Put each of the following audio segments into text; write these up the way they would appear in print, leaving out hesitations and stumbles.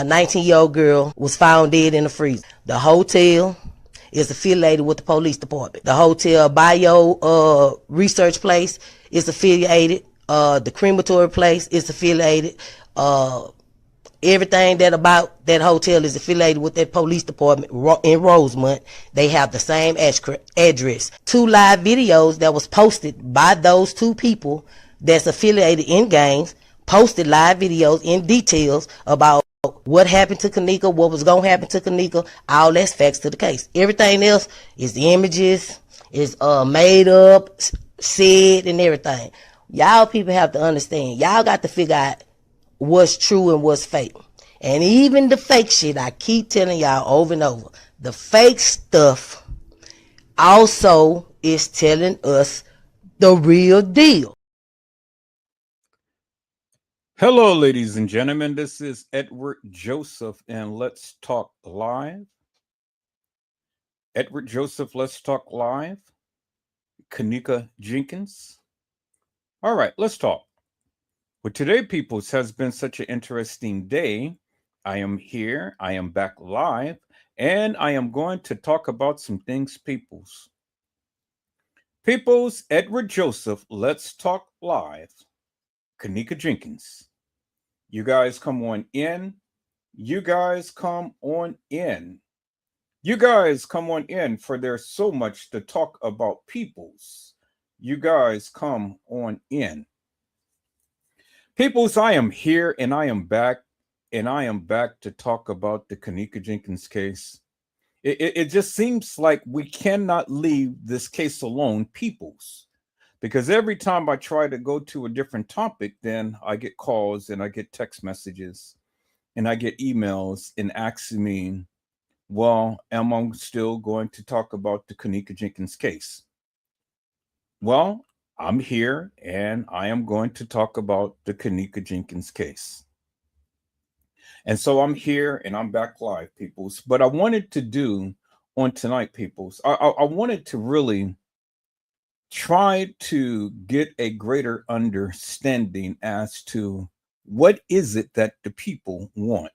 19-year-old girl was found dead in the freezer. The hotel is affiliated with the police department. The hotel bio research place is affiliated. The crematory place is affiliated. Everything that about that hotel is affiliated with that police department in Rosemont. They have the same address. 2 live videos that was posted by those 2 people that's affiliated in gangs, posted live videos in details about what happened to Kenneka, what was going to happen to Kenneka. All that's facts to the case. Everything else is the images, is made up, said, and everything. Y'all people have to understand. Y'all got to figure out what's true and what's fake. And even the fake shit, I keep telling y'all over and over, the fake stuff also is telling us the real deal. Hello, ladies and gentlemen. This is Edward Joseph, and Let's Talk Live. Edward Joseph, Let's Talk Live. Kenneka Jenkins. All right, let's talk. Well, today, peoples, has been such an interesting day. I am here. I am back live, and I am going to talk about some things, peoples. Peoples, Edward Joseph, Let's Talk Live. Kenneka Jenkins. You guys come on in. You guys come on in. You guys come on in, for there's so much to talk about, peoples. You guys come on in. Peoples, I am here and I am back, and I am back to talk about the Kenneka Jenkins case. It just seems like we cannot leave this case alone, peoples, because every time I try to go to a different topic, then I get calls and I get text messages and I get emails and asking me, well, am I still going to talk about the Kenneka Jenkins case? Well, I'm here and I am going to talk about the Kenneka Jenkins case. And so I'm here and I'm back live, peoples. But I wanted to do on tonight, peoples, I wanted to really try to get a greater understanding as to what is it that the people want.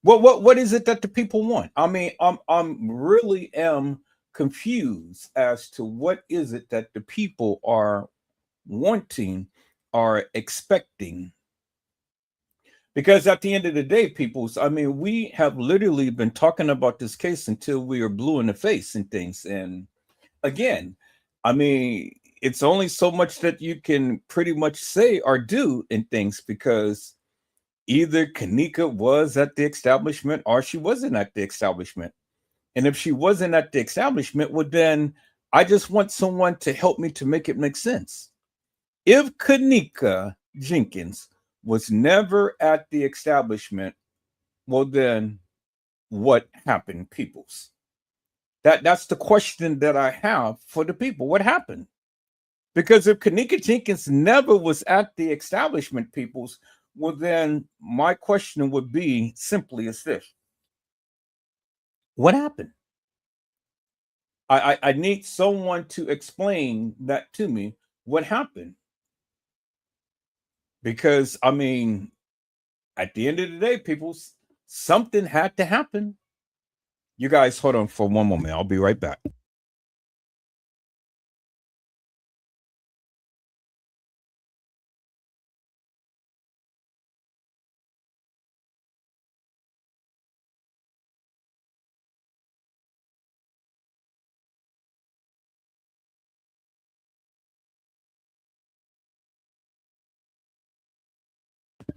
What is it that the people want? I mean, I'm really am confused as to what is it that the people are wanting, are expecting. Because at the end of the day, peoples, I mean, we have literally been talking about this case until we are blue in the face and things. And again, I mean, it's only so much that you can pretty much say or do in things, because either Kenneka was at the establishment or she wasn't at the establishment. And if she wasn't at the establishment, well, then I just want someone to help me to make it make sense. If Kenneka Jenkins was never at the establishment, well, then what happened, peoples? That's the question that I have for the people. What happened? Because if Kenneka Jenkins never was at the establishment, peoples, well, then my question would be simply as this. What happened? I need someone to explain that to me. What happened? Because, I mean, at the end of the day, people, something had to happen. You guys hold on for one moment. I'll be right back.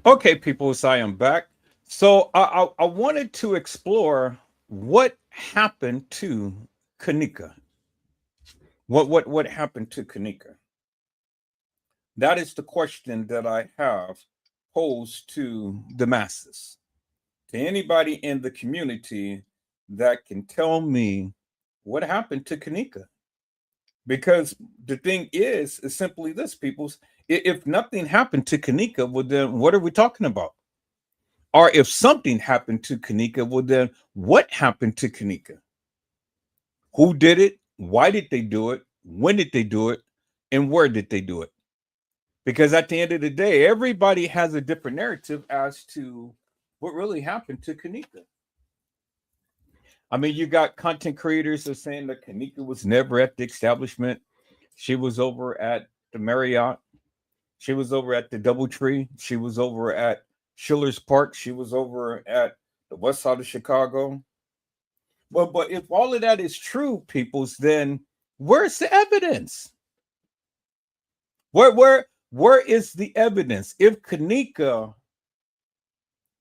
Okay, people, so I am back. So I wanted to explore what happened to Kenneka. What happened to Kenneka? That is the question that I have posed to the masses, to anybody in the community that can tell me what happened to Kenneka. Because the thing is simply this, peoples. If nothing happened to Kenneka, well, then what are we talking about? Or if something happened to Kenneka, well, then what happened to Kenneka? Who did it? Why did they do it? When did they do it? And where did they do it? Because at the end of the day, everybody has a different narrative as to what really happened to Kanika. I mean, you got content creators that are saying that Kanika was never at the establishment. She was over at the Marriott. She was over at the Doubletree. She was over at Schiller's Park. She was over at the west side of Chicago. But if all of that is true, peoples, then where's the evidence? Where is the evidence? If Kanika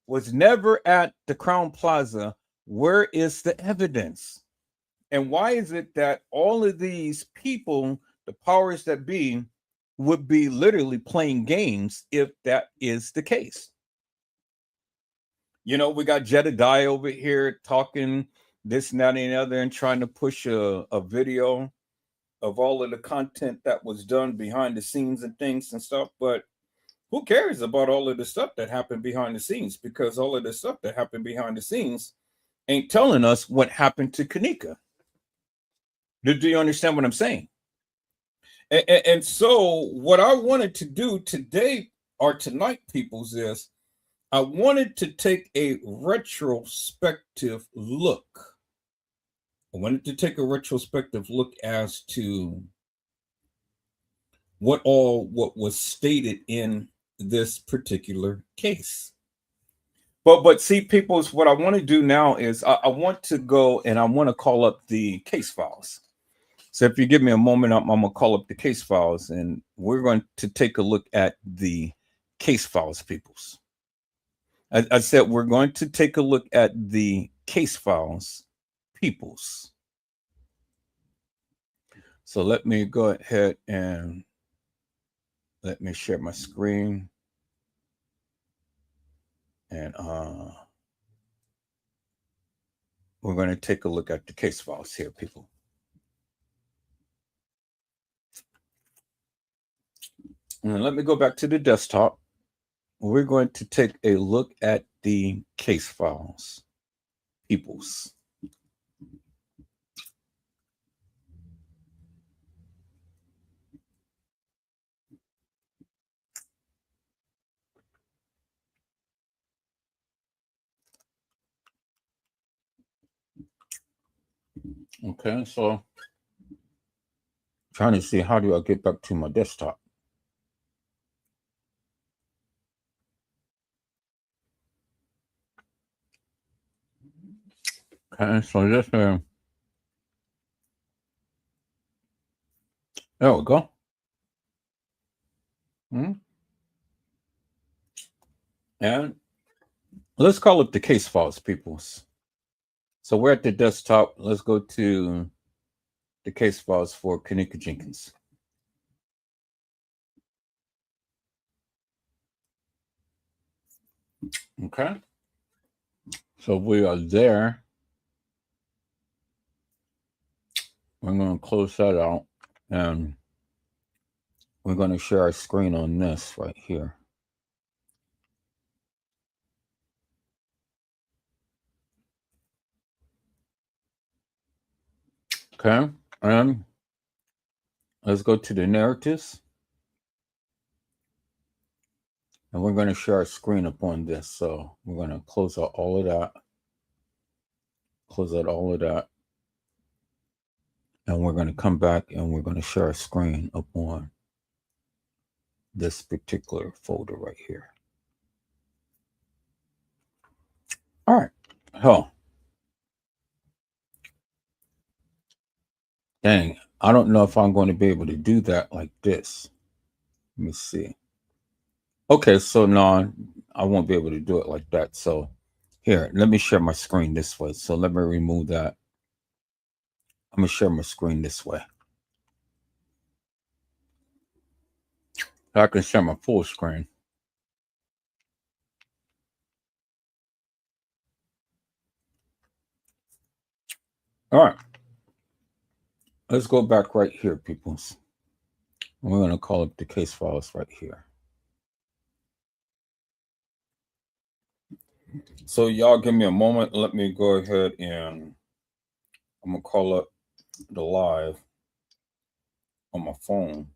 was never at the Crown Plaza, where is the evidence? And why is it that all of these people, the powers that be, would be literally playing games if that is the case? You know, we got Jedediah over here talking this and that and the other and trying to push a video of all of the content that was done behind the scenes and things and stuff. But who cares about all of the stuff that happened behind the scenes? Because all of the stuff that happened behind the scenes ain't telling us what happened to Kanika. Do you understand what I'm saying? And so what I wanted to do today or tonight, peoples, is I wanted to take a retrospective look. I wanted to take a retrospective look as to what was stated in this particular case. But see, peoples, what I want to do now is I want to go and I want to call up the case files. So if you give me a moment, I'm going to call up the case files and we're going to take a look at the case files, peoples. I said we're going to take a look at the case files, peoples. So let me go ahead and let me share my screen. And we're going to take a look at the case files here, people. And let me go back to the desktop. We're going to take a look at the case files, peoples. Okay, so trying to see how do I get back to my desktop. Okay, so just there we go. And let's call up the case files, peoples. So we're at the desktop. Let's go to the case files for Kanika Jenkins. Okay. So we are there. We're going to close that out and we're going to share our screen on this right here. Okay. And let's go to the narratives. And we're going to share our screen upon this. So we're going to close out all of that. Close out all of that. And we're going to come back and we're going to share our screen upon this particular folder right here. All right. Oh. Dang. I don't know if I'm going to be able to do that like this. Let me see. Okay, so no, I won't be able to do it like that. So here, let me share my screen this way. So let me remove that. I'm going to share my screen this way. I can share my full screen. All right. Let's go back right here, peoples. We're going to call up the case files right here. So y'all give me a moment. Let me go ahead and I'm going to call up the live on my phone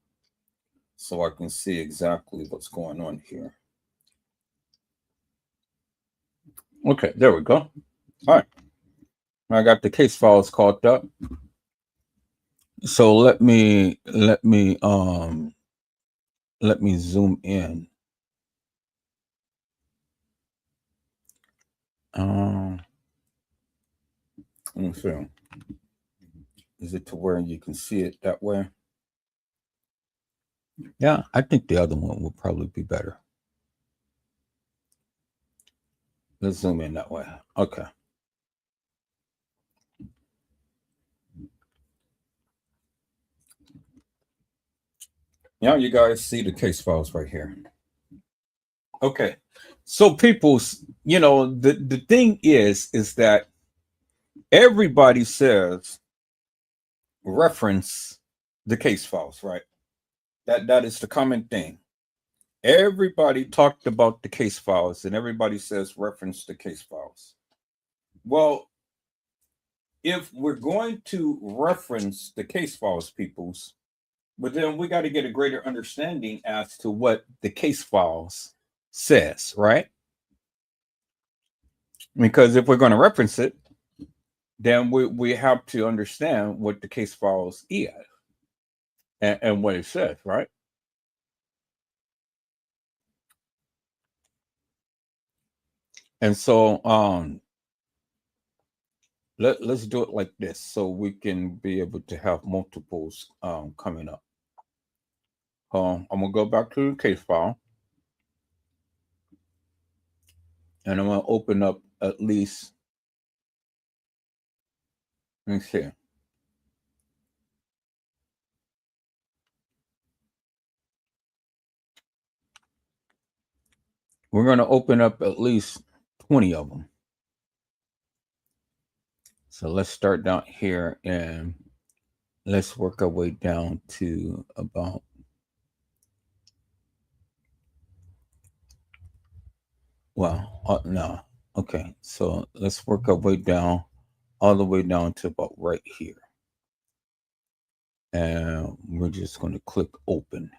so I can see exactly what's going on here. Okay, there we go. All right. I got the case files caught up. So let me zoom in. Let me see. Is it to where you can see it that way? Yeah, I think the other one will probably be better. Let's zoom in that way. Okay. Now you guys see the case files right here. Okay. So people's, the thing is that everybody says reference the case files, right? That is the common thing. Everybody talked about the case files and everybody says reference the case files. Well, if we're going to reference the case files, peoples, but then we got to get a greater understanding as to what the case files says, right? Because if we're going to reference it, then we have to understand what the case files is and what it says, right? And so let's do it like this so we can be able to have multiples coming up. I'm gonna go back to the case file and I'm gonna open up at least, let me see. We're gonna open up at least 20 of them. So let's start down here and let's work our way down to about, well, no. Okay, so let's work our way down all the way down to about right here. And we're just going to click open.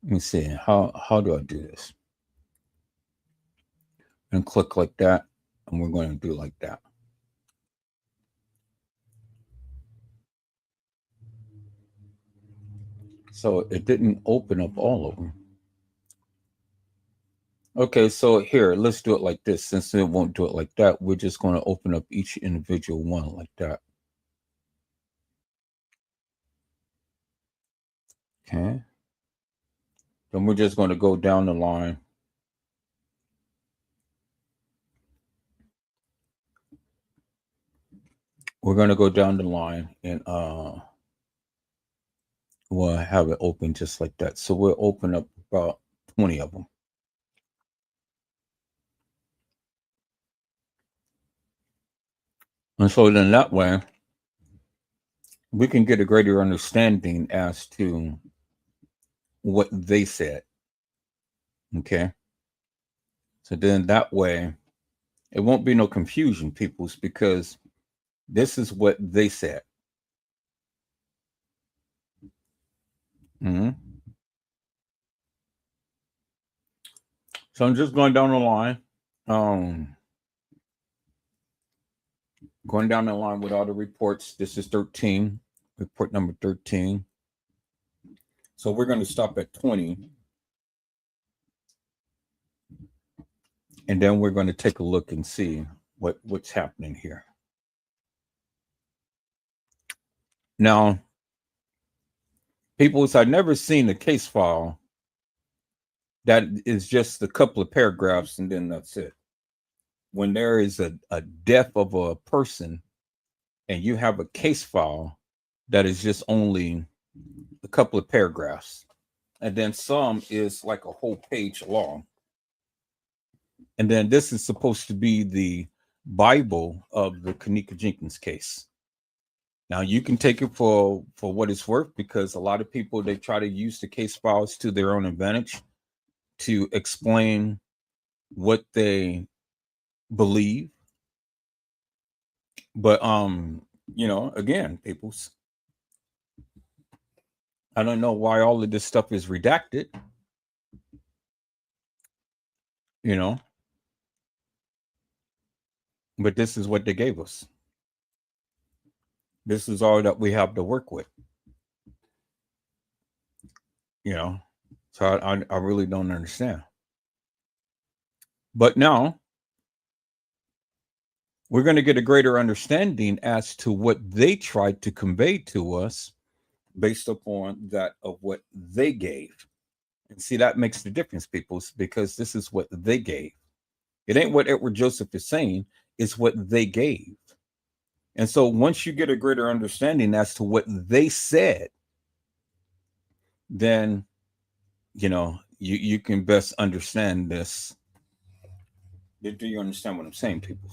Let me see, how do I do this? And click like that, and we're going to do like that. So it didn't open up all of them. Okay, so here, let's do it like this. Since it won't do it like that, we're just going to open up each individual one like that. Okay. Then we're just going to go down the line. We're going to go down the line and we'll have it open just like that. So we'll open up about 20 of them. And so then that way, we can get a greater understanding as to what they said. Okay. So then that way, it won't be no confusion, peoples, because this is what they said. Mm-hmm. So I'm just going down the line. Going down the line with all the reports. This is 13, report number 13. So we're going to stop at 20. And then we're going to take a look and see what's happening here. Now, people, I've never seen a case file that is just a couple of paragraphs and then that's it. When there is a death of a person and you have a case file that is just only a couple of paragraphs, and then some is like a whole page long. And then this is supposed to be the Bible of the Kenneka Jenkins case. Now you can take it for what it's worth, because a lot of people, they try to use the case files to their own advantage to explain what they believe. But again, peoples, I don't know why all of this stuff is redacted. you know, but this is what they gave us. This is all that we have to work with, you know. So I really don't understand. But now we're going to get a greater understanding as to what they tried to convey to us based upon that of what they gave. And see, that makes the difference, people, because this is what they gave. It ain't what Edward Joseph is saying, it's what they gave. And so once you get a greater understanding as to what they said, then, you know, you can best understand this. Do you understand what I'm saying, people?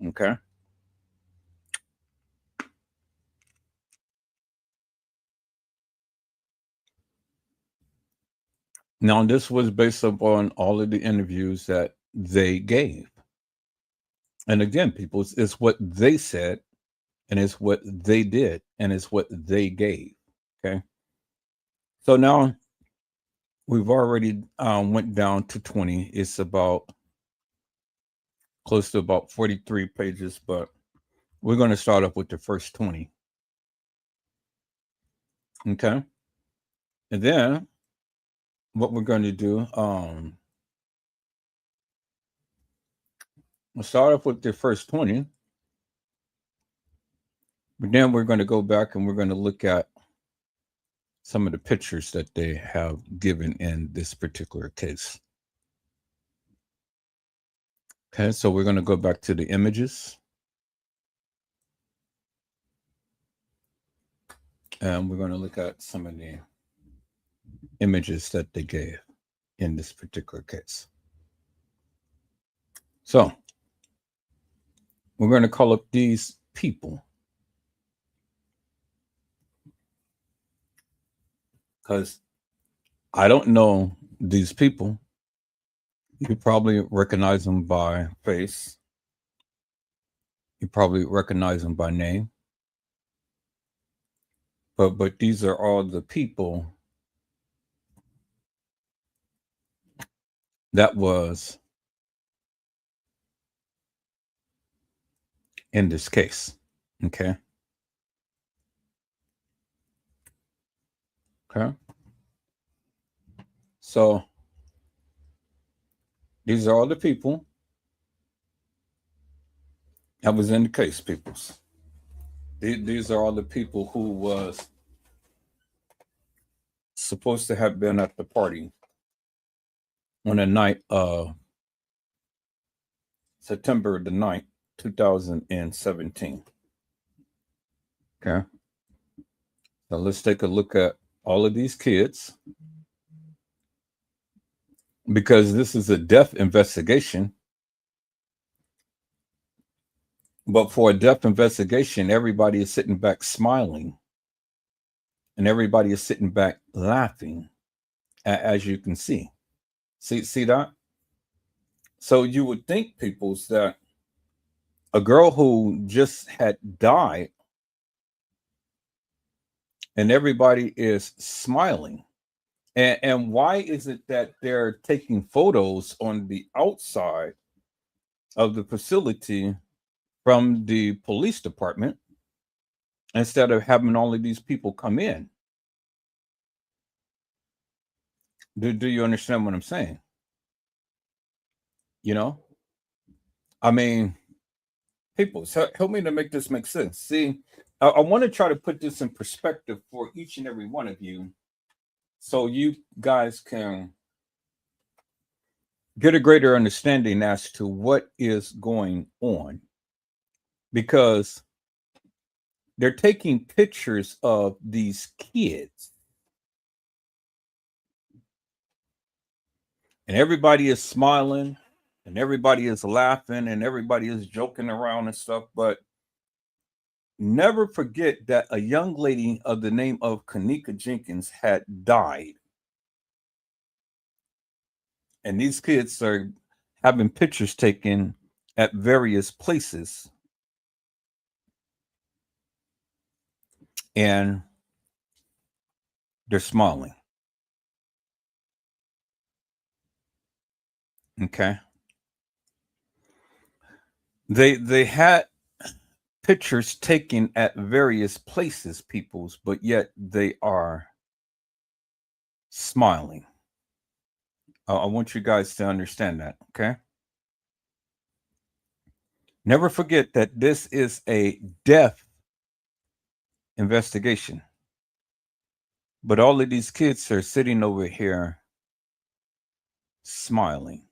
Okay. Now, this was based upon all of the interviews that they gave. And again, people, it's what they said, and it's what they did, and it's what they gave. Okay. So now we've already went down to 20. It's about close to about 43 pages, but we're going to start off with the first 20. Okay. And then what we're going to do, we'll start off with the first 20, but then we're going to go back and we're going to look at some of the pictures that they have given in this particular case. Okay, so we're going to go back to the images. And we're going to look at some of the images that they gave in this particular case. So we're going to call up these people because I don't know these people. You probably recognize them by face. You probably recognize them by name. But these are all the people that was in this case. Okay. Okay. So these are all the people that was in the case, peoples. These are all the people who was supposed to have been at the party on the night of September the 9th, 2017. Okay. So let's take a look at all of these kids because this is a death investigation. But for a death investigation, everybody is sitting back smiling and everybody is sitting back laughing, as you can see. See that? So you would think, peoples, that a girl who just had died and everybody is smiling. And why is it that they're taking photos on the outside of the facility from the police department instead of having all of these people come in? Do you understand what I'm saying? You know, I mean, people, help me to make this make sense. See, I want to try to put this in perspective for each and every one of you so you guys can get a greater understanding as to what is going on. Because they're taking pictures of these kids and everybody is smiling and everybody is laughing and everybody is joking around and stuff, but never forget that a young lady of the name of Kenneka Jenkins had died. And these kids are having pictures taken at various places. And they're smiling. Okay. They had pictures taken at various places, peoples, but yet they are smiling. I want you guys to understand that, okay? Never forget that this is a death investigation. But all of these kids are sitting over here smiling.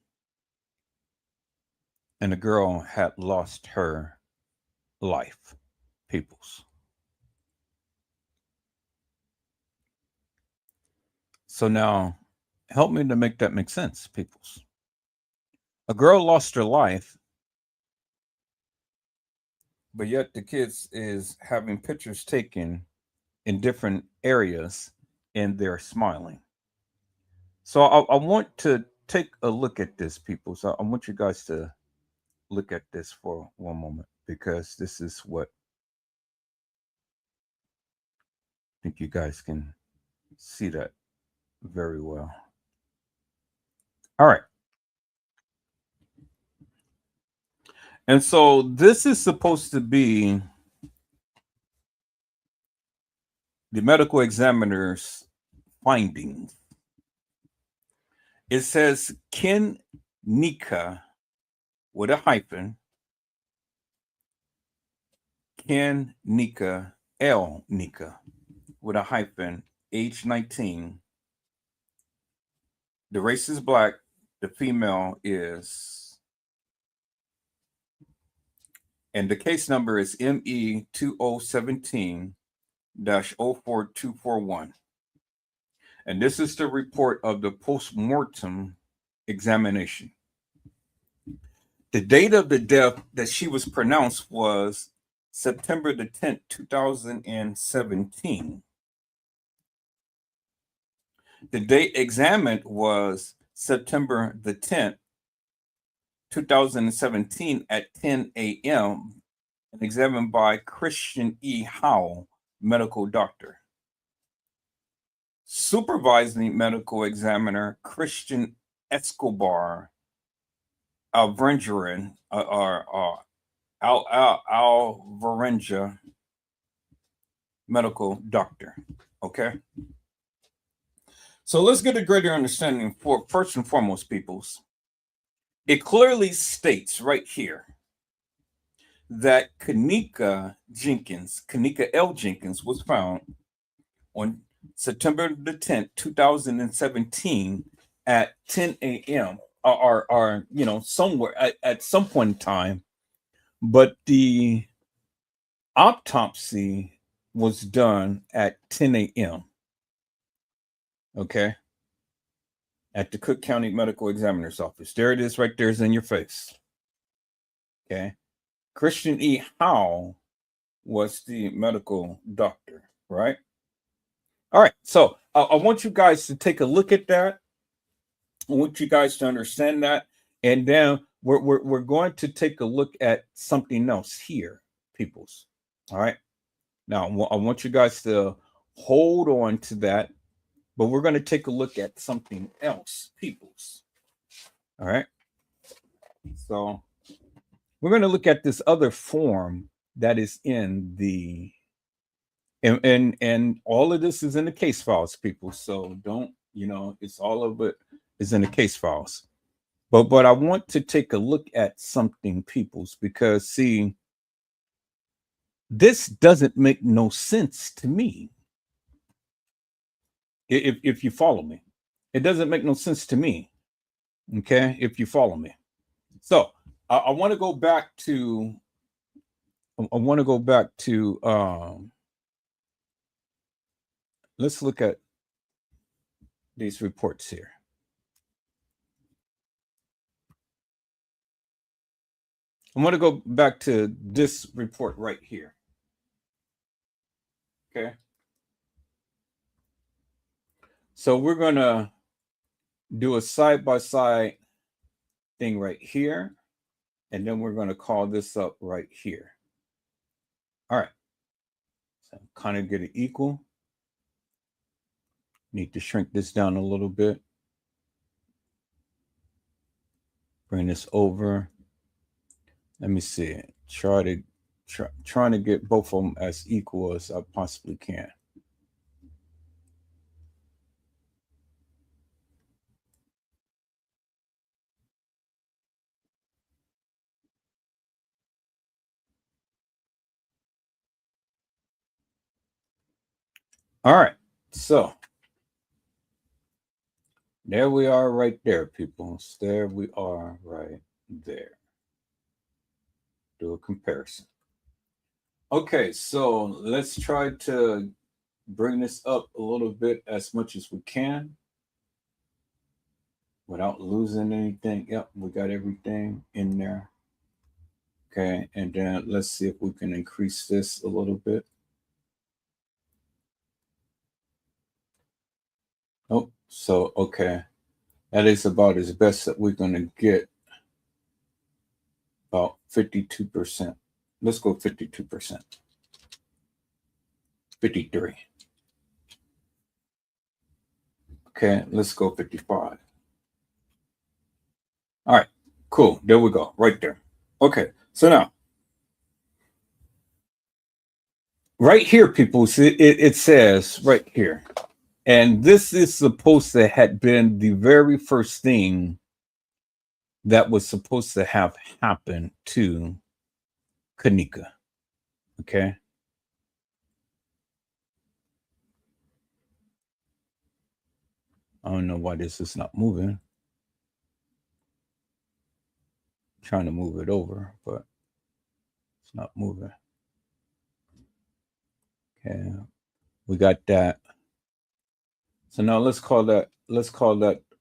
And the girl had lost her life, peoples. So now, help me to make that make sense, peoples. A girl lost her life, but yet the kids is having pictures taken in different areas and they're smiling. So I want to take a look at this, people. So I want you guys to look at this for one moment because this is what I think you guys can see that very well. All right. And so this is supposed to be the medical examiner's findings. It says Ken Nika with a hyphen, Ken Nika, L Nika with a hyphen, age 19. The race is black, the female is, and the case number is ME 2017 04241. And this is the report of the post-mortem examination. The date of the death that she was pronounced was September the 10th, 2017. The date examined was September the 10th, 2017 at 10 a.m. and examined by Christian E. Howell, medical doctor. Supervising medical examiner Christian Escobar Alvarenga, Alvarenga, medical doctor. Okay. So let's get a greater understanding for first and foremost, peoples. It clearly states right here that Kanika L. Jenkins was found on September the 10th, 2017 at 10 a.m. or somewhere at some point in time. But the autopsy was done at 10 a.m. Okay. At the Cook County Medical Examiner's Office. There it is right there, is in your face. Okay. Christian E. Howell was the medical doctor, right? All right. So I want you guys to take a look at that. I want you guys to understand that. And then we're going to take a look at something else here, peoples. All right. Now, I want you guys to hold on to that, but we're going to take a look at something else, peoples. All right. So we're going to look at this other form that is in the and all of this is in the case files, people. So don't, it's all of it is in the case files. But I want to take a look at something, peoples, because see, this doesn't make no sense to me. If you follow me, it doesn't make no sense to me. Okay, if you follow me. So I want to go back to. Let's look at these reports here. I'm going to go back to this report right here. Okay. So we're going to do a side-by-side thing right here. And then we're going to call this up right here. All right. So kind of get it equal. Need to shrink this down a little bit. Bring this over. Let me see. Trying to get both of them as equal as I possibly can. All right. So there we are right there, people. There we are right there. Do a comparison. Okay, so let's try to bring this up a little bit as much as we can without losing anything. Yep, we got everything in there. Okay, and then let's see if we can increase this a little bit. Oh, so okay. That is about as best that we're gonna get. About 52%. Let's go 52%. 53. Okay, let's go 55. All right, cool. There we go, right there. Okay, so now, right here, people, see, it says right here, and this is supposed to have been the very first thing that was supposed to have happened to Kenneka. Okay. I don't know why this is not moving. I'm trying to move it over, but it's not moving. Okay. We got that. So now let's call that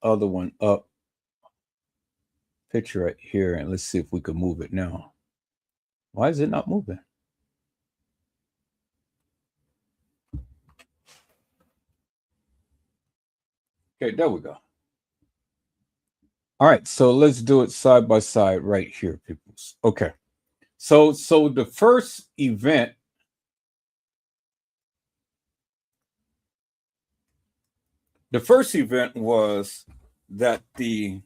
other one up. Picture right here, and let's see if we can move it now. Why is it not moving? Okay, there we go. All right, so let's do it side by side right here, people. Okay, so the first event was that the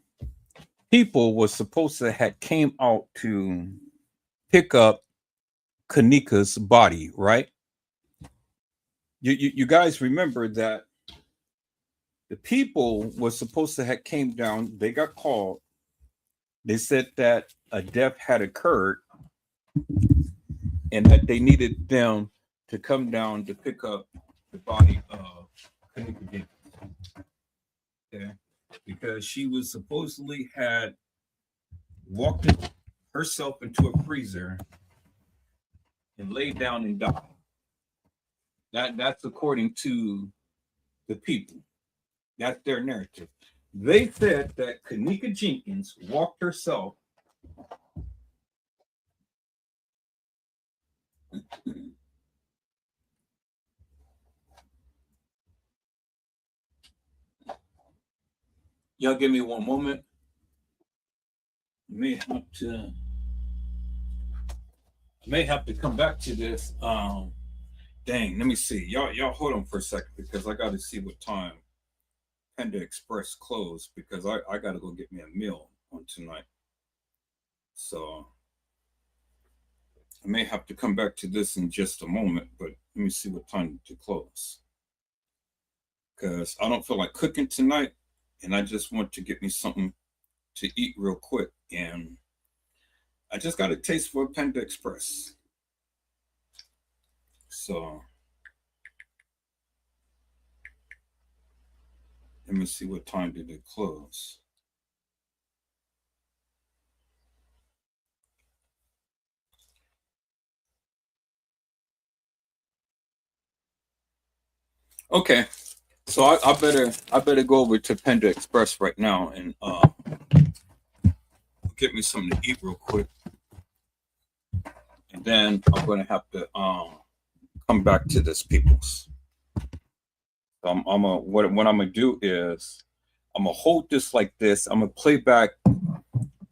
people was supposed to have came out to pick up Kenneka's body, right? You guys remember that the people was supposed to have came down. They got called. They said that a death had occurred and that they needed them to come down to pick up the body of Kenneka Jenkins. Okay, because she was supposedly had walked herself into a freezer and laid down and died. That's according to the people. That's their narrative. They said that Kenneka Jenkins walked herself Y'all give me one moment. May have to come back to this. Dang, let me see. Y'all hold on for a second because I got to see what time Panda Express closed because I got to go get me a meal on tonight. So I may have to come back to this in just a moment, but let me see what time to close because I don't feel like cooking tonight, and I just want to get me something to eat real quick, and I just got a taste for Panda Express. So let me see what time did it close. Okay, so I better go over to Panda Express right now and get me something to eat real quick, and then I'm gonna have to come back to this, peoples. I'm what I'm gonna do is I'm gonna hold this like this. I'm gonna play back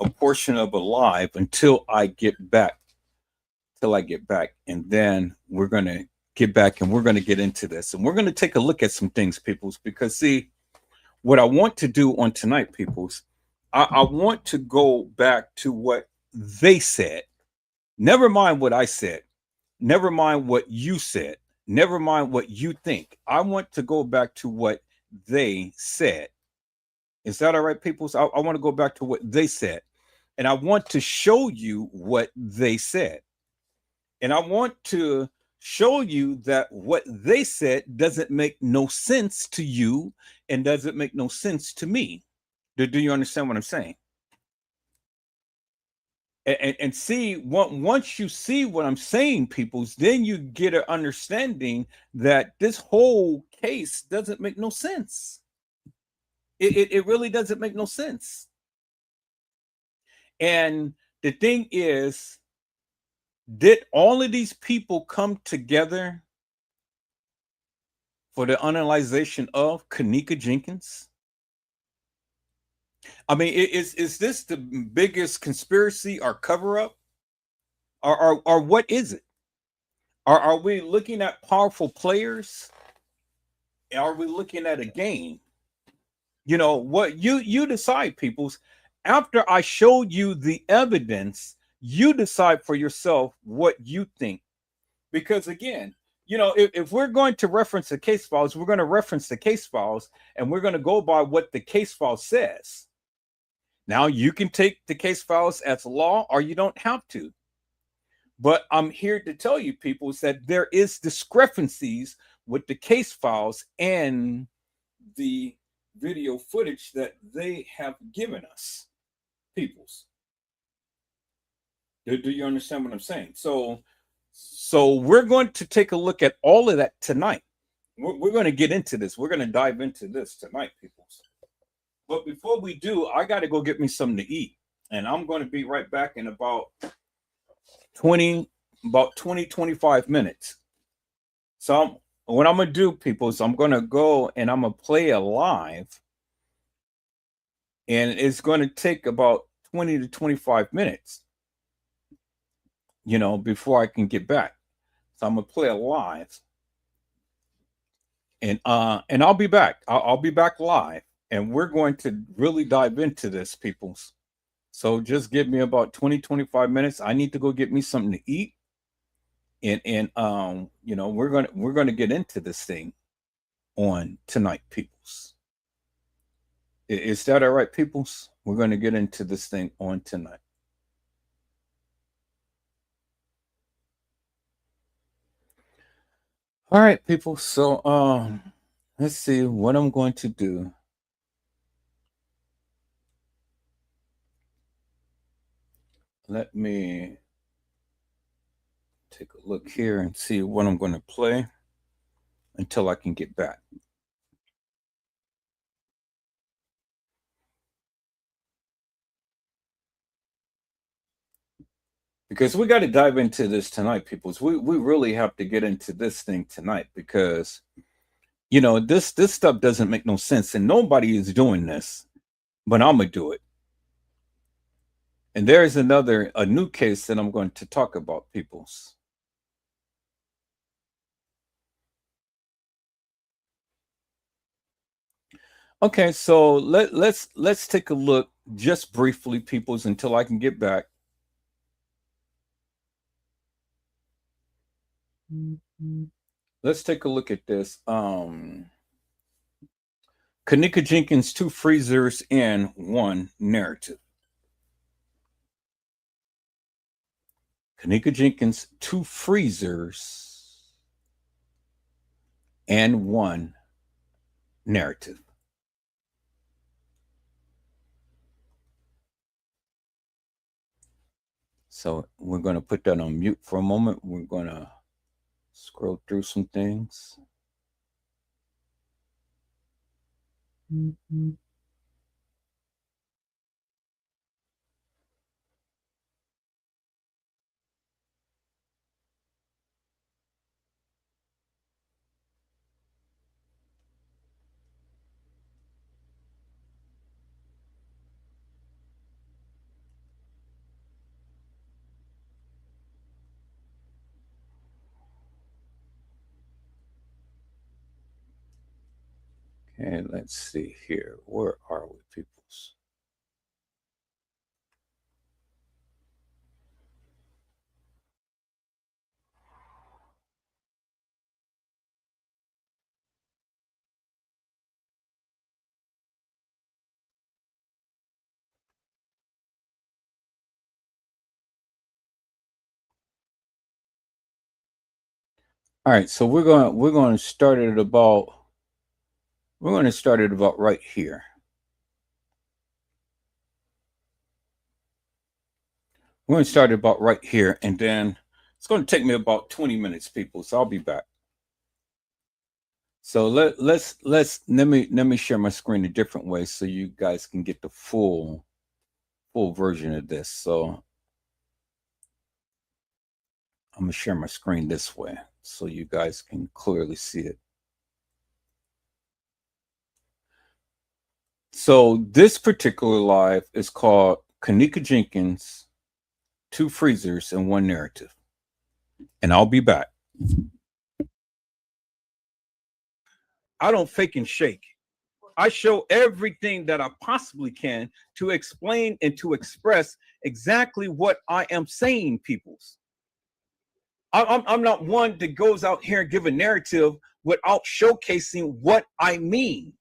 a portion of a live until I get back, and then we're gonna get back and we're gonna get into this, and we're gonna take a look at some things, peoples, because see, what I want to do on tonight, peoples, I want to go back to what they said. Never mind what I said. Never mind what you said. Never mind what you think. I want to go back to what they said. Is that all right, people? So I want to go back to what they said. And I want to show you what they said. And I want to show you that what they said doesn't make no sense to you and doesn't make no sense to me. Do you understand what I'm saying? And see, once you see what I'm saying, peoples, then you get an understanding that this whole case doesn't make no sense. It really doesn't make no sense. And the thing is, did all of these people come together for the analyzation of Kenneka Jenkins? I mean, is this the biggest conspiracy or cover up? Or what is it? Are we looking at powerful players? Are we looking at a game? You know what, you decide, peoples. After I showed you the evidence, you decide for yourself what you think. Because again, if we're going to reference the case files, we're going to reference the case files, and we're going to go by what the case file says. Now, you can take the case files as law, or you don't have to. But I'm here to tell you, people, is that there is discrepancies with the case files and the video footage that they have given us, peoples. Do you understand what I'm saying? So we're going to take a look at all of that tonight. We're going to get into this. We're going to dive into this tonight, peoples. But before we do, I got to go get me something to eat. And I'm going to be right back in about 20, 25 minutes. So what I'm going to do, people, is I'm going to go and I'm going to play a live. And it's going to take about 20 to 25 minutes, before I can get back. So I'm going to play a live. And I'll be back. I'll be back live. And we're going to really dive into this, peoples. So just give me about 20, 25 minutes. I need to go get me something to eat. And we're going to get into this thing on tonight, peoples. Is that all right, peoples? We're going to get into this thing on tonight. All right, people. So let's see what I'm going to do. Let me take a look here and see what I'm going to play until I can get back. Because we got to dive into this tonight, people. We really have to get into this thing tonight, because this stuff doesn't make no sense, and nobody is doing this, but I'm gonna do it. And there's a new case that I'm going to talk about, peoples. Okay, so let's take a look just briefly, peoples, until I can get back. Let's take a look at this. Kenneka Jenkins, 2 freezers and 1 narrative. Kenneka Jenkins, 2 freezers and 1 narrative. So we're going to put that on mute for a moment. We're going to scroll through some things. Mm-hmm. Okay, let's see here. Where are we, peoples? All right, so we're going to start it about right here. We're going to start it about right here, and then it's going to take me about 20 minutes, people. So I'll be back. So let me share my screen a different way so you guys can get the full version of this. So I'm gonna share my screen this way so you guys can clearly see it. So this particular live is called Kenneka Jenkins, 2 Freezers and 1 Narrative. And I'll be back. I don't fake and shake. I show everything that I possibly can to explain and to express exactly what I am saying, peoples. I'm not one that goes out here and give a narrative without showcasing what I mean.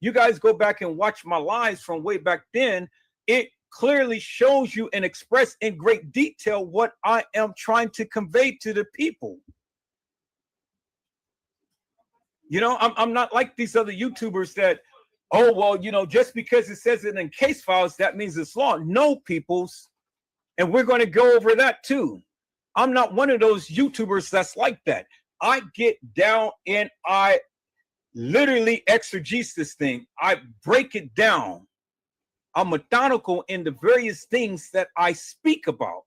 You guys go back and watch my lives from way back then. It clearly shows you and express in great detail what I am trying to convey to the people. You know, I'm not like these other YouTubers that, oh, well, you know, just because it says it in case files, that means it's law. No, peoples. And we're going to go over that too. I'm not one of those YouTubers that's like that. I get down and I literally exegese this thing. I break it down. I'm methodical in the various things that I speak about.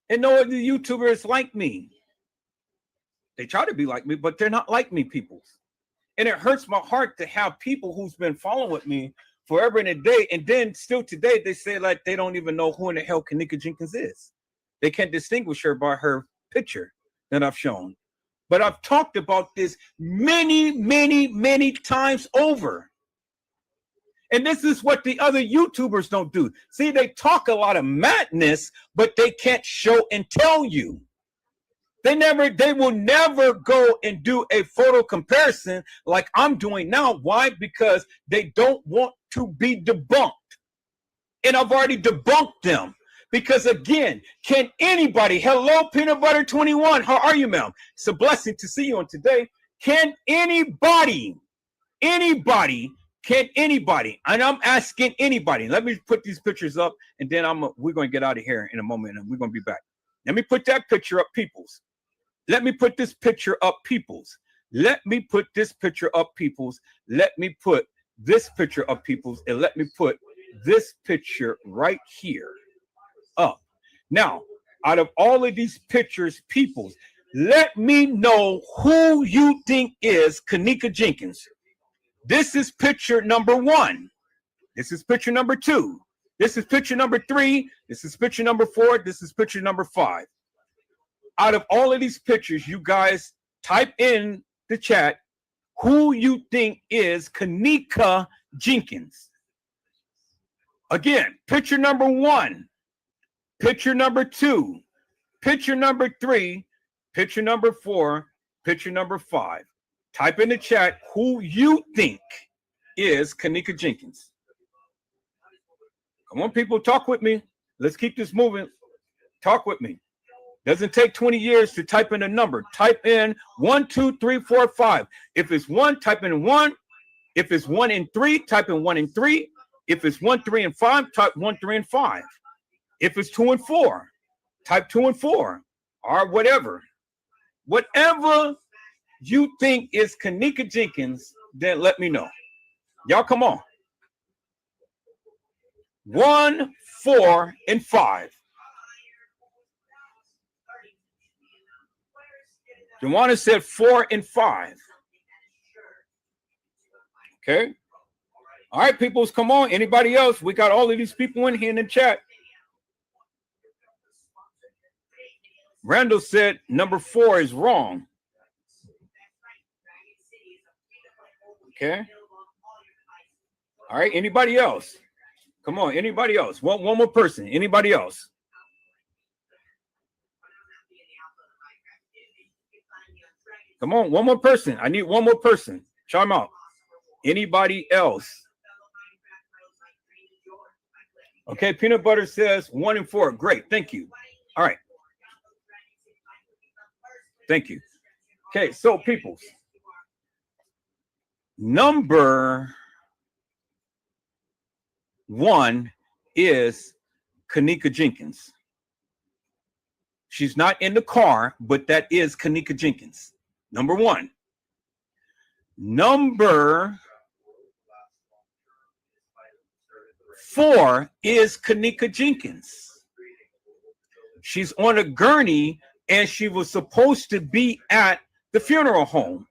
And no other YouTubers like me. They try to be like me, but they're not like me, people. And it hurts my heart to have people who's been following with me forever and a day, and then still today they say like they don't even know who in the hell Kenneka Jenkins is. They can't distinguish her by her picture that I've shown. But I've talked about this many, many, many times over. And this is what the other YouTubers don't do. See, they talk a lot of madness, but they can't show and tell you. They will never go and do a photo comparison like I'm doing now. Why? Because they don't want to be debunked. And I've already debunked them. Because again, can anybody, hello, Peanut Butter 21, how are you, ma'am? It's a blessing to see you on today. Can anybody, and I'm asking anybody, let me put these pictures up, and then we're going to get out of here in a moment, and we're going to be back. Let me put that picture up, peoples. Let me put this picture up, peoples. Let me put this picture up, peoples. Let me put this picture up, peoples, and let me put this picture right here up. Now, out of all of these pictures, peoples, let me know who you think is Kenneka Jenkins. This is picture number 1. This is picture number 2. This is picture number 3. This is picture number 4. This is picture number 5. Out of all of these pictures, you guys type in the chat who you think is Kenneka Jenkins. Again, picture number 1, picture number 2, picture number 3, picture number 4, picture number 5. Type in the chat who you think is Kenneka Jenkins. Come on, people, talk with me. Let's keep this moving. Talk with me. Doesn't take 20 years to type in a number. Type in 1, 2, 3, 4, 5. If it's 1, type in 1. If it's 1 and 3, type in 1 and 3. If it's 1, 3, and 5, type 1, 3, and 5. If it's 2 and 4, type 2 and 4, or whatever. Whatever you think is Kenneka Jenkins, then let me know. Y'all come on. 1, 4, and 5. Joanna said 4 and 5. Okay. All right, peoples, come on. Anybody else? We got all of these people in here in the chat. Randall said number 4 is wrong. Okay. All right. Anybody else? Come on. Anybody else? One more person. Anybody else? Come on. One more person. I need one more person. Chime out. Anybody else? Okay. Peanut Butter says 1 and 4. Great. Thank you. All right. Thank you. Okay, so peoples, number one is Kenneka Jenkins. She's not in the car, but that is Kenneka Jenkins. Number one. Number 4 is Kenneka Jenkins. She's on a gurney and she was supposed to be at the funeral home.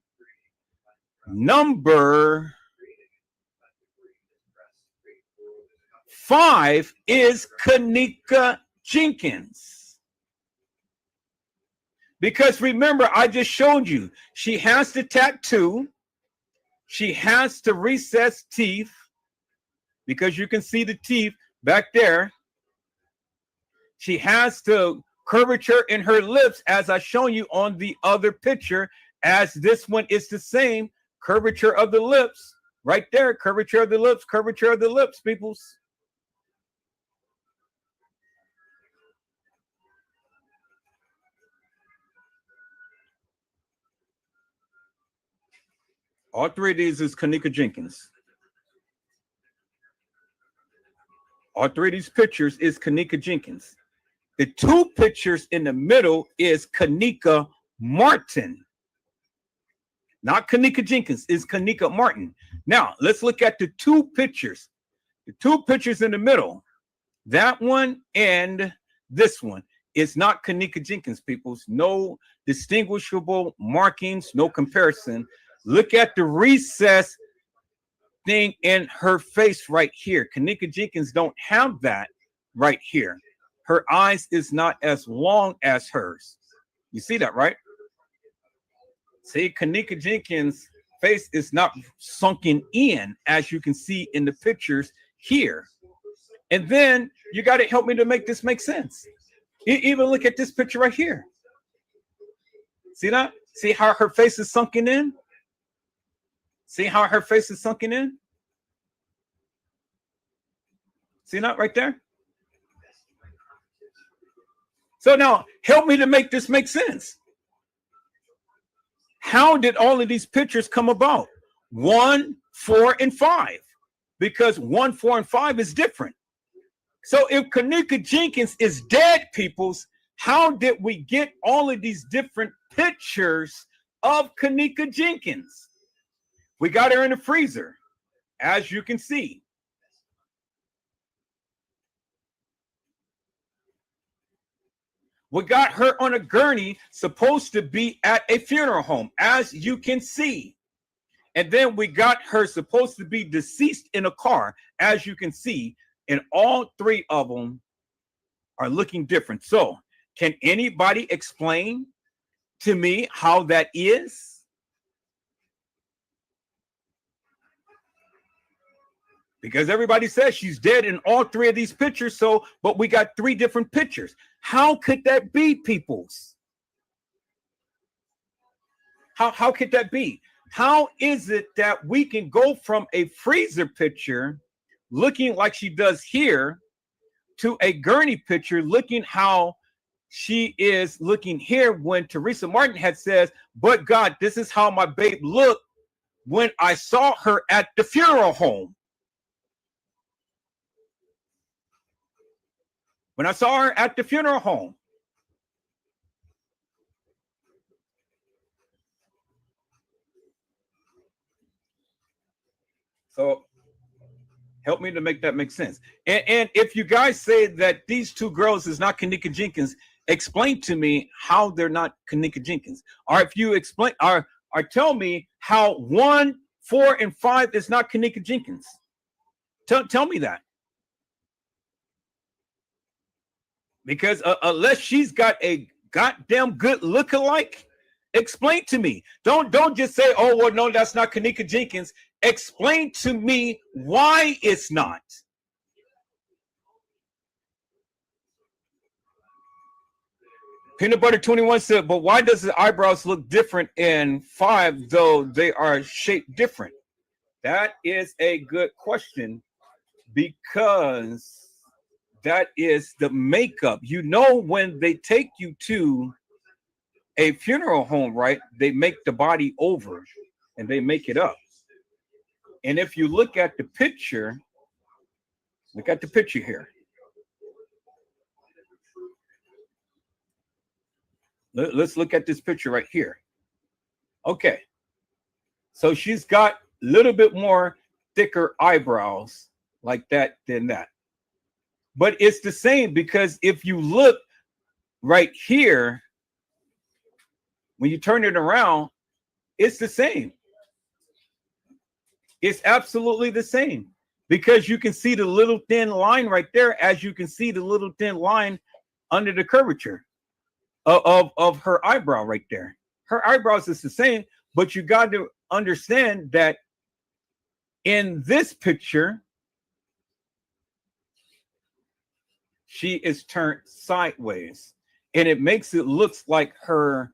Number 5 is Kenneka Jenkins. Because remember, I just showed you, she has the tattoo. She has the recessed teeth, because you can see the teeth back there. She has the curvature in her lips, as I shown you on the other picture, as this one is the same curvature of the lips right there. Curvature of the lips, peoples. All 3 of these is Kenneka Jenkins. All 3 of these pictures is Kenneka Jenkins. The 2 pictures in the middle is Kenneka Martin. Not Kenneka Jenkins, is Kenneka Martin. Now, let's look at the 2 pictures. The 2 pictures in the middle, that one and this one, is not Kenneka Jenkins, peoples. No distinguishable markings, no comparison. Look at the recess thing in her face right here. Kenneka Jenkins don't have that right here. Her eyes is not as long as hers. You see that, right? See, Kenneka Jenkins' face is not sunken in, as you can see in the pictures here. And then you got to help me to make this make sense. Even look at this picture right here. See that? See how her face is sunken in? See how her face is sunken in? See that right there? So now help me to make this make sense. How did all of these pictures come about? 1, 4, and 5. Because 1, 4, and 5 is different. So if Kenneka Jenkins is dead, peoples, how did we get all of these different pictures of Kenneka Jenkins? We got her in the freezer, as you can see. We got her on a gurney, supposed to be at a funeral home, as you can see. And then we got her supposed to be deceased in a car, as you can see. And all 3 of them are looking different. So can anybody explain to me how that is? Because everybody says she's dead in all 3 of these pictures. So, but we got 3 different pictures. How could that be, peoples? How could that be? How is it that we can go from a freezer picture looking like she does here to a gurney picture looking how she is looking here, when Teresa Martin had says, but God, this is how my babe looked when I saw her at the funeral home. When I saw her at the funeral home. So help me to make that make sense. And if you guys say that these 2 girls is not Kenneka Jenkins, explain to me how they're not Kenneka Jenkins. Or if you explain, or tell me how 1, 4, and 5 is not Kenneka Jenkins. Tell me that. Because unless she's got a goddamn good lookalike, explain to me. Don't just say, oh, well, no, that's not Kenneka Jenkins. Explain to me why it's not. Peanut Butter 21 said, but why does the eyebrows look different in 5, though they are shaped different? That is a good question, because that is the makeup. You know, when they take you to a funeral home, right? They make the body over and they make it up. And if you look at the picture, here. Let's look at this picture right here. Okay. So she's got a little bit more thicker eyebrows like that than that. But it's the same, because if you look right here, when you turn it around, it's the same. It's absolutely the same, because you can see the little thin line right there, as you can see the little thin line under the curvature of her eyebrow right there. Her eyebrows is the same, but you got to understand that in this picture, she is turned sideways, and it makes it look like her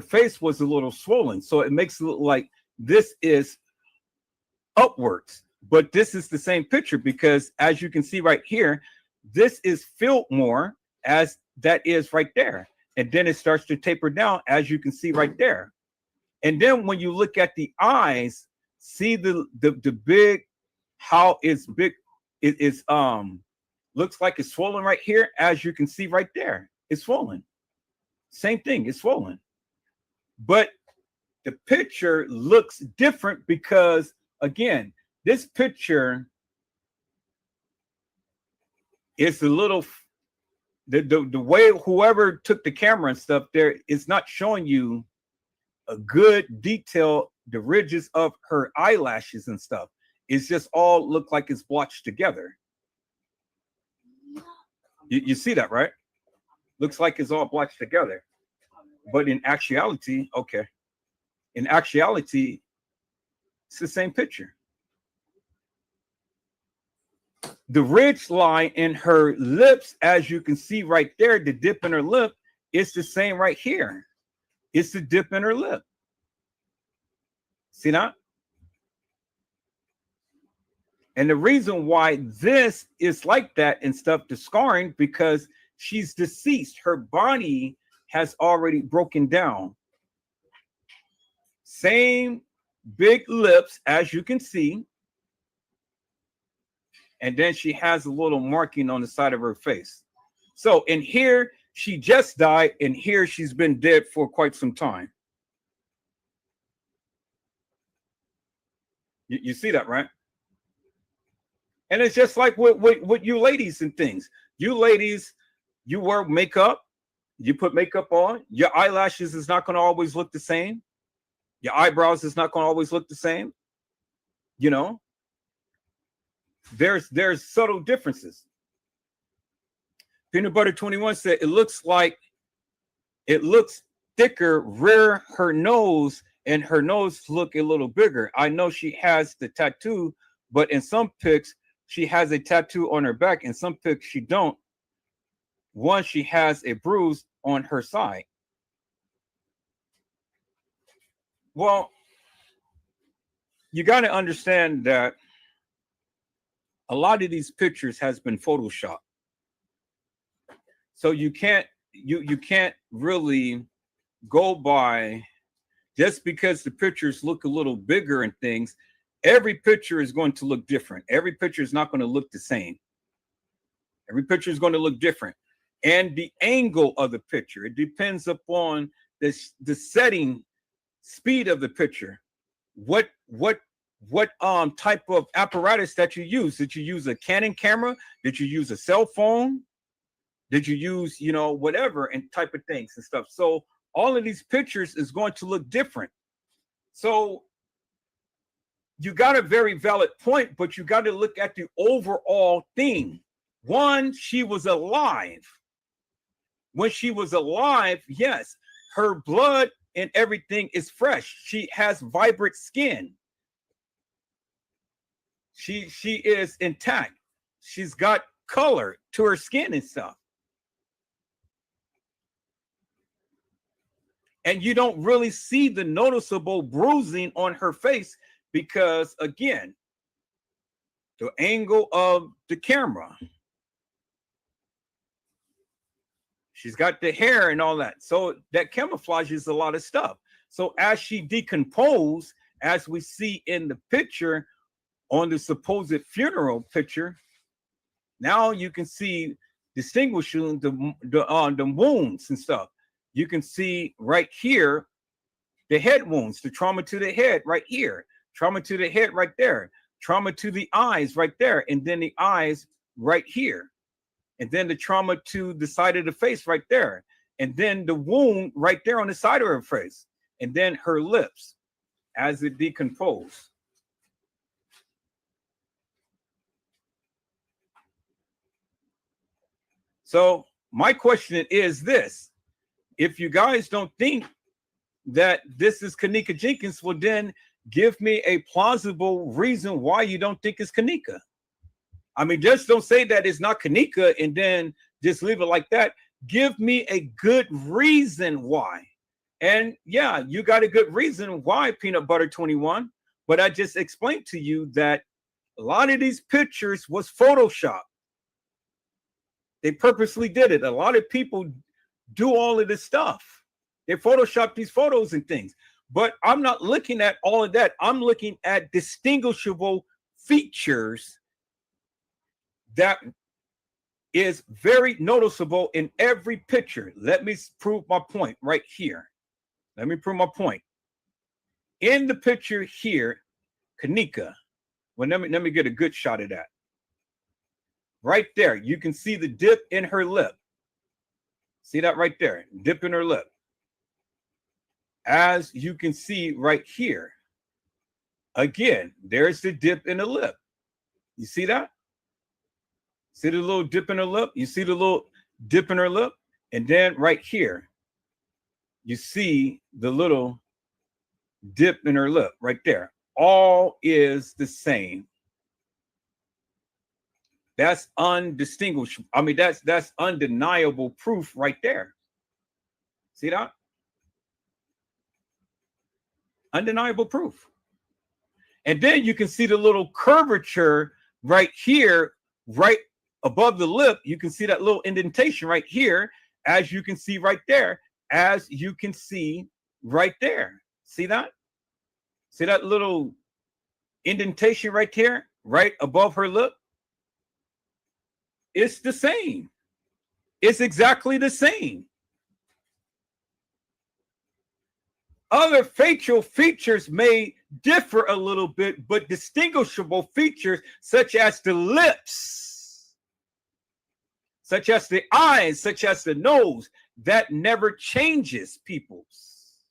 face was a little swollen. So it makes it look like this is upwards, but this is the same picture, because as you can see right here, this is filled more as that is right there. And then it starts to taper down, as you can see right there. And then when you look at the eyes, see the big, how it's big, it is looks like it's swollen right here, as you can see right there. It's swollen. Same thing, it's swollen. But the picture looks different because, again, this picture is a little, the way whoever took the camera and stuff there is not showing you a good detail, the ridges of her eyelashes and stuff. It's just all look like it's blotched together. You see that, right? Looks like it's all blotched together. But in actuality, okay. In actuality, it's the same picture. The ridge line in her lips, as you can see right there, the dip in her lip, it's the same right here. It's the dip in her lip. See that? And the reason why this is like that and stuff, the scarring, because she's deceased. Her body has already broken down. Same big lips, as you can see. And then she has a little marking on the side of her face. So in here, she just died, and here she's been dead for quite some time. You see that, right? And it's just like with you ladies and things. You ladies, you wear makeup, you put makeup on, your eyelashes is not going to always look the same. Your eyebrows is not going to always look the same. You know, there's subtle differences. Peanut Butter 21 said it looks thicker rear her nose, and her nose look a little bigger. I know she has the tattoo, but in some pics she has a tattoo on her back, and some pics she don't. One, she has a bruise on her side. Well, you got to understand that a lot of these pictures has been photoshopped. So you can't really go by just because the pictures look a little bigger and things. Every picture is going to look different. Every picture is not going to look the same. Every picture is going to look different. And the angle of the picture, it depends upon the setting speed of the picture. What type of apparatus that you use? Did you use a Canon camera? Did you use a cell phone? Did you use, whatever and type of things and stuff? So all of these pictures is going to look different. So you got a very valid point, but you got to look at the overall thing. One, she was alive. When she was alive, yes, her blood and everything is fresh. She has vibrant skin. She is intact. She's got color to her skin and stuff. And you don't really see the noticeable bruising on her face because, again, the angle of the camera. She's got the hair and all that. So that camouflages a lot of stuff. So as she decomposed, as we see in the picture on the supposed funeral picture, now you can see distinguishing the wounds and stuff. You can see right here the head wounds, the trauma to the head right here, trauma to the head right there, trauma to the eyes right there, and then the eyes right here, and then the trauma to the side of the face right there, and then the wound right there on the side of her face, and then her lips as it decomposed. So my question is this: if you guys don't think that this is Kenneka Jenkins, well, then give me a plausible reason why you don't think it's Kenneka. I mean, just don't say that it's not Kenneka and then just leave it like that. Give me a good reason why. And yeah, you got a good reason why, Peanut Butter 21. But I just explained to you that a lot of these pictures was Photoshop. They purposely did it. A lot of people do all of this stuff. They Photoshop these photos and things. But I'm not looking at all of that. I'm looking at distinguishable features that is very noticeable in every picture. Let me prove my point right here. Let me prove my point. In the picture here, Kenneka, well, let me get a good shot of that. Right there, you can see the dip in her lip. See that right there, dip in her lip. As you can see right here, again, there's the dip in the lip. You see that? See the little dip in her lip? You see the little dip in her lip? And then right here, you see the little dip in her lip right there. All is the same. That's undistinguishable. I mean, that's undeniable proof right there. See that? Undeniable proof. And then you can see the little curvature right here, right above the lip. You can see that little indentation right here, as you can see right there, as you can see right there. See that? See that little indentation right here, right above her lip? It's the same. It's exactly the same. Other facial features may differ a little bit, but distinguishable features such as the lips, such as the eyes, such as the nose, that never changes, peoples.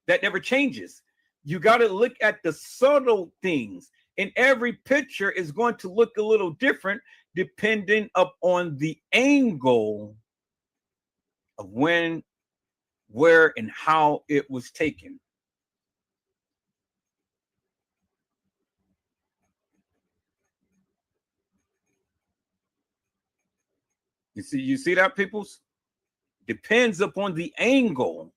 That never changes. You got to look at the subtle things. And every picture is going to look a little different depending upon the angle of when, where, and how it was taken. You see that, peoples? Depends upon the angle.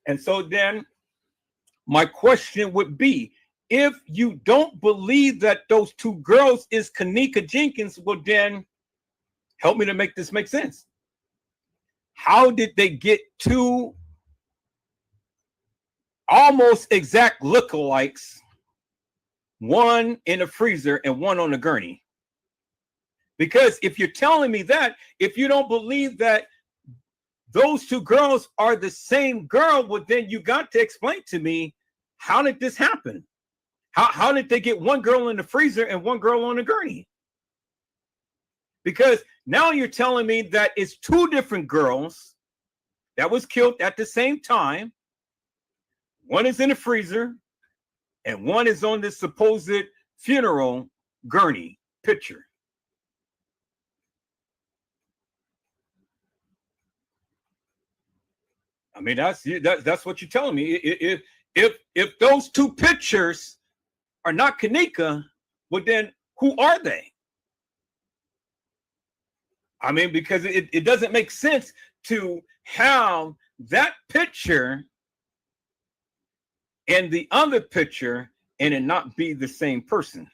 And so then my question would be, if you don't believe that those two girls is Kenneka Jenkins, well, then help me to make this make sense. How did they get two almost exact lookalikes, one in a freezer and one on a gurney? Because if you're telling me that, if you don't believe that those two girls are the same girl, well, then you got to explain to me, how did this happen? How did they get one girl in the freezer and one girl on a gurney? Because now you're telling me that it's two different girls that was killed at the same time. One is in the freezer and one is on this supposed funeral gurney picture. I mean, that's what you're telling me. If those two pictures are not Kenneka, well, then who are they? I mean, because it doesn't make sense to have that picture and the other picture and it not be the same person?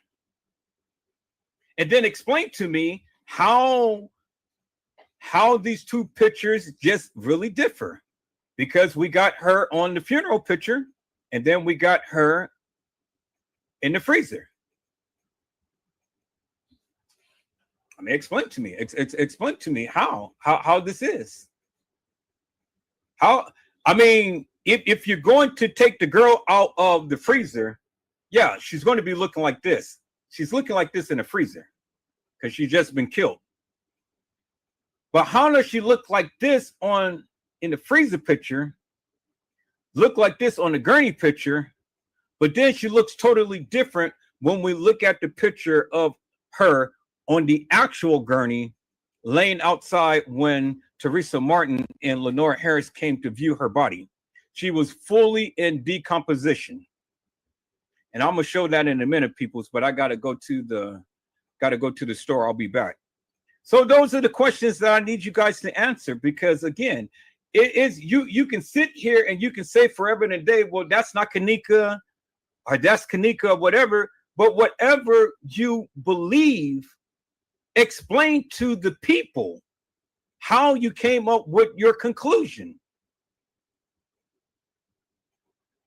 And then explain to me how these two pictures just really differ, because we got her on the funeral picture and then we got her in the freezer. I mean, explain to me. Explain to me how this is. How, I mean, if you're going to take the girl out of the freezer, yeah, she's going to be looking like this. She's looking like this in the freezer because she's just been killed. But how does she look like this in the freezer picture, look like this on the gurney picture, but then she looks totally different when we look at the picture of her on the actual gurney laying outside when Teresa Martin and Lenore Harris came to view her body? She was fully in decomposition. And I'm gonna show that in a minute, peoples, but I gotta go to the store. I'll be back. So those are the questions that I need you guys to answer, because again, it is you can sit here and you can say forever and a day, well, that's not Kenneka, or that's Kenneka, or whatever. But whatever you believe, explain to the people how you came up with your conclusion.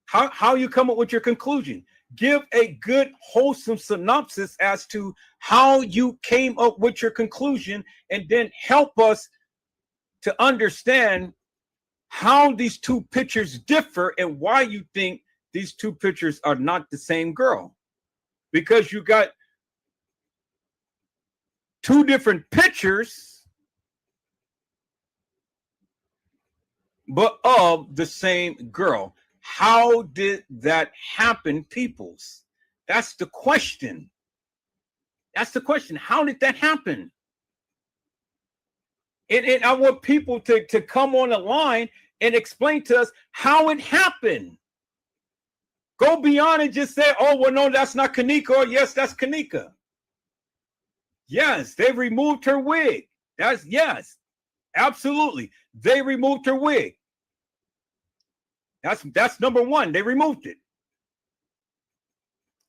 How you come up with your conclusion. Give a good, wholesome synopsis as to how you came up with your conclusion, and then help us to understand how these two pictures differ and why you think these two pictures are not the same girl. Because you got two different pictures, but of the same girl. How did that happen, peoples? That's the question. That's the question. How did that happen? And I want people to come on the line and explain to us how it happened. Go beyond and just say, oh, well, no, that's not Kenneka, or yes, that's Kenneka. Yes, they removed her wig. Yes, absolutely. They removed her wig. That's number one. They removed it.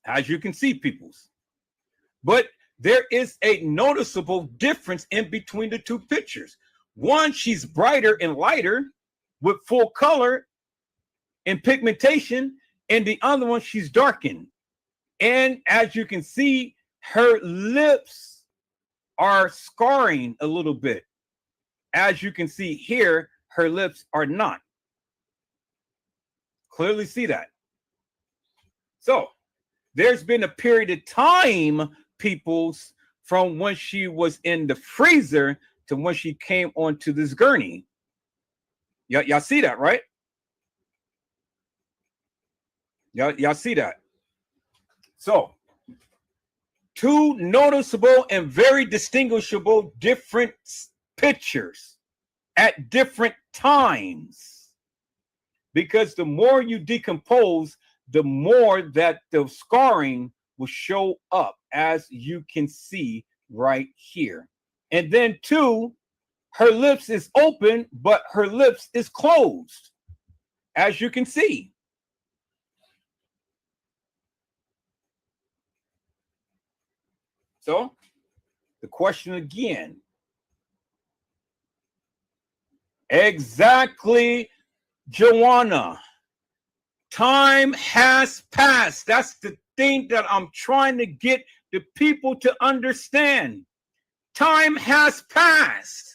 As you can see, peoples. But there is a noticeable difference in between the two pictures. One, she's brighter and lighter with full color and pigmentation, and the other one, she's darkened. And as you can see, her lips are scarring a little bit. As you can see here, her lips are not. Clearly see that. So there's been a period of time, peoples, from when she was in the freezer to when she came onto this gurney. Y'all see that, right? Y'all see that? So two noticeable and very distinguishable different pictures at different times. Because the more you decompose, the more that the scarring will show up, as you can see right here. And then two, her lips is open, but her lips is closed, as you can see. So the question again, exactly, Joanna, time has passed. That's the thing that I'm trying to get the people to understand. Time has passed.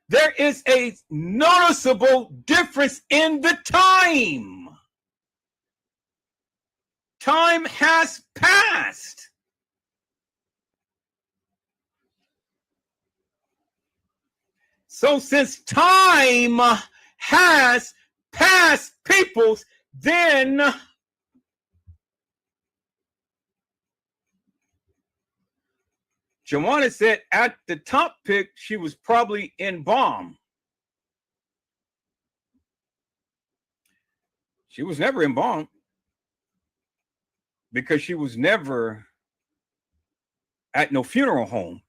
There is a noticeable difference in the time. Time has passed. So since time has passed, peoples, then Joanna said at the top pic, she was probably in bomb. She was never in bomb because she was never at no funeral home.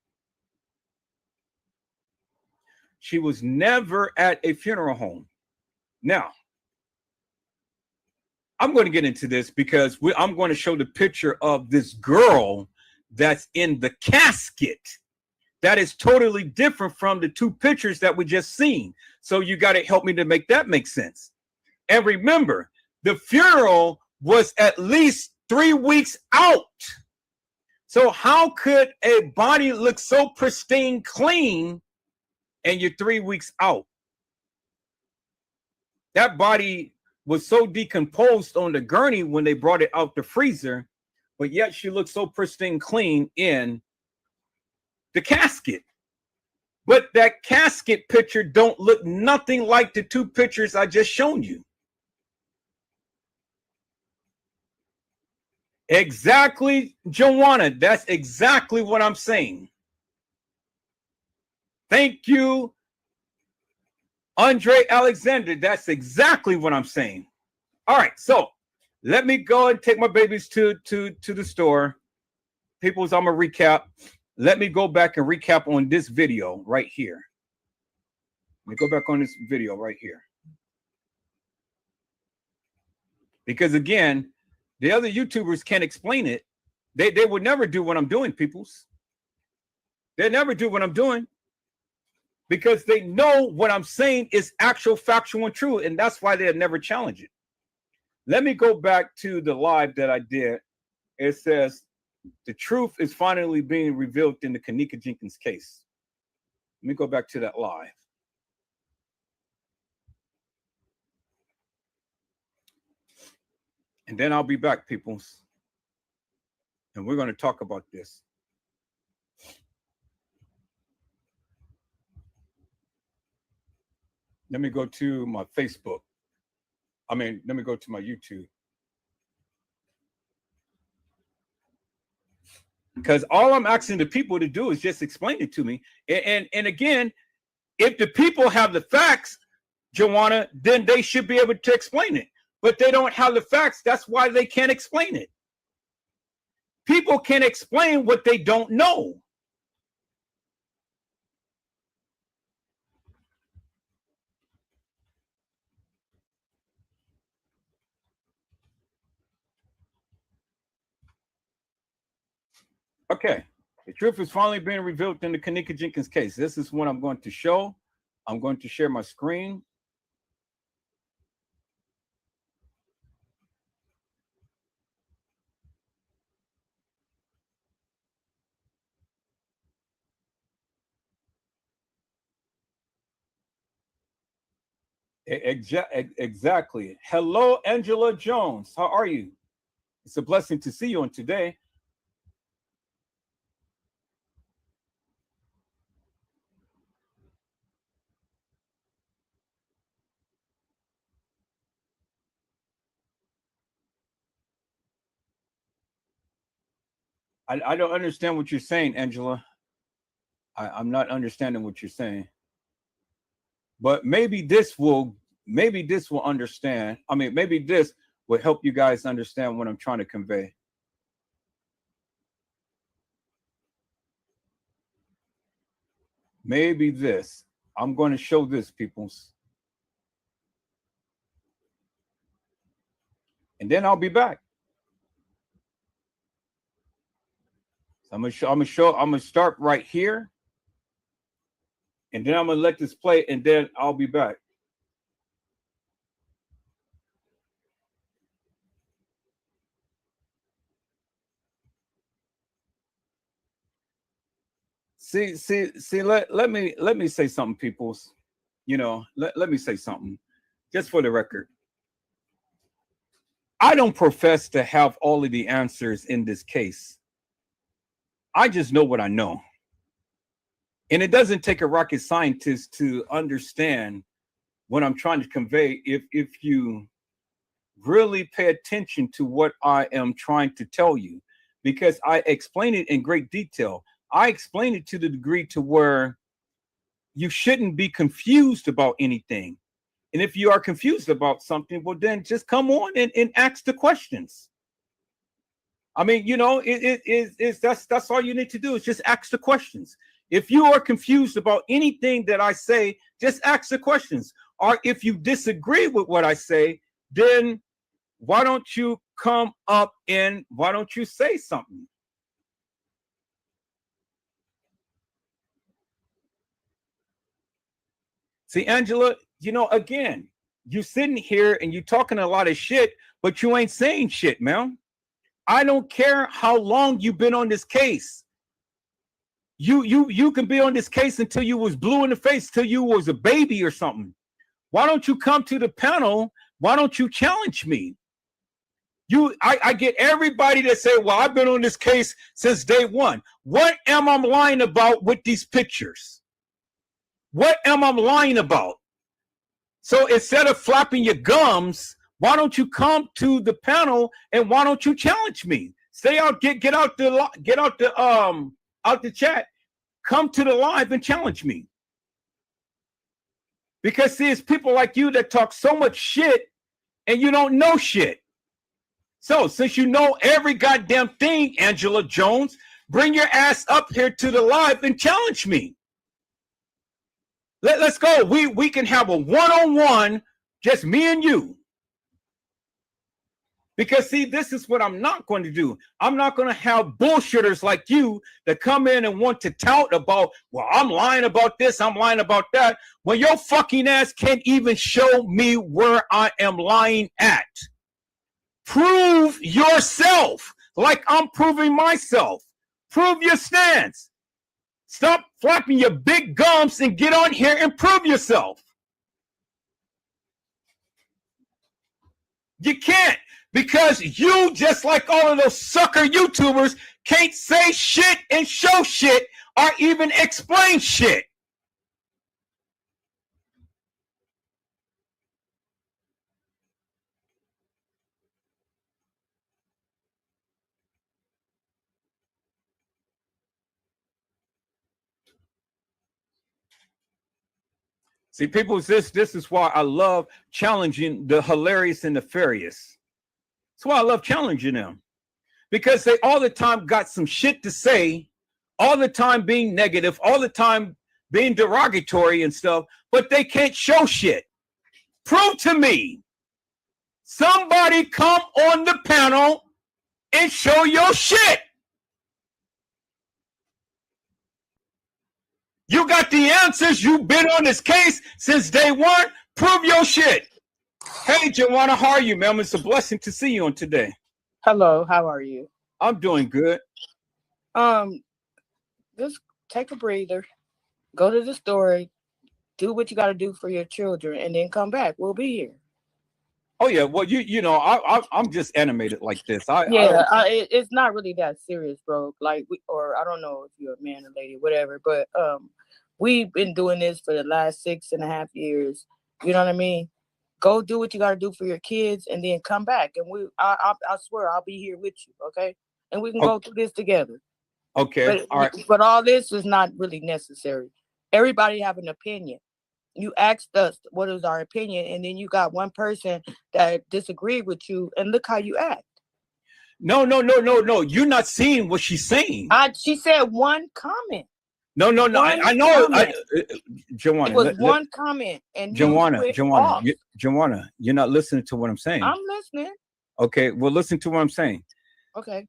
She was never at a funeral home. Now, I'm going to get into this because I'm going to show the picture of this girl that's in the casket. That is totally different from the two pictures that we just seen. So you got to help me to make that make sense. And remember, the funeral was at least 3 weeks out. So how could a body look so pristine, clean, and you're 3 weeks out? That body was so decomposed on the gurney when they brought it out the freezer, but yet she looked so pristine, clean in the casket. But that casket picture don't look nothing like the two pictures I just shown you. Exactly, Joanna. That's exactly what I'm saying. Thank you, Andre Alexander. That's exactly what I'm saying. All right, so let me go and take my babies to the store. Peoples, I'm gonna recap. Let me go back and recap on this video right here. Let me go back on this video right here. Because again, the other YouTubers can't explain it. They would never do what I'm doing, peoples. They never do what I'm doing because they know what I'm saying is actual, factual, and true, and that's why they'll never challenge it. Let me go back to the live that I did. It says, the truth is finally being revealed in the Kenneka Jenkins case. Let me go back to that live. And then I'll be back, peoples. And we're going to talk about this. Let me go to my Facebook. Let me go to my YouTube. Because all I'm asking the people to do is just explain it to me. And again, if the people have the facts, Joanna, then they should be able to explain it. But they don't have the facts. That's why they can't explain it. People can't explain what they don't know. Okay, the truth is finally being revealed in the Kenneka Jenkins case. This is what I'm going to show. I'm going to share my screen. Exactly. Hello, Angela Jones. How are you? It's a blessing to see you on today. I don't understand what you're saying, Angela. I'm not understanding what you're saying. But maybe this will understand. Maybe this will help you guys understand what I'm trying to convey. Maybe this. I'm going to show this, peoples. And then I'll be back. So I'm gonna start right here. And then I'm gonna let this play, and then I'll be back. See, let me say something, peoples. Let me say something, just for the record. I don't profess to have all of the answers in this case. I just know what I know. And it doesn't take a rocket scientist to understand what I'm trying to convey if you really pay attention to what I am trying to tell you, because I explain it in great detail. I explain it to the degree to where you shouldn't be confused about anything. And if you are confused about something, well, then just come on and ask the questions. That's all you need to do is just ask the questions. If you are confused about anything that I say, just ask the questions. Or if you disagree with what I say, then why don't you come up and why don't you say something? See, Angela, you know, again, you sitting here and you talking a lot of shit, but you ain't saying shit, man. I don't care how long you've been on this case. You can be on this case until you was blue in the face, till you was a baby or something. Why don't you come to the panel? Why don't you challenge me? I get everybody that say, well, I've been on this case since day one. What am I lying about with these pictures? What am I lying about? So instead of flapping your gums, why don't you come to the panel and why don't you challenge me? Stay out, get out the chat. Come to the live and challenge me. Because see, it's people like you that talk so much shit and you don't know shit. So since you know every goddamn thing, Angela Jones, bring your ass up here to the live and challenge me. Let's go. We can have a one-on-one, just me and you. Because see, this is what I'm not going to do. I'm not going to have bullshitters like you that come in and want to tout about, well, I'm lying about this, I'm lying about that, when your fucking ass can't even show me where I am lying at. Prove yourself like I'm proving myself. Prove your stance. Stop flapping your big gums and get on here and prove yourself. You can't, because you, just like all of those sucker YouTubers, can't say shit and show shit or even explain shit. See, people, this is why I love challenging the hilarious and nefarious. That's why I love challenging them. Because they all the time got some shit to say, all the time being negative, all the time being derogatory and stuff, but they can't show shit. Prove to me. Somebody come on the panel and show your shit. You got the answers. You've been on this case since day one. Prove your shit. Hey, Joanna, how are you, ma'am? It's a blessing to see you on today. Hello, how are you? I'm doing good. Just take a breather, go to the store, do what you got to do for your children, and then come back. We'll be here. Oh yeah, well you know I'm just animated like this. It's not really that serious, bro. Like I don't know if you're a man or lady, whatever, but we've been doing this for the last 6.5 years. You know what I mean? Go do what you got to do for your kids, and then come back. And I swear I'll be here with you, okay? And we can go through this together. Okay, all right. But all this is not really necessary. Everybody have an opinion. You asked us what is our opinion, and then you got one person that disagreed with you, and look how you act. No. You're not seeing what she's saying. She said one comment. No. I know. Joanna, it was one comment, and Joanna, you're not listening to what I'm saying. I'm listening. Okay, well, listen to what I'm saying. Okay.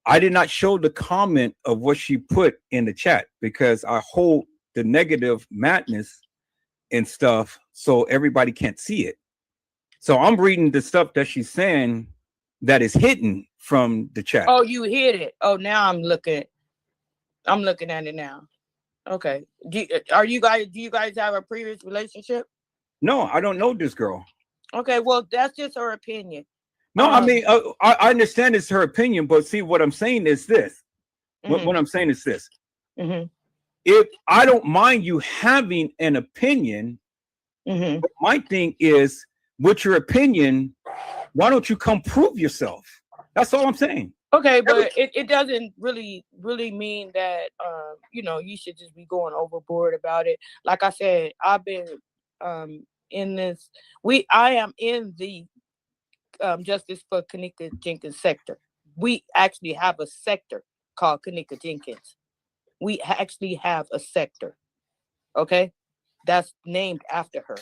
I did not show the comment of what she put in the chat because I hold the negative madness and stuff so everybody can't see it. So I'm reading the stuff that she's saying that is hidden from the chat. Oh, you hid it. Oh, now I'm looking at it now. Okay. Do you guys have a previous relationship? No, I don't know this girl. Okay, well, that's just her opinion. No, I mean, I understand it's her opinion, but see, what I'm saying is this. Mm-hmm. What I'm saying is this. Mm-hmm. If I don't mind you having an opinion, mm-hmm. but my thing is, with your opinion, why don't you come prove yourself? That's all I'm saying. Okay, but it doesn't really mean that you should just be going overboard about it. Like I said, I've been in this. I am in the Justice for Kenneka Jenkins sector. We actually have a sector called Kenneka Jenkins. We actually have a sector, okay, that's named after her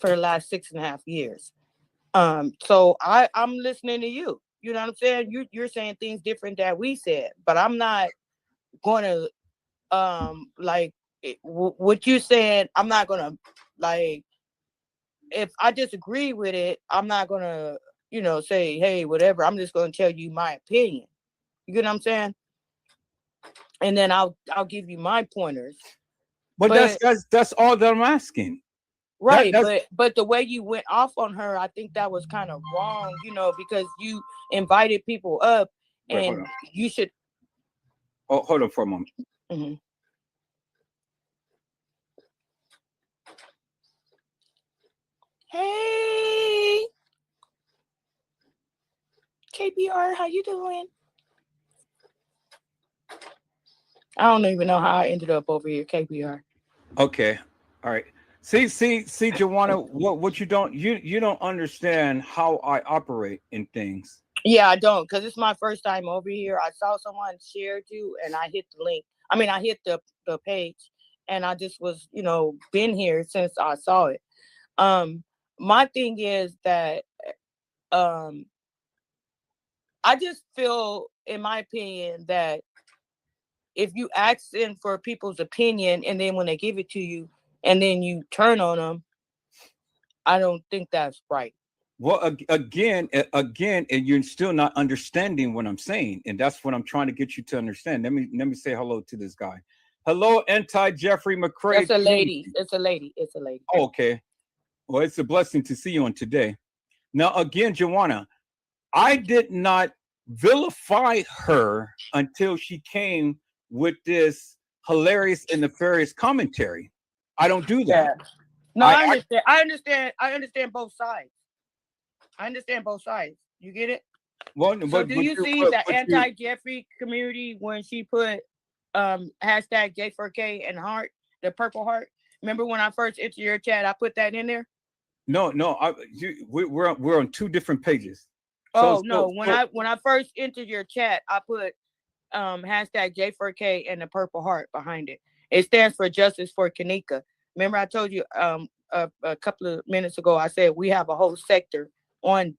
for the last 6.5 years. So I'm listening to you. You know what I'm saying? You're saying things different that we said, but I'm not going to like what you said. I'm not going to like if I disagree with it. I'm not going to say hey whatever. I'm just going to tell you my opinion. You get what I'm saying? And then I'll give you my pointers. But that's all that I'm asking. Right, but the way you went off on her, I think that was kind of wrong, because you invited people up, and you should. Oh, hold on for a moment. Mm-hmm. Hey, KBR, how you doing? I don't even know how I ended up over here, KBR. Okay, all right. See, Joanna, what you don't understand how I operate in things. Yeah, I don't, because it's my first time over here. I saw someone shared you, and I hit the link. I mean, I hit the page, and I just was, been here since I saw it. My thing is that, I just feel, in my opinion, that if you ask them for people's opinion, and then when they give it to you, and then you turn on them, I don't think that's right. Well, again, and you're still not understanding what I'm saying, and that's what I'm trying to get you to understand. Let me say hello to this guy. Hello, Jeffrey McCray. It's a lady. It's a lady. It's a lady. Oh, okay. Well, it's a blessing to see you on today. Now, again, Joanna, I did not vilify her until she came with this hilarious and nefarious commentary. I don't do that. Yeah. No, I understand. I understand both sides. I understand both sides. You get it? Well, so do you see the anti-Jeffrey community when she put hashtag J4K and heart, the purple heart? Remember when I first entered your chat, I put that in there? No, we're on two different pages. When I first entered your chat, I put hashtag J4K and the purple heart behind it. It stands for Justice for Kanika. Remember I told you a couple of minutes ago, I said we have a whole sector on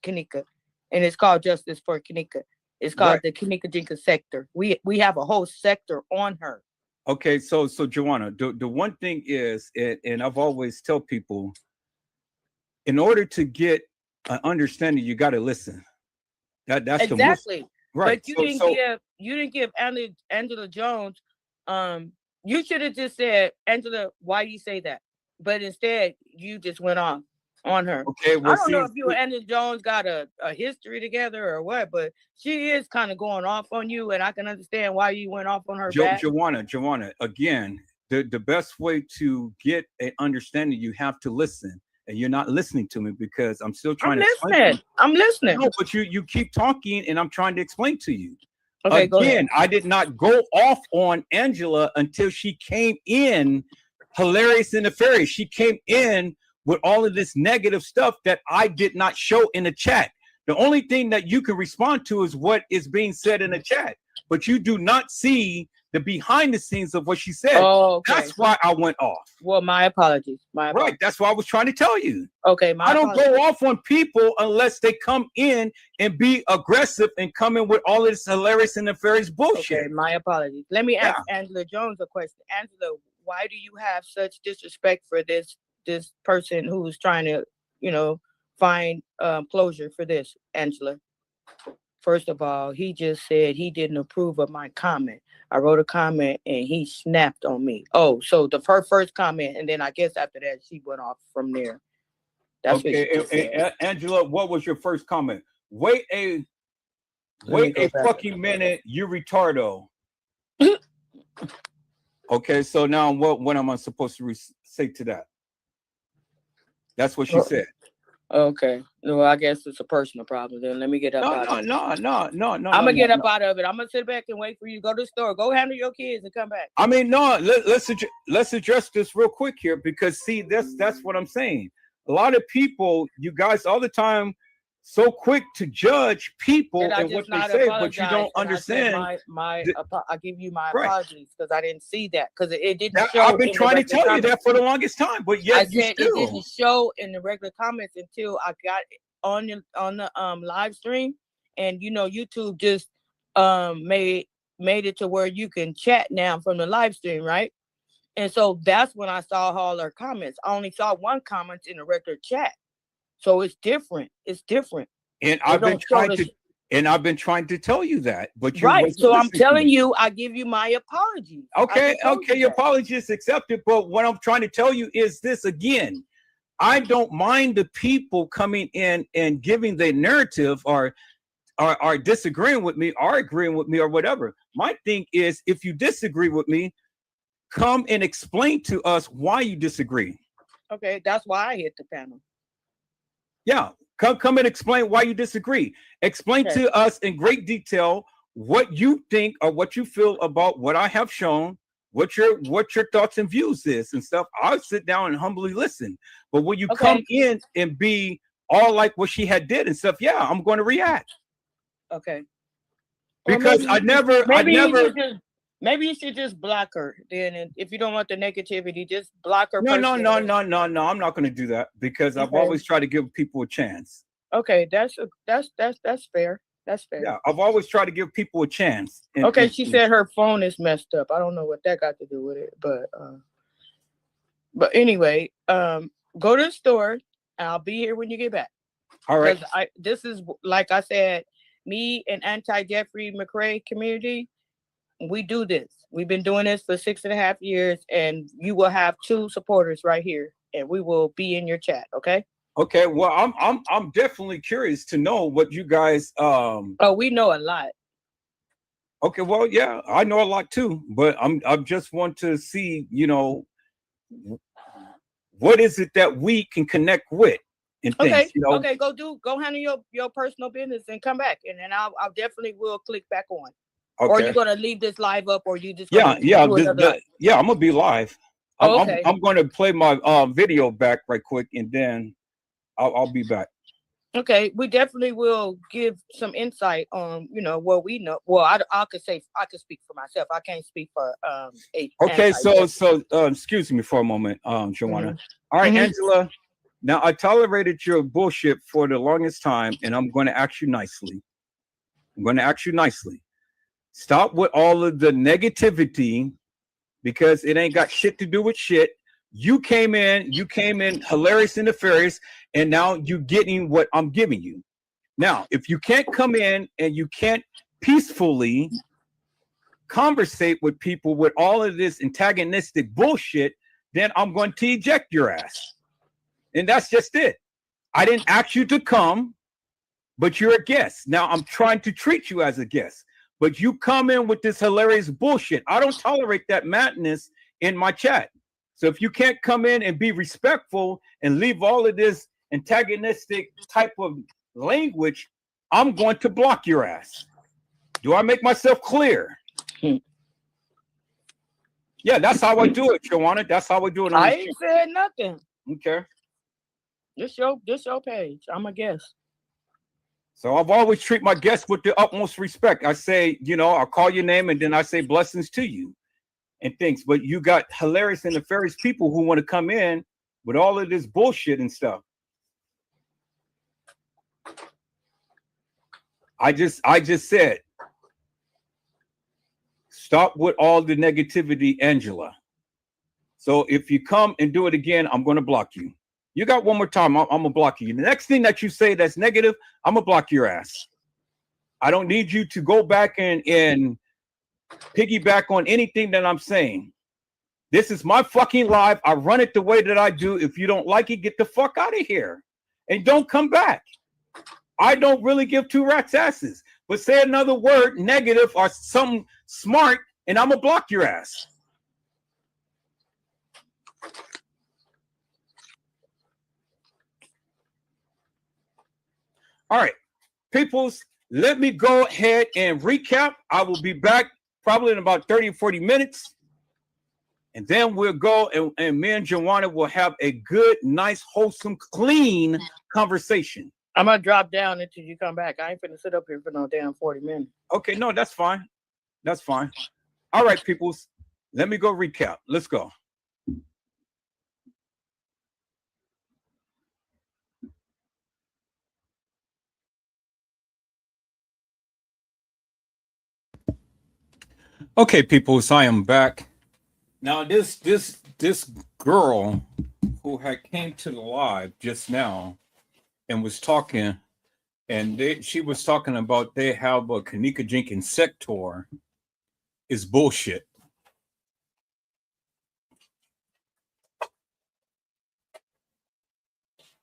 Kanika, and it's called Justice for Kanika. It's called the Kanika Jenkins sector. We have a whole sector on her. Okay, so Joanna, the one thing is, and I've always tell people, in order to get an understanding, you got to listen. That's exactly right. But you didn't give Angela Jones. You should have just said, Angela, why you say that? But instead, you just went on her. Okay, well, I don't know if you and Angela Jones got a history together or what, but she is kind of going off on you, and I can understand why you went off on her back. Joanna, again, the best way to get an understanding, you have to listen. And you're not listening to me because I'm still trying to explain. I'm listening. No, but you keep talking, and I'm trying to explain to you. Okay, again, I did not go off on Angela until she came in hilarious and nefarious. She came in with all of this negative stuff that I did not show in the chat. The only thing that you can respond to is what is being said in the chat, but you do not see the behind the scenes of what she said. Oh, okay. That's why I went off. Well, my apologies. Right. That's what I was trying to tell you. Okay. I don't go off on people unless they come in and be aggressive and come in with all of this hilarious and nefarious bullshit. Okay, my apologies. Let me ask Angela Jones a question. Angela, why do you have such disrespect for this person who's trying to, find closure for this, Angela? First of all, he just said he didn't approve of my comment. I wrote a comment and he snapped on me. Oh, so the first comment, and then I guess after that she went off from there. That's okay. Angela, what was your first comment? Wait a fucking minute, you retardo. Okay, so now what am I supposed to say to that? That's what she said. Okay. Well, I guess it's a personal problem. Then let me get up out of it. No. I'm gonna get up out of it. I'm gonna sit back and wait for you to go to the store. Go handle your kids and come back. I mean, no. Let's address this real quick here because see, that's what I'm saying. A lot of people, you guys, all the time so quick to judge people Did I and what just they not say, but apologize? you don't And I said understand. I give you my Right. apologies because I didn't see that because it didn't show. I've been in the trying to regular tell you comments. that for the longest time, but yet I you said it still. didn't show in the regular comments until I got it on the live stream, and YouTube just made it to where you can chat now from the live stream, right? And so that's when I saw all her comments. I only saw one comment in the regular chat, so it's different. It's different. And I've been trying to tell you that, but you right. So I'm telling me. you, I give you my apologies. Okay, your that. apologies accepted. But what I'm trying to tell you is this again. I don't mind the people coming in and giving their narrative or disagreeing with me or agreeing with me or whatever. My thing is, if you disagree with me, come and explain to us why you disagree. Okay, that's why I hit the panel. Yeah, come and explain why you disagree. Explain to us in great detail what you think or what you feel about what I have shown, what your thoughts and views is and stuff. I'll sit down and humbly listen. But when you come in and be all like what she had did and stuff, yeah, I'm going to react. Okay. Because Maybe you should just block her then, and if you don't want the negativity, just block her. No. I'm not going to do that because I've always tried to give people a chance. Okay, that's fair. That's fair. Yeah, I've always tried to give people a chance. Okay, she said her phone is messed up. I don't know what that got to do with it, but anyway, go to the store. I'll be here when you get back. All right. This is like I said, me and anti-Jeffrey McRae community. We do this. We've been doing this for 6.5 years, and you will have 2 supporters right here, and we will be in your chat. Okay. Okay. Well, I'm definitely curious to know what you guys. Oh, we know a lot. Okay. Well, yeah, I know a lot too, but I just want to see, what is it that we can connect with and things. Okay. Go handle your personal business and come back, and then I'll definitely will click back on. Okay. Or you're gonna leave this live up, or you just I'm gonna be live. I'm going to play my video back right quick, and then I'll be back. Okay, we definitely will give some insight on what we know. Well, I could speak for myself. I can't speak for Okay, so excuse me for a moment, Joanna. Mm-hmm. All right, Angela. Now I tolerated your bullshit for the longest time, and I'm going to ask you nicely. Stop with all of the negativity because it ain't got shit to do with shit. You came in hilarious and nefarious, and now you're getting what I'm giving you. Now, if you can't come in and you can't peacefully conversate with people with all of this antagonistic bullshit, then I'm going to eject your ass. And that's just it. I didn't ask you to come, but you're a guest. Now I'm trying to treat you as a guest. But you come in with this hilarious bullshit. I don't tolerate that madness in my chat. So if you can't come in and be respectful and leave all of this antagonistic type of language, I'm going to block your ass. Do I make myself clear? Yeah, that's how I do it, Joanna. That's how I do it. I ain't said nothing. Okay. This your page. I'm a guest. So I've always treat my guests with the utmost respect. I say, I'll call your name and then I say blessings to you and things. But you got hilarious and nefarious people who want to come in with all of this bullshit and stuff. I just said, stop with all the negativity, Angela. So if you come and do it again, I'm going to block you. You got one more time, I'm going to block you. The next thing that you say that's negative, I'm going to block your ass. I don't need you to go back and piggyback on anything that I'm saying. This is my fucking live. I run it the way that I do. If you don't like it, get the fuck out of here. And don't come back. I don't really give 2 rats' asses. But say another word, negative or something smart, and I'm going to block your ass. All right, peoples, let me go ahead and recap. I will be back probably in about 30 or 40 minutes. And then we'll go and me and Joanna will have a good, nice, wholesome, clean conversation. I'm gonna drop down until you come back. I ain't finna sit up here for no damn 40 minutes. Okay, no, that's fine. That's fine. All right, peoples. Let me go recap. Let's go. Okay, peoples, I am back. Now this girl who had came to the live just now and was talking, and she was talking about they have a Kenneka Jenkins sector is bullshit.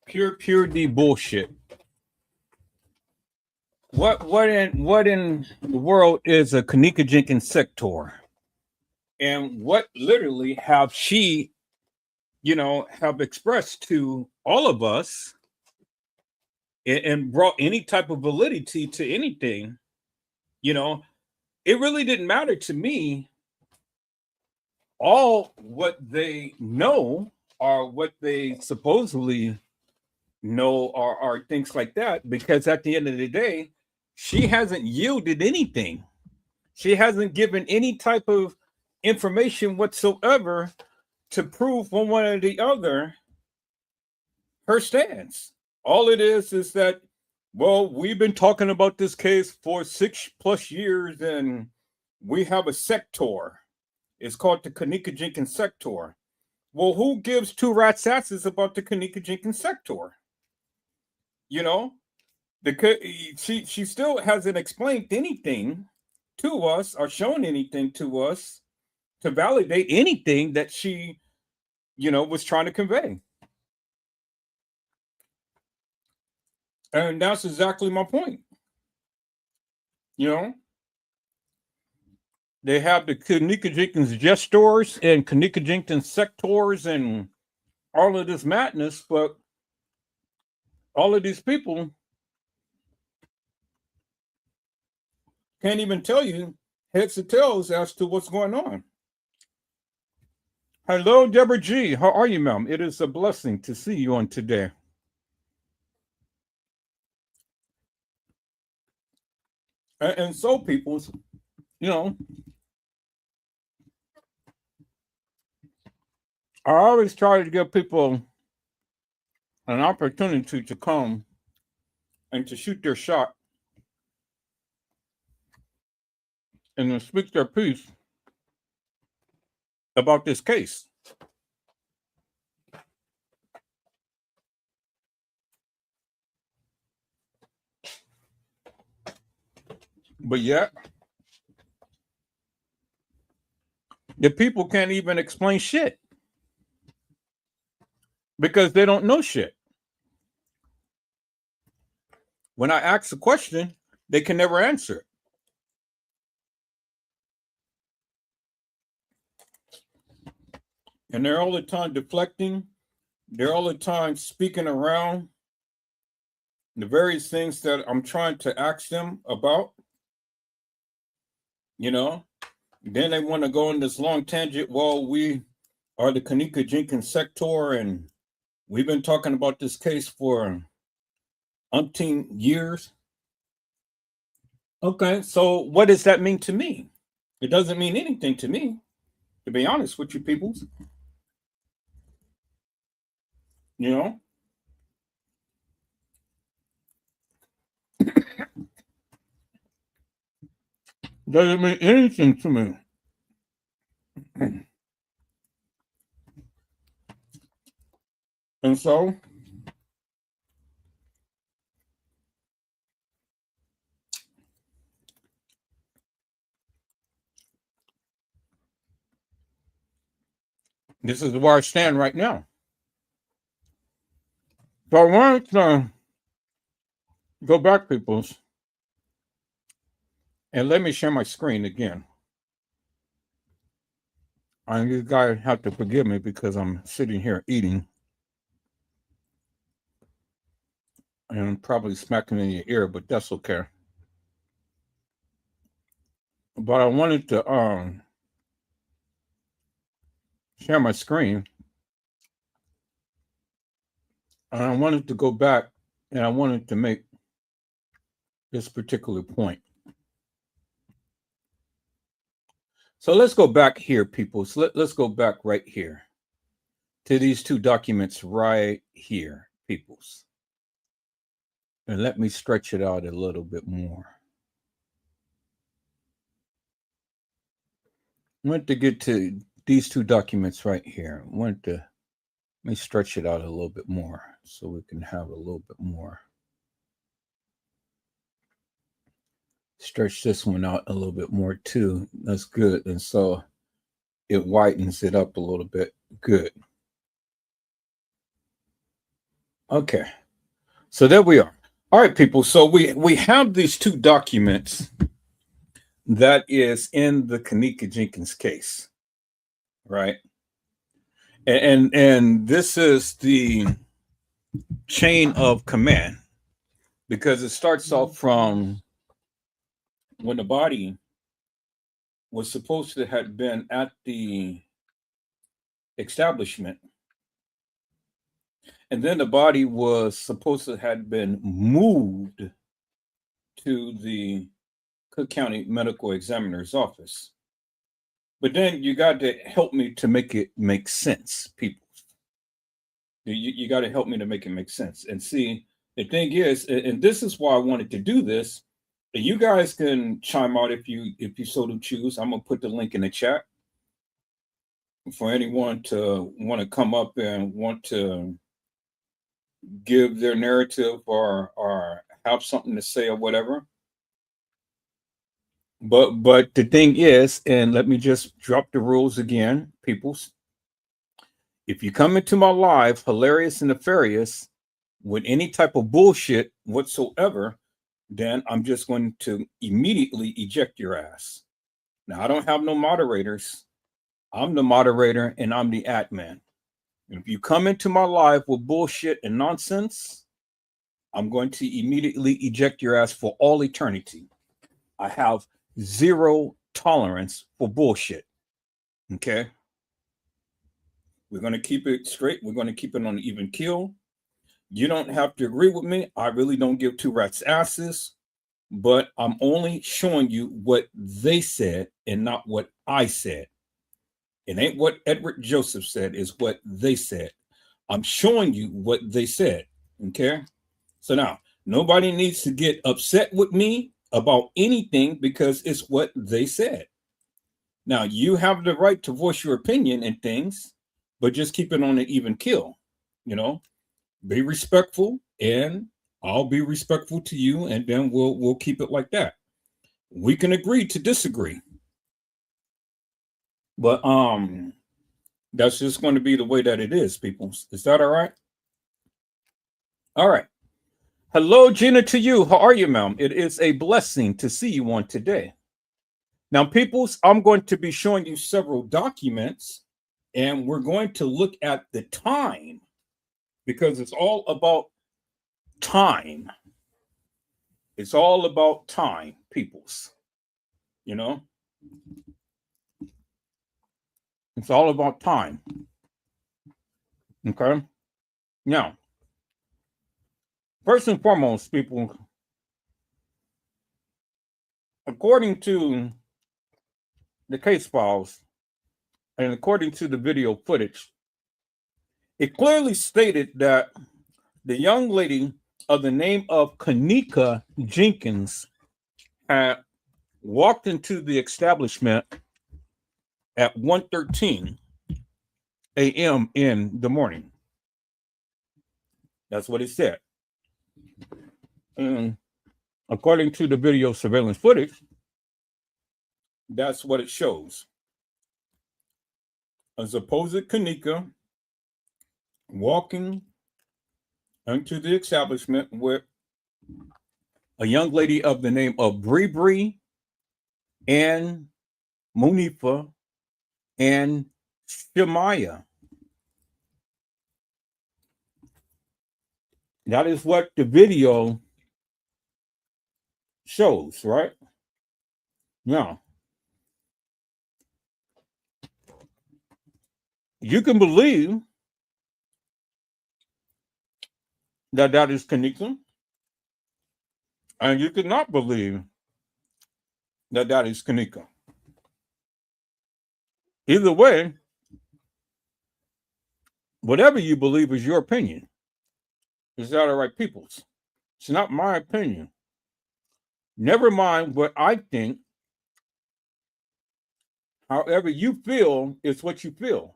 Pure D bullshit. What in the world is a Kenneka Jenkins sector? And what literally have she, have expressed to all of us and brought any type of validity to anything? It really didn't matter to me. All what they know or what they supposedly know are things like that, because at the end of the day, she hasn't yielded anything. She hasn't given any type of information whatsoever to prove one way or the other her stance. All it is that, well, we've been talking about this case for 6+ years, and we have a sector. It's called the Kenneka Jenkins sector. Well, who gives two rat's asses about the Kenneka Jenkins sector? She still hasn't explained anything to us or shown anything to us to validate anything that she, was trying to convey. And that's exactly my point. They have the Kenneka Jenkins gestors and Kenneka Jenkins sectors and all of this madness, but all of these people can't even tell you heads or tails as to what's going on. Hello, Deborah G. How are you, ma'am? It is a blessing to see you on today. And so, people, I always try to give people an opportunity to come and to shoot their shot and to speak their piece about this case. But yet, the people can't even explain shit because they don't know shit. When I ask a question, they can never answer it. And they're all the time deflecting. They're all the time speaking around the various things that I'm trying to ask them about. Then they want to go on this long tangent. Well, we are the Kenneka Jenkins sector, and we've been talking about this case for umpteen years. Okay, so what does that mean to me? It doesn't mean anything to me, to be honest with you peoples. Doesn't mean anything to me. And so, this is where I stand right now. So I wanted to go back, peoples, and let me share my screen again. And you guys have to forgive me because I'm sitting here eating and I'm probably smacking in your ear, but that's okay. But I wanted to share my screen, and I wanted to go back And I wanted to make this particular point. So let's go back here, people. So let's go back right here to these two documents right here, peoples. And let me stretch it out a little bit more. I want to get to these two documents right here. I want to let me stretch it out a little bit more so we can have a little bit more. Stretch this one out a little bit more too. That's good. And so it widens it up a little bit. Good. Okay. So there we are. All right, people. So we have these two documents that is in the Kenneka Jenkins case, right? And this is the chain of command, because it starts off from when the body was supposed to have been at the establishment, and then the body was supposed to have been moved to the Cook County Medical Examiner's office. But then you got to help me to make it make sense, people. You got to help me to make it make sense. And see, the thing is, and this is why I wanted to do this. You guys can chime out if you so to choose. I'm gonna put the link in the chat for anyone to want to come up and want to give their narrative or have something to say or whatever. But the thing is, and let me just drop the rules again, peoples. If you come into my live, hilarious and nefarious, with any type of bullshit whatsoever, then I'm just going to immediately eject your ass. Now, I don't have no moderators. I'm the moderator and I'm the admin. And if you come into my live with bullshit and nonsense, I'm going to immediately eject your ass for all eternity. I have zero tolerance for bullshit. Okay? We're going to keep it straight. We're going to keep it on an even keel. You don't have to agree with me. I really don't give two rats' asses, but I'm only showing you what they said and not what I said. It ain't what Edward Joseph said, is what they said. I'm showing you what they said. Okay? So now, nobody needs to get upset with me about anything because it's what they said. Now, you have the right to voice your opinion and things, but just keep it on an even keel. You know, be respectful, and I'll be respectful to you, and then we'll keep it like that. We can agree to disagree, but that's just going to be the way that it is, people. Is that all right? All right. Hello, Gina, to you. How are you, ma'am? It is a blessing to see you on today. Now, peoples, I'm going to be showing you several documents, and we're going to look at the time, because it's all about time. It's all about time, peoples. You know? It's all about time. Okay? Now, first and foremost, people, according to the case files and according to the video footage, it clearly stated that the young lady of the name of Kenneka Jenkins had walked into the establishment at 1:13 a.m. in the morning. That's what it said. And according to the video surveillance footage, that's what it shows. A supposed Kenneka walking into the establishment with a young lady of the name of Bree and Munifa and Shemaya. That is what the video shows, right? Now, you can believe that that is Kanika, and you cannot believe that that is Kanika. Either way, whatever you believe is your opinion. Is that all right, peoples? It's not my opinion. Never mind what I think. However you feel is what you feel.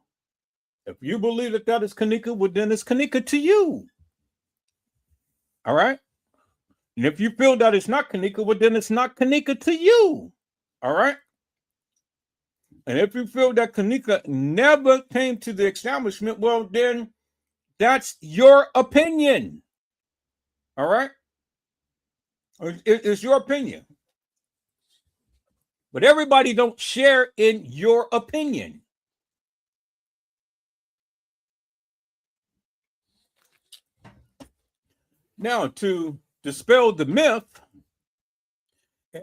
If you believe that that is Kanika, well, then it's Kanika to you. All right? And if you feel that it's not Kanika, well, then it's not Kanika to you. All right? And if you feel that Kanika never came to the establishment, well, then that's your opinion. All right? It's your opinion. But everybody don't share in your opinion. Now, to dispel the myth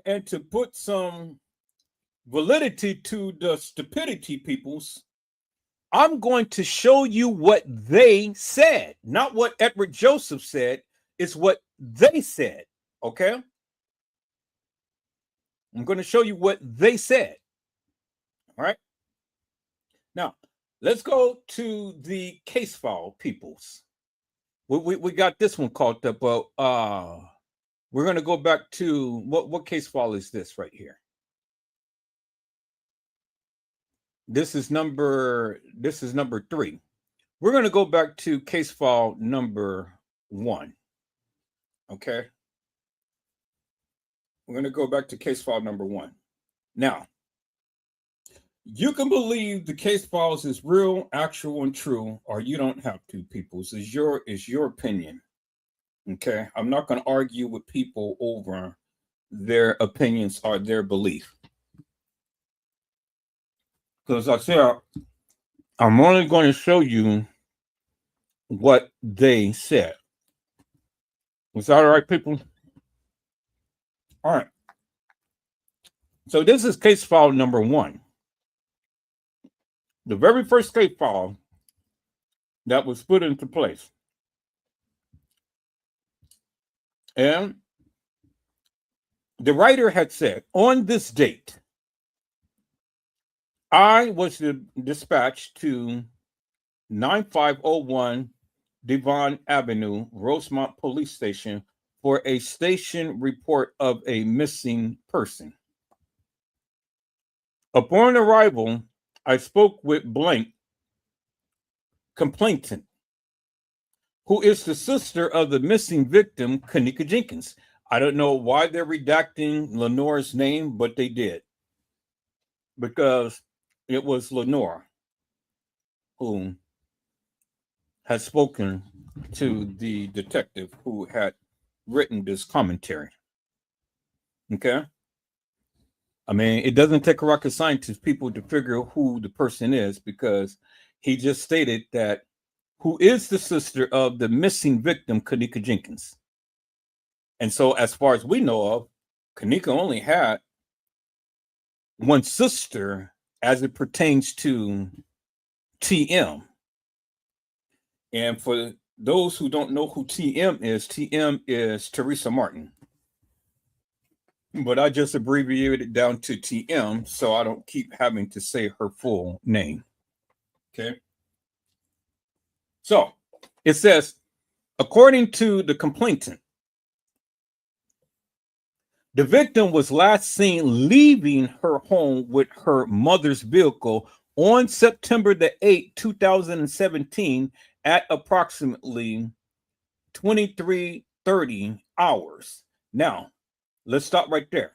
and to put some validity to the stupidity, peoples, I'm going to show you what they said, not what Edward Joseph said. It's what they said. Okay? I'm going to show you what they said. All right? Now, let's go to the case file, peoples. We got this one caught up. We're going to go back to what case file is this right here? This is number 3. We're going to go back to case file number 1. Okay. We're going to go back to case file number 1. Now, you can believe the case files is real, actual, and true, or you don't have to, peoples. It's your opinion. Okay. I'm not going to argue with people over their opinions or their belief. Because I said, I'm only going to show you what they said. Is that all right, people? All right. So this is case file number 1. The very first case file that was put into place. And the writer had said, on this date, I was dispatched to 9501 Devon Avenue, Rosemont Police Station for a station report of a missing person. Upon arrival, I spoke with blank complainant, who is the sister of the missing victim, Kanika Jenkins. I don't know why they're redacting Lenore's name, but they did. Because it was Lenore who had spoken to the detective who had written this commentary. Okay? I mean, it doesn't take a rocket scientist people to figure out who the person is, because he just stated that who is the sister of the missing victim, Kanika Jenkins. And so as far as we know of, Kanika only had one sister as it pertains to TM. And for those who don't know who TM is Teresa Martin. But I just abbreviated it down to TM so I don't keep having to say her full name. Okay. So it says, according to the complainant, the victim was last seen leaving her home with her mother's vehicle on September the 8th, 2017 at approximately 23:30 hours. Now, let's stop right there.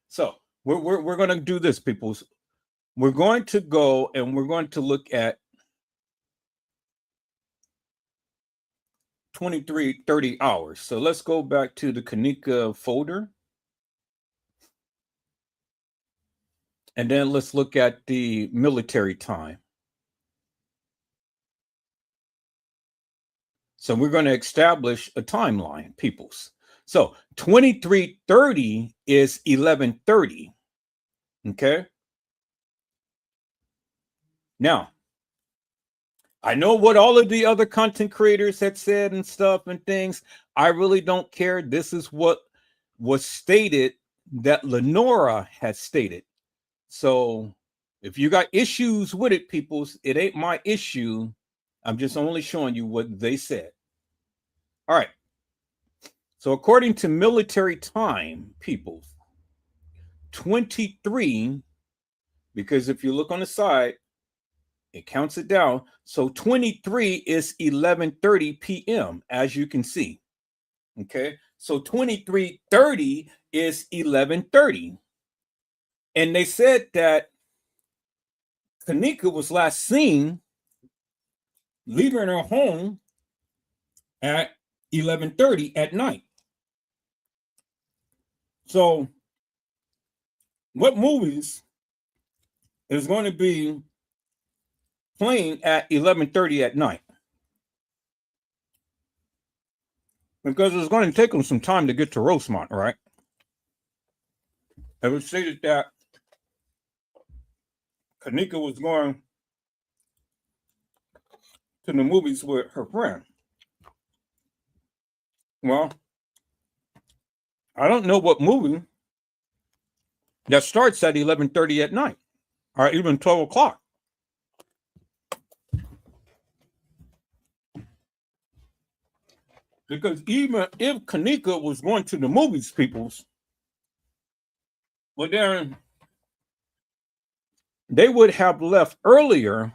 So we're going to do this, people. We're going to go and we're going to look at 23:30 hours. So let's go back to the Kanika folder. And then let's look at the military time. So we're going to establish a timeline, peoples. So 23:30 is 11:30. Okay. Now, I know what all of the other content creators had said and stuff and things. I really don't care. This is what was stated that Lenora had stated. So if you got issues with it, peoples, it ain't my issue. I'm just only showing you what they said. All right. So according to military time, peoples, 23, because if you look on the side, it counts it down. So 23 is 11:30 p.m., as you can see. Okay. So 23:30 is 11:30. And they said that Kenneka was last seen leaving her home at 11:30 at night. So what movies is going to be playing at 11:30 at night? Because it's going to take them some time to get to Rosemont, right? It was stated that Kenneka was going to the movies with her friend. Well, I don't know what movie that starts at 11:30 at night, or even 12 o'clock. Because even if Kenneka was going to the movies, peoples, well, then they would have left earlier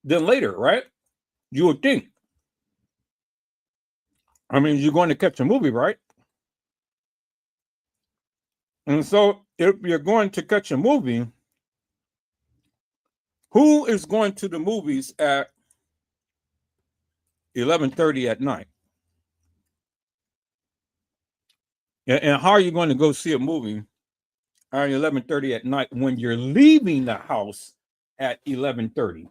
than later, right? You would think. I mean, you're going to catch a movie, right? And so if you're going to catch a movie, who is going to the movies at 11:30 at night? And how are you going to go see a movie at 11:30 at night when you're leaving the house at 11:30?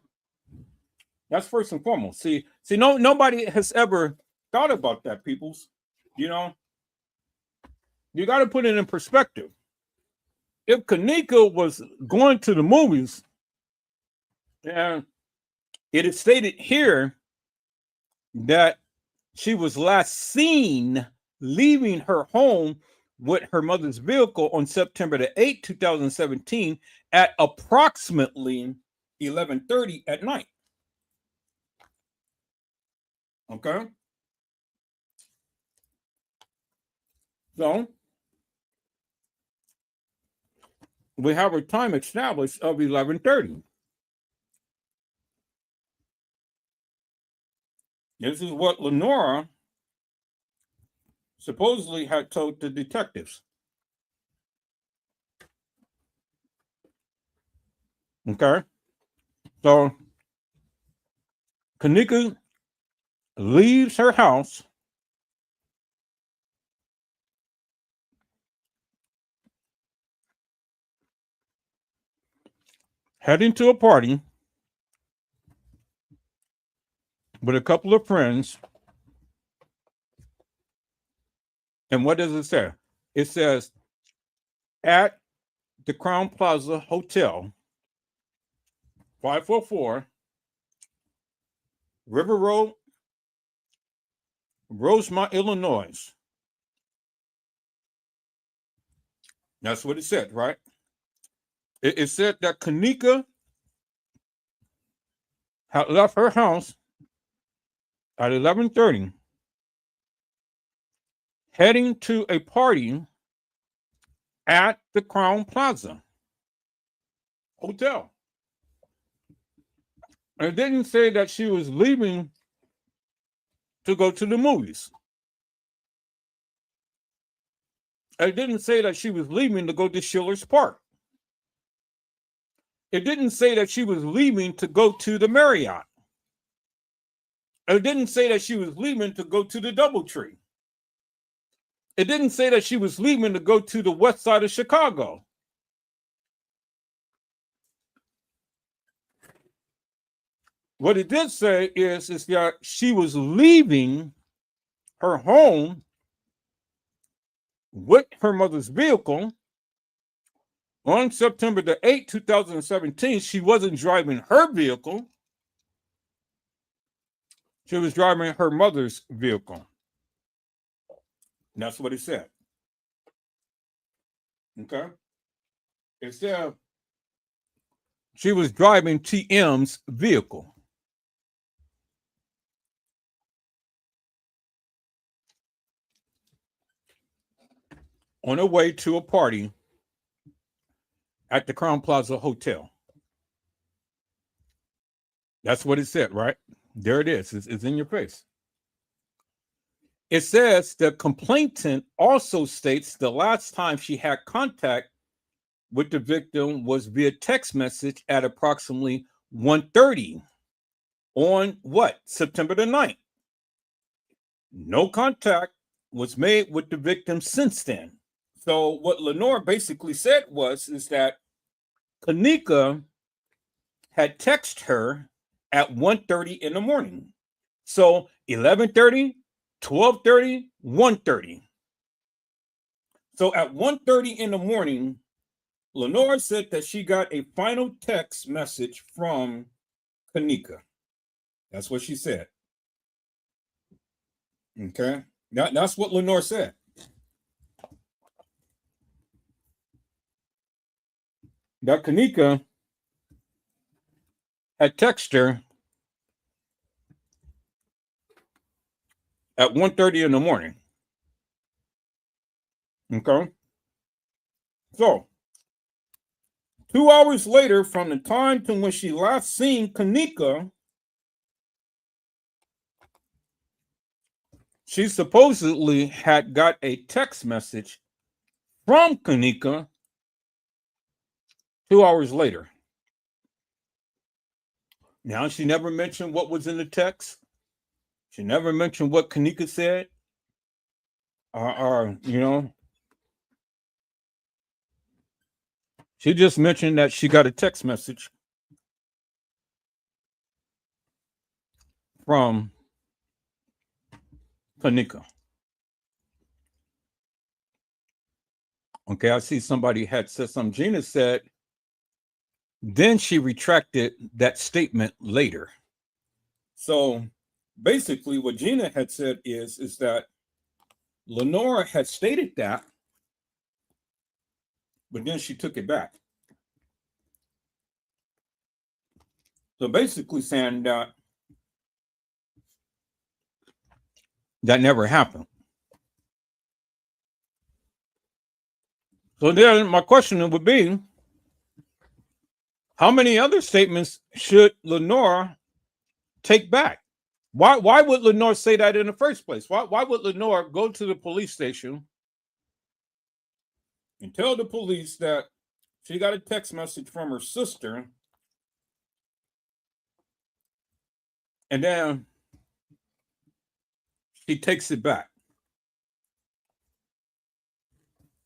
That's first and foremost. See, nobody has ever thought about that, peoples. You know, you got to put it in perspective. If Kenneka was going to the movies, and it is stated here that she was last seen leaving her home with her mother's vehicle on September the 8th, 2017 at approximately 11:30 at night. Okay. So we have a time established of 11:30. This is what Lenora supposedly had told the detectives. Okay. So Kenneka leaves her house heading to a party with a couple of friends. And what does it say? It says, at the Crown Plaza Hotel, 544 River Road, Rosemont, Illinois. That's what it said, right? It said that Kenneka had left her house at 11:30, heading to a party at the Crown Plaza Hotel. And it didn't say that she was leaving to go to the movies. It didn't say that she was leaving to go to Schiller's Park. It didn't say that she was leaving to go to the Marriott. It didn't say that she was leaving to go to the DoubleTree. It didn't say that she was leaving to go to the west side of Chicago. What it did say is that she was leaving her home with her mother's vehicle on September the 8th, 2017. She wasn't driving her vehicle. She was driving her mother's vehicle. That's what it said. Okay. It said she was driving TM's vehicle. On her way to a party at the Crown Plaza Hotel. That's what it said, right? There it is. It's in your face. It says the complainant also states the last time she had contact with the victim was via text message at approximately 1:30 on what? September the 9th. No contact was made with the victim since then. So what Lenore basically said is that Kenneka had texted her at 1:30 in the morning. So 11:30, 12:30, 1:30. So at 1:30 in the morning, Lenore said that she got a final text message from Kenneka. That's what she said. Okay. That's what Lenore said. That Kenneka had texted her at 1:30 in the morning. Okay. So 2 hours later from the time to when she last seen Kenneka, she supposedly had got a text message from Kenneka 2 hours later. Now, she never mentioned what was in the text. She never mentioned what Kenneka said. Or she just mentioned that she got a text message from Kenneka. Okay, I see somebody had said something. Gina said, then she retracted that statement later. So basically what Gina had said is that Lenore had stated that, but then she took it back. So basically saying that never happened. So then my question would be, how many other statements should Lenore take back? Why would Lenore say that in the first place? Why would Lenore go to the police station and tell the police that she got a text message from her sister, and then she takes it back?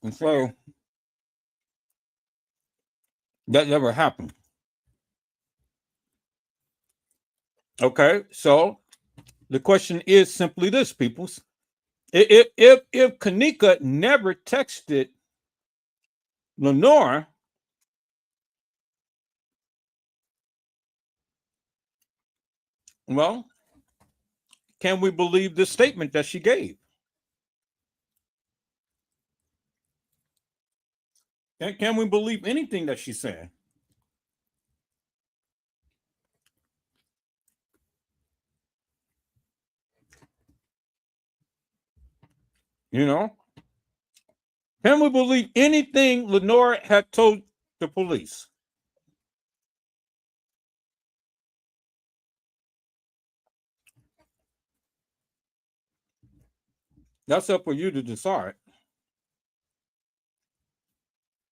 And so that never happened. Okay, so the question is simply this, peoples. If Kenneka never texted Lenore, well, can we believe the statement that she gave? Can we believe anything that she said? Can we believe anything Lenore had told the police? That's up for you to decide.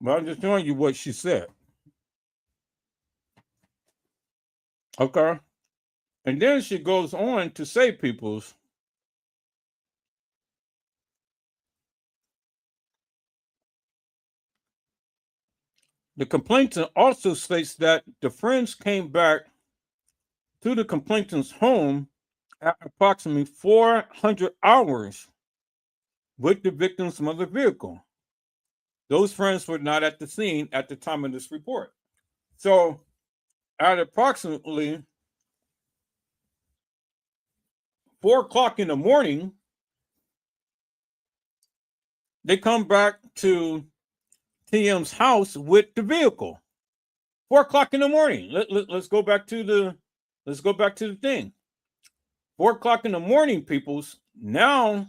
But I'm just telling you what she said. Okay. And then she goes on to say, peoples, the complainant also states that the friends came back to the complainant's home at approximately 400 hours with the victim's mother vehicle. Those friends were not at the scene at the time of this report. So at approximately 4 o'clock in the morning, they come back to TM's house with the vehicle. 4 o'clock in the morning. Let's go back to the thing. 4 o'clock in the morning, peoples. Now,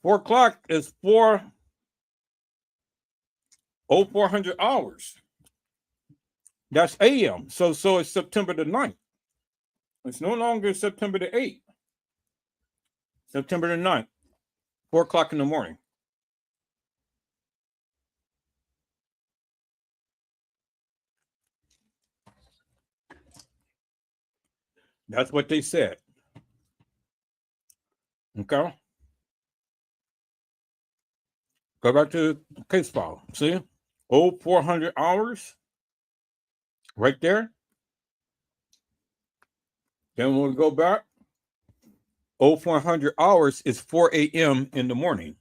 $4 o'clock is 400 hours. That's AM. So it's September the 9th. It's no longer September the 8th. September the 9th, 4 o'clock in the morning. That's what they said. Okay. Go back to the case file. See? 400 hours. Right there. Then when we go back, 400 hours is 4 a.m. in the morning.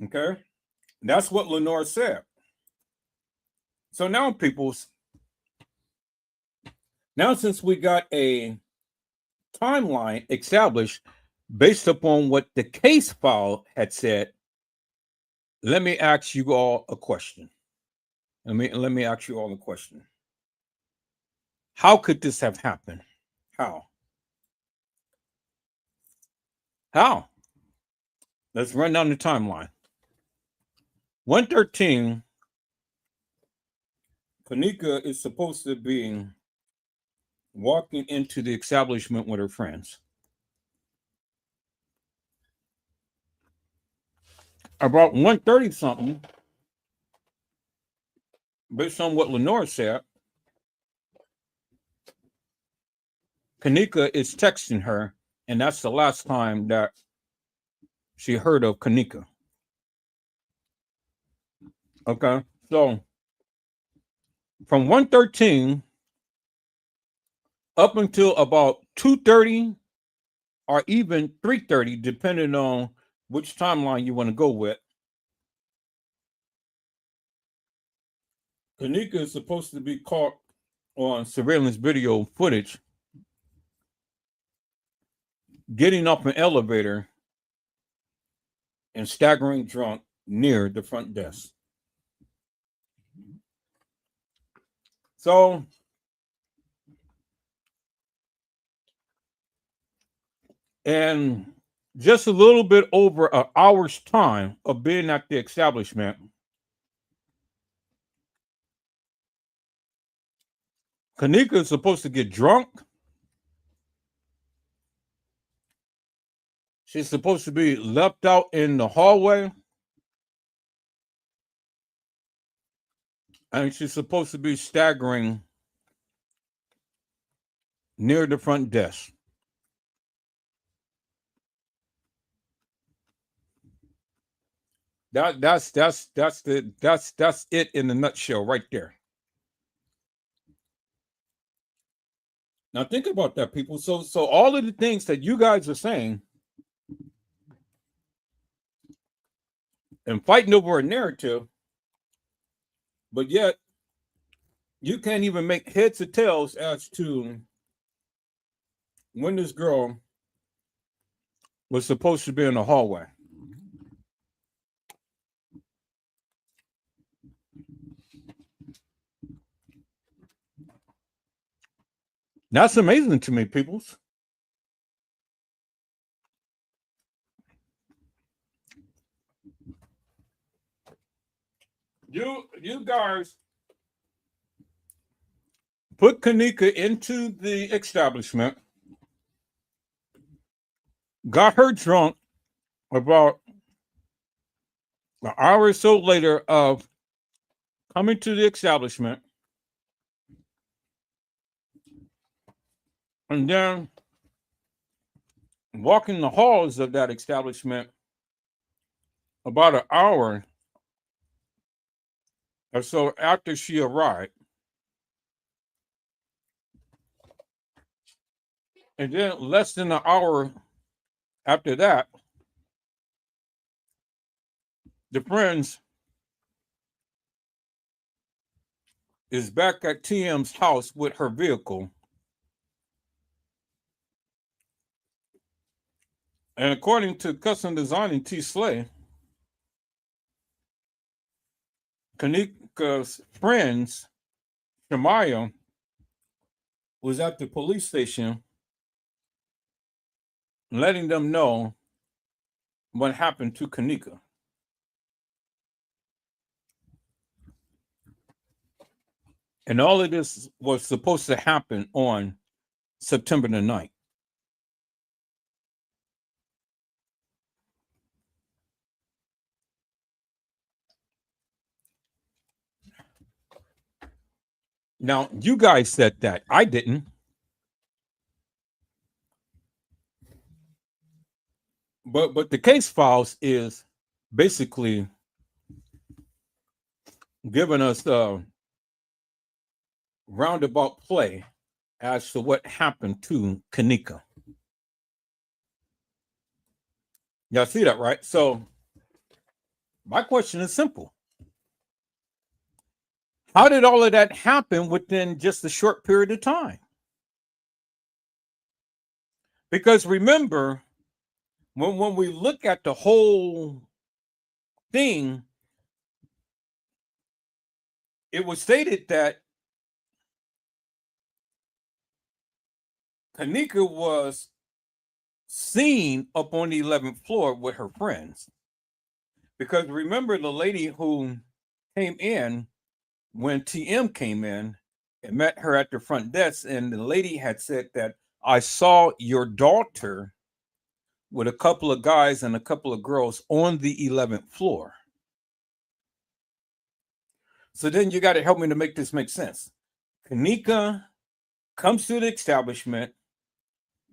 Okay. That's what Lenore said. So now, peoples, now since we got a timeline established based upon what the case file had said, let me ask you all a question. Let me ask you all a question. How could this have happened? How? Let's run down the timeline. 113, Kanika is supposed to be walking into the establishment with her friends. About 1:30 something, based on what Lenore said, Kanika is texting her, and that's the last time that she heard of Kanika. Okay, so from 1:13 up until about 2:30 or even 3:30, depending on which timeline you want to go with, Kanika is supposed to be caught on surveillance video footage getting up an elevator and staggering drunk near the front desk. So in just a little bit over an hour's time of being at the establishment, Kanika is supposed to get drunk. She's supposed to be left out in the hallway. And she's supposed to be staggering near the front desk. That's it in a nutshell right there. Now think about that, people. So all of the things that you guys are saying and fighting over a narrative, but yet you can't even make heads or tails as to when this girl was supposed to be in the hallway. That's amazing to me, peoples. You guys put Kanika into the establishment, got her drunk about an hour or so later of coming to the establishment, and then walking the halls of that establishment about an hour or so after she arrived. And then less than an hour after that, the friends is back at TM's house with her vehicle. And according to Custom Designing T. Slay, Kanika's friends, Shamaya, was at the police station letting them know what happened to Kanika. And all of this was supposed to happen on September the 9th. Now, you guys said that. I didn't. But the case files is basically giving us a roundabout play as to what happened to Kanika. Y'all see that, right? So my question is simple. How did all of that happen within just a short period of time? Because remember, when we look at the whole thing, it was stated that Kanika was seen up on the 11th floor with her friends. Because remember, the lady who came in when TM came in and met her at the front desk, and the lady had said that I saw your daughter with a couple of guys and a couple of girls on the 11th floor. So then you got to help me to make this make sense. Kanika comes to the establishment,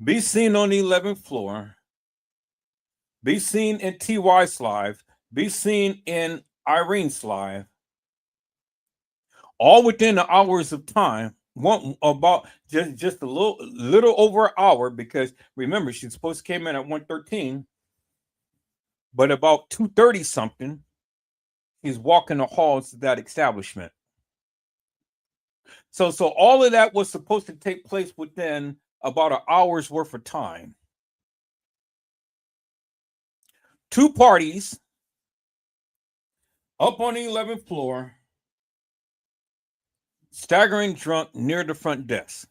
be seen on the 11th floor, be seen in TY's live, be seen in Irene's live, all within the hours of time. About just a little over an hour, because remember, she's supposed to came in at 1:13, but about 2:30 something, he's walking the halls of that establishment. So all of that was supposed to take place within about an hour's worth of time. Two parties up on the 11th floor, staggering drunk near the front desk.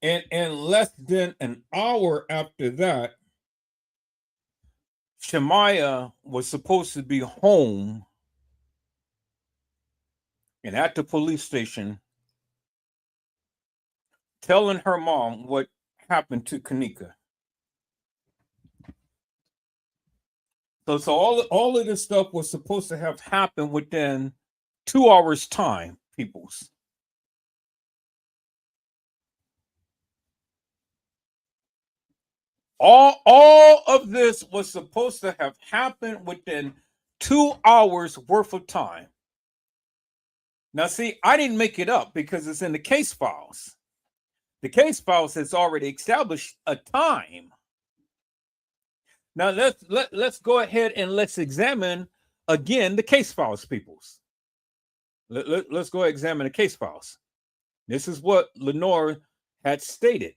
And less than an hour after that, Shamaya was supposed to be home and at the police station telling her mom what happened to Kanika. So all of this stuff was supposed to have happened within 2 hours' time, peoples. All of this was supposed to have happened within 2 hours worth of time. Now, see, I didn't make it up because it's in the case files. The case files has already established a time. Now let's go ahead and let's examine again the case files, peoples. Let's go examine the case files. This is what Lenore had stated.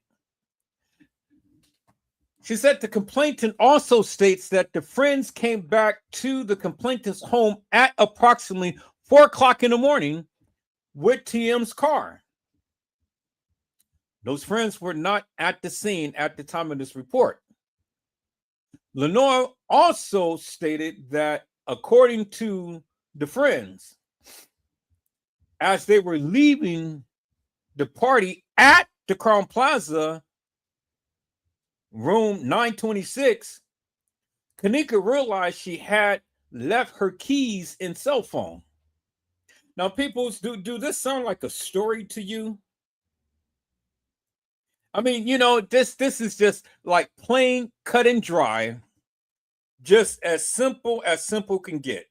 She said the complainant also states that the friends came back to the complainant's home at approximately 4 o'clock in the morning with TM's car. Those friends were not at the scene at the time of this report. Lenore also stated that according to the friends, as they were leaving the party at the Crown Plaza, room 926, Kanika realized she had left her keys and cell phone. Now, people, do this sound like a story to you? I mean, you know, this is just like plain cut and dry, just as simple can get.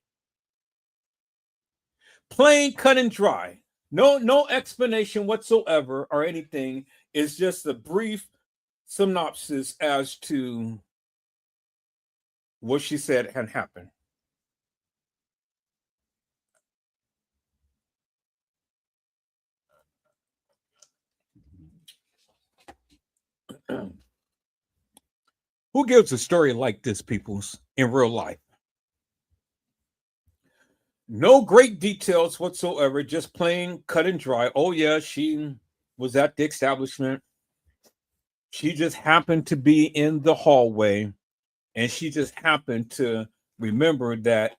Plain cut and dry. No explanation whatsoever or anything. It's just a brief synopsis as to what she said had happened. Who gives a story like this, peoples, in real life? No great details whatsoever, just plain cut and dry. Oh, yeah, she was at the establishment. She just happened to be in the hallway, and she just happened to remember that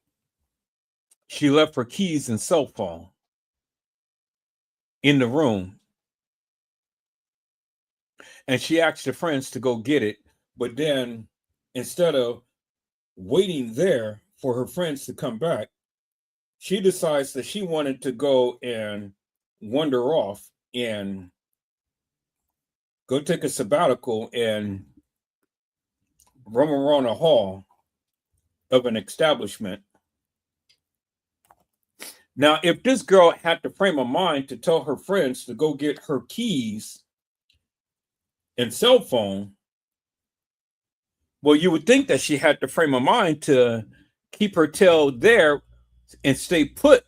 she left her keys and cell phone in the room. And she asked her friends to go get it. But then instead of waiting there for her friends to come back, she decides that she wanted to go and wander off and go take a sabbatical and roam around a hall of an establishment. Now, if this girl had the frame of mind to tell her friends to go get her keys and cell phone, well, you would think that she had the frame of mind to keep her tail there and stay put,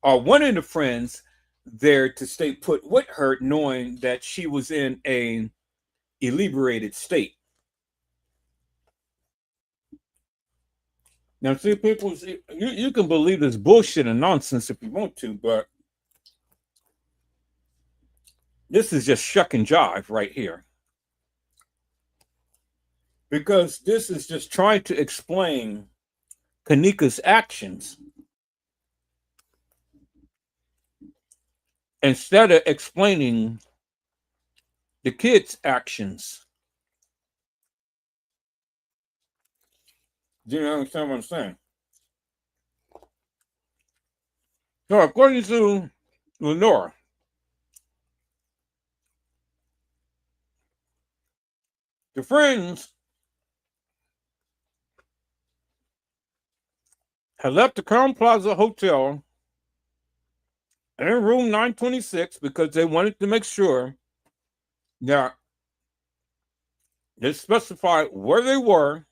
or one of the friends there to stay put with her, knowing that she was in a inebriated state. Now, see, people, you can believe this bullshit and nonsense if you want to, but this is just shuck and jive right here. Because this is just trying to explain Kanika's actions instead of explaining the kids' actions. Do you understand what I'm saying? So, according to Lenora, the friends had left the Crown Plaza Hotel in room 926 because they wanted to make sure that they specified where they were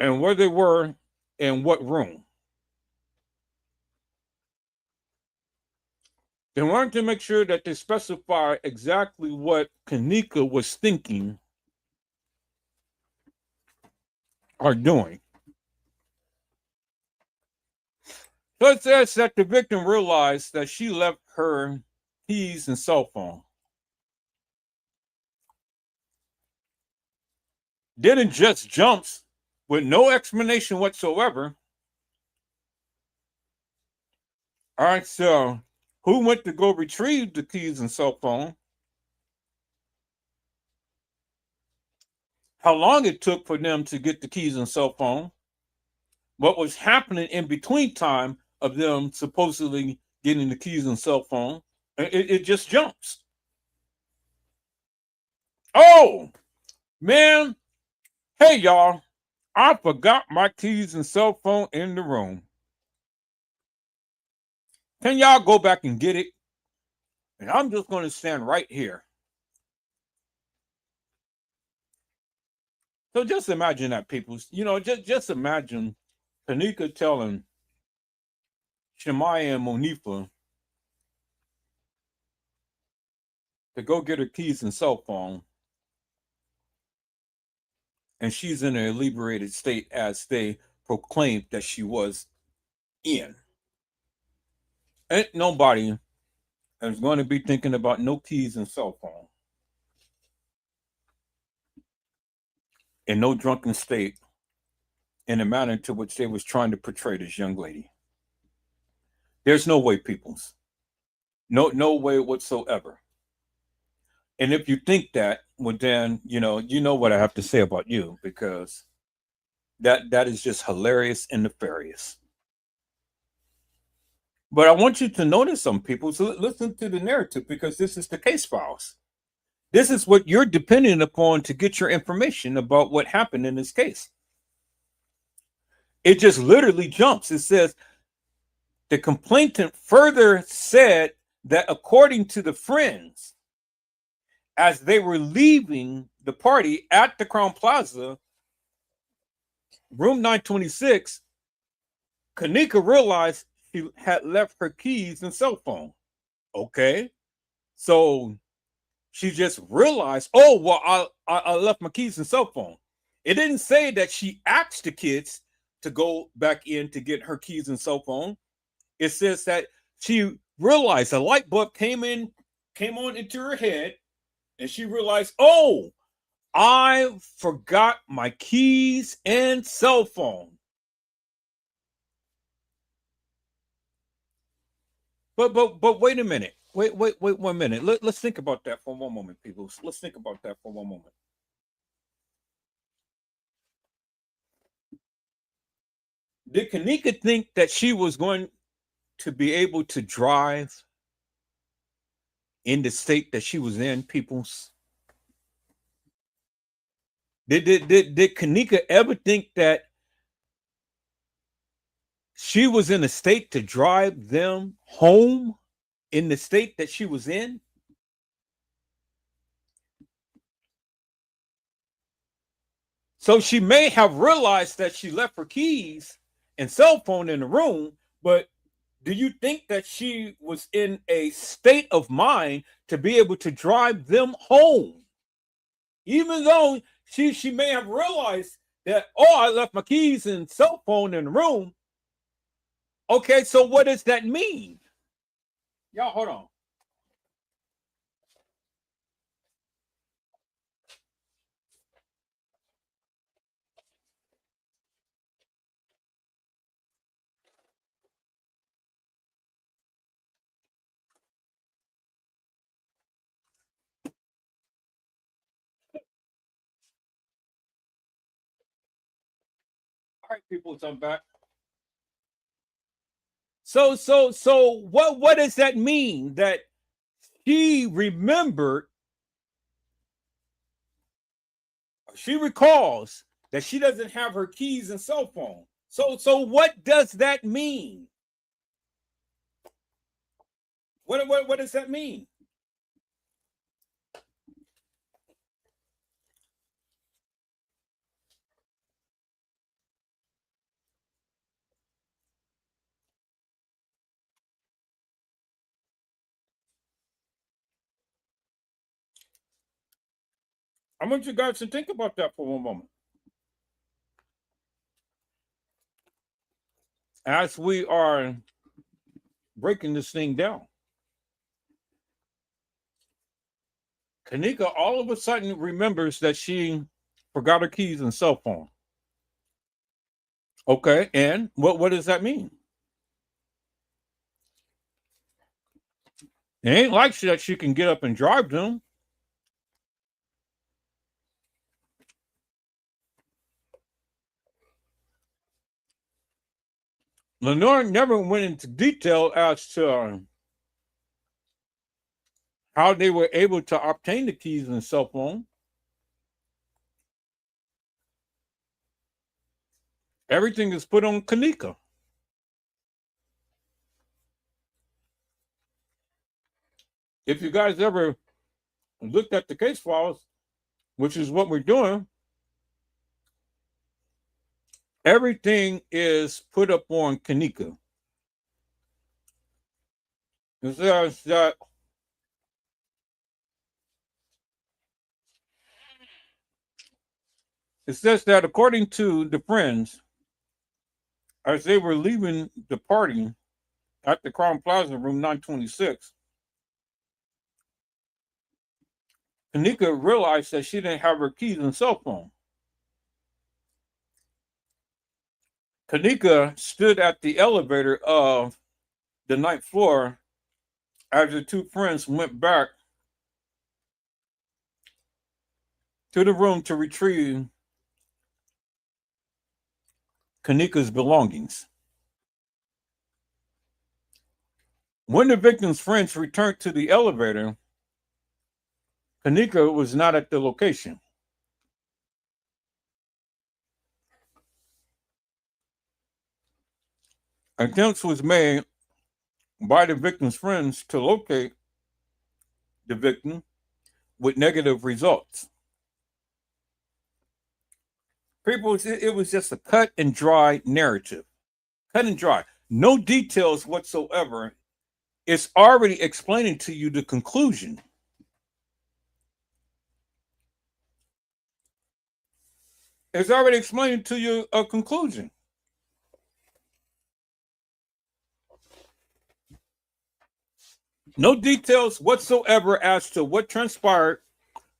and where they were in what room. They wanted to make sure that they specify exactly what Kanika was thinking or doing. So it says that the victim realized that she left her keys and cell phone. Then it just jumps with no explanation whatsoever. All right, so who went to go retrieve the keys and cell phone? How long it took for them to get the keys and cell phone? What was happening in between time of them supposedly getting the keys and cell phone? It just jumps. Oh, man. Hey, y'all. I forgot my keys and cell phone in the room. Can y'all go back and get it? And I'm just going to stand right here. So just imagine that, people. You know, just imagine Kanika telling Shemaya and Monifa to go get her keys and cell phone. And she's in an inebriated state as they proclaimed that she was in. Ain't nobody is going to be thinking about no keys and cell phone in no drunken state in the manner to which they was trying to portray this young lady. There's no way, peoples. No way whatsoever. And if you think that, well, then you know what I have to say about you, because that is just hilarious and nefarious. But I want you to notice some people. So listen to the narrative, because this is the case files. This is what you're depending upon to get your information about what happened in this case. It just literally jumps. It says, the complainant further said that according to the friends, as they were leaving the party at the Crown Plaza, room 926, Kanika realized she had left her keys and cell phone. Okay. So She just realized, oh, well, I left my keys and cell phone. It didn't say that she asked the kids to go back in to get her keys and cell phone. It says that she realized a light bulb came on into her head, and she realized, oh, I forgot my keys and cell phone. But wait a minute. Wait 1 minute. Let's think about that for one moment, people. Let's think about that for one moment. Did Kenneka think that she was going to be able to drive in the state that she was in, peoples? Did Kenneka ever think that she was in a state to drive them home in the state that she was in? So she may have realized that she left her keys and cell phone in the room, but do you think that she was in a state of mind to be able to drive them home? Even though she may have realized that, oh, I left my keys and cell phone in the room. Okay, so what does that mean? Y'all, hold on. All right, people, I'm back. So what does that mean? That she remembered, she recalls that she doesn't have her keys and cell phone. So what does that mean? What does that mean? I want you guys to think about that for one moment. As we are breaking this thing down, Kenneka all of a sudden remembers that she forgot her keys and cell phone. Okay, and what does that mean? It ain't like that she can get up and drive them. Lenore never went into detail as to how they were able to obtain the keys and cell phone. Everything is put on Kenneka. If you guys ever looked at the case files, which is what we're doing, everything is put up on Kenneka. It says that according to the friends, as they were leaving the party at the Crown Plaza, room 926, Kenneka realized that she didn't have her keys and cell phone. Kenneka stood at the elevator of the 9th floor as the two friends went back to the room to retrieve Kenneka's belongings. When the victim's friends returned to the elevator, Kenneka was not at the location. Attempts was made by the victim's friends to locate the victim with negative results. People, it was just a cut and dry narrative. Cut and dry. No details whatsoever. It's already explaining to you the conclusion. It's already explained to you a conclusion. No details whatsoever as to what transpired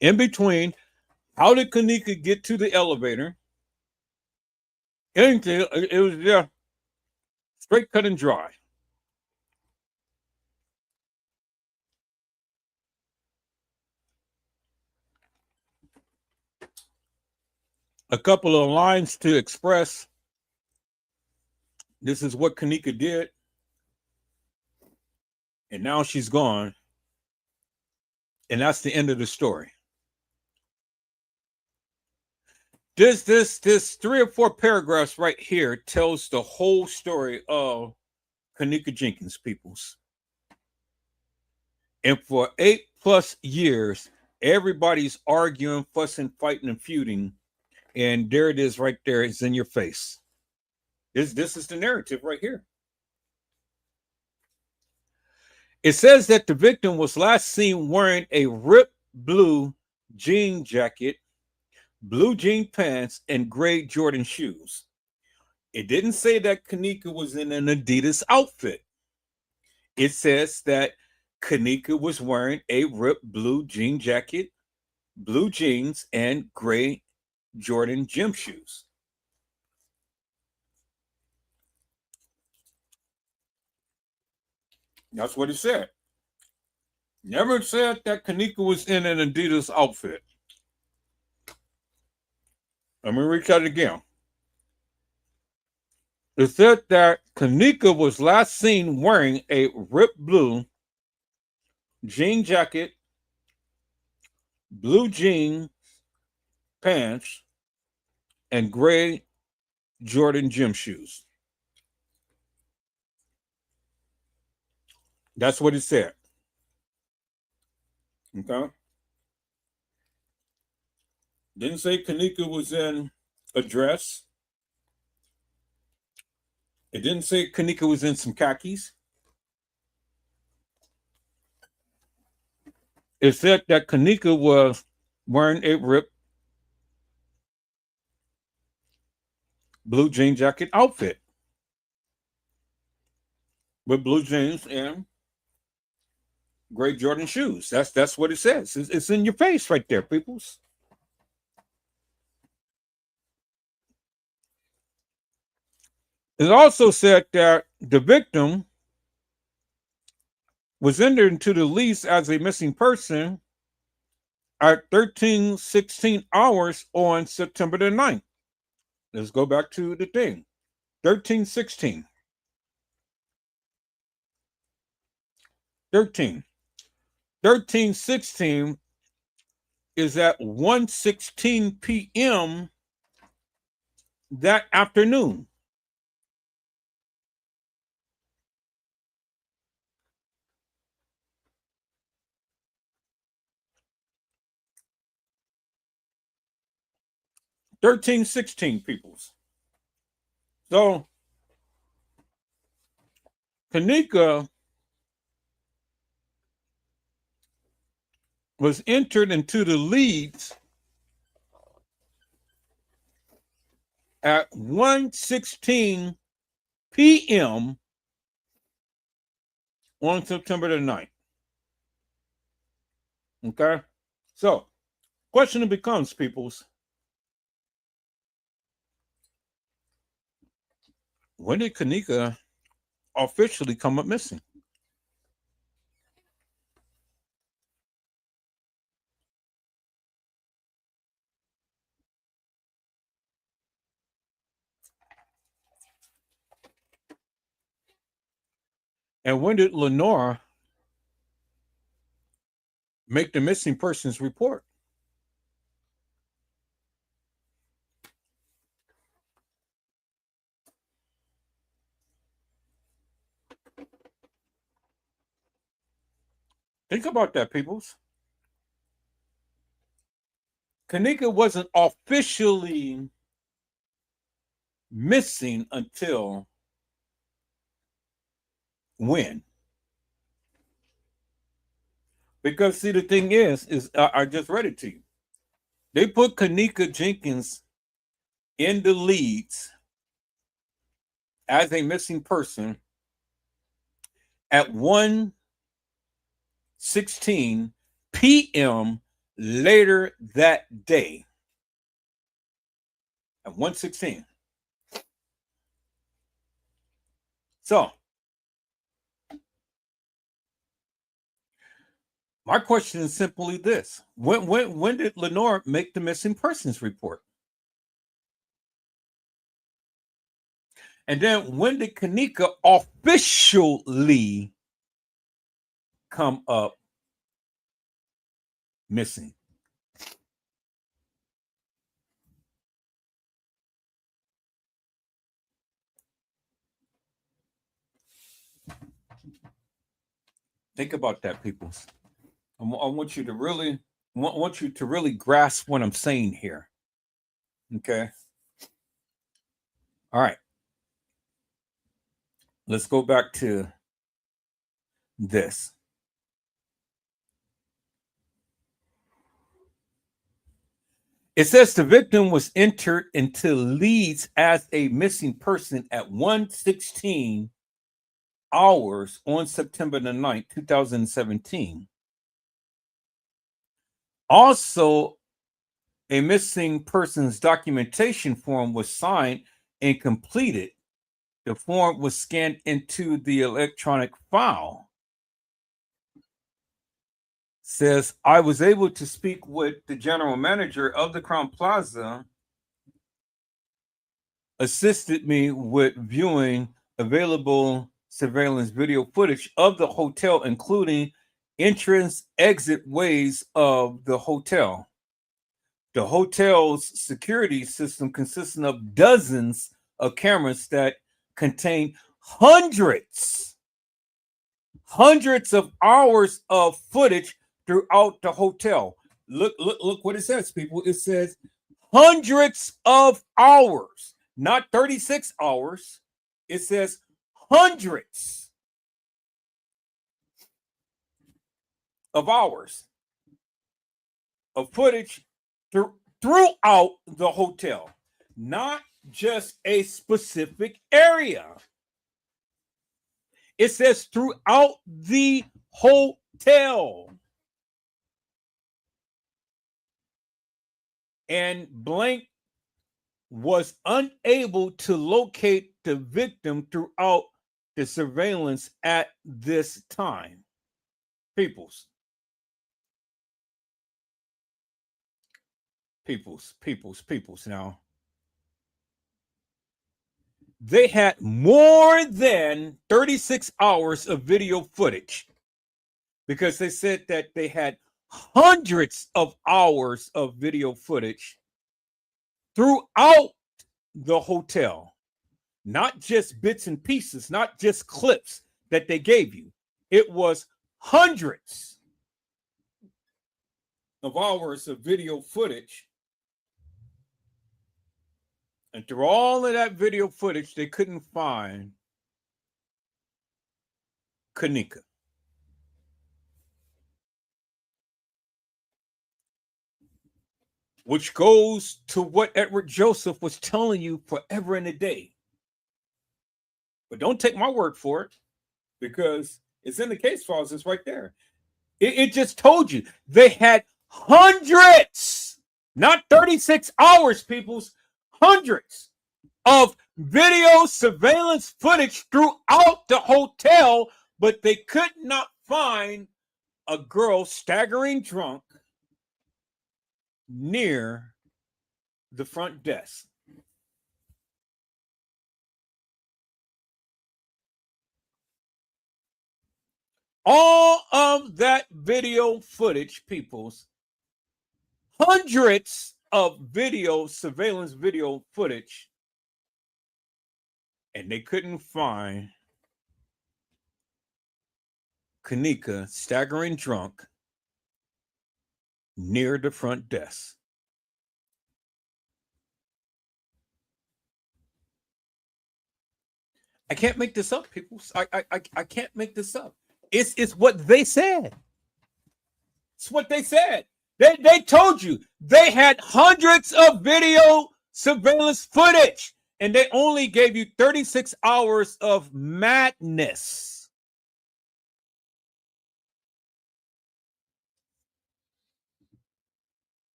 in between. How did Kenneka get to the elevator? Anything. It was just straight cut and dry. A couple of lines to express this is what Kenneka did. And now she's gone. And that's the end of the story. This 3 or 4 paragraphs right here tells the whole story of Kenneka Jenkins, peoples. And for 8+ years, everybody's arguing, fussing, fighting, and feuding. And there it is right there. It's in your face. This is the narrative right here. It says that the victim was last seen wearing a ripped blue jean jacket, blue jean pants, and gray Jordan shoes. It didn't say that Kenneka was in an Adidas outfit. It says that Kenneka was wearing a ripped blue jean jacket, blue jeans, and gray Jordan gym shoes. That's what it said. Never said that Kenneka was in an Adidas outfit. Let me read that again. It said that Kenneka was last seen wearing a ripped blue jean jacket, blue jean pants, and gray Jordan gym shoes. That's what it said. Okay. Didn't say Kenneka was in a dress. It didn't say Kenneka was in some khakis. It said that Kenneka was wearing a ripped blue jean jacket outfit with blue jeans and gray Jordan shoes. That's what it says. It's in your face right there, peoples. It also said that the victim was entered into the lease as a missing person at 13:16 hours on September the 9th. Let's go back to the thing. 13:16. 13:16 is at 1:16 p.m. that afternoon. $13.16 peoples. So Kenneka was entered into the leads at 1:16 p.m. on September the 9th. Okay? So, question becomes, peoples, when did Kenneka officially come up missing? And when did Lenora make the missing persons report? Think about that, peoples. Kenneka wasn't officially missing until when? Because see, the thing is I just read it to you. They put Kenneka Jenkins in the leads as a missing person at 1:16 p.m. later that day. At 1:16. So, my question is simply this. When did Lenore make the missing persons report? And then when did Kenneka officially come up missing? Think about that, people. I want you to really grasp what I'm saying here. Okay. All right. Let's go back to this. It says the victim was entered into leads as a missing person at 1:16 hours on September the 9th, 2017. Also, a missing persons documentation form was signed and completed. The form was scanned into the electronic file. Says, I was able to speak with the general manager of the Crowne Plaza, assisted me with viewing available surveillance video footage of the hotel, including entrance exit ways of the hotel. The hotel's security system consisting of dozens of cameras that contain hundreds of hours of footage throughout the hotel. Look what it says, people. It says hundreds of hours, not 36 hours. It says hundreds of hours of footage throughout the hotel, not just a specific area. It says throughout the hotel. And blank was unable to locate the victim throughout the surveillance at this time. Peoples. Now, they had more than 36 hours of video footage because they said that they had hundreds of hours of video footage throughout the hotel, not just bits and pieces, not just clips that they gave you. It was hundreds of hours of video footage. And through all of that video footage, they couldn't find Kenneka. Which goes to what Edward Joseph was telling you forever and a day. But don't take my word for it, because it's in the case files. It's right there. It just told you they had hundreds, not 36 hours, peoples, hundreds of video surveillance footage throughout the hotel, but they could not find a girl staggering drunk near the front desk. All of that video footage, peoples, hundreds of video surveillance video footage, and they couldn't find Kenneka staggering drunk near the front desk. I can't make this up, people. I can't make this up. It's what they said. It's what they said. They told you they had hundreds of video surveillance footage, and they only gave you 36 hours of madness.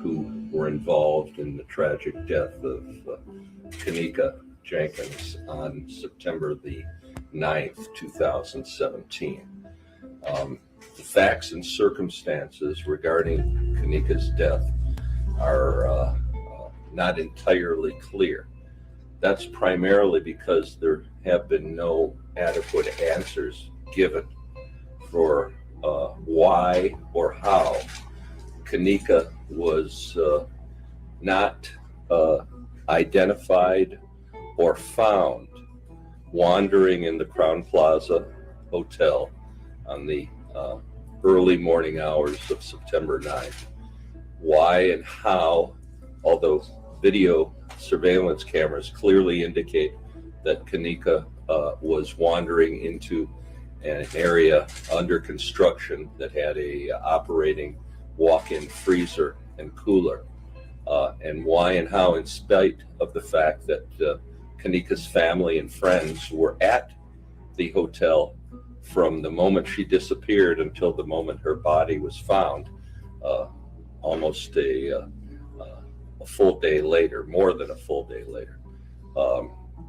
Who were involved in the tragic death of Kenneka Jenkins on September the 9th, 2017. The facts and circumstances regarding Kenneka's death are not entirely clear. That's primarily because there have been no adequate answers given for why or how Kenneka was not identified or found wandering in the Crowne Plaza Hotel on the early morning hours of September 9th. Why and how, although video surveillance cameras clearly indicate that Kenneka was wandering into an area under construction that had a operating walk-in freezer and cooler, and why and how, in spite of the fact that Kenneka's family and friends were at the hotel from the moment she disappeared until the moment her body was found, almost a full day later, more than a full day later,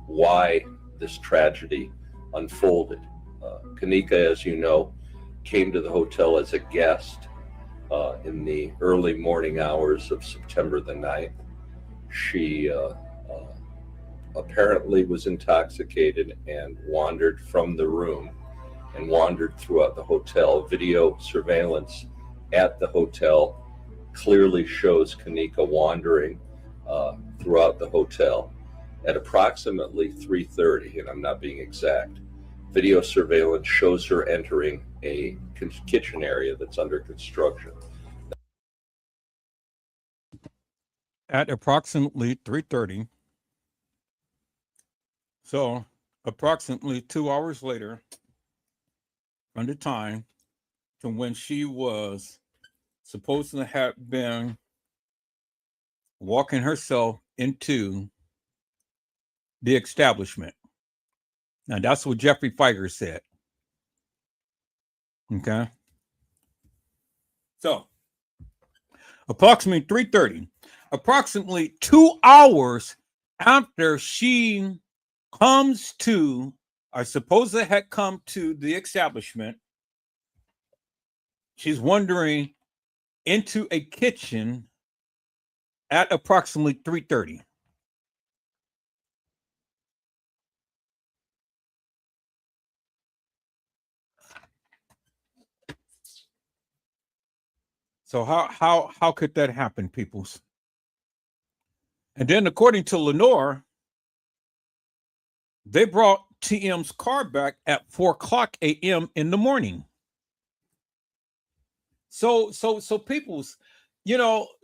why this tragedy unfolded. Kenneka, as you know, came to the hotel as a guest in the early morning hours of September the 9th. She apparently was intoxicated and wandered from the room and wandered throughout the hotel. Video surveillance at the hotel clearly shows Kenneka wandering throughout the hotel at approximately 3:30, and I'm not being exact. Video surveillance shows her entering a kitchen area that's under construction. At approximately 3:30, so approximately 2 hours later from the time from when she was supposed to have been walking herself into the establishment. Now, that's what Jeffrey Feiger said. Okay. So, approximately 3:30, approximately 2 hours after she comes to, or supposedly had come to the establishment, she's wandering into a kitchen at approximately 3:30. So how could that happen, peoples? And then, according to Lenore, they brought TM's car back at 4:00 a.m. in the morning. So peoples,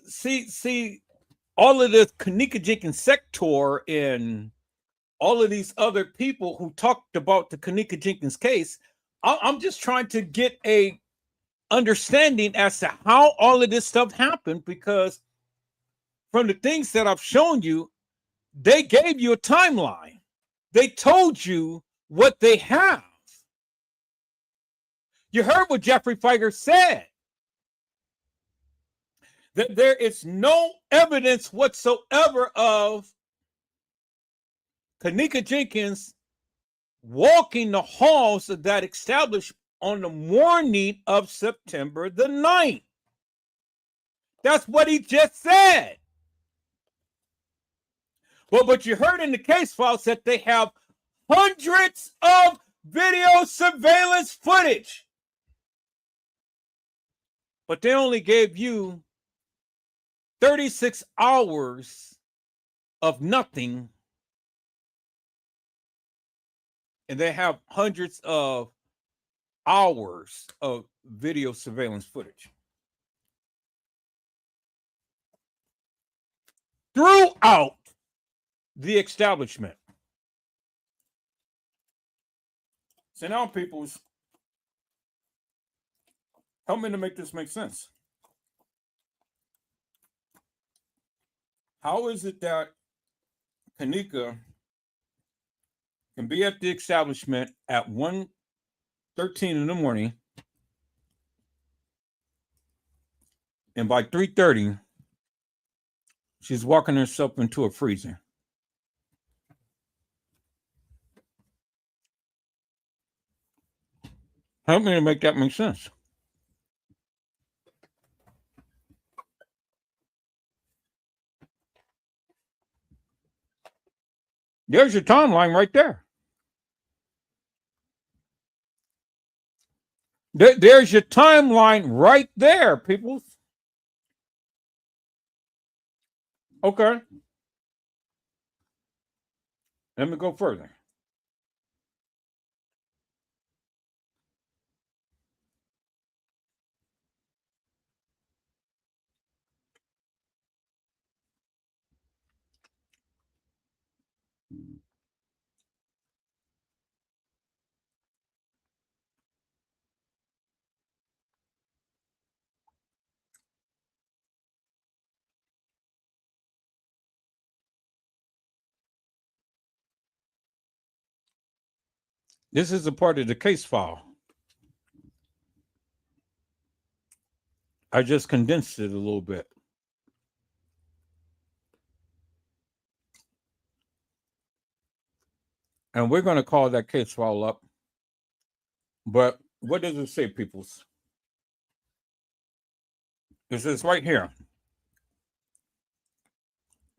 see, all of this Kenneka Jenkins sector and all of these other people who talked about the Kenneka Jenkins case, I'm just trying to get a understanding as to how all of this stuff happened, because from the things that I've shown you, they gave you a timeline. They told you what they have. You heard what Jeffrey Feiger said, that there is no evidence whatsoever of Kenneka Jenkins walking the halls of that establishment on the morning of September the 9th. That's what he just said. Well, but you heard in the case files that they have hundreds of video surveillance footage, but they only gave you 36 hours of nothing and they have hundreds of hours of video surveillance footage throughout the establishment. So now, peoples, help me to make this make sense. How is it that Kenneka can be at the establishment at 1:13 in the morning, and by 3:30, she's walking herself into a freezer? Help me to make that make sense. There's your timeline right there. There's your timeline right there, people. Okay. Let me go further. This is a part of the case file. I just condensed it a little bit. And we're going to call that case file up. But what does it say, peoples? It says right here,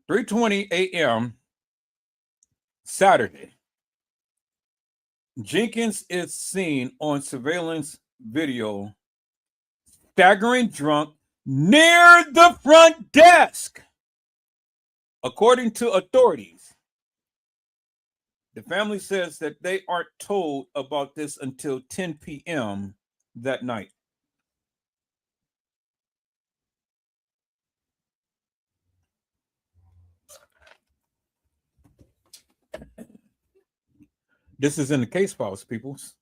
3:20 a.m. Saturday. Jenkins is seen on surveillance video staggering drunk near the front desk. According to authorities, the family says that they aren't told about this until 10 p.m. that night. This is in the case files, peoples.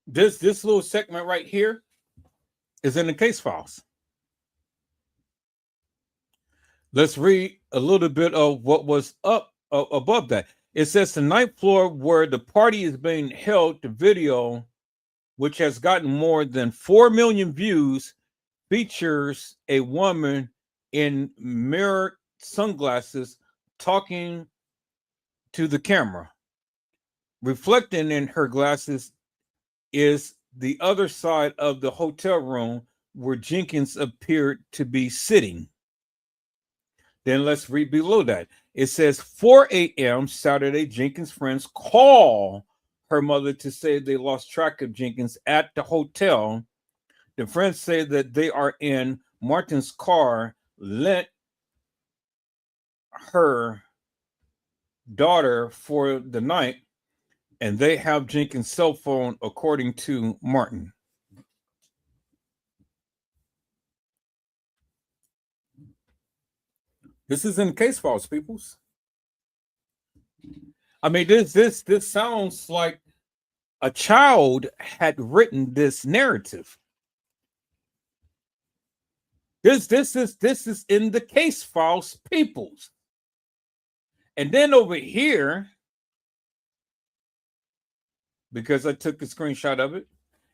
This little segment right here is in the case files. Let's read a little bit of what was up above that. It says the ninth floor where the party is being held, the video, which has gotten more than 4 million views, features a woman in mirrored sunglasses talking to the camera. Reflecting in her glasses is the other side of the hotel room where Jenkins appeared to be sitting. Then let's read below that. It says 4 a.m. Saturday, Jenkins' friends call her mother to say they lost track of Jenkins at the hotel. The friends say that they are in Martin's car, lent her daughter for the night, and they have Jenkins' cell phone, according to Martin. This is in case files, peoples. I mean, this sounds like a child had written this narrative. This is in the case files, peoples. And then over here, because I took a screenshot of it,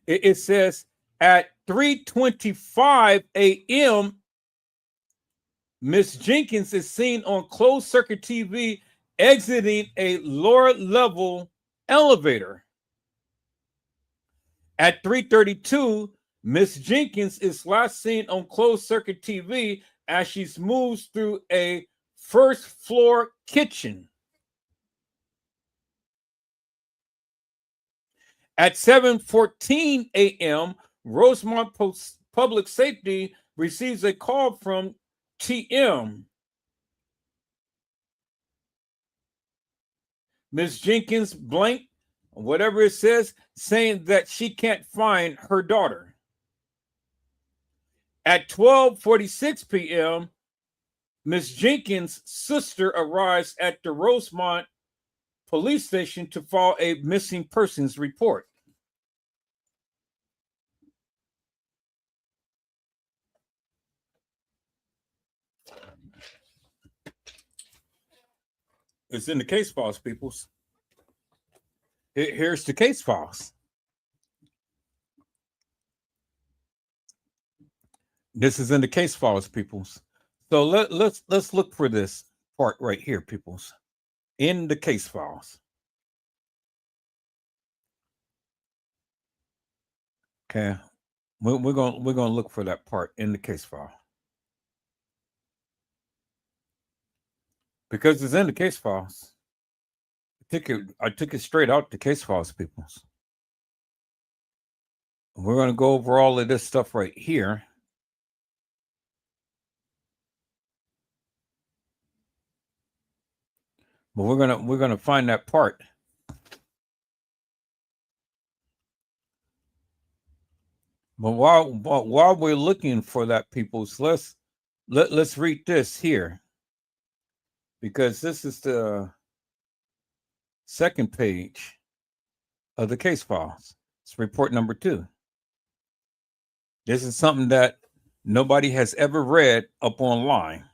it says at 3:25 a.m., Miss Jenkins is seen on closed circuit TV exiting a lower level elevator. At 3:32, Miss Jenkins is last seen on closed circuit TV as she moves through a first floor kitchen. At 7:14 a.m., Rosemont Public Safety receives a call from TM Ms. Jenkins blank, whatever it says, saying that she can't find her daughter. At 12:46 p.m., Ms. Jenkins' sister arrives at the Rosemont police station to file a missing persons report. It's in the case files, peoples. Here's the case files. This is in the case files, peoples. So let's look for this part right here, peoples. In the case files. Okay, we're gonna look for that part in the case file because it's in the case files. I took it straight out the case files, peoples. We're gonna go over all of this stuff right here. But we're gonna find that part. But while we're looking for that, peoples, let's read this here, because this is the second page of the case files. It's report number 2. This is something that nobody has ever read up online,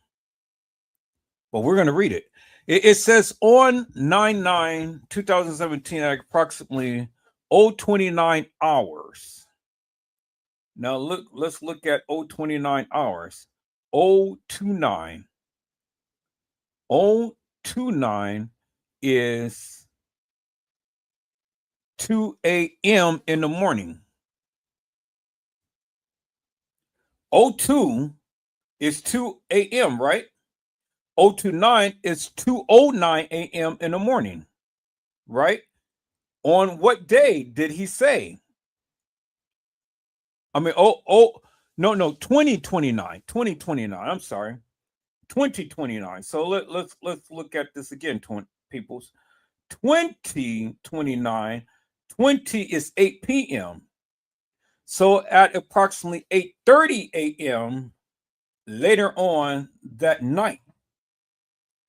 but we're going to read it. It says on 9/9/2017 at approximately 029 hours. Now let's look at 029 hours. 029. 029 is 2 a.m. in the morning. 02 is 2 a.m., right? 029 is 2:09 a.m. in the morning, right? On what day did he say? I mean, 2029. 2029. I'm sorry. 2029. So let's look at this again, peoples. 2029. 20 is 8 p.m. So at approximately 8:30 a.m. later on that night,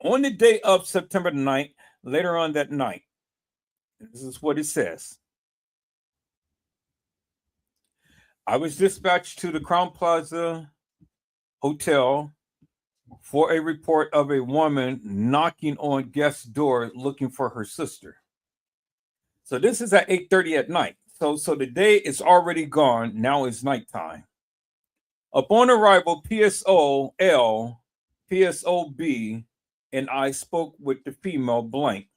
on the day of September the 9th, later on that night, this is what it says. I was dispatched to the Crown Plaza Hotel for a report of a woman knocking on guest's door looking for her sister. So this is at 8:30 at night. So the day is already gone. Now it's nighttime. Upon arrival, PSO-L, PSO-B, and I spoke with the female blank.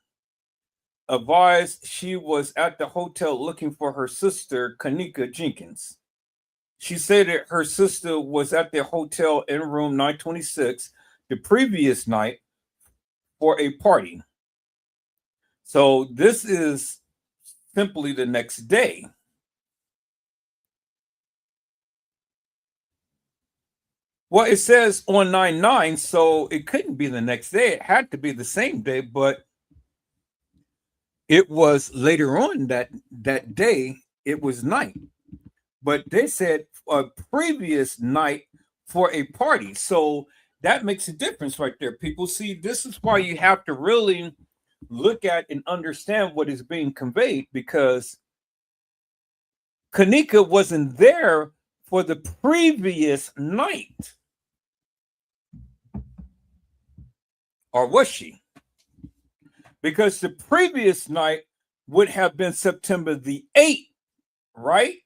Advised she was at the hotel looking for her sister, Kanika Jenkins. She said that her sister was at the hotel in room 926 the previous night for a party. So this is simply the next day. Well, it says on 9/9, so it couldn't be the next day. It had to be the same day, but it was later on that day. It was night, but they said a previous night for a party. So that makes a difference right there. People see, this is why you have to really look at and understand what is being conveyed, because Kanika wasn't there for the previous night. Or was she? Because the previous night would have been September the 8th, right?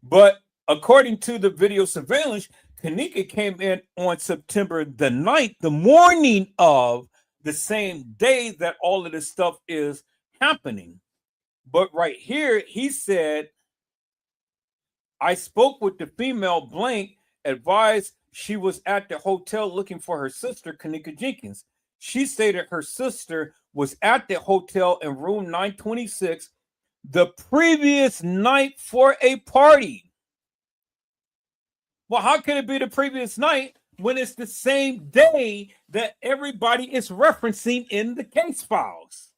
But according to the video surveillance, Kanika came in on September the 9th, the morning of the same day that all of this stuff is happening. But right here, he said, I spoke with the female blank, advised she was at the hotel looking for her sister, Kanika Jenkins. She stated her sister was at the hotel in room 926 the previous night for a party. Well, how can it be the previous night when it's the same day that everybody is referencing in the case files?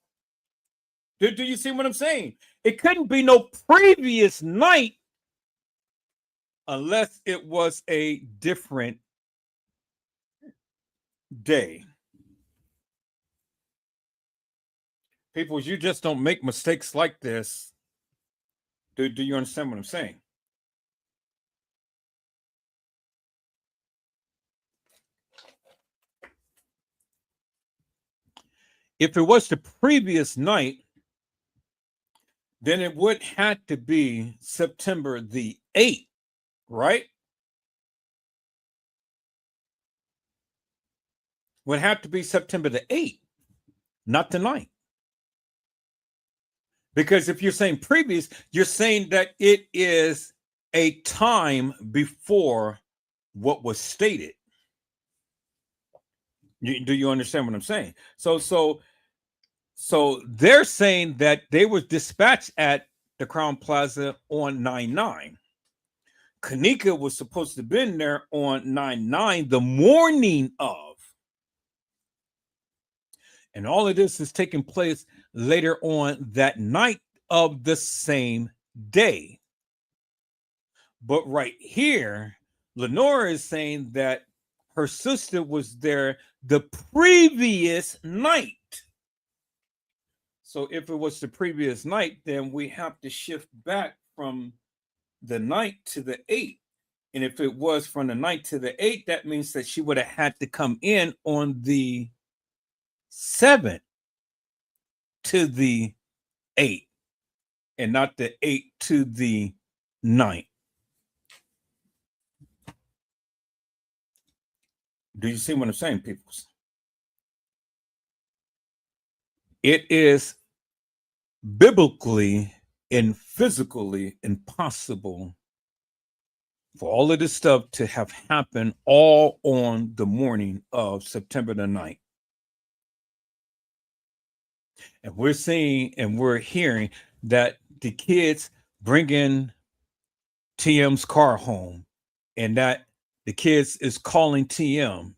Do you see what I'm saying? It couldn't be no previous night unless it was a different day. People, you just don't make mistakes like this. Do you understand what I'm saying? If it was the previous night, then it would have to be September the 8th, right? Would have to be September the 8th, not the 9th. Because if you're saying previous, you're saying that it is a time before what was stated. Do you understand what I'm saying? So they're saying that they were dispatched at the Crown Plaza on 9/9. Kenneka was supposed to have been there on 9/9, the morning of. And all of this is taking place later on that night of the same day. But right here, Lenora is saying that her sister was there the previous night. So if it was the previous night, then we have to shift back from the night to the 8th. And if it was from the night to the 8th, that means that she would have had to come in on the 7th to the 8th and not the 8th to the 9th. Do you see what I'm saying, people? It is biblically and physically impossible for all of this stuff to have happened all on the morning of September the 9th. And we're seeing and we're hearing that the kids bring in TM's car home and that the kids is calling TM.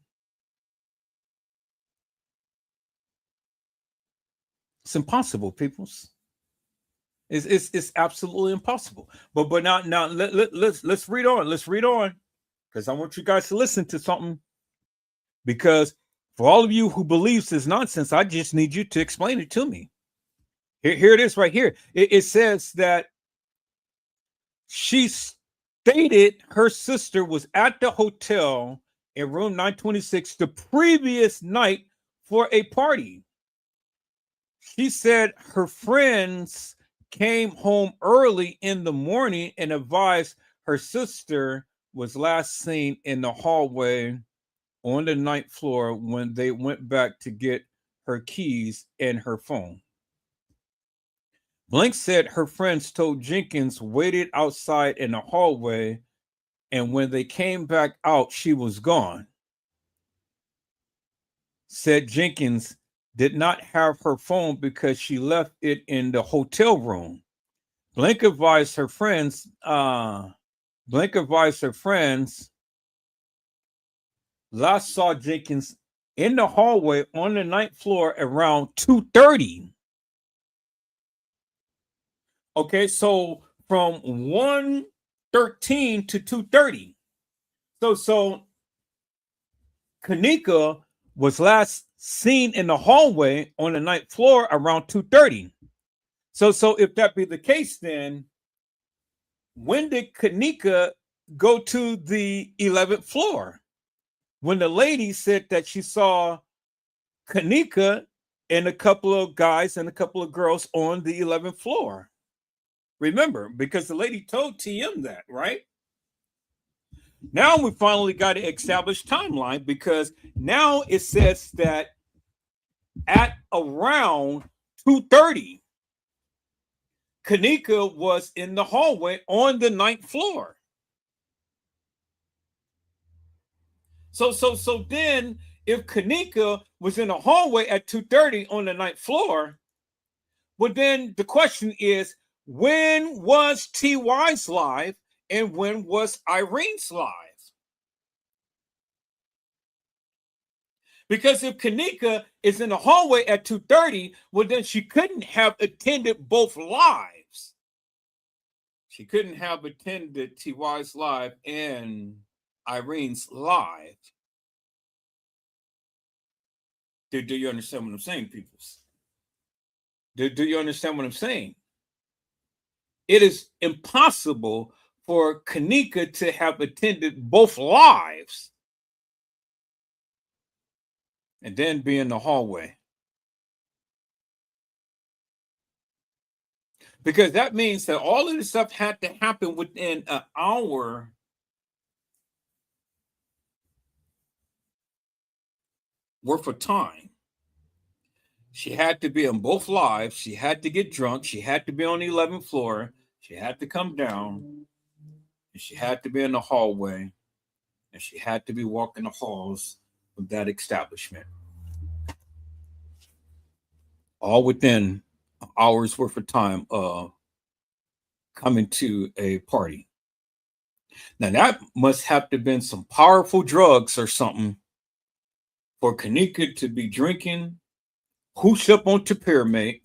It's impossible, peoples. It's absolutely impossible. But now let's read on. Let's read on, because I want you guys to listen to something. Because for all of you who believes this nonsense, I just need you to explain it to me. Here it is right here. It says that she stated her sister was at the hotel in room 926 the previous night for a party. She said her friends came home early in the morning and advised her sister was last seen in the hallway on the 9th floor when they went back to get her keys and her phone. Blank said her friends told Jenkins waited outside in the hallway, and when they came back out, she was gone. Said Jenkins did not have her phone because she left it in the hotel room. Blank advised her friends, last saw Jenkins in the hallway on the 9th floor around 2:30. Okay, so from 1:13 to 2:30. So Kenneka was last seen in the hallway on the 9th floor around 2:30. So if that be the case, then when did Kenneka go to the 11th floor? When the lady said that she saw Kenneka and a couple of guys and a couple of girls on the 11th floor. Remember, because the lady told TM that, right? Now we finally got to establish timeline, because now it says that at around 2:30, Kenneka was in the hallway on the 9th floor. So then if Kenneka was in the hallway at 2:30 on the 9th floor, well, then the question is, when was TY's live and when was Irene's live? Because if Kanika is in the hallway at 2:30, well, then she couldn't have attended both lives. She couldn't have attended TY's live and Irene's live. Do you understand what I'm saying, peoples? Do you understand what I'm saying? It is impossible for Kanika to have attended both lives and then be in the hallway. Because that means that all of this stuff had to happen within an hour worth of time. She had to be on both lives. She had to get drunk. She had to be on the 11th floor. She had to come down. And she had to be in the hallway. And she had to be walking the halls of that establishment. All within an hour's worth of time of coming to a party. Now, that must have to have been some powerful drugs or something for Kanika to be drinking, hoosh up onto Pyramid,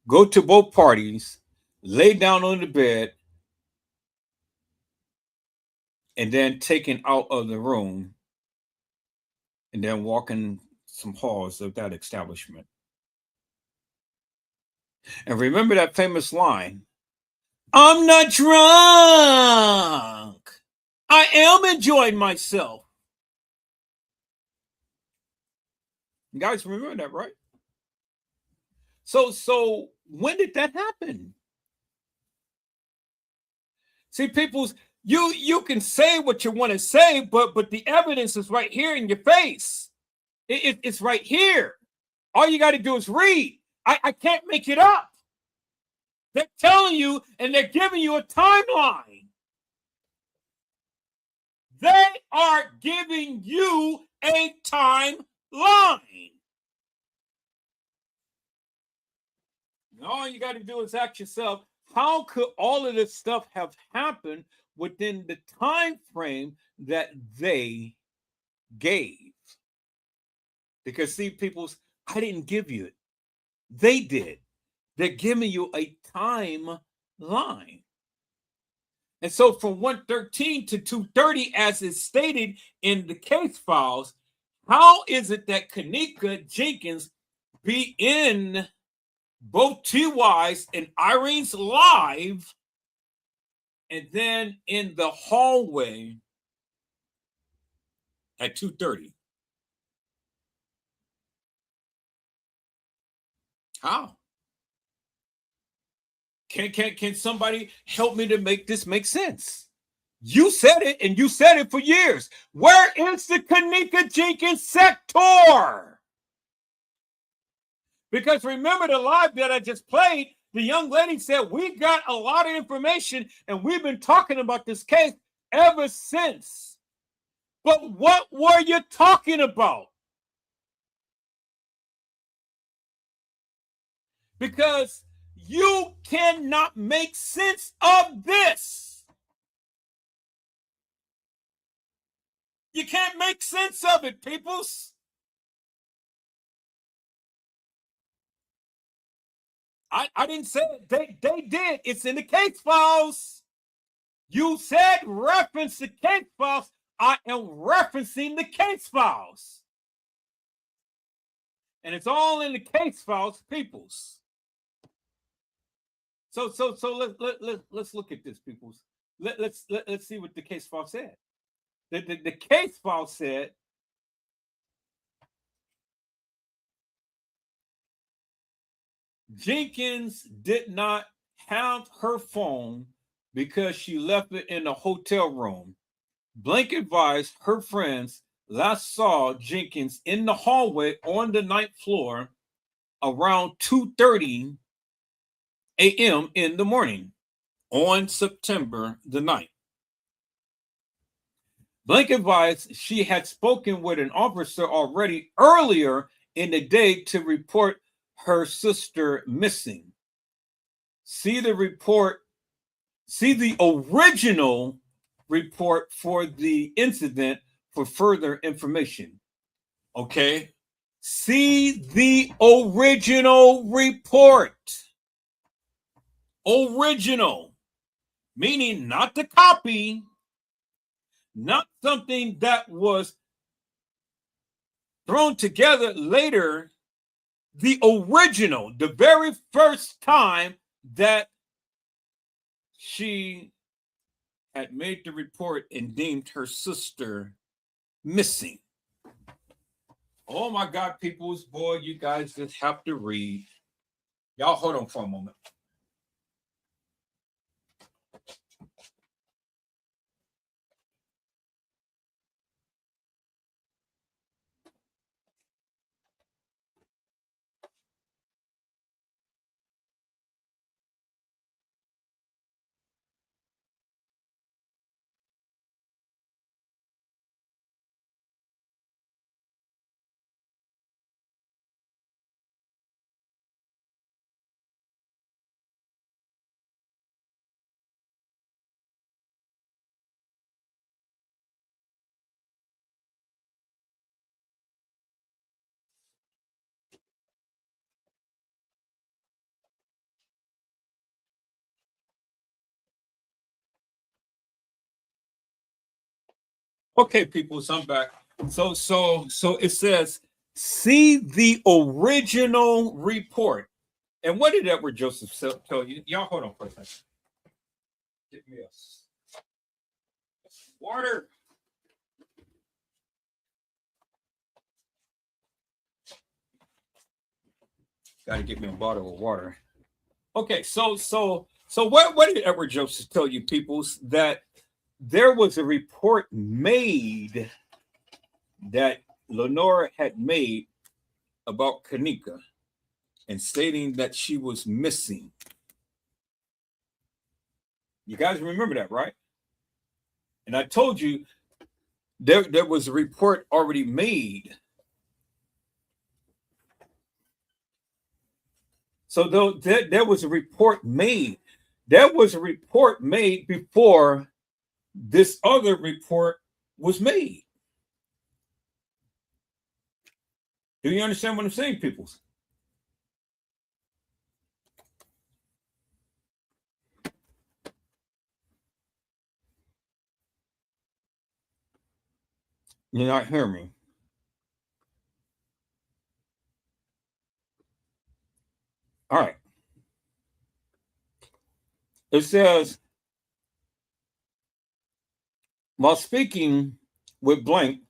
go to both parties, lay down on the bed, and then taken out of the room, and then walking some halls of that establishment. And remember that famous line, "I'm not drunk. I am enjoying myself." You guys remember that, right? So when did that happen? See, people's, you can say what you want to say, but the evidence is right here in your face. It's right here. All you got to do is read. I can't make it up. They're telling you and they're giving you a timeline. They are giving you a timeline. And all you got to do is ask yourself, how could all of this stuff have happened within the time frame that they gave? Because see, people, I didn't give you it. They did. They're giving you a timeline. And so from 1:13 to 2:30, as is stated in the case files, how is it that Kanika Jenkins be in both TY's and Irene's live and then in the hallway at 2:30? How? Can somebody help me to make this make sense? You said it, and you said it for years. Where is the Kanika Jenkins sector? Because remember the live that I just played, the young lady said, we got a lot of information, and we've been talking about this case ever since. But what were you talking about? Because you cannot make sense of this. You can't make sense of it, peoples. I didn't say it. They did. It's in the case files. You said reference the case files. I am referencing the case files. And it's all in the case files, peoples. So let's look at this, peoples. Let's see what the case file said. The case file said Jenkins did not have her phone because she left it in the hotel room. Blank advised her friends last saw Jenkins in the hallway on the 9th floor around 2:30 a.m. in the morning on September the 9th. Blank advised she had spoken with an officer already earlier in the day to report her sister missing. See the original report for the incident for further information. Okay. See the original report. Original, meaning not the copy, not something that was thrown together later. The original, the very first time that she had made the report and deemed her sister missing. Oh my God, peoples, boy, you guys just have to read. Y'all hold on for a moment. Okay, people, so I'm back. So it says, see the original report. And what did Edward Joseph tell you? Y'all hold on for a second. Get me a water. Got to get me a bottle of water. Okay, so what did Edward Joseph tell you, peoples? That there was a report made that Lenora had made about Kenneka and stating that she was missing. You guys remember that, right? And I told you there was a report already made. So though there was a report made, there was a report made before this other report was made. Do you understand what I'm saying, people? You're not hearing me. All right. It says, while speaking with Blank,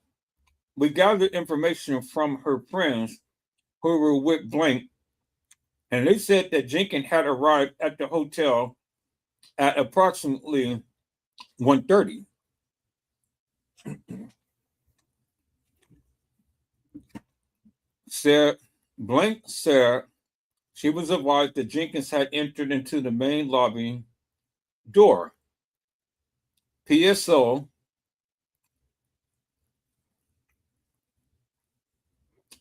we gathered information from her friends who were with Blank, and they said that Jenkins had arrived at the hotel at approximately 1:30. Blank said she was advised that Jenkins had entered into the main lobby door. PSO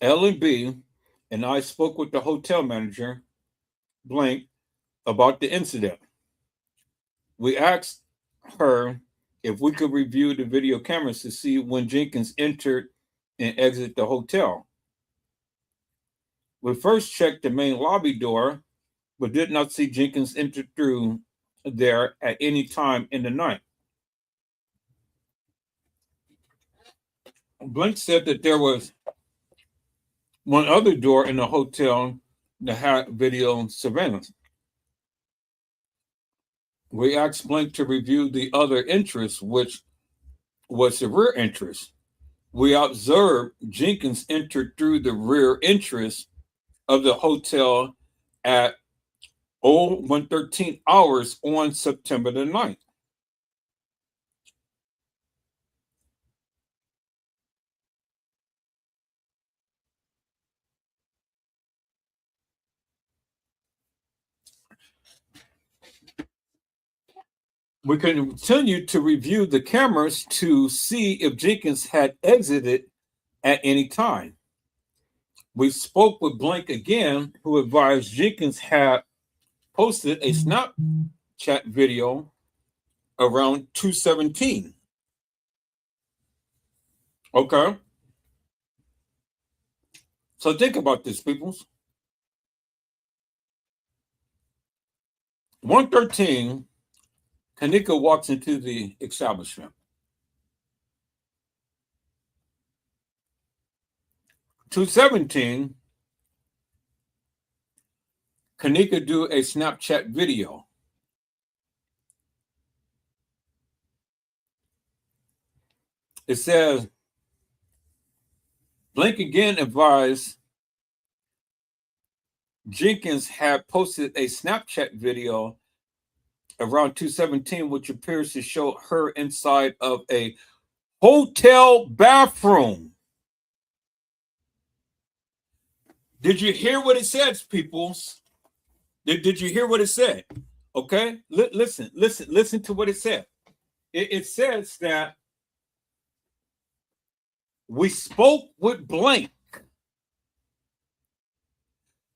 L&B and I spoke with the hotel manager, Blank, about the incident. We asked her if we could review the video cameras to see when Jenkins entered and exited the hotel. We first checked the main lobby door, but did not see Jenkins enter through there at any time in the night. Blank said that there was one other door in the hotel that had video surveillance. We asked Blank to review the other entrance, which was the rear entrance. We observed Jenkins entered through the rear entrance of the hotel at 01:13 hours on September the 9th. We continued to review the cameras to see if Jenkins had exited at any time. We spoke with Blank again, who advised Jenkins had posted a Snapchat video around 2:17. Okay. So think about this, peoples. 113, Kenneka walks into the establishment. 217, Kenneka do a Snapchat video. It says, Blink again advised Jenkins had posted a Snapchat video around 217, which appears to show her inside of a hotel bathroom. Did you hear what it says, peoples? Did you hear what it said? Okay, listen to what it said. It says that we spoke with Blank,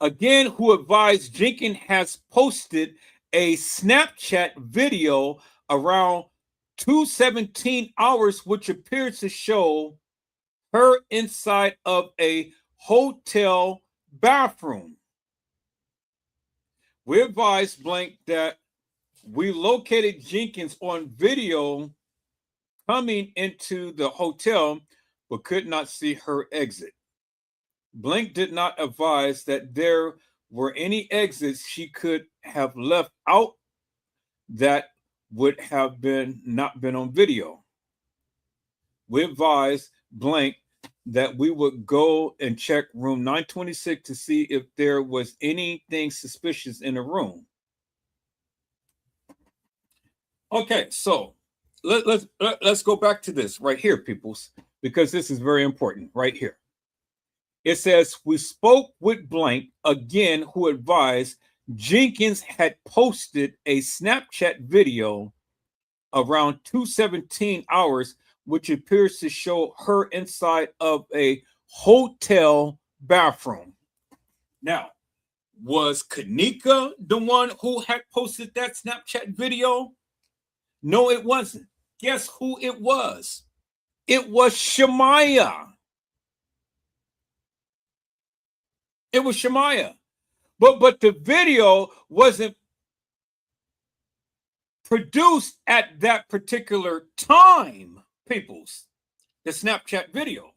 again, who advised Jenkins has posted a Snapchat video around 2:17 hours, which appears to show her inside of a hotel bathroom. We advised Blank that we located Jenkins on video coming into the hotel, but could not see her exit. Blank did not advise that there were any exits she could have left out that would have not been on video. We advised Blank that we would go and check room 926 to see if there was anything suspicious in the room. Okay, so let's go back to this right here, peoples, because this is very important right here. It says, we spoke with Blank, again, who advised Jenkins had posted a Snapchat video around 2:17 hours, which appears to show her inside of a hotel bathroom. Now, was Kenneka the one who had posted that Snapchat video? No, it wasn't. Guess who it was? It was Shemaya. It was Shemaya. But the video wasn't produced at that particular time, peoples. The Snapchat video.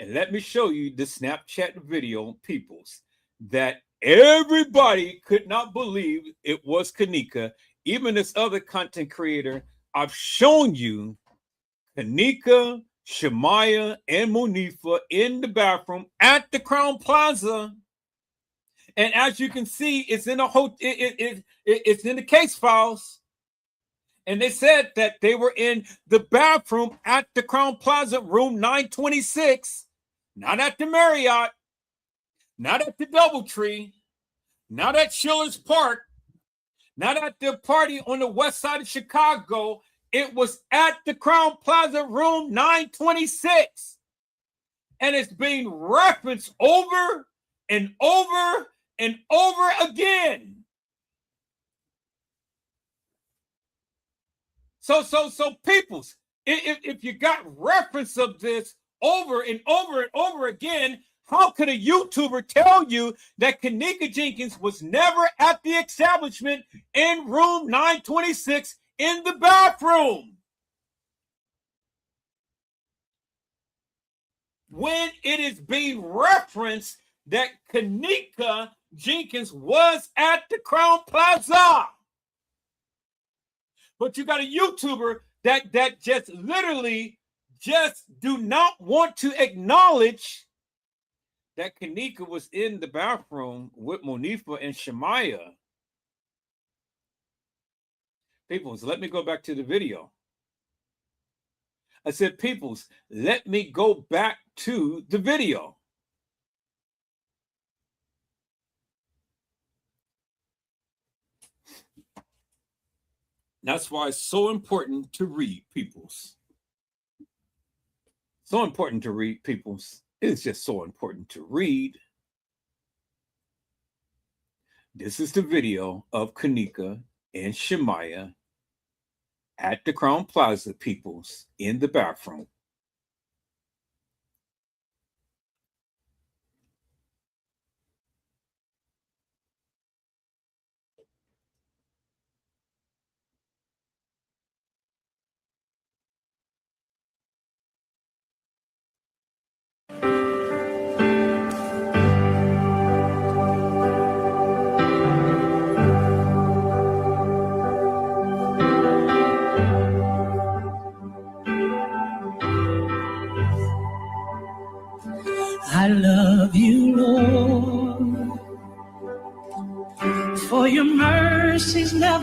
And let me show you the Snapchat video, peoples, that everybody could not believe it was Kenneka. Even this other content creator, I've shown you Kenneka, Shemaya, and Monifa in the bathroom at the Crown Plaza. And as you can see, it's in it's in the case files. And they said that they were in the bathroom at the Crown Plaza, room 926, not at the Marriott, not at the DoubleTree, not at Schiller's Park, not at the party on the west side of Chicago. It was at the Crown Plaza, room 926. And it's being referenced over and over and over again. So peoples, if you got reference of this over and over and over again, how could a YouTuber tell you that Kenneka Jenkins was never at the establishment in room 926 in the bathroom? When it is being referenced that Kenneka Jenkins was at the Crown Plaza. But you got a YouTuber that just literally just do not want to acknowledge that Kenneka was in the bathroom with Monifa and Shemaya. Peoples, let me go back to the video. I said, peoples, let me go back to the video. That's why it's so important to read, peoples. So important to read, peoples. It's just so important to read. This is the video of Kenneka and Shemaya at the Crown Plaza, peoples, in the bathroom.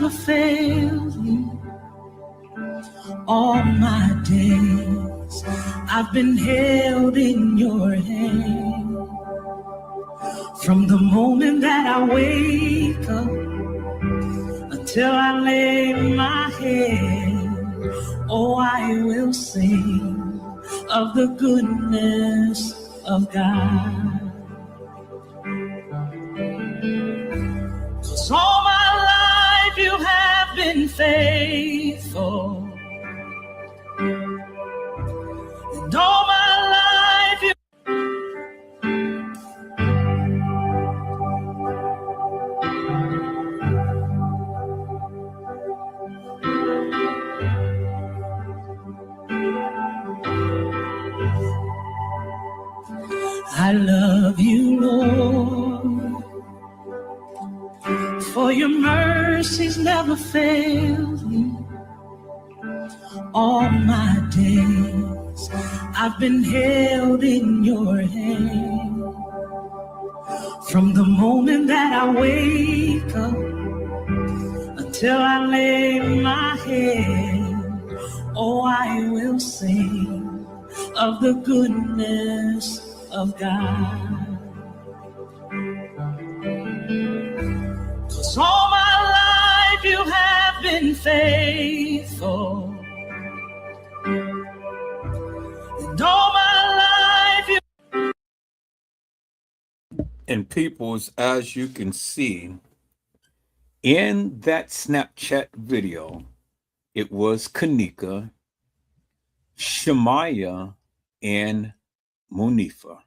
never failed me. All my days I've been held in your hand. From the moment that I wake up until I lay my head, oh, I will sing of the goodness of God. 'Cause all my life you have been faithful. And all my life you I love you, Lord, for your mercies never failed me. All my days I've been held in your hand. From the moment that I wake up until I lay my head, oh, I will sing of the goodness of God. 'Cause all my life you have been faithful. And all my life you... And peoples, as you can see in that Snapchat video, it was Kanika, Shemaya, and Monifa.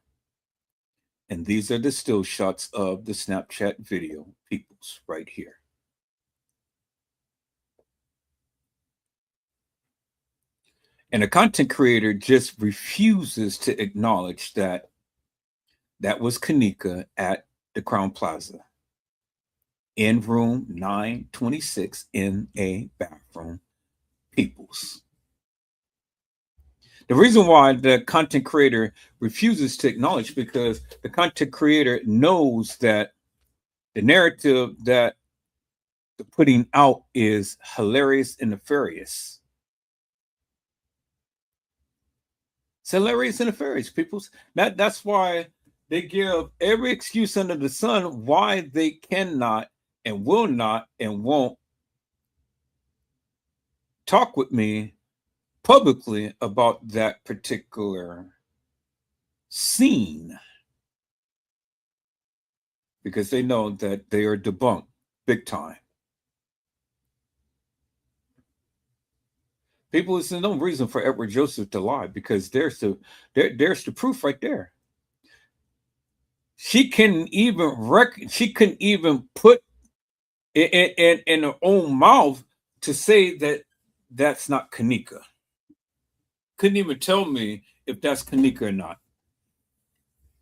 And these are the still shots of the Snapchat video, peoples, right here. And a content creator just refuses to acknowledge that that was Kanika at the Crown Plaza in room 926 in a bathroom, peoples. The reason why the content creator refuses to acknowledge, because the content creator knows that the narrative that they're putting out is hilarious and nefarious. It's hilarious and nefarious, peoples. That's why they give every excuse under the sun why they cannot and will not and won't talk with me publicly about that particular scene, because they know that they are debunked big time. People, there's no reason for Edward Joseph to lie, because there's the proof right there. She couldn't even put it in her own mouth to say that that's not Kanika. Couldn't even tell me if that's Kanika or not.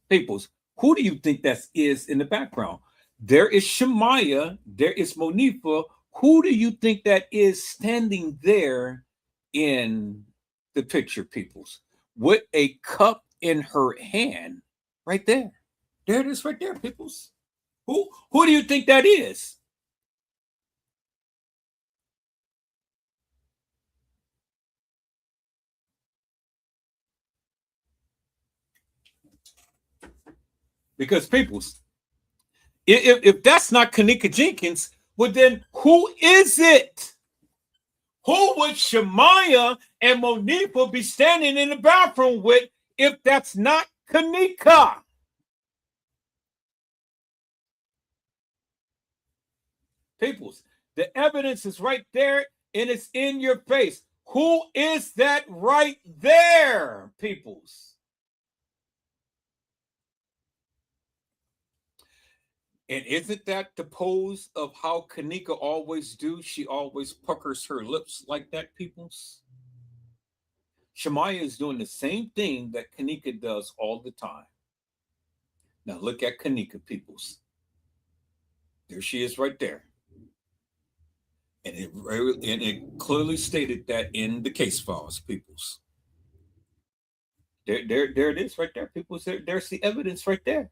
Peoples, who do you think that is in the background? There is Shemaya, there is Monifa. Who do you think that is standing there in the picture, peoples, with a cup in her hand right there? There it is right there, peoples. Who do you think that is? Because peoples, if that's not Kanika Jenkins, well then who is it? Who would Shemaya and Monifa be standing in the bathroom with if that's not Kanika? Peoples, the evidence is right there and it's in your face. Who is that right there, peoples? And isn't that the pose of how Kanika always do? She always puckers her lips like that, peoples. Shemaya is doing the same thing that Kanika does all the time. Now look at Kanika, peoples. There she is right there. And it clearly stated that in the case files, peoples. There it is right there, peoples. There's the evidence right there.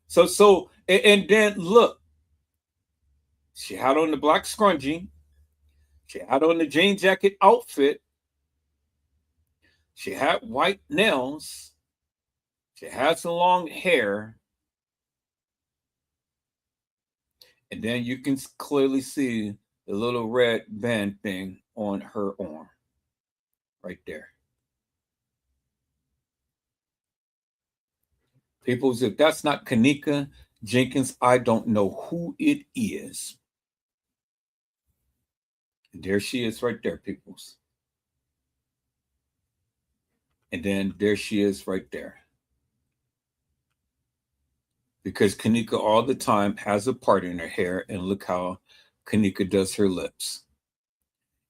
So, and then look, she had on the black scrunchie, She had on the jean jacket outfit. She had white nails. She had some long hair. And then you can clearly see the little red band thing on her arm. Right there. People, if that's not Kenneka Jenkins, I don't know who it is. And there she is right there, peoples. And then there she is right there. Because Kenneka all the time has a part in her hair, and look how Kenneka does her lips.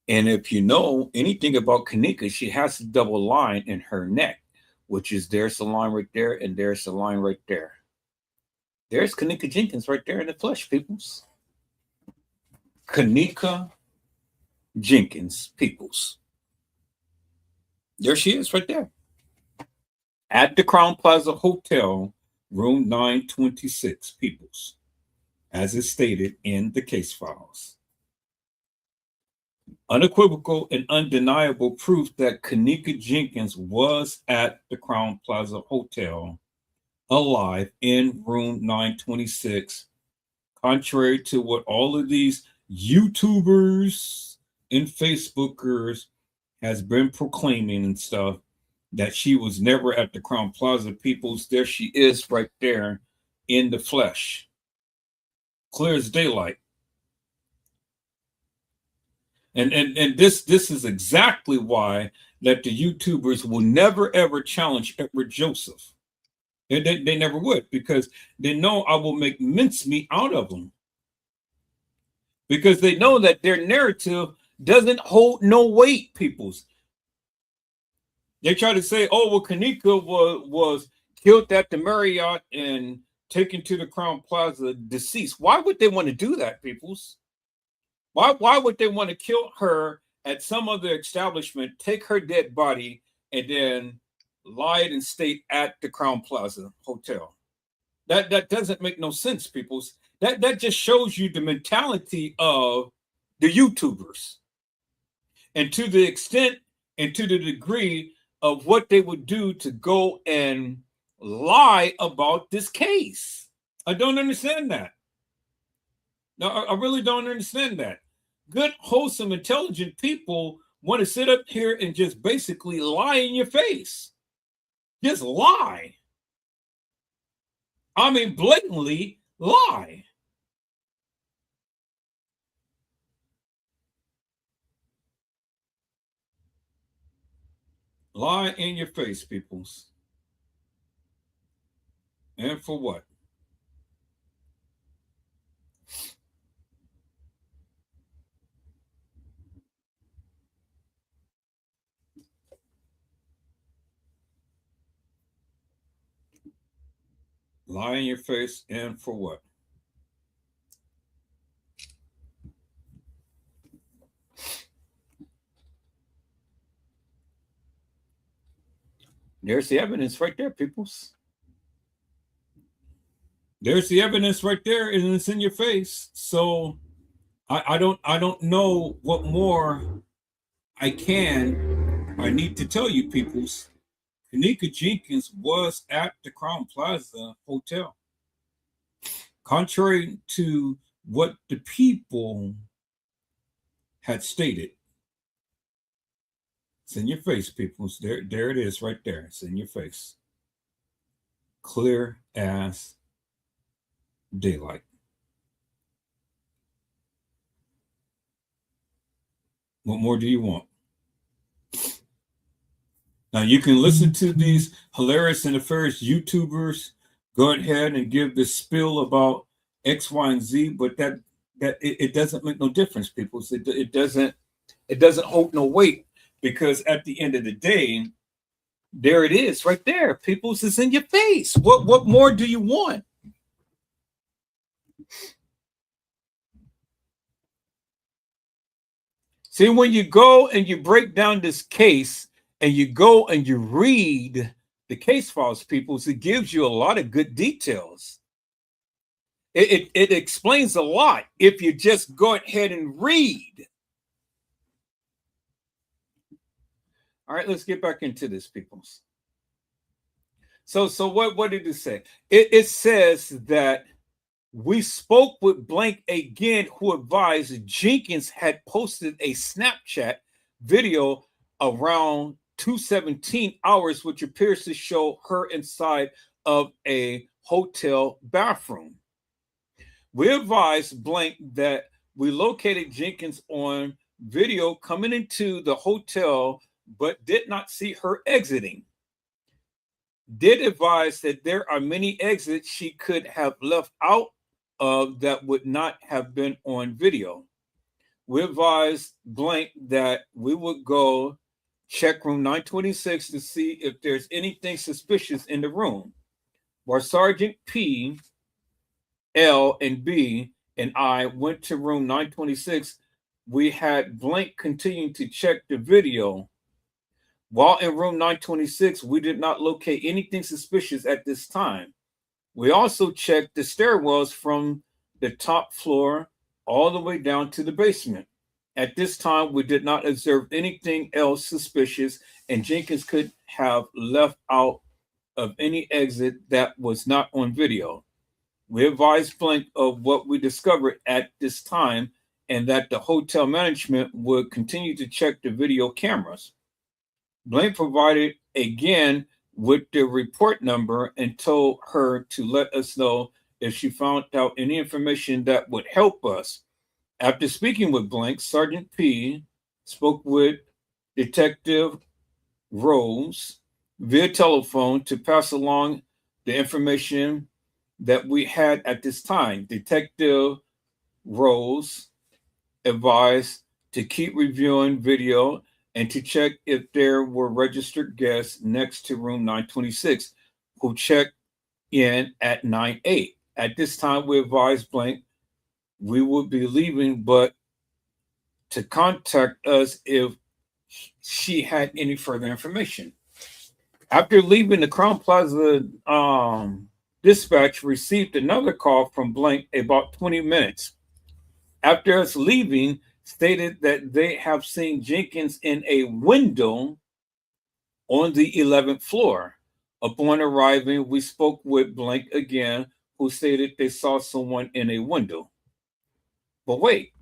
And if you know anything about Kenneka, she has a double line in her neck, which is there's a line right there, and there's a line right there. There's Kenneka Jenkins right there in the flesh, peoples. Kenneka Jenkins, peoples. There she is right there. At the Crown Plaza Hotel, room 926, peoples, as is stated in the case files. Unequivocal and undeniable proof that Kenneka Jenkins was at the Crown Plaza Hotel alive in room 926, contrary to what all of these YouTubers and Facebookers has been proclaiming and stuff, that she was never at the Crown Plaza, peoples. There she is right there in the flesh. Clear as daylight. And this is exactly why that the YouTubers will never ever challenge Edward Joseph. They never would, because they know I will make mincemeat out of them. Because they know that their narrative doesn't hold no weight, peoples. They try to say, oh, well, Kenneka was killed at the Marriott and taken to the Crown Plaza deceased. Why would they want to do that, peoples? Why would they want to kill her at some other establishment, take her dead body, and then lie and state at the Crown Plaza Hotel? That doesn't make no sense, peoples. That just shows you the mentality of the YouTubers. And to the extent and to the degree of what they would do to go and lie about this case. I don't understand that. No, I really don't understand that. Good, wholesome, intelligent people want to sit up here and just basically lie in your face. Just lie. I mean, blatantly lie. Lie in your face, peoples. And for what? Lie in your face, and for what? There's the evidence right there, peoples. There's the evidence right there, and it's in your face. So I don't know what more I need to tell you, peoples. Kenneka Jenkins was at the Crown Plaza Hotel. Contrary to what the people had stated. It's in your face, peoples. There it is right there. It's in your face. Clear as daylight. What more do you want? Now you can listen to these hilarious and nefarious YouTubers go ahead and give this spiel about X, Y, and Z, but that it doesn't make no difference, people. It doesn't hold no weight, because at the end of the day, there it is right there. People's is in your face. What more do you want? See, when you go and you break down this case and you go and you read the case files, peoples, it gives you a lot of good details. It explains a lot if you just go ahead and read. All right, let's get back into this, peoples. So what did it say? It says that we spoke with blank again, who advised Jenkins had posted a Snapchat video around 2:17 hours, which appears to show her inside of a hotel bathroom. We advised blank that we located Jenkins on video coming into the hotel, but did not see her exiting. Did advise that there are many exits she could have left out of that would not have been on video. We advised blank that we would go check room 926 to see if there's anything suspicious in the room. While Sergeant P, L, and B and I went to room 926, we had blank continuing to check the video. While in room 926, we did not locate anything suspicious at this time. We also checked the stairwells from the top floor all the way down to the basement. At this time, we did not observe anything else suspicious, and Jenkins could have left out of any exit that was not on video. We advised blank of what we discovered at this time and that the hotel management would continue to check the video cameras. Blank provided again with the report number and told her to let us know if she found out any information that would help us. After speaking with blank, Sergeant P spoke with Detective Rose via telephone to pass along the information that we had at this time. Detective Rose advised to keep reviewing video and to check if there were registered guests next to room 926 who checked in at 9:08. At this time, we advised blank we would be leaving, but to contact us if she had any further information. After leaving, the Crown Plaza dispatch received another call from blank about 20 minutes. After us leaving, stated that they have seen Jenkins in a window on the 11th floor. Upon arriving, we spoke with blank again, who stated they saw someone in a window. But wait,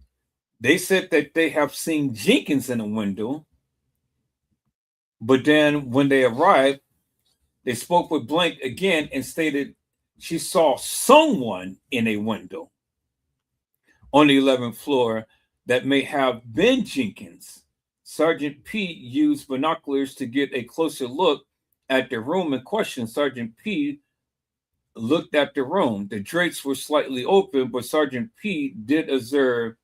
they said that they have seen Jenkins in a window, but then when they arrived, they spoke with blank again and stated she saw someone in a window on the 11th floor that may have been Jenkins. Sergeant P used binoculars to get a closer look at the room in question. Sergeant P looked at the room. The drapes were slightly open, but Sergeant P did observe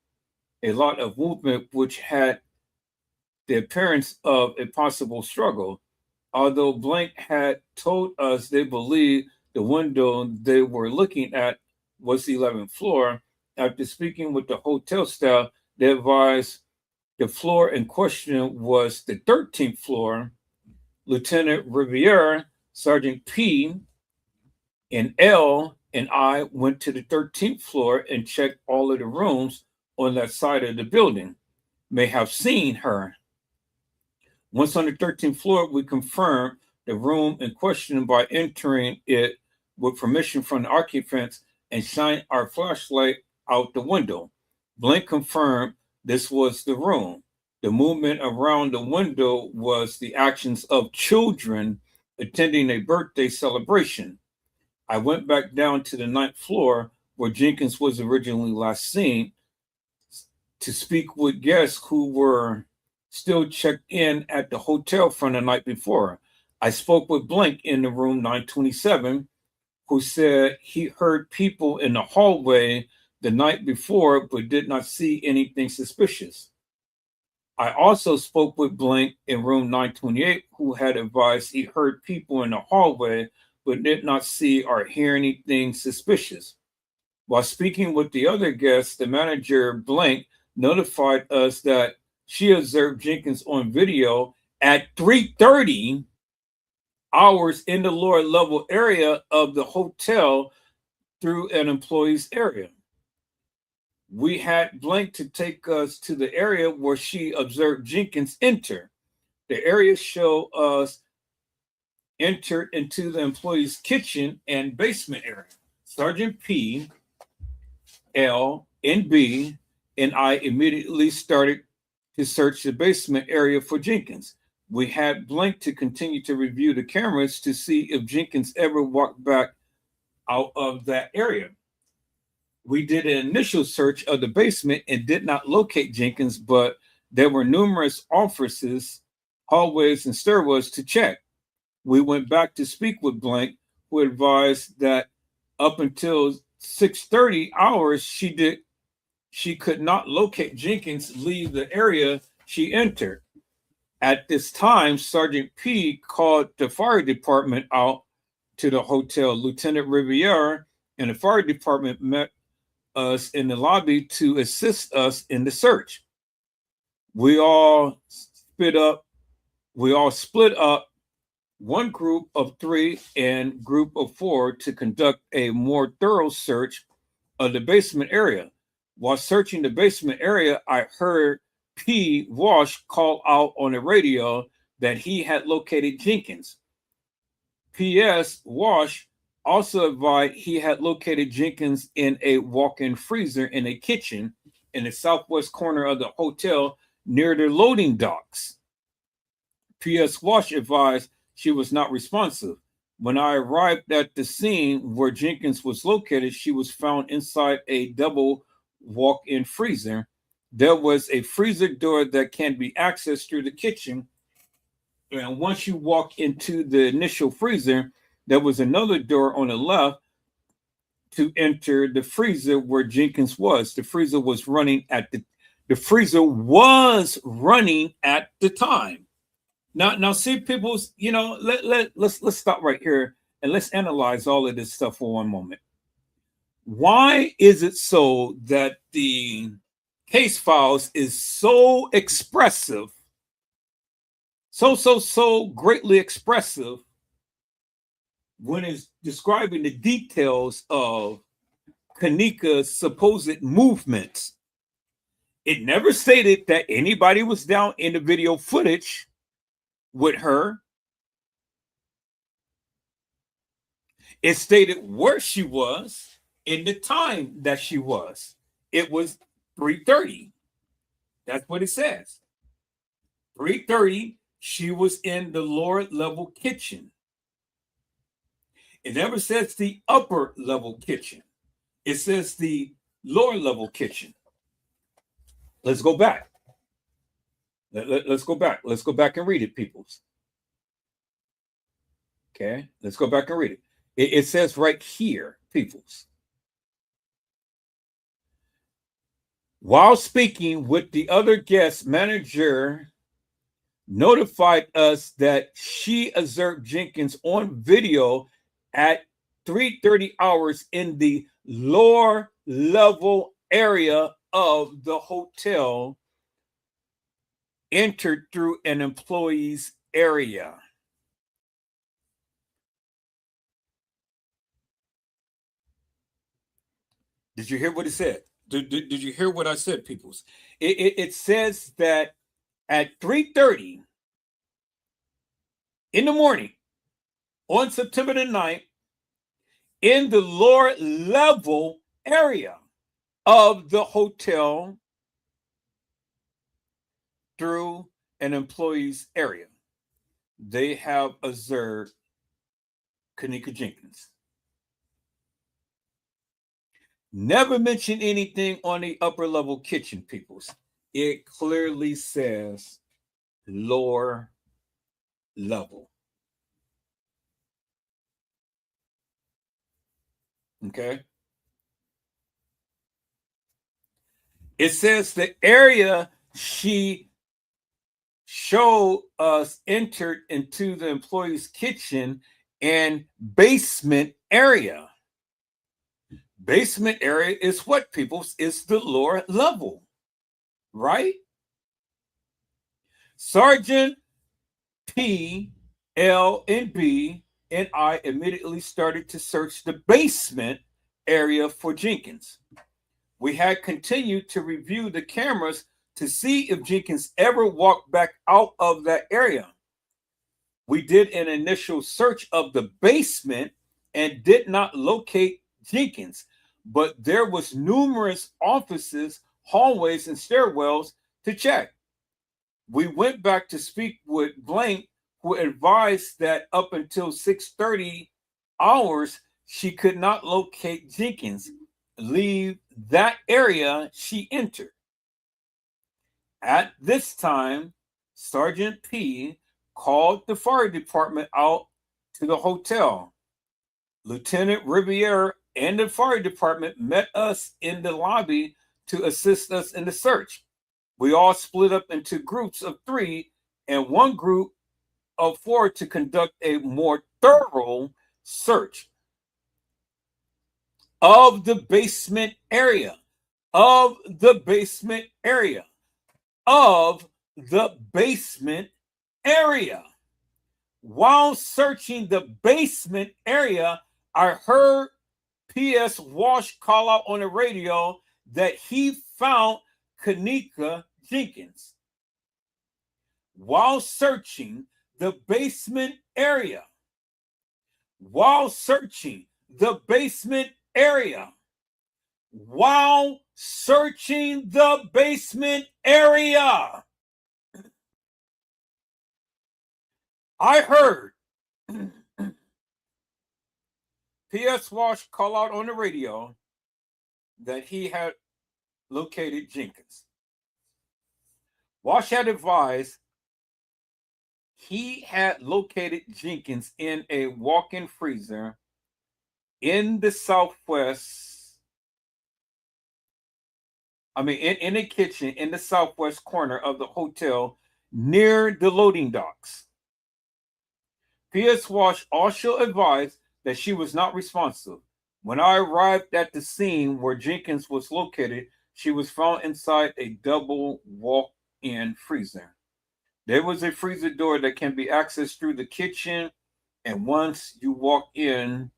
a lot of movement, which had the appearance of a possible struggle. Although blank had told us they believed the window they were looking at was the 11th floor, after speaking with the hotel staff, they advised the floor in question was the 13th floor. Lieutenant Riviere, Sergeant P, and L and I went to the 13th floor and checked all of the rooms on that side of the building. May have seen her. Once on the 13th floor, we confirmed the room in question by entering it with permission from the occupants and shine our flashlight out the window. Blank confirmed this was the room. The movement around the window was the actions of children attending a birthday celebration. I went back down to the 9th floor where Jenkins was originally last seen to speak with guests who were still checked in at the hotel from the night before. I spoke with blank in the room 927, who said he heard people in the hallway the night before, but did not see anything suspicious. I also spoke with blank in room 928, who had advised he heard people in the hallway, but did not see or hear anything suspicious. While speaking with the other guests, the manager blank notified us that she observed Jenkins on video at 3:30 hours in the lower level area of the hotel through an employee's area. We had blank to take us to the area where she observed Jenkins enter. The area show us entered into the employee's kitchen and basement area. Sergeant P, L, and B, and I immediately started to search the basement area for Jenkins. We had Blank to continue to review the cameras to see if Jenkins ever walked back out of that area. We did an initial search of the basement and did not locate Jenkins, but there were numerous offices, hallways, and stairwells to check. We went back to speak with Blank, who advised that up until 6:30 hours, she could not locate Jenkins leave the area she entered. At this time, Sergeant P called the fire department out to the hotel. Lieutenant Riviere and the fire department met us in the lobby to assist us in the search. We all split up, one group of 3 and group of 4 to conduct a more thorough search of the basement area. While searching the basement area, I heard P. Walsh call out on the radio that he had located Jenkins. P.S. Walsh also advised he had located Jenkins in a walk-in freezer in a kitchen in the southwest corner of the hotel near the loading docks. P.S. Walsh advised she was not responsive. When I arrived at the scene where Jenkins was located, she was found inside a double walk-in freezer. There was a freezer door that can be accessed through the kitchen. And once you walk into the initial freezer, there was another door on the left to enter the freezer where Jenkins was. The freezer was running at the time. Now, see, people, let's stop right here and let's analyze all of this stuff for one moment. Why is it so that the case files is so expressive, so greatly expressive when it's describing the details of Kenneka's supposed movements? It never stated that anybody was down in the video footage with her. It stated where she was in the time that she was. It was 3:30. That's what it says. 3:30, she was in the lower level kitchen. It never says the upper level kitchen. It says the lower level kitchen. Let's go back. Let's go back. Let's go back and read it, peoples. Okay, let's go back and read it. It says right here, peoples. While speaking with the other guest, manager notified us that she observed Jenkins on video at 3:30 hours in the lower level area of the hotel, entered through an employee's area. Did you hear what it said? Did you hear what I said, peoples? It says that at 3:30 in the morning on September the 9th, in the lower level area of the hotel, through an employee's area, they have observed Kenneka Jenkins. Never mention anything on the upper level kitchen, peoples. It clearly says lower level. Okay. It says the area she showed us entered into the employee's kitchen and basement area. Basement area is what, people? It's the lower level, right? Sergeant P, L, and B and I immediately started to search the basement area for Jenkins. We had continued to review the cameras to see if Jenkins ever walked back out of that area. We did an initial search of the basement and did not locate Jenkins, but there was numerous offices, hallways, and stairwells to check. We went back to speak with Blank, who advised that up until 6:30 hours, she could not locate Jenkins, leave that area she entered. At this time, Sergeant P called the fire department out to the hotel. Lieutenant Riviere and the fire department met us in the lobby to assist us in the search. We all split up into groups of 3 and one group of 4 to conduct a more thorough search of the basement area, of the basement area, of the basement area. While searching the basement area, I heard P.S. Walsh call out on the radio that he found Kenneka Jenkins. While searching the basement area, while searching the basement area, while searching the basement area, I heard P.S. Walsh call out on the radio that he had located Jenkins. Walsh had advised he had located Jenkins in a walk-in freezer in the southwest, in a kitchen in the southwest corner of the hotel near the loading docks. P.S. Walsh also advised that she was not responsive. When I arrived at the scene where Jenkins was located, she was found inside a double walk-in freezer. There was a freezer door that can be accessed through the kitchen, and once you walk in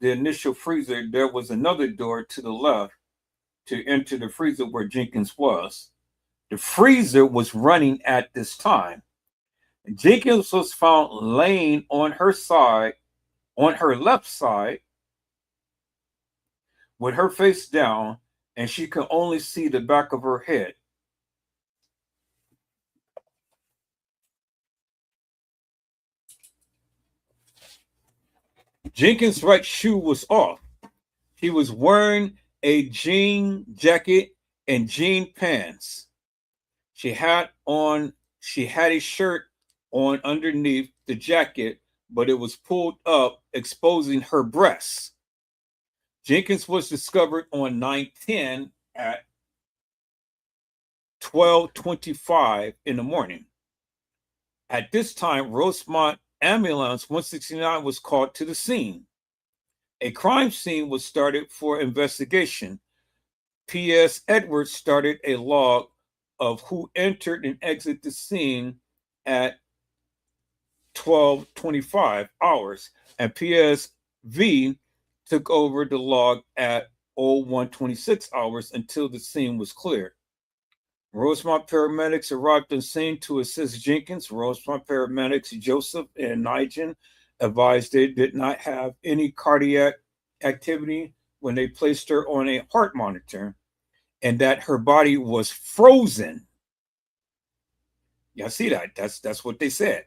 the initial freezer, there was another door to the left to enter the freezer where Jenkins was. The freezer was running at this time. Jenkins was found laying on her side, on her left side, with her face down, and she could only see the back of her head. Jenkins' right shoe was off. He was wearing a jean jacket and jean pants. She had a shirt on underneath the jacket, but it was pulled up, exposing her breasts. Jenkins was discovered on 9/10 at 12:25 in the morning. At this time, Rosemont Ambulance 169 was called to the scene. A crime scene was started for investigation. P.S. Edwards started a log of who entered and exited the scene at 12:25 hours, and P.S. V took over the log at 01:26 hours until the scene was cleared. Rosemont paramedics arrived on scene to assist Jenkins. Rosemont paramedics Joseph and Nigel advised they did not have any cardiac activity when they placed her on a heart monitor, and that her body was frozen. Y'all see that? That's what they said.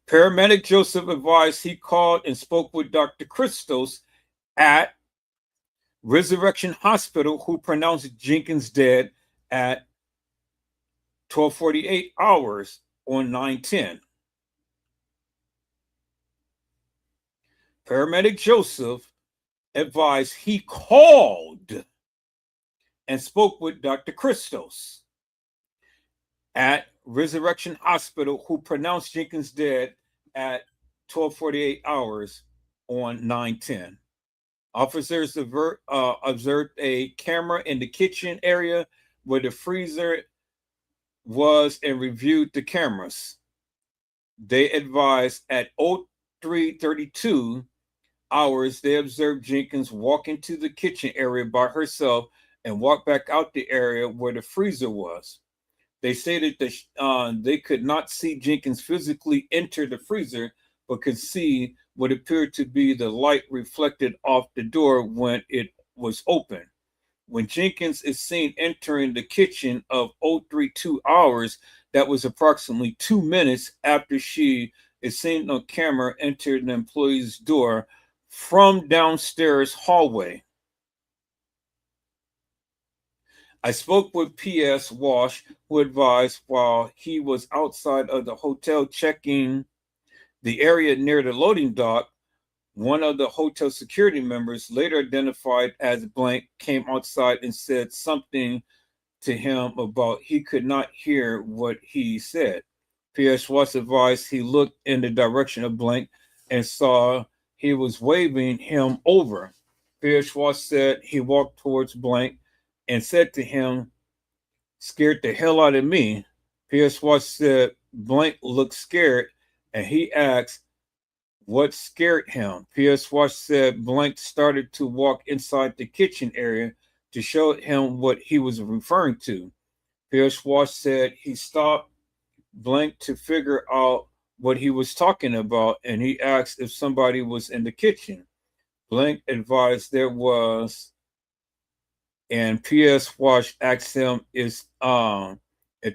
Paramedic Joseph advised he called and spoke with Dr. Christos at Resurrection Hospital, who pronounced Jenkins dead at 12:48 hours on 9/10. Paramedic Joseph advised he called and spoke with Dr. Christos at Resurrection Hospital, who pronounced Jenkins dead at 12:48 hours on 9/10. Officers observed a camera in the kitchen area where the freezer was and reviewed the cameras. They advised at 03:32 hours, they observed Jenkins walk into the kitchen area by herself and walked back out the area where the freezer was. They stated that they could not see Jenkins physically enter the freezer, but could see what appeared to be the light reflected off the door when it was open. When Jenkins is seen entering the kitchen of 032 hours, that was approximately 2 minutes after she is seen on camera enter the employee's door from downstairs hallway. I spoke with P.S. Walsh, who advised while he was outside of the hotel checking the area near the loading dock, one of the hotel security members, later identified as Blank, came outside and said something to him about he could not hear what he said. P.S. Walsh advised he looked in the direction of Blank and saw he was waving him over. P.S. Walsh said he walked towards Blank and said to him, "Scared the hell out of me." P.S. Walsh said Blank looked scared, and he asked what scared him. P.S. Walsh said Blank started to walk inside the kitchen area to show him what he was referring to. P.S. Walsh said he stopped Blank to figure out what he was talking about, and he asked if somebody was in the kitchen. Blank advised there was, and P.S. Walsh asked him if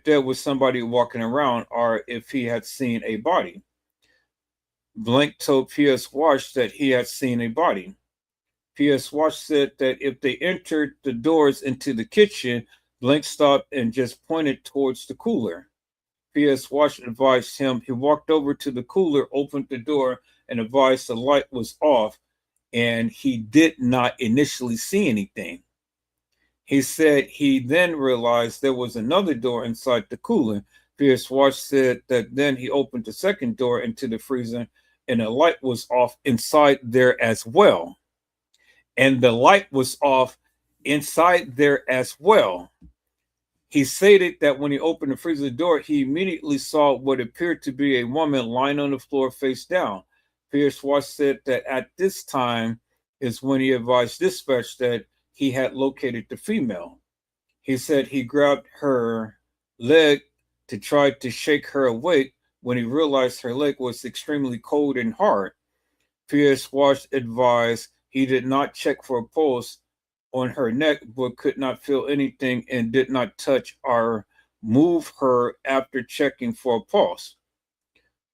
there was somebody walking around or if he had seen a body. Blank told P.S. Walsh that he had seen a body. P.S. Walsh said that if they entered the doors into the kitchen, Blank stopped and just pointed towards the cooler. P.S. Walsh advised him he walked over to the cooler, opened the door, and advised the light was off, and he did not initially see anything. He said he then realized there was another door inside the cooler. P.S. Walsh said that then he opened the second door into the freezer, and the light was off inside there as well. And the light was off inside there as well. He stated that when he opened the freezer door, he immediately saw what appeared to be a woman lying on the floor face down. P.S. Walsh said that at this time is when he advised dispatch that he had located the female. He said he grabbed her leg to try to shake her awake when he realized her leg was extremely cold and hard. P.S. Walsh advised he did not check for a pulse on her neck, but could not feel anything and did not touch or move her after checking for a pulse.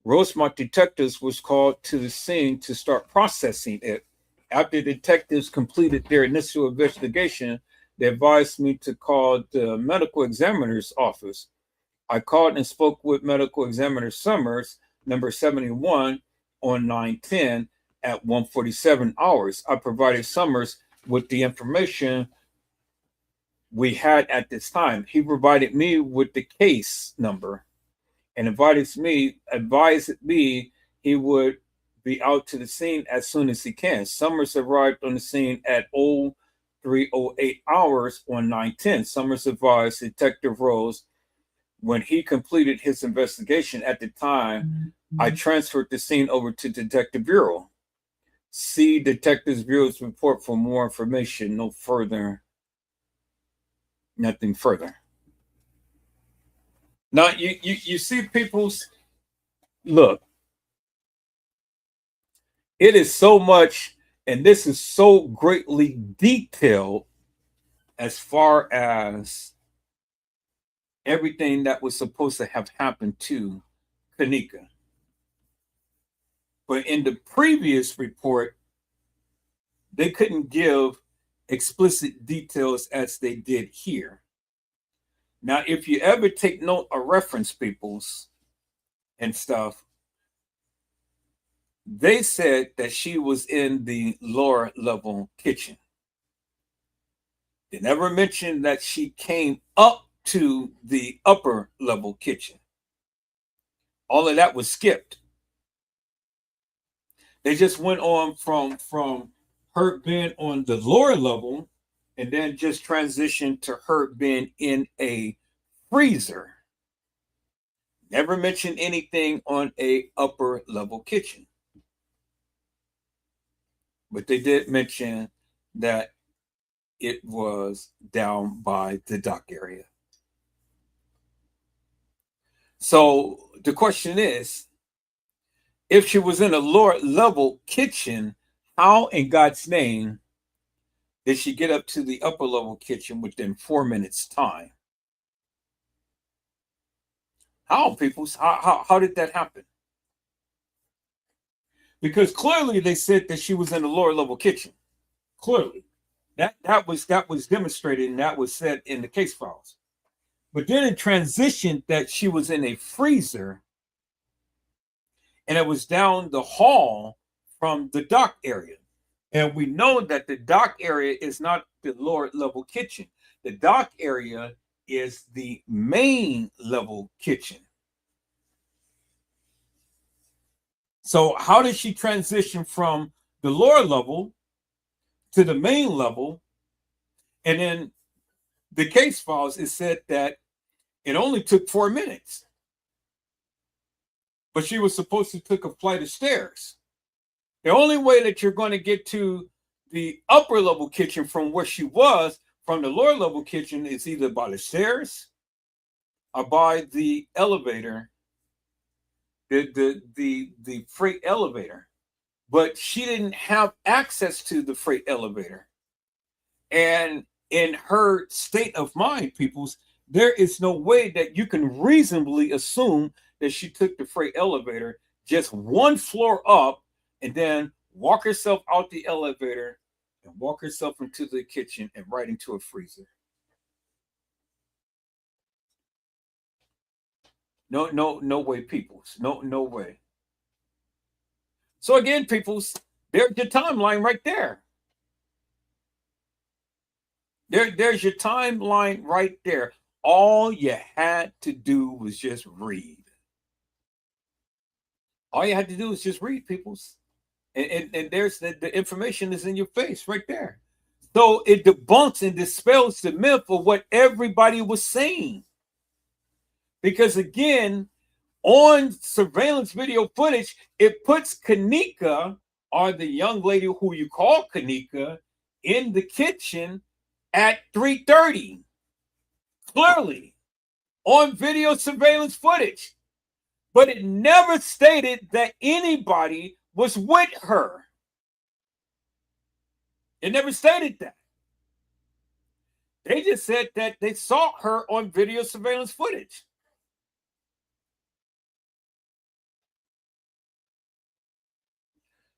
Rosemont detectives was called to the scene to start processing it. After detectives completed their initial investigation, they advised me to call the medical examiner's office. I called and spoke with medical examiner Summers, number 71, on 9/10 at 1:47 hours. I provided Summers with the information we had at this time. He provided me with the case number and advised me he would be out to the scene as soon as he can. Summers arrived on the scene at 03:08 hours on 9/10. Summers advised Detective Rose when he completed his investigation. At the time, I transferred the scene over to Detective Bureau. See Detective Bureau's report for more information. Nothing further. Now, you see people's, look, it is so much, and this is so greatly detailed as far as everything that was supposed to have happened to Kanika. But in the previous report, they couldn't give explicit details as they did here. Now, if you ever take note of reference peoples and stuff, they said that she was in the lower level kitchen. They never mentioned that she came up to the upper level kitchen. All of that was skipped. They just went on from her being on the lower level and then just transitioned to her being in a freezer. Never mentioned anything on a upper level kitchen. But they did mention that it was down by the dock area. So the question is, if she was in a lower level kitchen, how in God's name did she get up to the upper level kitchen within 4 minutes time? How, people? How did that happen? Because clearly they said that she was in a lower level kitchen. Clearly. That was demonstrated, and that was said in the case files. But then it transitioned that she was in a freezer, and it was down the hall from the dock area. And we know that the dock area is not the lower level kitchen. The dock area is the main level kitchen. So how did she transition from the lower level to the main level? And then the case files, it said that it only took 4 minutes. But she was supposed to take a flight of stairs. The only way that you're going to get to the upper level kitchen from where she was, from the lower level kitchen, is either by the stairs or by the elevator, the freight elevator. But she didn't have access to the freight elevator. And in her state of mind, peoples, there is no way that you can reasonably assume that she took the freight elevator just one floor up and then walk herself out the elevator and walk herself into the kitchen and right into a freezer. No way, peoples. No way. So again, peoples, there's your timeline right there. There's your timeline right there. All you had to do was just read. All you had to do was just read, peoples. And there's the information is in your face right there. So it debunks and dispels the myth of what everybody was saying. Because again, on surveillance video footage, it puts Kenneka, or the young lady who you call Kenneka, in the kitchen at 3:30. Clearly, on video surveillance footage. But it never stated that anybody was with her. It never stated that. They just said that they saw her on video surveillance footage.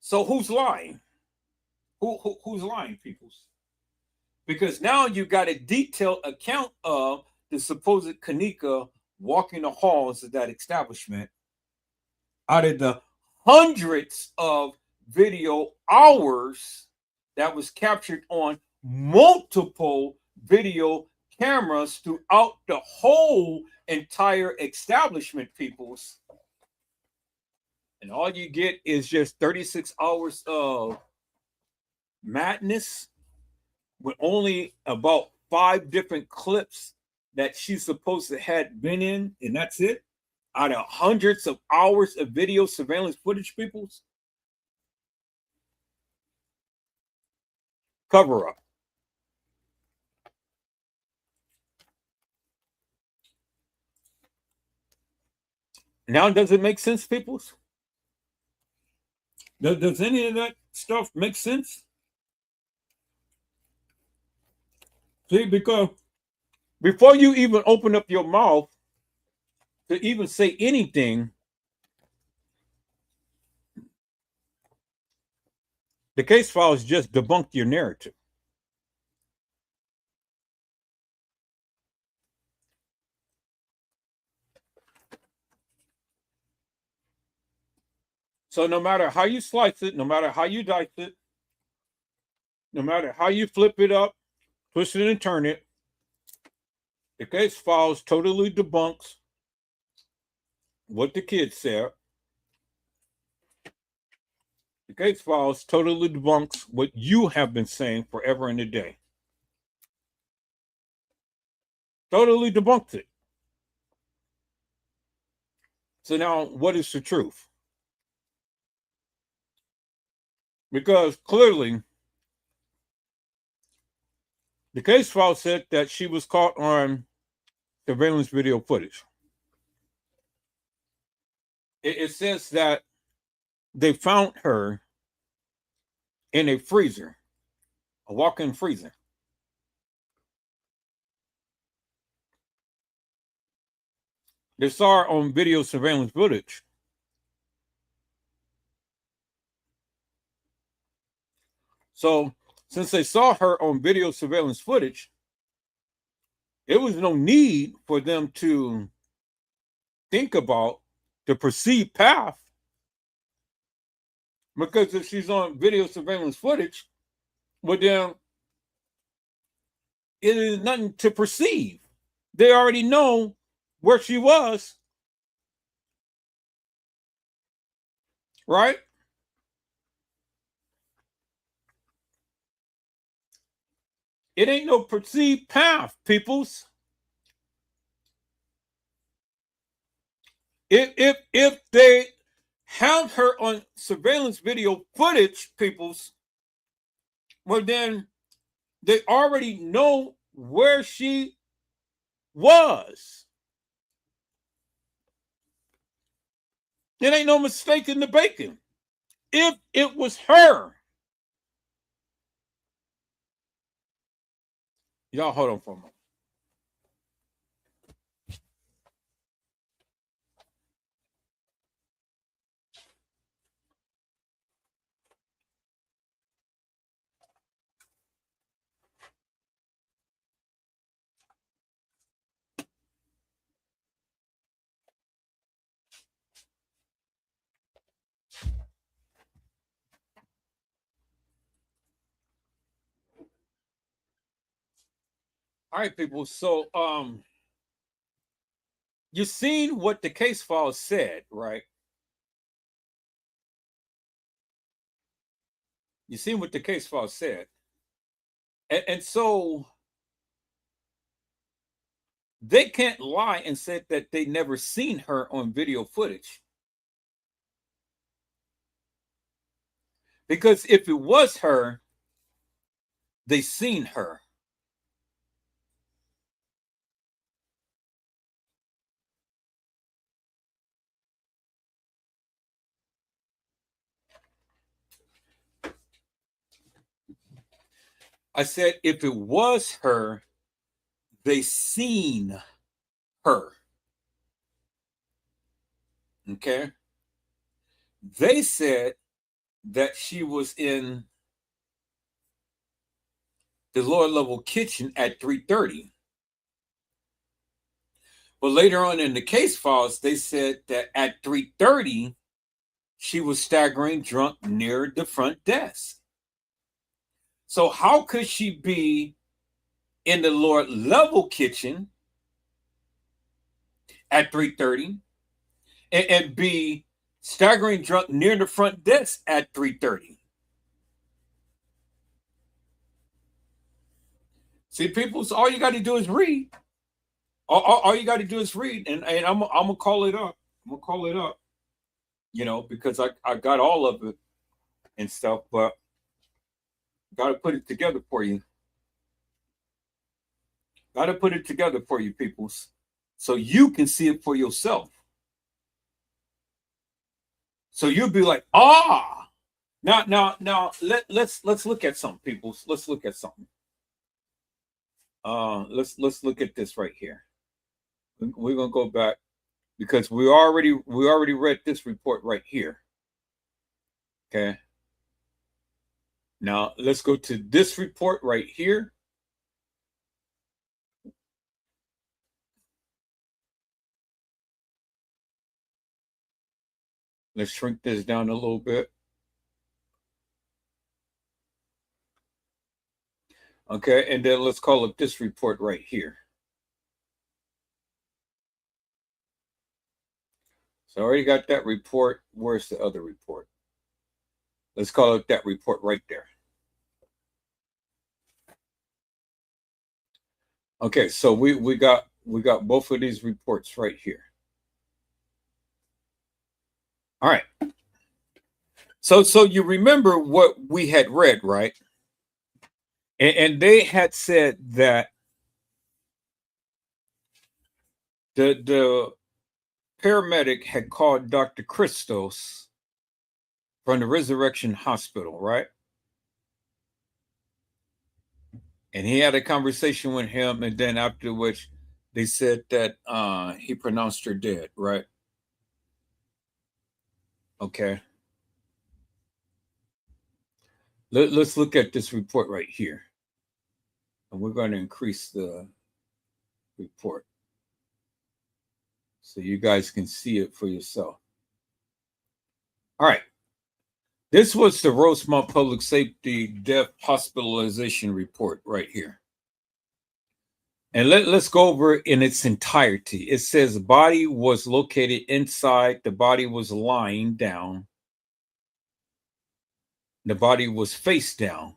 So who's lying? Who's lying, peoples? Because now you got a detailed account of the supposed Kenneka walking the halls of that establishment out of the hundreds of video hours that was captured on multiple video cameras throughout the whole entire establishment, peoples. And all you get is just 36 hours of madness with only about 5 different clips that she's supposed to have been in, and that's it. Out of hundreds of hours of video surveillance footage, peoples. Cover up. Now, does it make sense, peoples? Does any of that stuff make sense? See, because before you even open up your mouth to even say anything, the case files just debunked your narrative. So no matter how you slice it, no matter how you dice it, no matter how you flip it up, twist it and turn it, the case files totally debunks what the kids said. The case files totally debunks what you have been saying forever and a day. Totally debunks it. So now, what is the truth? Because clearly, The case file said that she was caught on surveillance video footage. It says that they found her in a freezer, a walk-in freezer. They saw her on video surveillance footage. So, since they saw her on video surveillance footage, there was no need for them to think about the perceived path, because if she's on video surveillance footage, well, then it is nothing to perceive. They already know where she was, right? It ain't no perceived path, peoples. If they have her on surveillance video footage, peoples, well, then they already know where she was. It ain't no mistake in the bacon. If it was her, y'all hold on for a moment. All right, people. So, you seen what the case file said, right? You seen what the case file said, and so they can't lie and say that they never seen her on video footage, because if it was her, they seen her. I said, if it was her, they seen her. Okay. They said that she was in the lower level kitchen at 3:30. But later on in the case files, they said that at 3:30, she was staggering drunk near the front desk. So how could she be in the lower level kitchen at 3:30 and be staggering drunk near the front desk at 3:30? See, people, so all you got to do is read. All you got to do is read, and I'm gonna call it up. I'm gonna call it up, because I got all of it and stuff, but got to put it together for you. Got to put it together for you, peoples, so you can see it for yourself. So you'll be like, Now, let's look at something, peoples. Let's look at something. Let's look at this right here. We're gonna go back because we already read this report right here. Okay. Now let's go to this report right here. Let's shrink this down a little bit. Okay, and then let's call up this report right here. So I already got that report. Where's the other report? Let's call it that report right there. Okay, so we got both of these reports right here. All right. So you remember what we had read, right? And they had said that the paramedic had called Dr. Christos from the Resurrection Hospital, right? And he had a conversation with him, and then after which they said that he pronounced her dead, right? Okay. Let's look at this report right here. And we're going to increase the report so you guys can see it for yourself. All right. This was the Rosemont Public Safety Death Hospitalization Report right here. And let's go over it in its entirety. It says body was located inside. The body was lying down. The body was face down.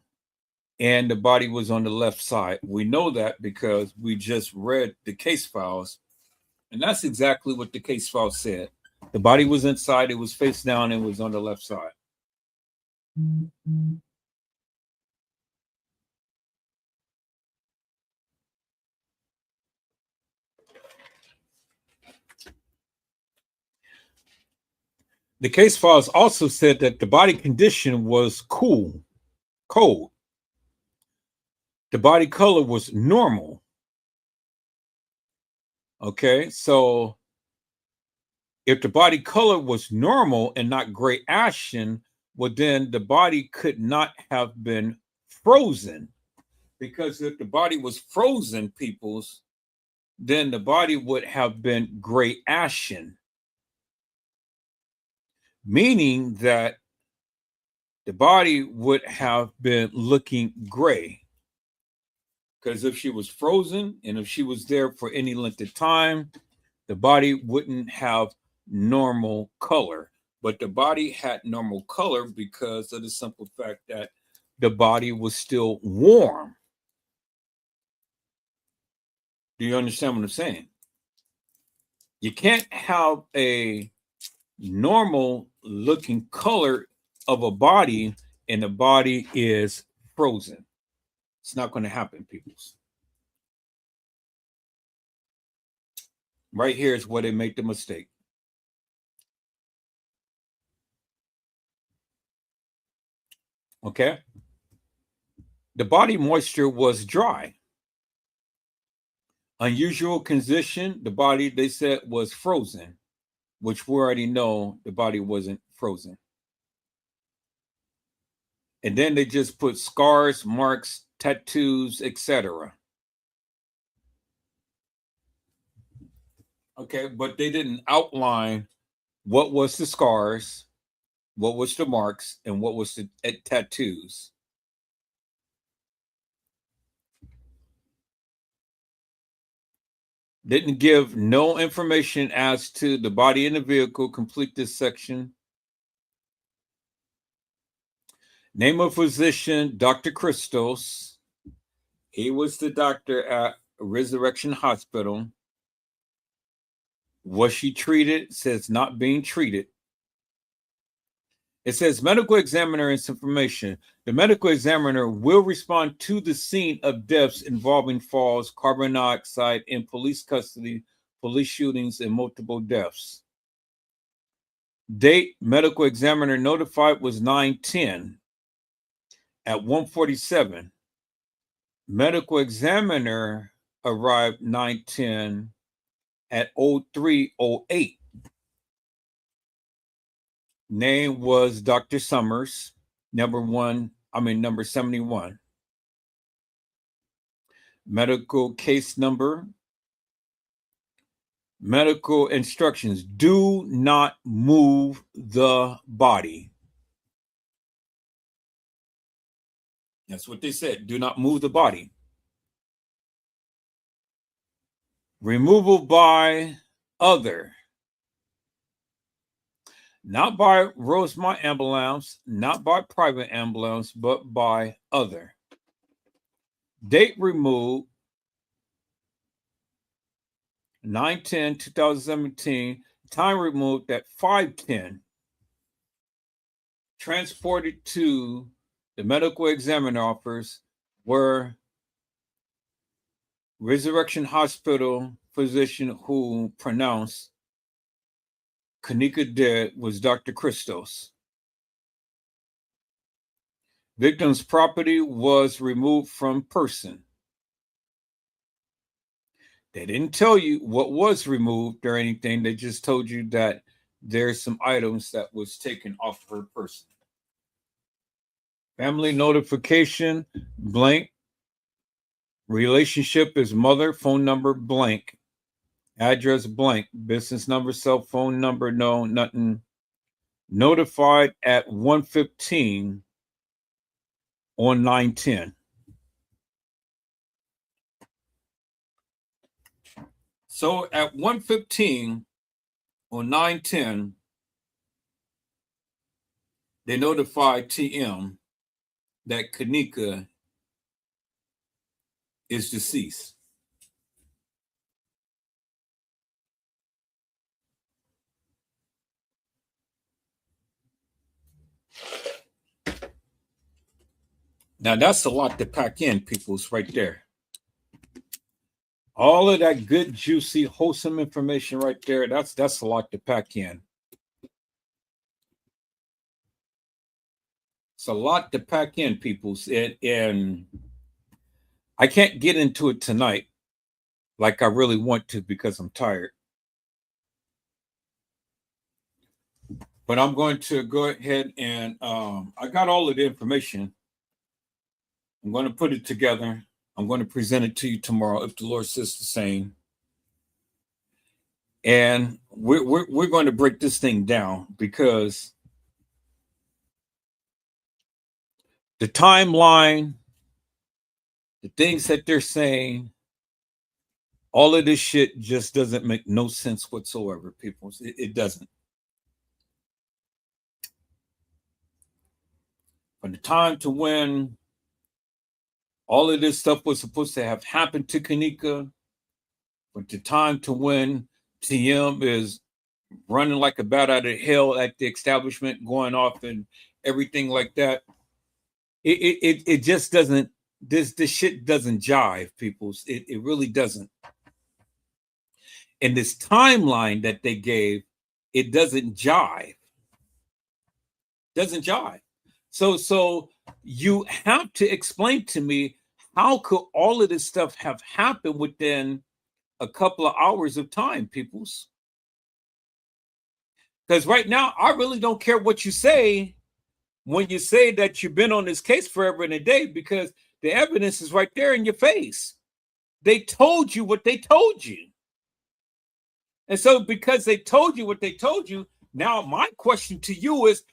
And the body was on the left side. We know that because we just read the case files. And that's exactly what the case file said. The body was inside, it was face down, and was on the left side. The case files also said that the body condition was cold. The body color was normal. Okay, so if the body color was normal and not gray ashen, well, then the body could not have been frozen. Because if the body was frozen, peoples, then the body would have been gray ashen. Meaning that the body would have been looking gray. Because if she was frozen and if she was there for any length of time, the body wouldn't have normal color. But the body had normal color because of the simple fact that the body was still warm. Do you understand what I'm saying? You can't have a normal looking color of a body and the body is frozen. It's not going to happen, peoples. Right here is where they make the mistake. Okay. The body moisture was dry. Unusual condition, the body, they said, was frozen, which we already know the body wasn't frozen. And then they just put scars, marks, tattoos, etc. Okay, but they didn't outline what was the scars, what was the marks, and what was the tattoos. Didn't give no information as to the body in the vehicle. Complete this section. Name of physician, Dr. Christos. He was the doctor at Resurrection Hospital. Was she treated? It says not being treated. It says medical examiner information. The medical examiner will respond to the scene of deaths involving falls, carbon dioxide in police custody, police shootings, and multiple deaths. Date medical examiner notified was 9/10. At 1:47, medical examiner arrived 9:10 at 03:08. Name was Dr. Summers, number 71. Medical case number. Medical instructions. Do not move the body. That's what they said. Do not move the body. Removal by other. Not by Rosemont Ambulance, not by private ambulance, but by other. Date removed 9/10/2017. Time removed at 5:10. Transported to the medical examiner office where Resurrection Hospital physician who pronounced Kenneka dead was Dr. Christos. Victim's property was removed from person. They didn't tell you what was removed or anything. They just told you that there's some items that was taken off her person. Family notification, blank. Relationship is mother, phone number, blank. Address, blank. Business number, cell phone number, no, nothing. Notified at 1:15 on 9/10. So at 1:15 on 9/10, they notified TM that Kenneka is deceased. Now that's a lot to pack in, peoples, right there. All of that good, juicy, wholesome information right there, that's a lot to pack in. It's a lot to pack in, peoples. And I can't get into it tonight like I really want to because I'm tired. But I'm going to go ahead and I got all of the information. I'm going to put it together. I'm going to present it to you tomorrow if the Lord says the same. And we're going to break this thing down because the timeline, the things that they're saying, all of this shit just doesn't make no sense whatsoever, people. It doesn't. From the time to when all of this stuff was supposed to have happened to Kenneka, but the time to when TM is running like a bat out of hell at the establishment, going off and everything like that, it just doesn't. This shit doesn't jive, peoples. It really doesn't. And this timeline that they gave, it doesn't jive. Doesn't jive. So you have to explain to me, how could all of this stuff have happened within a couple of hours of time, peoples? Because right now, I really don't care what you say when you say that you've been on this case forever and a day, because the evidence is right there in your face. They told you what they told you. And so because they told you what they told you, now my question to you is,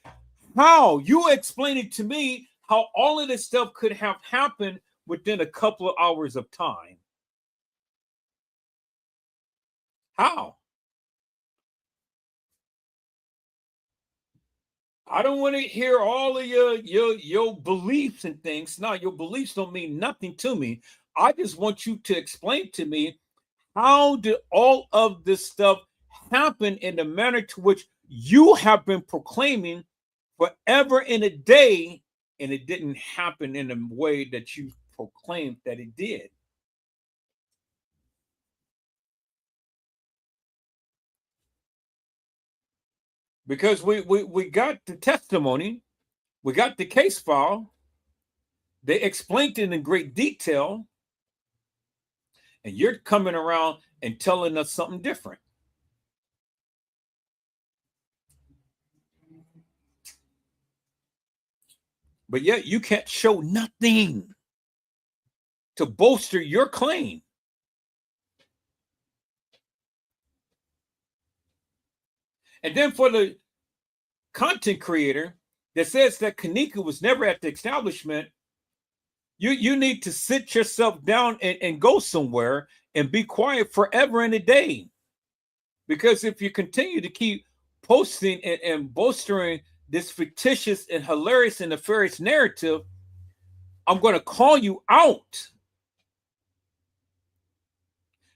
how? You explain it to me how all of this stuff could have happened within a couple of hours of time. How? I don't want to hear all of your beliefs and things. No, your beliefs don't mean nothing to me. I just want you to explain to me, how did all of this stuff happen in the manner to which you have been proclaiming forever and a day, and it didn't happen in the way that you proclaimed that it did? Because we got the testimony, we got the case file, they explained it in great detail, and you're coming around and telling us something different. But yet you can't show nothing to bolster your claim. And then for the content creator that says that Kenneka was never at the establishment, you need to sit yourself down and go somewhere and be quiet forever and a day. Because if you continue to keep posting and bolstering this fictitious and hilarious and nefarious narrative, I'm going to call you out.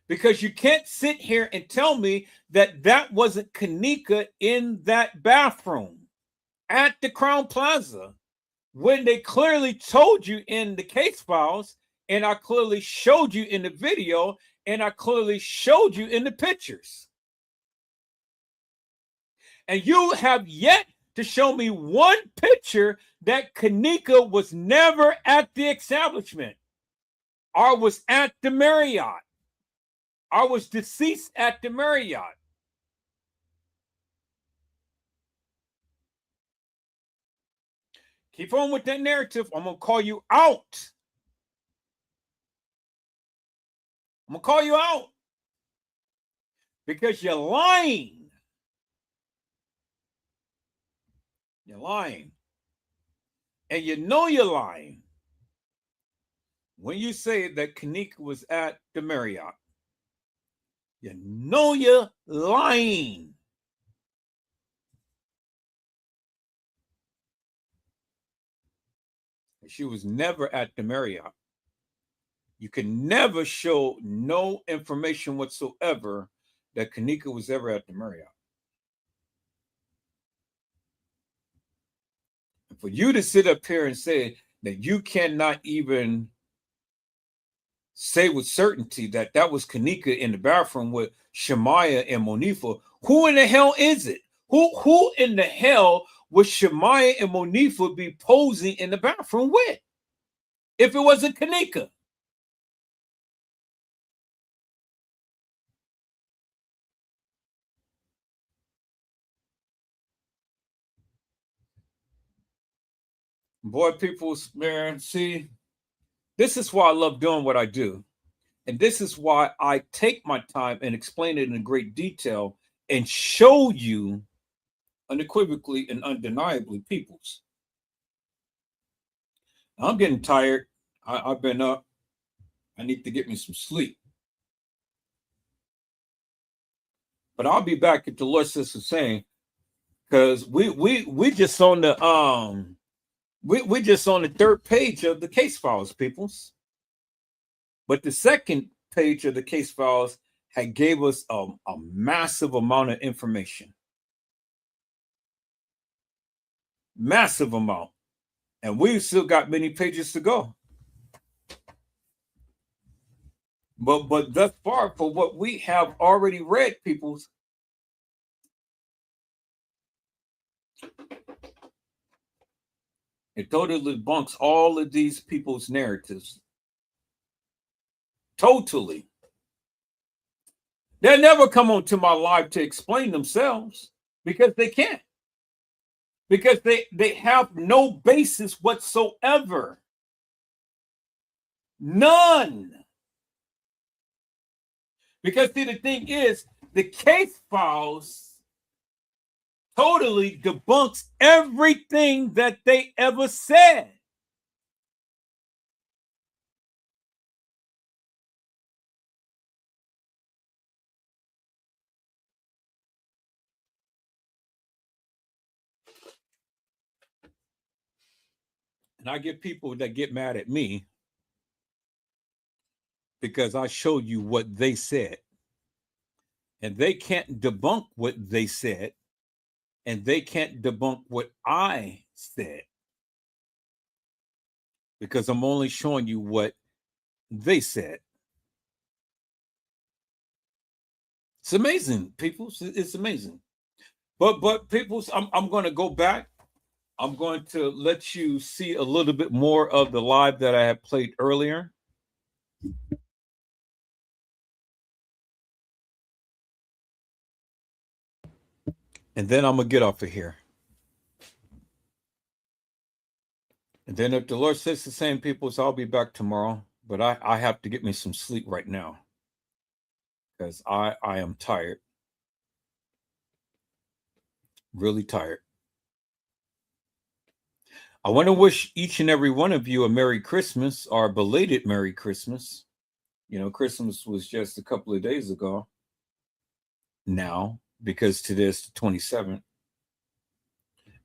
Because you can't sit here and tell me that that wasn't Kenneka in that bathroom at the Crowne Plaza when they clearly told you in the case files, and I clearly showed you in the video, and I clearly showed you in the pictures. And you have yet to show me one picture that Kenneka was never at the establishment or was at the Marriott or was deceased at the Marriott. Keep on with that narrative. I'm going to call you out. I'm going to call you out because you're lying. You're lying. And you know you're lying when you say that Kenneka was at the Marriott. You know you're lying. She was never at the Marriott. You can never show no information whatsoever that Kenneka was ever at the Marriott. And for you to sit up here and say that you cannot even say with certainty that that was Kenneka in the bathroom with Shemaya and Monifa, who in the hell is it? Who in the hell would Shemaya and Monifa be posing in the bathroom with if it wasn't Kenneka? Boy, people, man, see, this is why I love doing what I do. And this is why I take my time and explain it in great detail and show you unequivocally and undeniably, peoples. I'm getting tired. I've been up. I need to get me some sleep. But I'll be back if the Lord says the same, because we just on the we're just on the third page of the case files, peoples. But the second page of the case files had gave us a massive amount of information. Massive amount. And we've still got many pages to go. But thus far, for what we have already read, peoples, it totally debunks all of these people's narratives. Totally. They'll never come onto my live to explain themselves because they can't. Because they have no basis whatsoever. None. Because see, the thing is, the case files totally debunks everything that they ever said. And I get people that get mad at me because I showed you what they said. And they can't debunk what they said. And they can't debunk what I said. Because I'm only showing you what they said. It's amazing, people. It's amazing. But people, I'm going to go back. I'm going to let you see a little bit more of the live that I had played earlier. And then I'm going to get off of here. And then if the Lord says the same, people, so I'll be back tomorrow. But I have to get me some sleep right now. Because I am tired. Really tired. I want to wish each and every one of you a Merry Christmas or a belated Merry Christmas. You know, Christmas was just a couple of days ago now, because today's the 27th.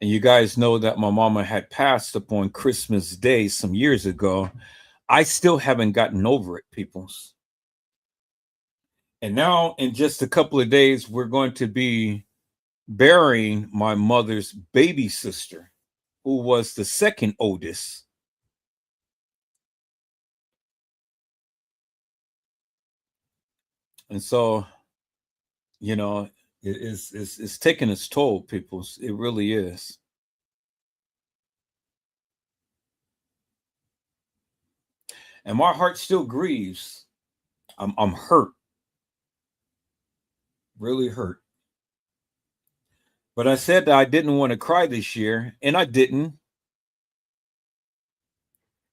And you guys know that my mama had passed upon Christmas Day some years ago. I still haven't gotten over it, peoples. And now in just a couple of days, we're going to be burying my mother's baby sister. who was the second oldest. And so, you know, it's taking its toll, people. It really is. And my heart still grieves. I'm hurt, really hurt. But I said that I didn't want to cry this year, and I didn't.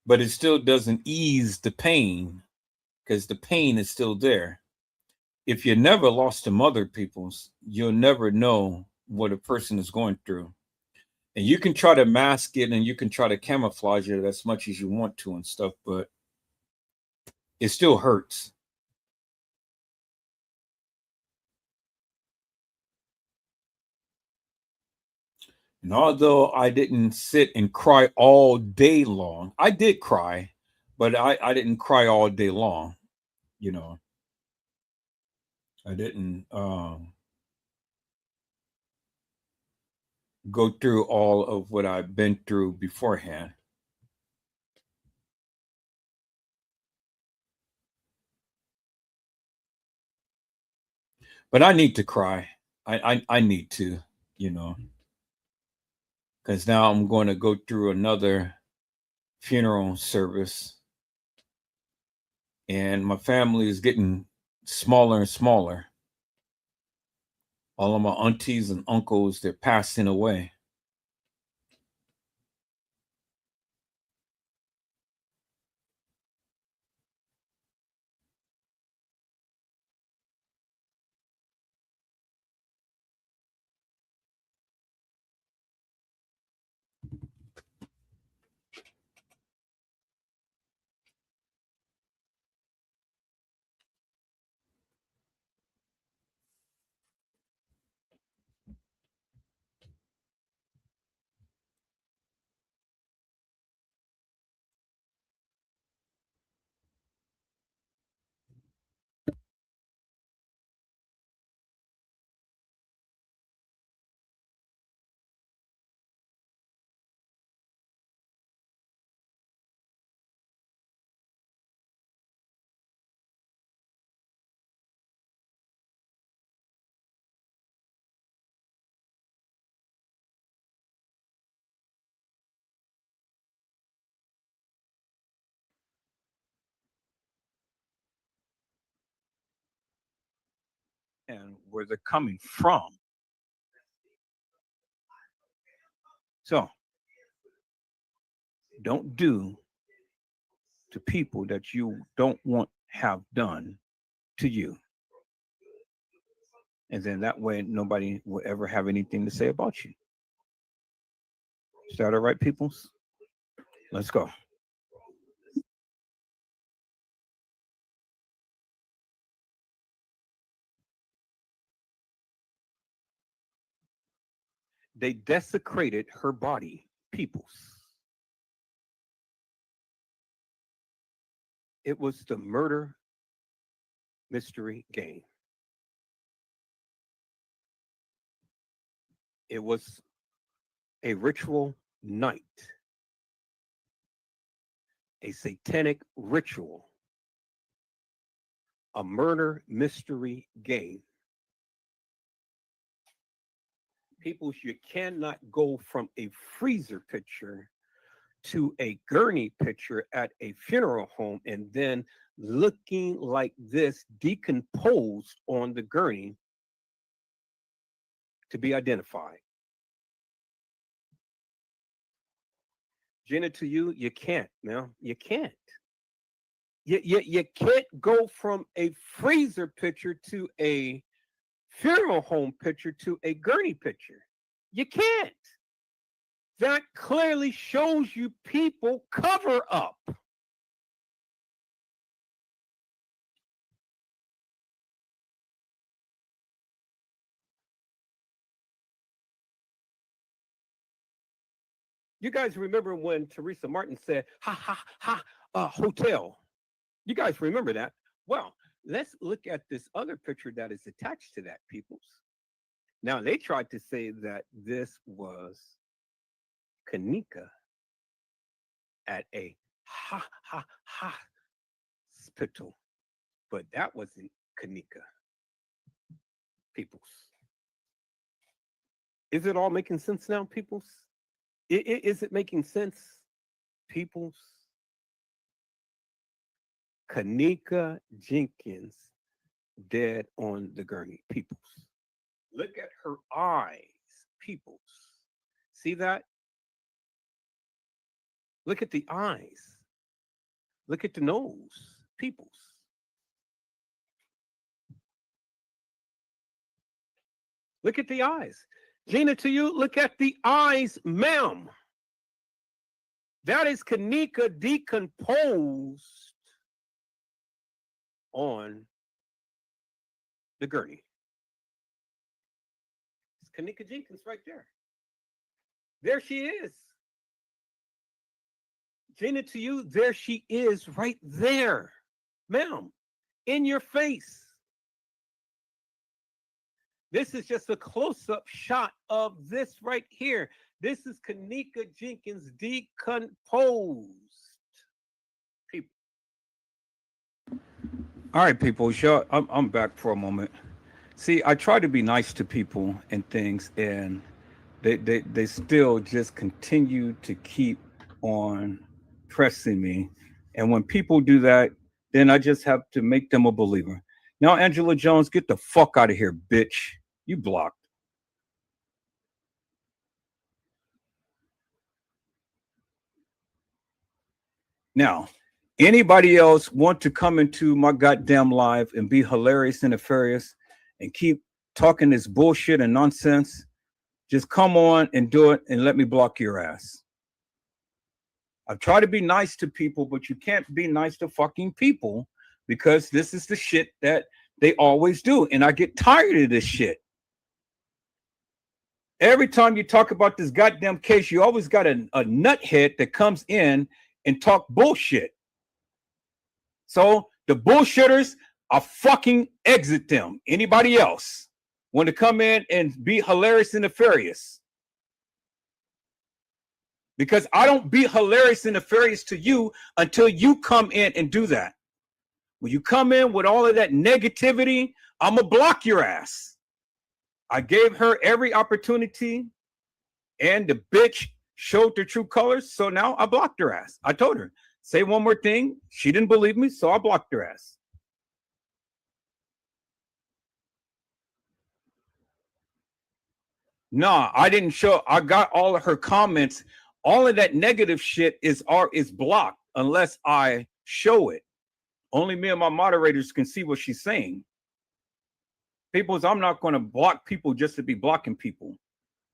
But it still doesn't ease the pain, because the pain is still there. If you never lost a mother, peoples, you'll never know what a person is going through. And you can try to mask it and you can try to camouflage it as much as you want to and stuff, but it still hurts. And although I didn't sit and cry all day long, I did cry, but I didn't cry all day long. You know, I didn't go through all of what I've been through beforehand. But I need to cry. I need to, you know, because now I'm going to go through another funeral service, and my family is getting smaller and smaller. All of my aunties and uncles, they're passing away. And where they're coming from. So don't do to people that you don't want have done to you. And then that way nobody will ever have anything to say about you. Is that all right, peoples? Let's go. They desecrated her body, peoples. It was the murder mystery game. It was a ritual night, a satanic ritual, a murder mystery game. People, you cannot go from a freezer picture to a gurney picture at a funeral home and then looking like this decomposed on the gurney to be identified. Jenna, to you, you can't, man. You can't. You can't go from a freezer picture to a funeral home picture to a gurney picture. You can't. That clearly shows you people cover up. You guys remember when Teresa Martin said, ha, ha, ha, hotel. You guys remember that? Well, let's look at this other picture that is attached to that, peoples. Now, they tried to say that this was Kanika at a hospital, but that wasn't Kanika. Peoples. Is it all making sense now, peoples? Is it making sense, peoples? Kanika Jenkins dead on the gurney, peoples. Look at her eyes, peoples. See that? Look at the eyes. Look at the nose, peoples. Look at the eyes. Gina, to you, look at the eyes, ma'am. That is Kanika decomposed on the gurney. It's Kanika Jenkins right there. There she is. Gina, to you, there she is right there, ma'am, in your face. This is just a close-up shot of this right here. This is Kanika Jenkins decomposed. People. All right, people. Sure, I'm back for a moment. See, I try to be nice to people and things, and they still just continue to keep on pressing me. And when people do that, then I just have to make them a believer. Now, Angela Jones, get the fuck out of here, bitch. You blocked. Now, anybody else want to come into my goddamn live and be hilarious and nefarious and keep talking this bullshit and nonsense? Just come on and do it and let me block your ass. I've tried to be nice to people, but you can't be nice to fucking people because this is the shit that they always do. And I get tired of this shit. Every time you talk about this goddamn case, you always got a nuthead that comes in and talk bullshit. So the bullshitters, I fucking exit them. Anybody else want to come in and be hilarious and nefarious? Because I don't be hilarious and nefarious to you until you come in and do that. When you come in with all of that negativity, I'm going to block your ass. I gave her every opportunity, and the bitch showed their true colors, so now I blocked her ass. I told her, say one more thing. She didn't believe me, so I blocked her ass. Nah, I didn't show. I got all of her comments. All of that negative shit is blocked unless I show it. Only me and my moderators can see what she's saying. Peoples, I'm not going to block people just to be blocking people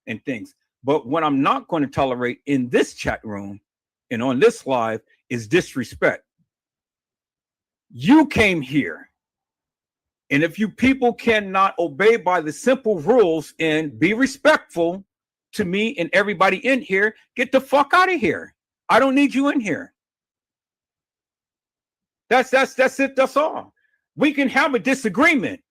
and things. But what I'm not going to tolerate in this chat room and on this live is disrespect. You came here. And if you people cannot obey by the simple rules and be respectful to me and everybody in here, get the fuck out of here. I don't need you in here. That's it. That's all. We can have a disagreement.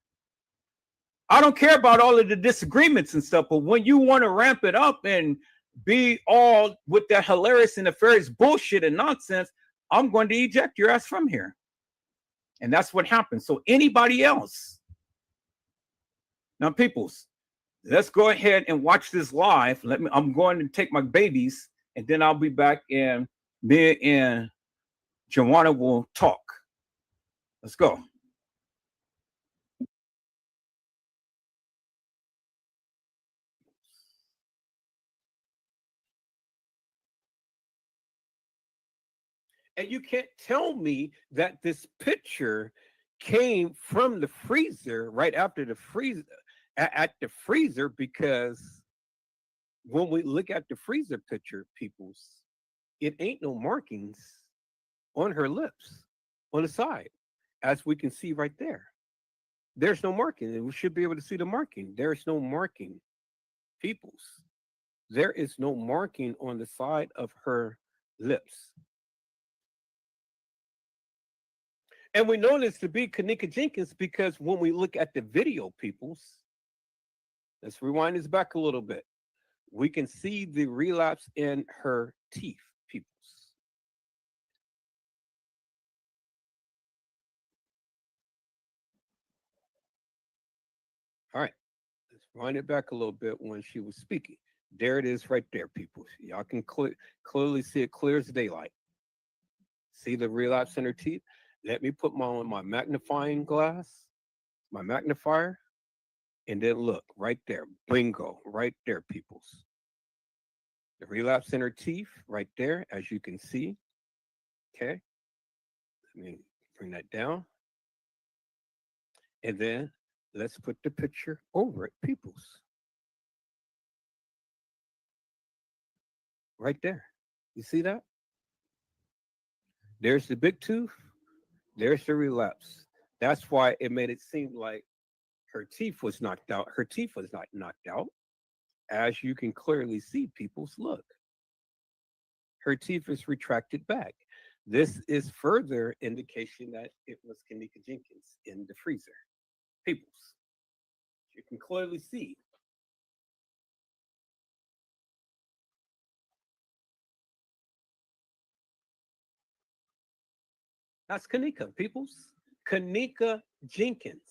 I don't care about all of the disagreements and stuff, but when you want to ramp it up and be all with that hilarious and nefarious bullshit and nonsense, I'm going to eject your ass from here. And that's what happens. So anybody else. Now, peoples, let's go ahead and watch this live. I'm going to take my babies, and then I'll be back, and me and Joanna will talk. Let's go. And you can't tell me that this picture came from the freezer right after the freezer at the freezer, because when we look at the freezer picture, peoples, it ain't no markings on her lips on the side, as we can see right there. There's no marking, and we should be able to see the marking. There is no marking, peoples. There is no marking on the side of her lips. And we know this to be Kanika Jenkins because when we look at the video, peoples, let's rewind this back a little bit. We can see the relapse in her teeth, peoples. All right, let's wind it back a little bit when she was speaking. There it is right there, people. Y'all can clearly see it clear as daylight. See the relapse in her teeth? Let me put my magnifying glass, my magnifier, and then look right there. Bingo, right there, peoples. The relapse in her teeth right there, as you can see. Okay. Let me bring that down. And then let's put the picture over it, peoples. Right there. You see that? There's the big tooth. There's the relapse. That's why it made it seem like her teeth was knocked out. Her teeth was not knocked out. As you can clearly see, people's look. Her teeth is retracted back. This is further indication that it was Kenneka Jenkins in the freezer. Peoples, you can clearly see. That's Kenneka, peoples. Kenneka Jenkins.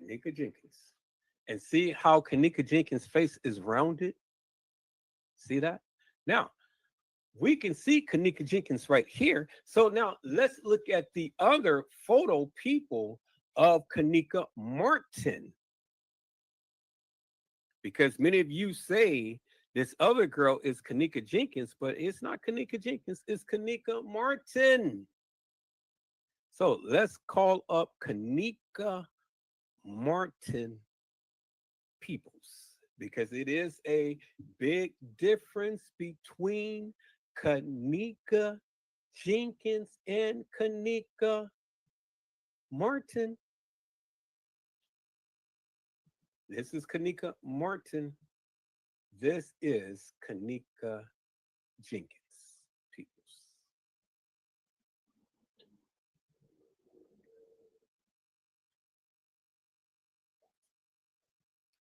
Kenneka Jenkins. And see how Kenneka Jenkins' face is rounded? See that? Now, we can see Kenneka Jenkins right here. So now let's look at the other photo people of Kenneka Martin. Because many of you say this other girl is Kenneka Jenkins, but it's not Kenneka Jenkins, it's Kenneka Martin. So let's call up Kenneka Martin peoples, because it is a big difference between Kenneka Jenkins and Kenneka Martin. This is Kenneka Martin. This is Kenneka Jenkins, peoples.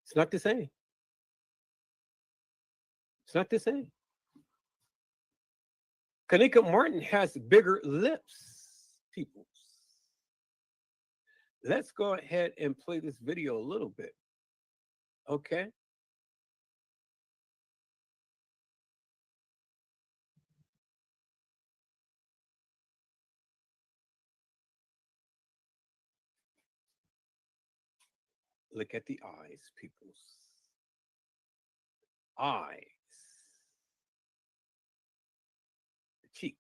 It's not the same. It's not the same. Kenneka Martin has bigger lips, peoples. Let's go ahead and play this video a little bit. Okay. Look at the eyes, peoples. Eyes. The cheeks.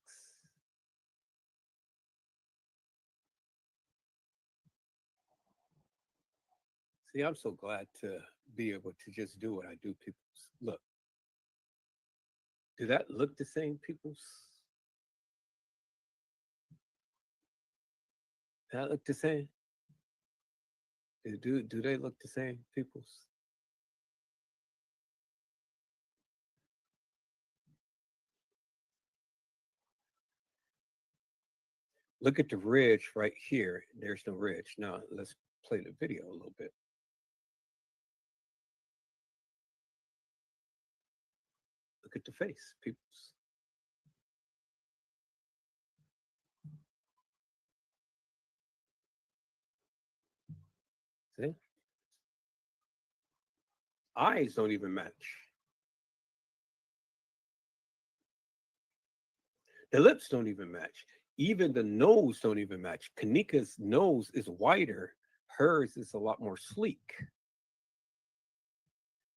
See, I'm so glad to be able to just do what I do, peoples. Look. Do that look the same, peoples? Does that look the same? Do they look the same, peoples? Look at the ridge right here. There's no ridge. Now let's play the video a little bit. Look at the face, peoples. See? Eyes don't even match. The lips don't even match. Even the nose don't even match. Kenneka's nose is wider. Hers is a lot more sleek.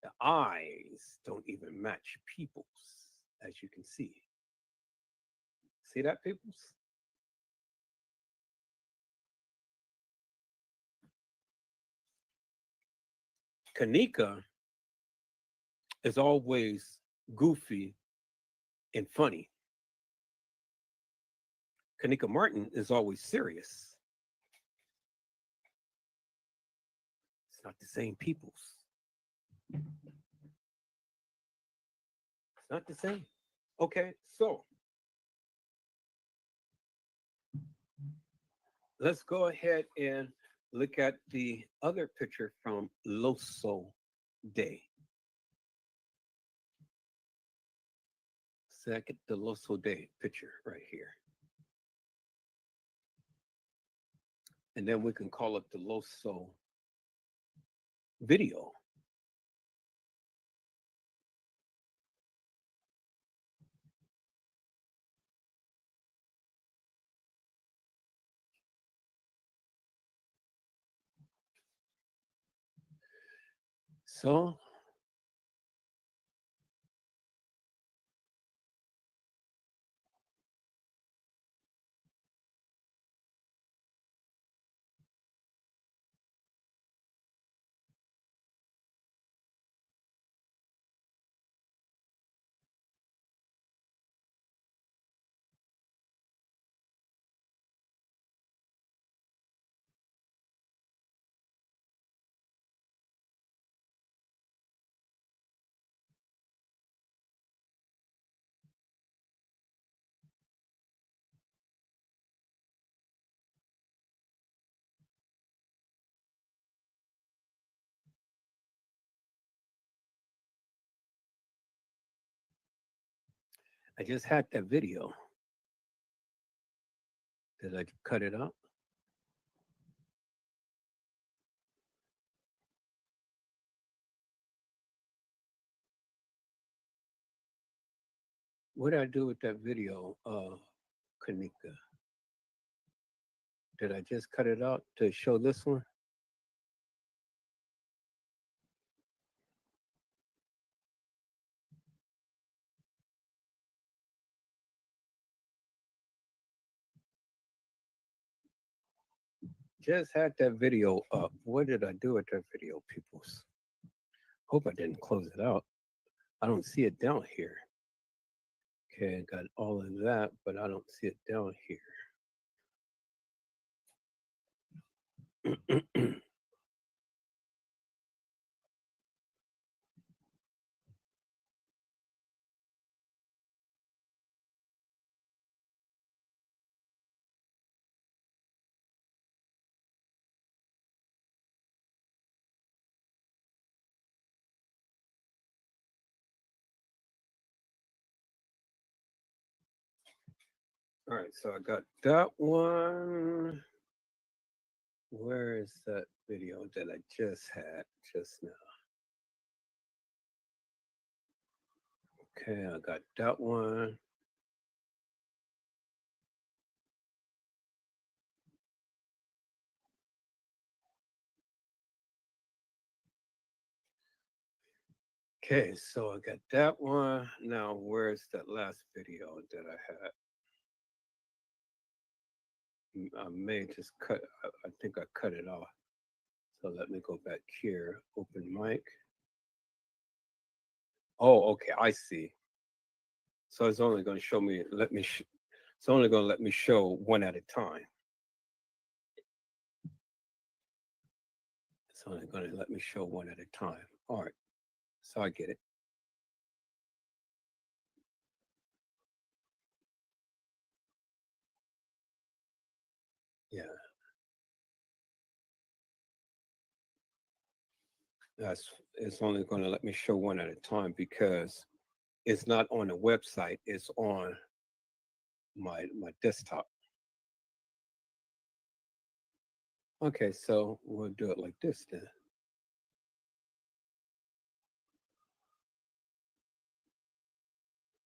The eyes don't even match people's, as you can see. See that, peoples? Kenneka is always goofy and funny. Kenneka Martin is always serious. It's not the same peoples. It's not the same. Okay, so let's go ahead and look at the other picture from Loso Day. Second, the Loso Day picture right here. And then we can call it the Loso video. So I just had that video. Did I cut it out? What did I do with that video, Kanika? Did I just cut it out to show this one? Just had that video up. What did I do with that video, peoples? Hope I didn't close it out. I don't see it down here. Okay, I got all of that, but I don't see it down here. All right, so I got that one. Where is that video that I just had just now? Okay, I got that one. Okay, so I got that one. Now, where's that last video that I had? I may just cut, I think I cut it off. So let me go back here, open mic. Oh, okay, I see. So it's only going to show me, it's only going to let me show one at a time. It's only going to let me show one at a time. All right, so I get it. Yeah. It's only going to let me show one at a time because it's not on the website, it's on my desktop. Okay, so we'll do it like this then.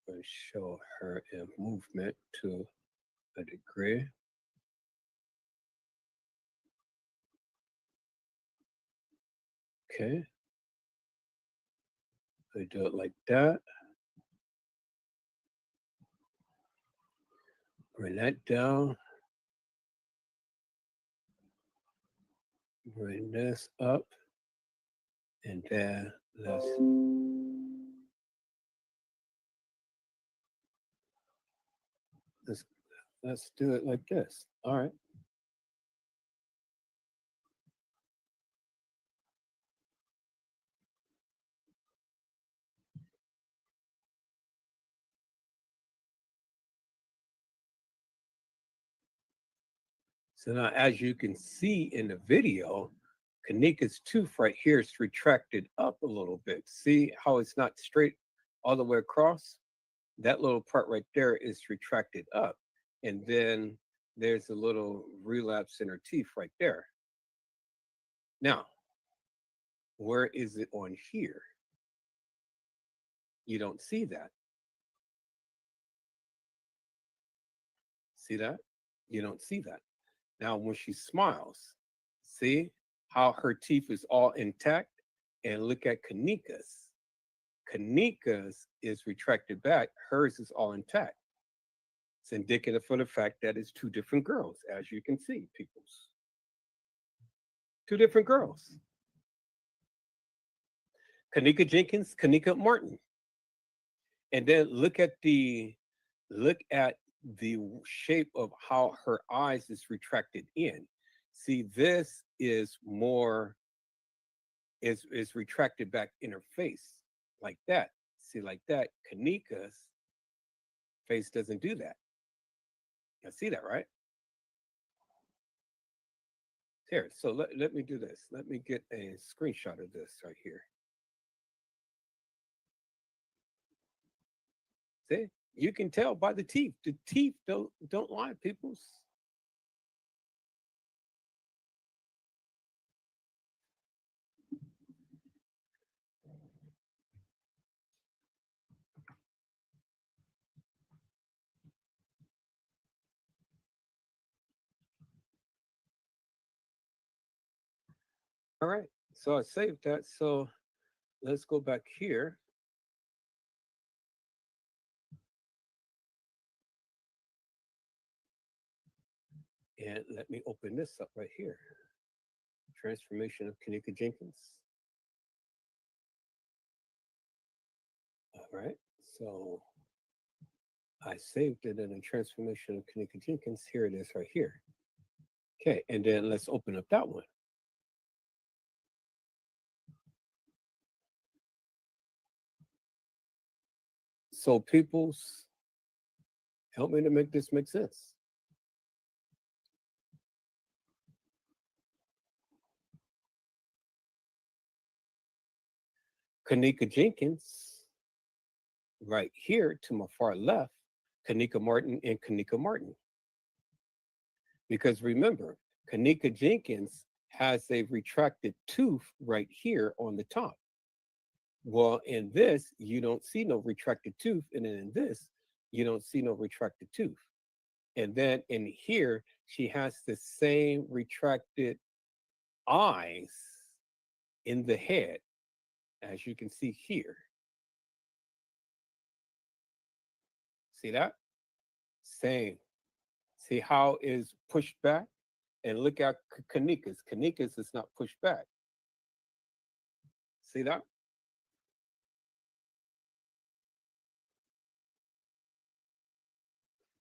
We'll show her in movement to a degree. Okay. We do it like that. Bring that down. Bring this up. And then let's do it like this. All right. So now, as you can see in the video, Kanika's tooth right here is retracted up a little bit. See how it's not straight all the way across? That little part right there is retracted up. And then there's a little relapse in her teeth right there. Now, where is it on here? You don't see that. See that? You don't see that. Now, when she smiles, see how her teeth is all intact? And look at Kanika's. Kanika's is retracted back. Hers is all intact. It's indicative for the fact that it's two different girls, as you can see, peoples. Two different girls. Kenneka Jenkins, Kenneka Martin. And then look at the shape of how her eyes is retracted in. See, this is more is retracted back in her face like that. See, like that. Kenneka's face doesn't do that. You see that, right? Here, so let me do this. Let me get a screenshot of this right here. See, you can tell by the teeth. The teeth don't lie, peoples. All right, so I saved that. So let's go back here. And let me open this up right here. Transformation of Kenneka Jenkins. All right, so I saved it in a transformation of Kenneka Jenkins. Here it is right here. Okay, and then let's open up that one. So peoples, help me to make this make sense. Kenneka Jenkins, right here to my far left, Kenneka Martin and Kenneka Martin. Because remember, Kenneka Jenkins has a retracted tooth right here on the top. Well, in this, you don't see no retracted tooth. And then in this, you don't see no retracted tooth. And then in here, she has the same retracted eyes in the head, as you can see here. See that? Same. See how is pushed back? And look at Kenneka's. Kenneka's is not pushed back. See that?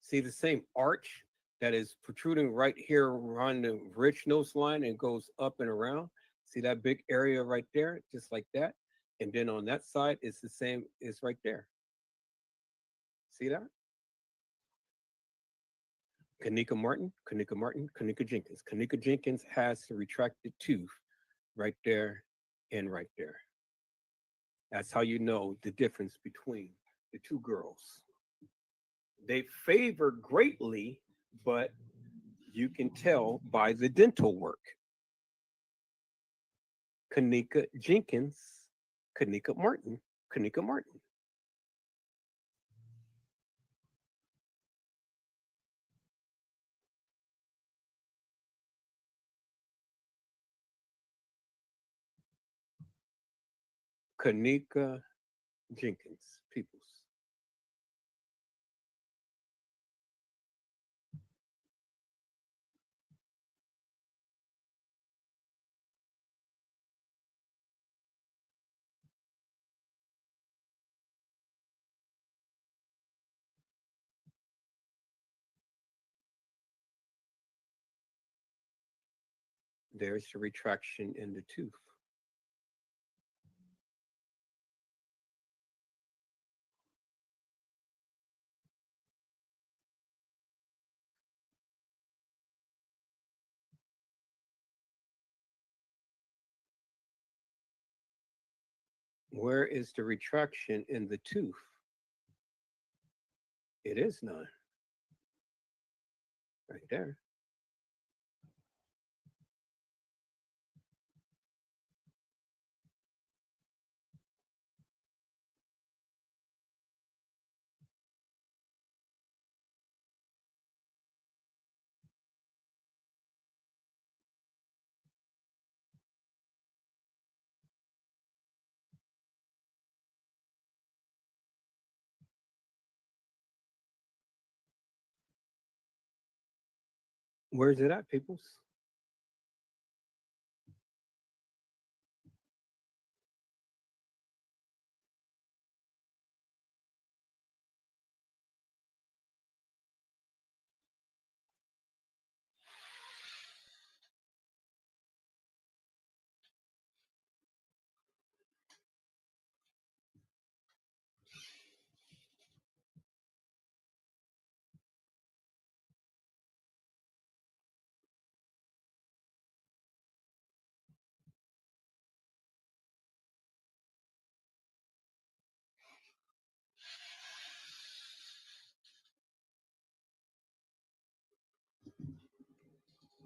See the same arch that is protruding right here around the rich nose line and goes up and around? See that big area right there, just like that? And then on that side, it's the same, it's right there. See that? Kenneka Martin, Kenneka Martin, Kenneka Jenkins. Kenneka Jenkins has the retracted tooth right there and right there. That's how you know the difference between the two girls. They favor greatly, but you can tell by the dental work. Kenneka Jenkins, Kenneka Martin, Kenneka Martin. Kenneka Jenkins, peoples. There's the retraction in the tooth. Where is the retraction in the tooth? It is none. Right there. Where's it at, peoples?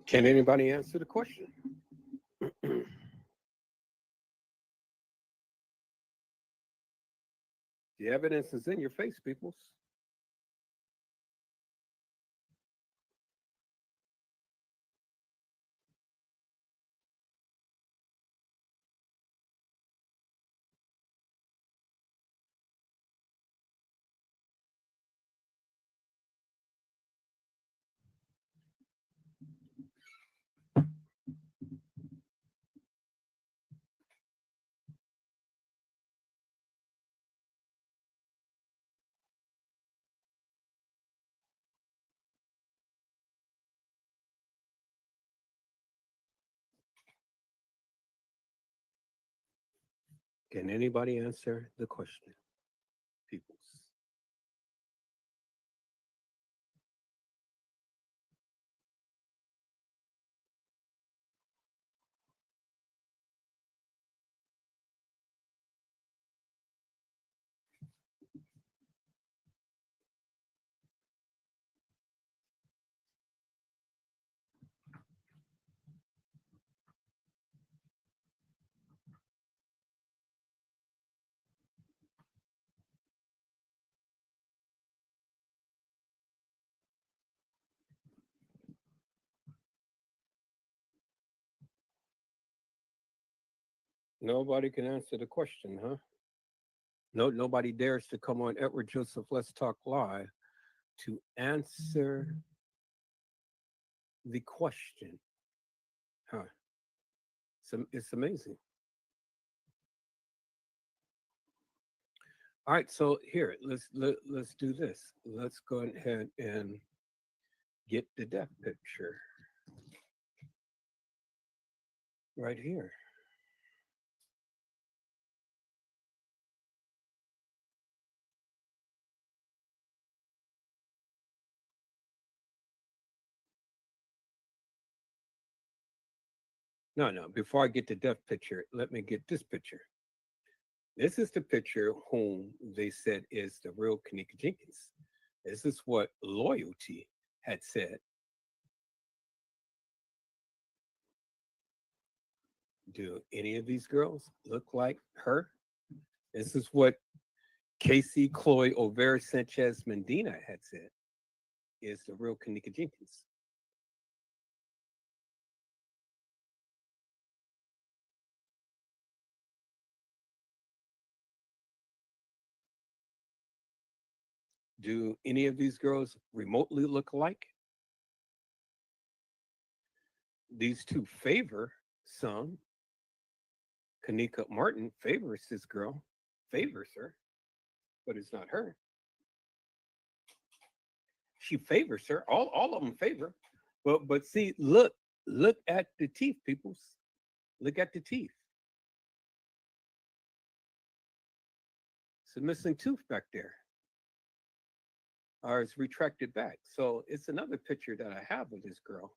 Can anybody answer the question? The evidence is in your face, peoples. Can anybody answer the question, peoples? Nobody can answer the question, huh? No, nobody dares to come on Edward Joseph Let's Talk Live to answer the question, huh? It's amazing. All right, so here let's do this. Let's go ahead and get the death picture right here. No. Before I get the death picture, let me get this picture. This is the picture whom they said is the real Kenneka Jenkins. This is what Loyalty had said. Do any of these girls look like her? This is what Casey Chloe O'Vera Sanchez Medina had said is the real Kenneka Jenkins. Do any of these girls remotely look alike? These two favor some. Kenneka Martin favors this girl, favors her, but it's not her. She favors her. All of them favor. But see, look at the teeth, peoples. Look at the teeth. It's a missing tooth back there. Or it's retracted back. So it's another picture that I have of this girl.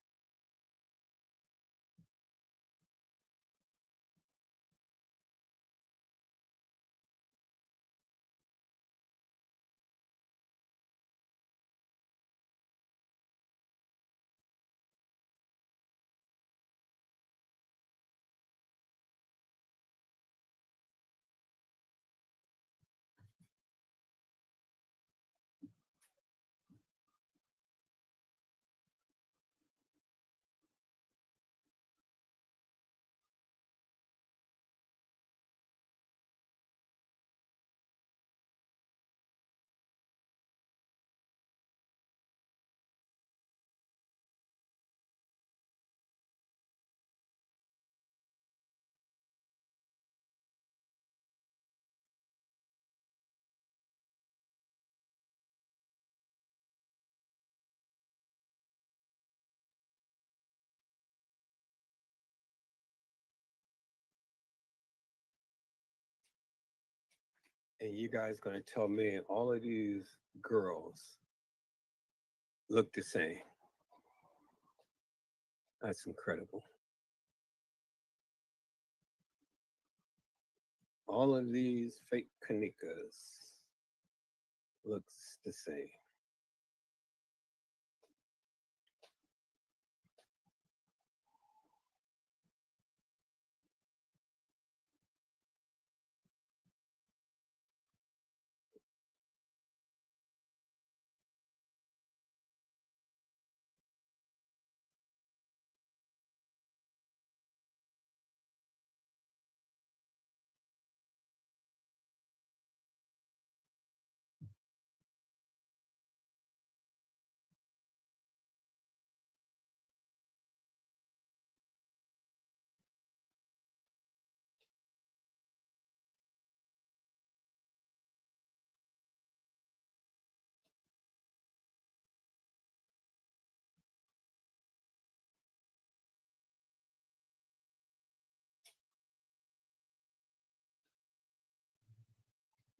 And you guys gonna tell me all of these girls look the same? That's incredible. All of these fake Kanikas looks the same.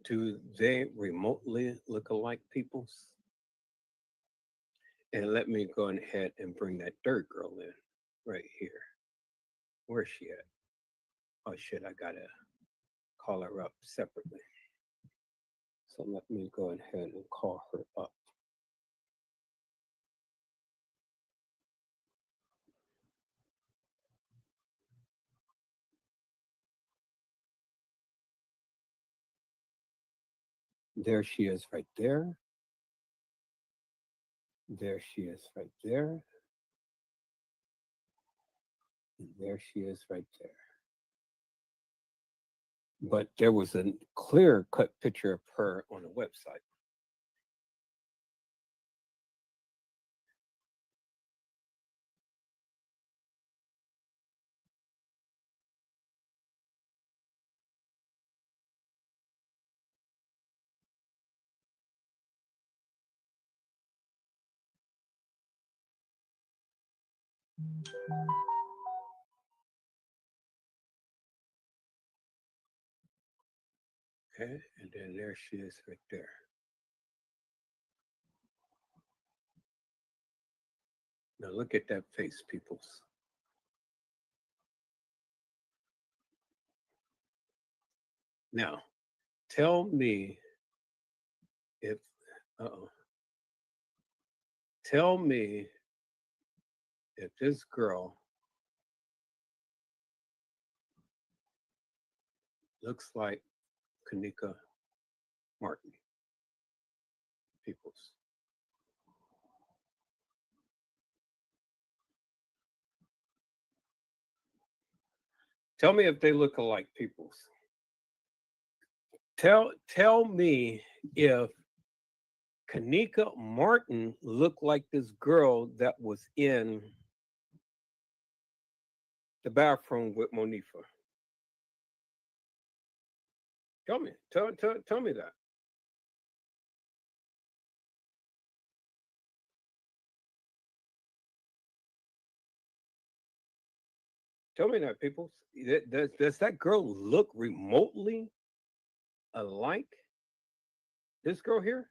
Do they remotely look alike, peoples? And let me go ahead and bring that third girl in right here. Where's she at? Oh shit, I gotta call her up separately. So let me go ahead and call her up. There she is right there. There she is right there. And there she is right there. But there was a clear cut picture of her on the website. Okay, and then there she is right there. Now look at that face, peoples. Now, tell me if, tell me if this girl looks like Kanika Martin, peoples. Tell me if they look alike, peoples. Tell me if Kanika Martin looked like this girl that was in the bathroom with Monifa. Tell me that. Tell me that, people. Does that girl look remotely alike this girl here?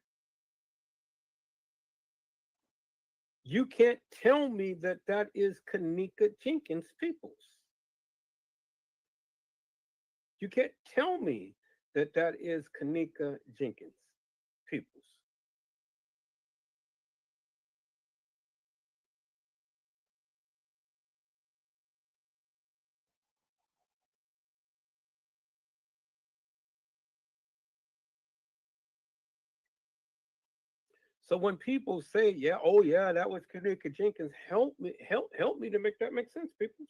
You can't tell me that that is Kanika Jenkins, peoples. You can't tell me that that is Kanika Jenkins, peoples. So when people say, "Yeah, oh yeah, that was Kanika Jenkins," help me to make that make sense, peoples.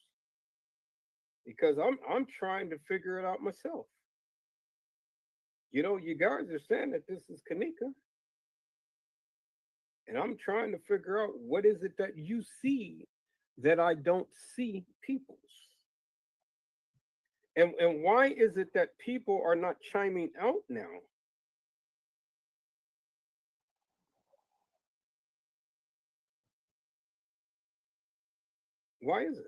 Because I'm trying to figure it out myself. You know, you guys are saying that this is Kanika. And I'm trying to figure out what is it that you see that I don't see, peoples. And why is it that people are not chiming out now? Why is it?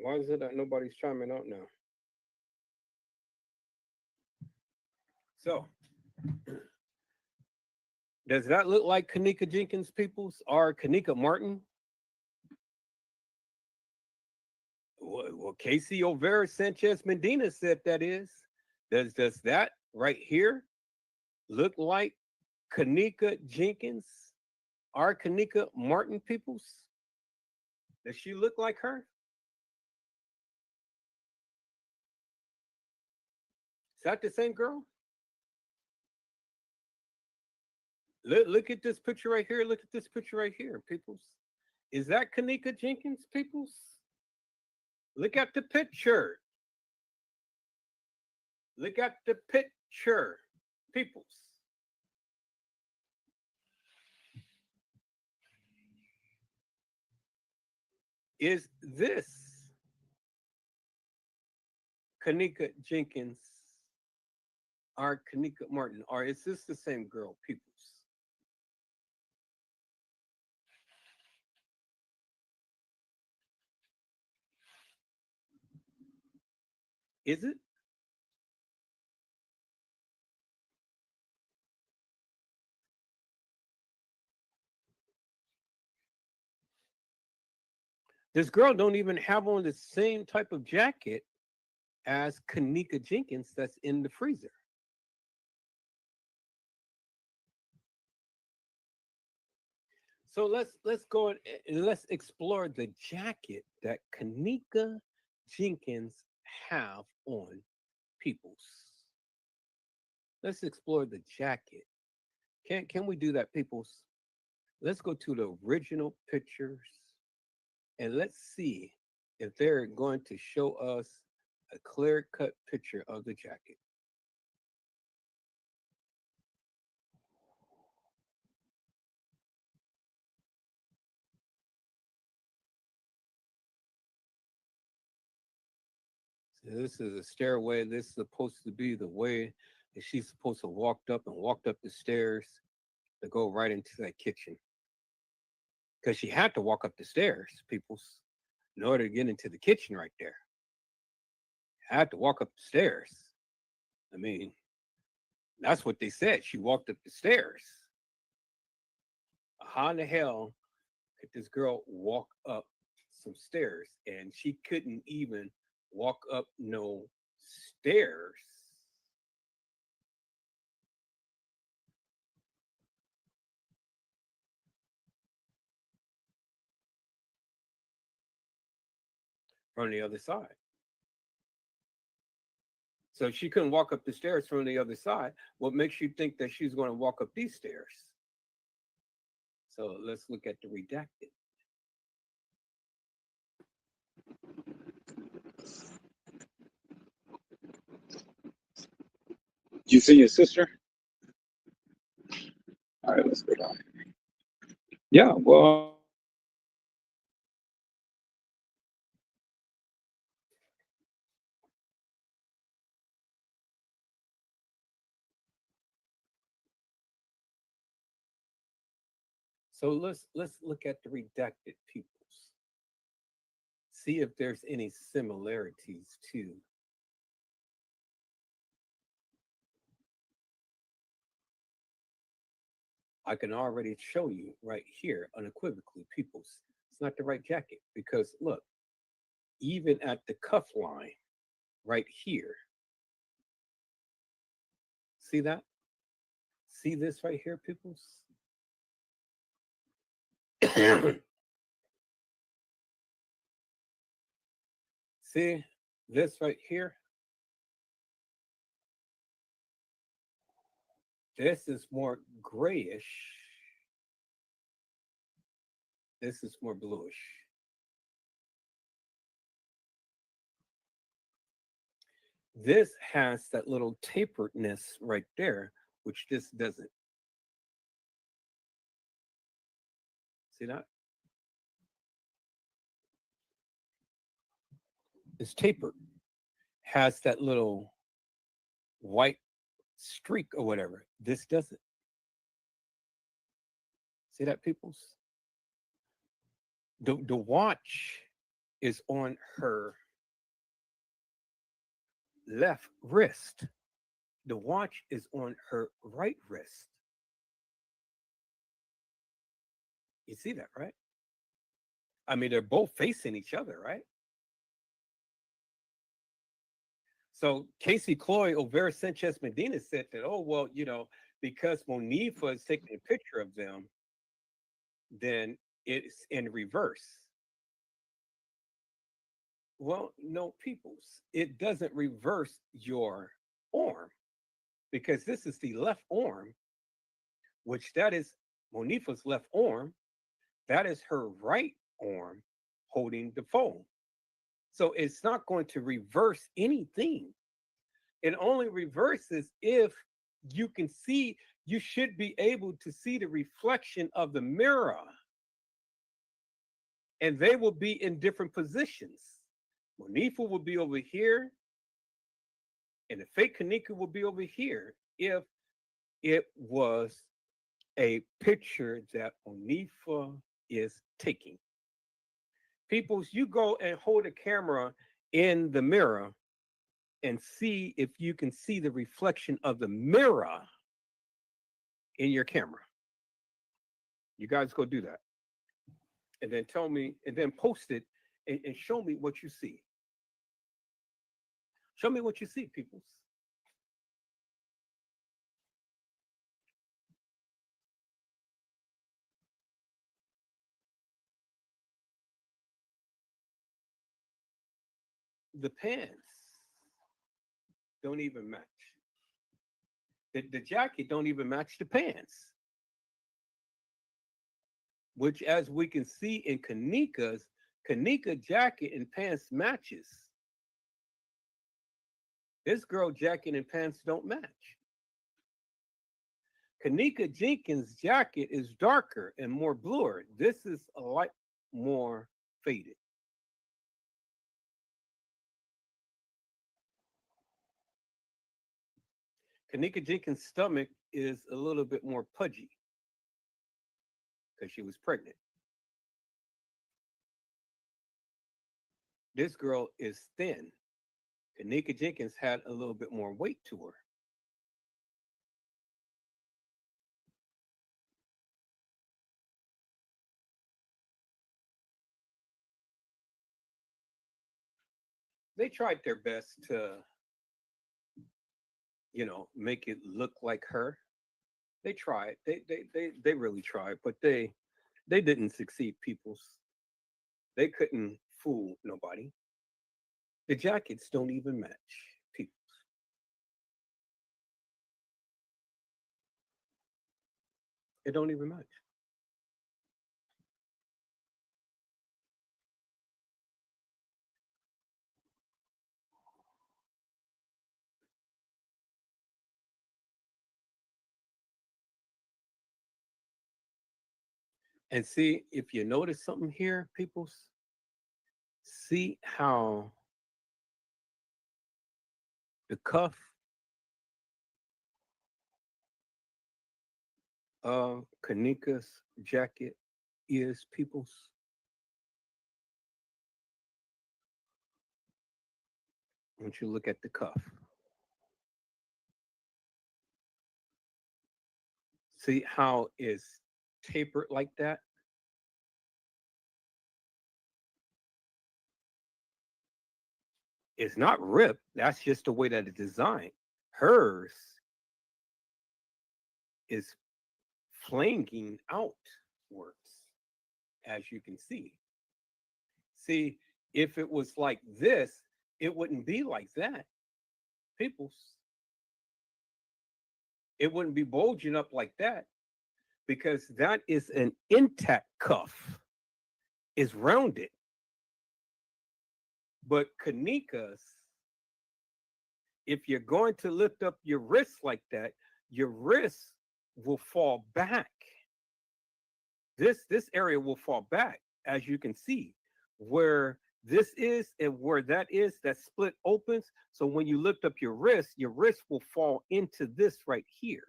Why is it that nobody's chiming out now? So, does that look like Kanika Jenkins, peoples, or Kanika Martin? Well, Casey O'Vera Sanchez Medina said that is. Does that right here look like Kanika Jenkins or Kanika Martin, peoples? Does she look like her? Is that the same girl? Look at this picture right here. Look at this picture right here, peoples. Is that Kanika Jenkins, peoples? Look at the picture. Look at the picture, peoples. Is this Kanika Jenkins or Kanika Martin, or is this the same girl, peoples? Is it? This girl don't even have on the same type of jacket as Kanika Jenkins that's in the freezer. So let's go and let's explore the jacket that Kanika Jenkins have on, peoples. Let's explore the jacket. Can we do that, peoples? Let's go to the original pictures and let's see if they're going to show us a clear-cut picture of the jacket. So this is a stairway. This is supposed to be the way that she's supposed to walk up the stairs to go right into that kitchen. Because she had to walk up the stairs, peoples, in order to get into the kitchen right there. Had to walk up the stairs. I mean, that's what they said. She walked up the stairs. How in the hell could this girl walk up some stairs? And she couldn't even walk up no stairs. From the other side. So she couldn't walk up the stairs from the other side. What makes you think that she's going to walk up these stairs? So let's look at the redacted. You see your sister? All right, let's go down. Yeah, well. So let's look at the redacted peoples. See if there's any similarities to I can already show you right here unequivocally, peoples. It's not the right jacket because look, even at the cuff line right here. See that? See this right here, peoples? See this right here? This is more grayish. This is more bluish. This has that little taperedness right there, which this doesn't. See that? It's tapered. Has that little white streak or whatever. This doesn't. See that, peoples? The watch is on her left wrist. The watch is on her right wrist. You see that, right? I mean, they're both facing each other, right? So Casey Cloy or Vera Sanchez Medina said that, oh, well, because Monifa is taking a picture of them, then it's in reverse. Well, no, peoples, it doesn't reverse your arm, because this is the left arm, which that is Monifa's left arm. That is her right arm holding the phone. So it's not going to reverse anything. It only reverses if you can see, you should be able to see the reflection of the mirror. And they will be in different positions. Monifa will be over here, and the fake Kenneka will be over here if it was a picture that Monifa is taking. Peoples, you go and hold a camera in the mirror and see if you can see the reflection of the mirror in your camera. You guys go do that. And then tell me, and then post it and show me what you see. Show me what you see, peoples. The pants don't even match. The jacket don't even match the pants. Which, as we can see in Kenneka's, Kenneka jacket and pants matches. This girl jacket and pants don't match. Kenneka Jenkins' jacket is darker and more bluer. This is a lot more faded. Kenneka Jenkins' stomach is a little bit more pudgy because she was pregnant. This girl is thin. Kenneka Jenkins had a little bit more weight to her. They tried their best to, make it look like her. They tried. They really tried, but they didn't succeed, peoples. They couldn't fool nobody. The jackets don't even match, peoples. It don't even match. And see, if you notice something here, peoples, see how the cuff of Kenneka's jacket is, peoples. I want you to look at the cuff. See how it's tapered like that? It's not ripped. That's just the way that it's designed. Hers is flanging outwards, as you can see. See, if it was like this, it wouldn't be like that, peoples. It wouldn't be bulging up like that, because that is an intact cuff. It's rounded. But Kenneka's, if you're going to lift up your wrist like that, your wrist will fall back. This area will fall back, as you can see, where this is and where that is, that split opens. So when you lift up your wrist will fall into this right here.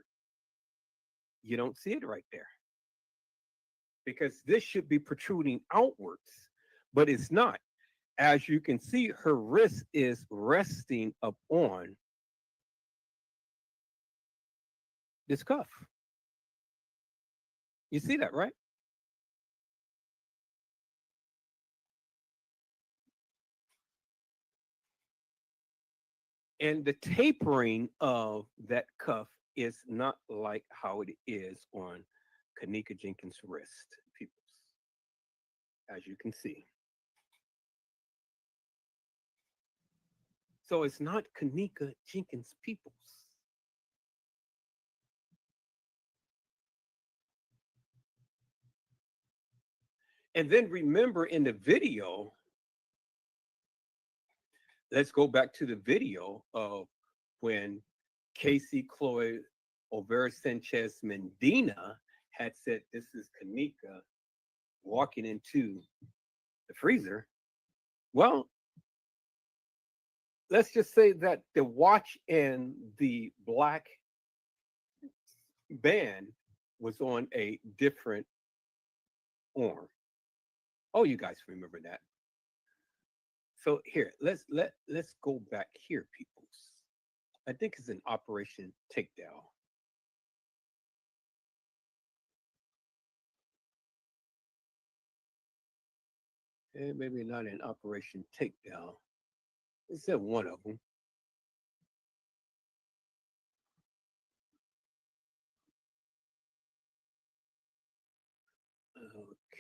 You don't see it right there, because this should be protruding outwards, but it's not. As you can see, her wrist is resting upon this cuff. You see that, right? And the tapering of that cuff is not like how it is on Kenneka Jenkins' wrist, peoples, as you can see. So it's not Kenneka Jenkins, peoples. And then remember in the video, let's go back to the video of when Casey Chloe Olvera Sanchez Medina had said, this is Kenneka walking into the freezer. Well, let's just say that the watch and the black band was on a different arm. Oh, you guys remember that. So here, let's go back here, peoples. I think it's an Operation Takedown. And maybe not an Operation Takedown. It said one of them.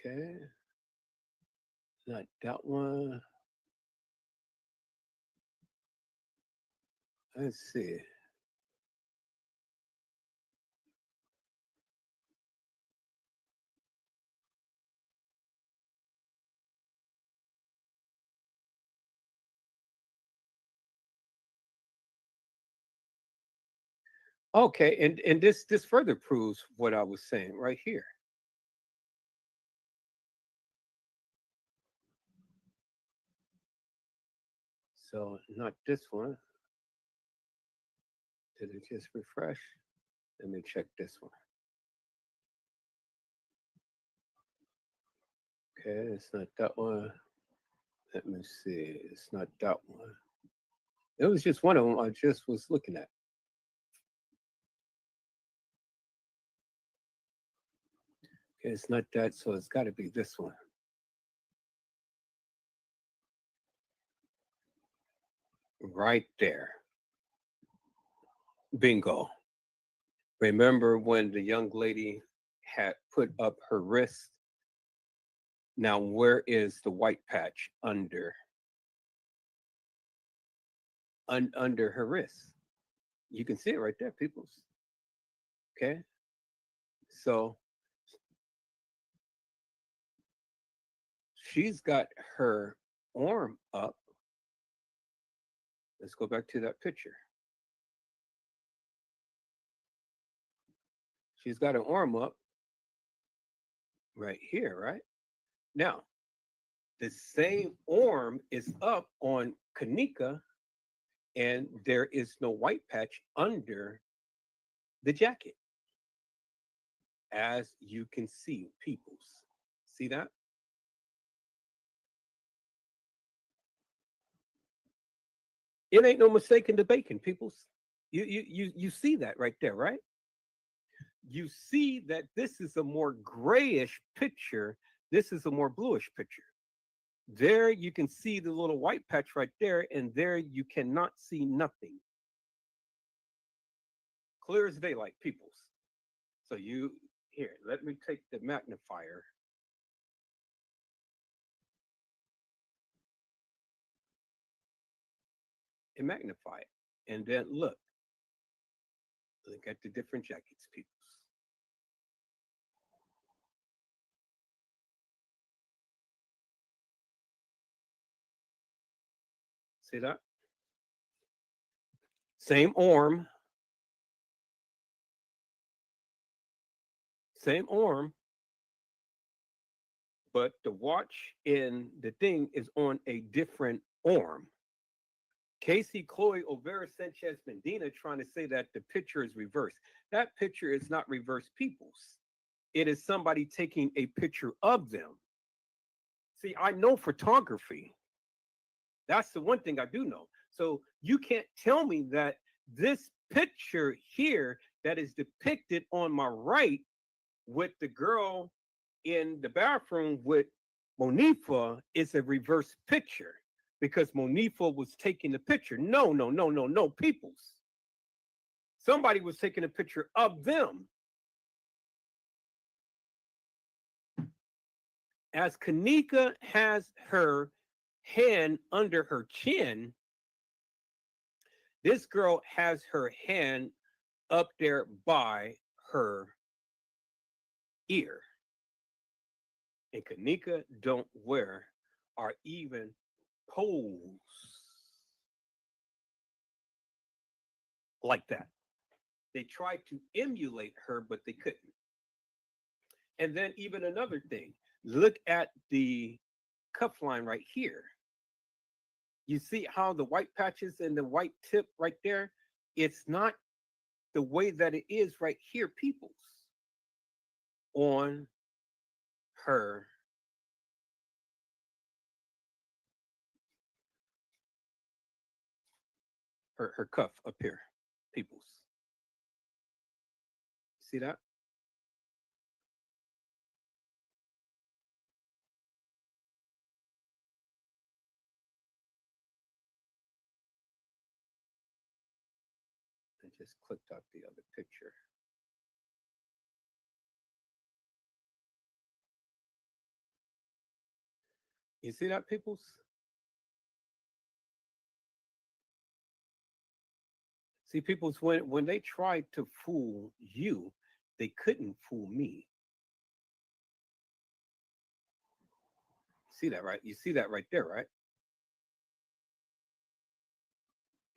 Okay. Not that one. Let's see. Okay, and this further proves what I was saying right here. So not this one. Did it just refresh? Let me check this one. Okay, it's not that one. Let me see. It's not that one. It was just one of them I just was looking at. Okay, it's not that, so it's got to be this one. Right there. Bingo. Remember when the young lady had put up her wrist? Now, where is the white patch under her wrist? You can see it right there, peoples. Okay. So she's got her arm up. Let's go back to that picture. She's got her arm up right here, right? Now, the same arm is up on Kenneka, and there is no white patch under the jacket, as you can see, peoples. See that? It ain't no mistake in the bacon, peoples. You see that right there, right? You see that this is a more grayish picture. This is a more bluish picture. There you can see the little white patch right there, and there you cannot see nothing. Clear as daylight, peoples. So here, let me take the magnifier. And magnify it. And then look at the different jackets, peoples. See that? Same arm. Same arm. But the watch in the thing is on a different arm. Casey Chloe Olvera Sanchez Medina trying to say that the picture is reversed. That picture is not reversed, peoples. It is somebody taking a picture of them. See, I know photography. That's the one thing I do know. So you can't tell me that this picture here that is depicted on my right with the girl in the bathroom with Monifa is a reverse picture because Monifa was taking the picture. No, no, no, no, no, peoples. Somebody was taking a picture of them. As Kanika has her hand under her chin, this girl has her hand up there by her ear. And Kanika don't wear or even pose like that. They tried to emulate her, but they couldn't. And then even another thing, look at the cuff line right here. You see how the white patches and the white tip right there, it's not the way that it is right here, peoples, on her cuff up here, peoples. See that? I just clicked out the other picture. You see that, peoples? See, peoples, when they tried to fool you, they couldn't fool me. See that, right? You see that right there, right?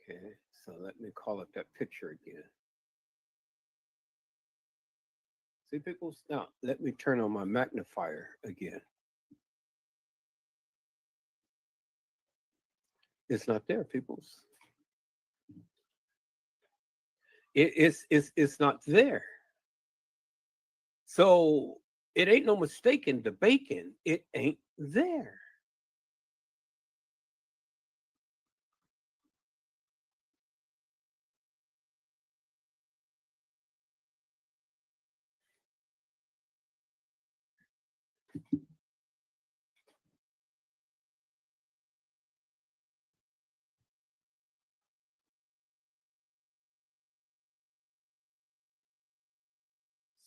Okay, so let me call up that picture again. See, peoples? Now, let me turn on my magnifier again. It's not there, peoples. It's not there. So it ain't no mistaking the bacon. It ain't there.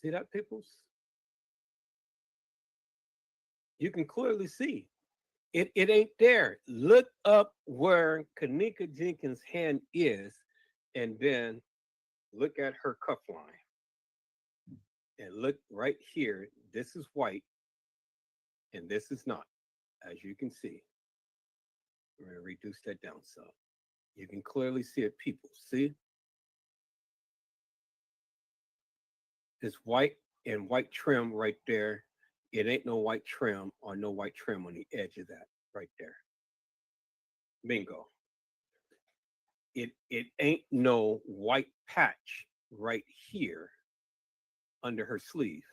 See that, peoples? You can clearly see it ain't there. Look up where Kanika Jenkins' hand is, and then look at her cuff line. And look right here. This is white, and this is not, as you can see. We're going to reduce that down some. You can clearly see it, people. See? This white and white trim right there. It ain't no white trim or no white trim on the edge of that right there. Bingo. It ain't no white patch right here under her sleeve,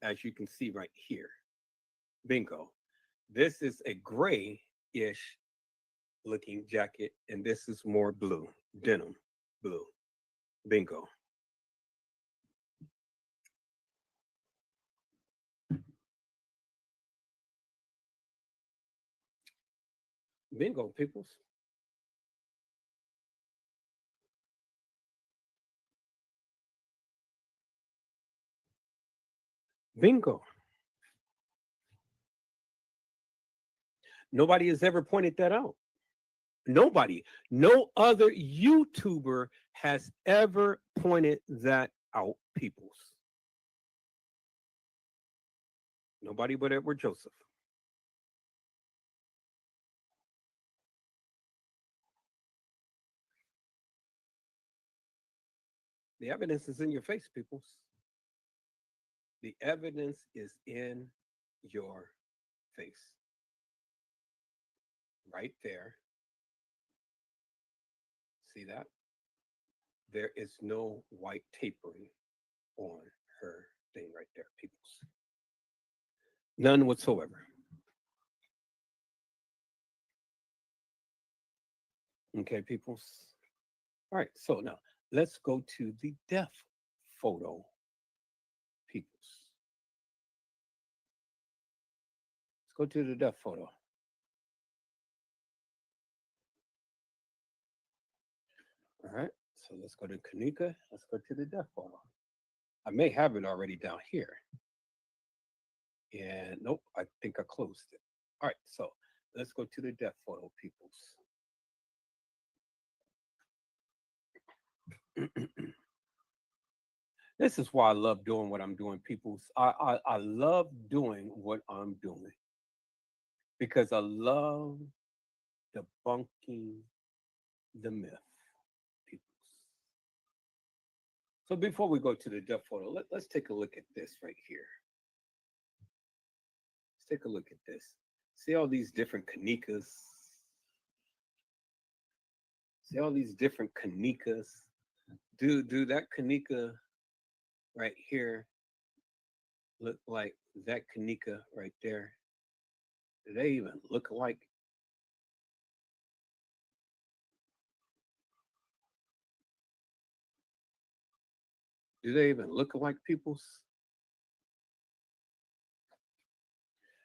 as you can see right here. Bingo. This is a gray-ish looking jacket, and this is more blue, denim blue. Bingo. Bingo, peoples. Bingo. Nobody has ever pointed that out. Nobody. No other YouTuber has ever pointed that out, peoples. Nobody but Edward Joseph. The evidence is in your face, peoples. The evidence is in your face. Right there. See that? There is no white tapering on her thing right there, peoples. None whatsoever. Okay, people. All right, so now let's go to the death photo, peoples. Let's go to the death photo. All right, so let's go to Kanika. Let's go to the death photo. I may have it already down here. And nope, I think I closed it. All right, so let's go to the death photo, peoples. This is why I love doing what I'm doing, peoples. I love doing what I'm doing because I love debunking the myth, peoples. So before we go to the death photo, let's take a look at this right here. Let's take a look at this. See all these different Kanikas? See all these different Kanikas? Do that Kanika right here look like that Kanika right there? Do they even look alike? Do they even look alike, peoples?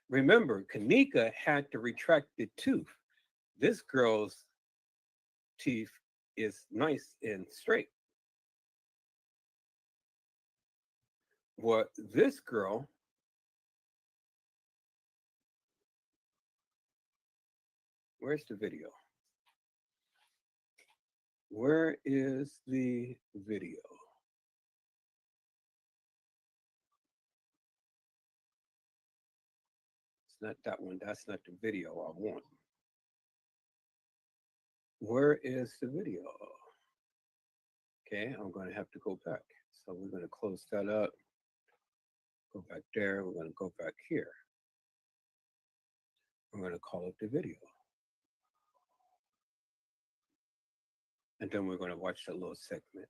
Remember, Kanika had to retract the tooth. This girl's teeth is nice and straight. What this girl, where's the video? Where is the video? It's not that one. That's not the video I want. Where is the video? Okay, I'm going to have to go back. So we're going to close that up. Go back there. We're going to go back here. We're going to call it the video. And then we're going to watch that little segment.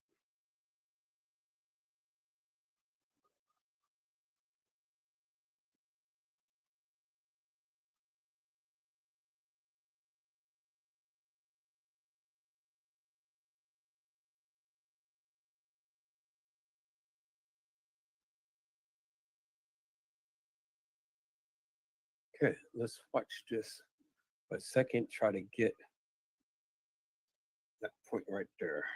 Okay, let's watch this for a second, try to get that point right there.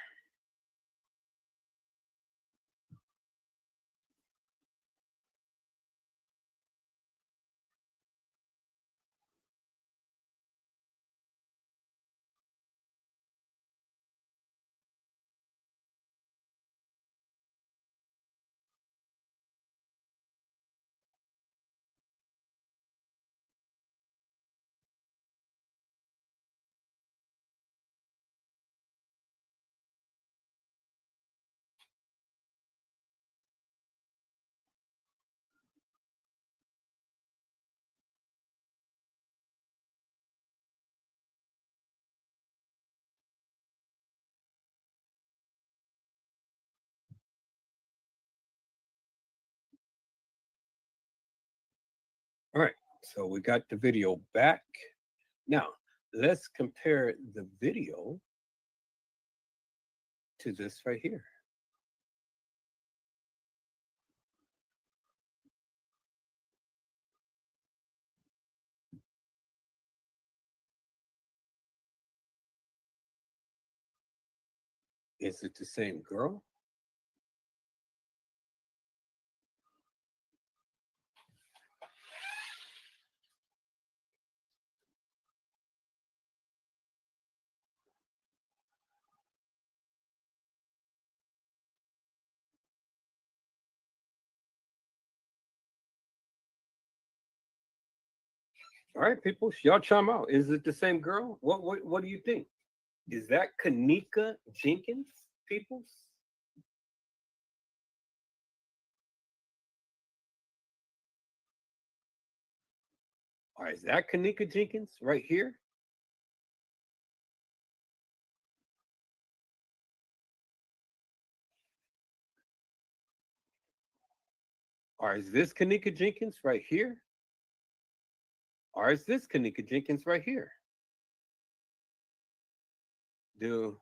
All right, so we got the video back. Now, let's compare the video to this right here. Is it the same girl? All right, people, y'all chime out. Is it the same girl? What do you think? Is that Kanika Jenkins, peoples? All right, is that Kanika Jenkins right here? Or is this Kanika Jenkins right here? Or is this Kanika Jenkins right here? Do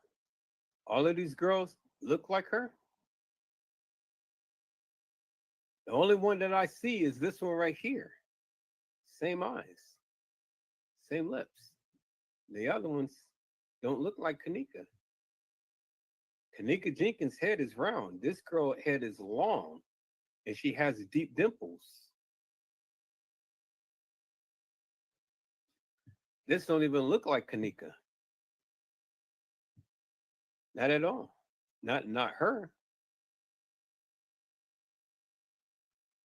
all of these girls look like her? The only one that I see is this one right here. Same eyes, same lips. The other ones don't look like Kenneka. Kenneka Jenkins' head is round. This girl's head is long, and she has deep dimples. This don't even look like Kenneka. Not at all. Not her.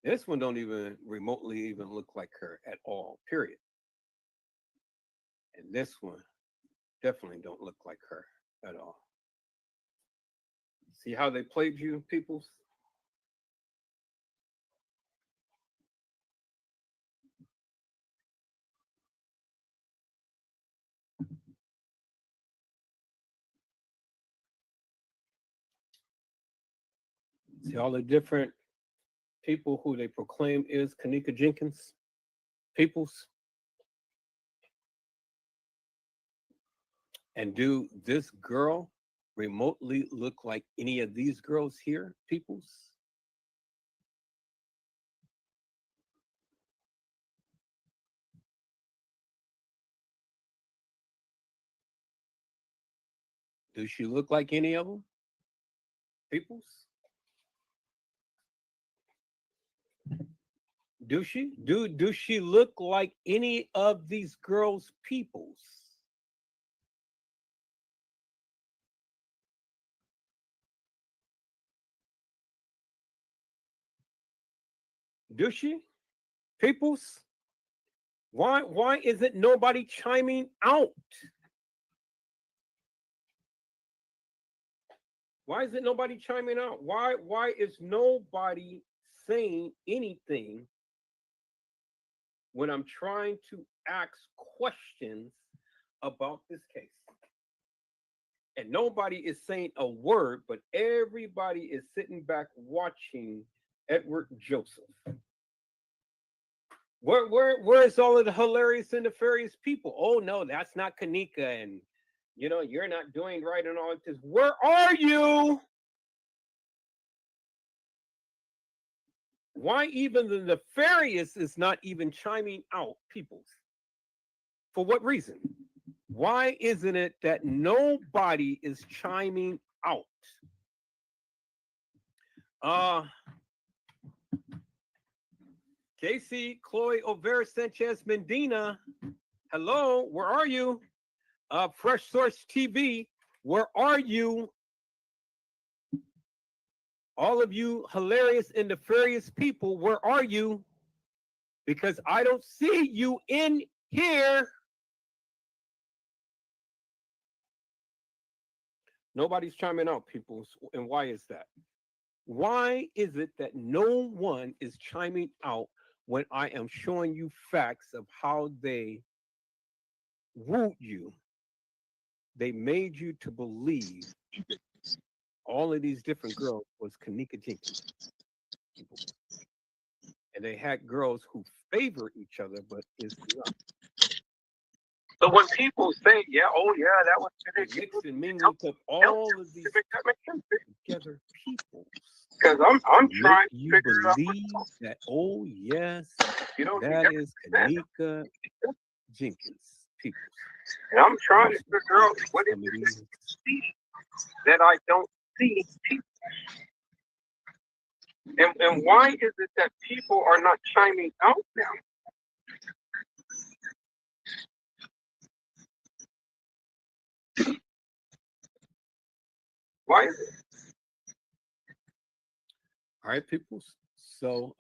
This one don't even remotely even look like her at all, period. And this one definitely don't look like her at all. See how they played you, peoples? See all the different people who they proclaim is Kenneka Jenkins, peoples. And do this girl remotely look like any of these girls here, peoples? Does she look like any of them, peoples? Do she? Do she look like any of these girls' peoples? Do she? Peoples? Why isn't nobody chiming out? Why isn't nobody chiming out? Why is nobody saying anything when I'm trying to ask questions about this case? And nobody is saying a word, but everybody is sitting back watching Edward Joseph. Where's all of the hilarious and nefarious people? Oh no, that's not Kenneka, and you know, you're not doing right and all of this. Where are you? Why even the nefarious is not even chiming out, peoples? For what reason? Why isn't it that nobody is chiming out? Casey, Chloe O'Vera Sanchez Medina, hello, where are you? Fresh Source TV, where are you? All of you hilarious and nefarious people, where are you? Because I don't see you in here. Nobody's chiming out, people. And why is that? Why is it that no one is chiming out when I am showing you facts of how they wooed you? They made you to believe all of these different girls was Kenneka Jenkins. And they had girls who favor each other, but is not. But when people say, yeah, oh yeah, that was mix and mingle of all of these together people. Because I'm trying you to figure believe that, oh yes, that is Kenneka Jenkins people. And I'm trying to figure out what it is to see that I don't see people. And why is it that people are not chiming out now? Why is it? All right, people. So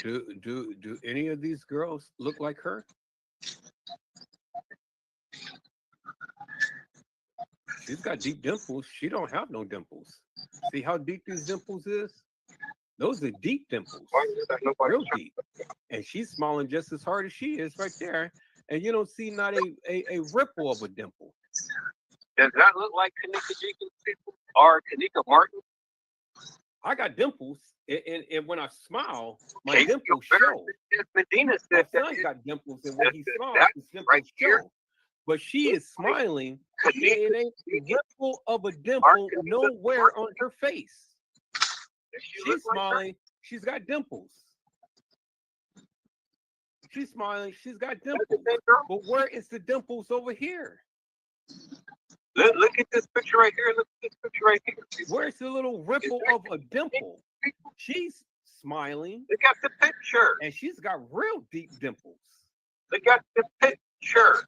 do any of these girls look like her? She's got deep dimples. She don't have no dimples. See how deep these dimples is? Those are deep dimples. Real deep. And she's smiling just as hard as she is right there. And you don't see not a ripple of a dimple. Does that look like Kenneka Jenkins people or Kenneka Martin? I got dimples. And when I smile, my Case dimples your better. show. Medina My said that son's got dimples, and when he smiles, that his dimples right here show. But she is smiling, and Kanika it ain't a Jenkins, ripple of a our dimple Kanika nowhere on her face. does she She's look like her? smiling, she's got dimples. She's smiling, she's got That's the dimples. same girl? But where is the dimples over here? Look at this picture right here. Look at this picture right here. Where's the little ripple of a dimple? She's smiling, Look at the picture. and she's got real deep dimples. Look at the picture.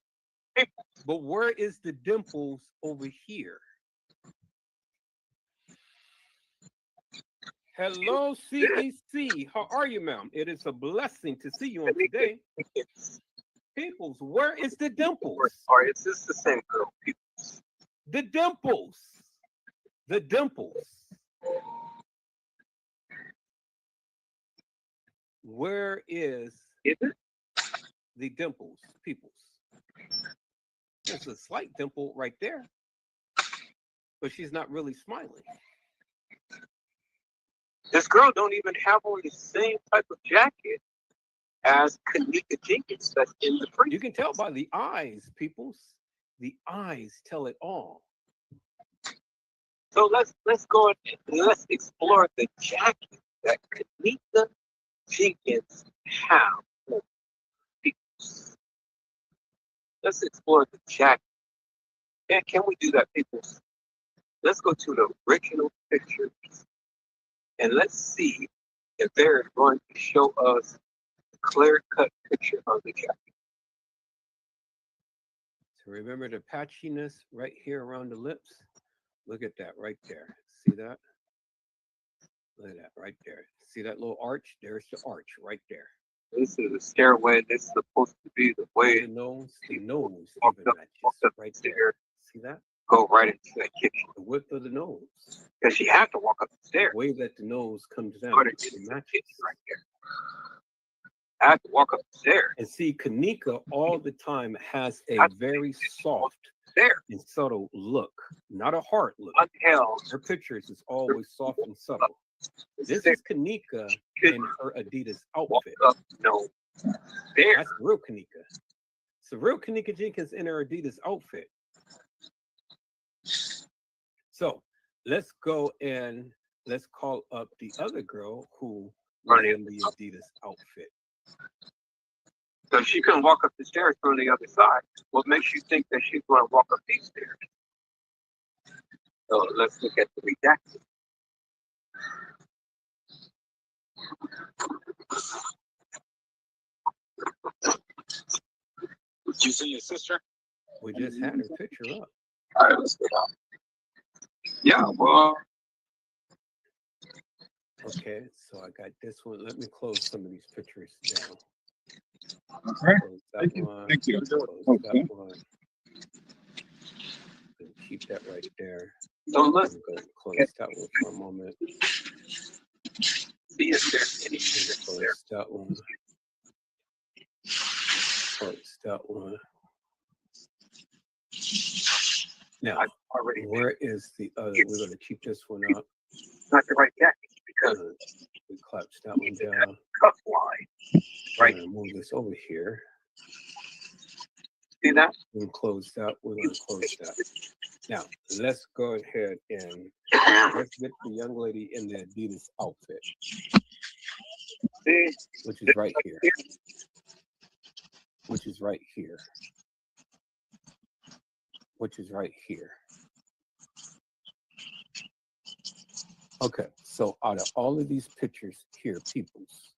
But where is the dimples over here? Hello, CEC. How are you, ma'am? It is a blessing to see you on today. Peoples, where is the dimples? Or is this the same girl? The dimples. The dimples. Where is Is it? the dimples, peoples? There's a slight dimple right there, but she's not really smiling. This girl don't even have on the same type of jacket as Kanika Jenkins that's in the preview. You can tell by the eyes, peoples. The eyes tell it all. So let's go and let's explore the jacket that Kanika Jenkins have. Let's explore the jacket. And can we do that, people? Let's go to the original pictures and let's see if they're going to show us a clear-cut picture of the jacket. So remember the patchiness right here around the lips? Look at that right there. See that? Look at that right there. See that little arch? There's the arch right there. This is a stairway. This is supposed to be the way The nose even matches walked up right the there. stairs, See that? go right into that kitchen. The width of the nose. Because she had to walk up the The stairs. way that the nose comes down, Go to it the matches. kitchen right there. I had to walk up the stairs. And see, Kanika all the time has a very soft There. and subtle look, not a hard look. Unheld. Her pictures is always soft and subtle. This is Kanika in her Adidas Walk outfit. up, no. There. That's real Kanika. So real Kanika Jenkins in her Adidas outfit. So let's go and let's call up the other girl who was in the Adidas outfit. So she couldn't walk up the stairs from the other side. What makes you think that she's going to walk up these stairs? So let's look at the redacted. Did you see your sister? We just had her picture up. All right, let's go down. Yeah, well, Okay, so I got this one. Let me close some of these pictures down. Okay. Close that Thank you. one. Thank you. Close Okay. that one. And keep that right there. so let's I'm going to close that one for a moment. see if there's anything that's Close there. that one. Close that one. Now, I've already where is the other? We're going to keep this one up. not the right jacket because We collapse that one down. cuff line. Right. We're going to move this over here. See that? We're going to close that. We're going to close that. Now, let's go ahead and let's get the young lady in the Adidas outfit, See? which is right here. Which is right here. Which is right here. Okay, so out of all of these pictures here, peoples,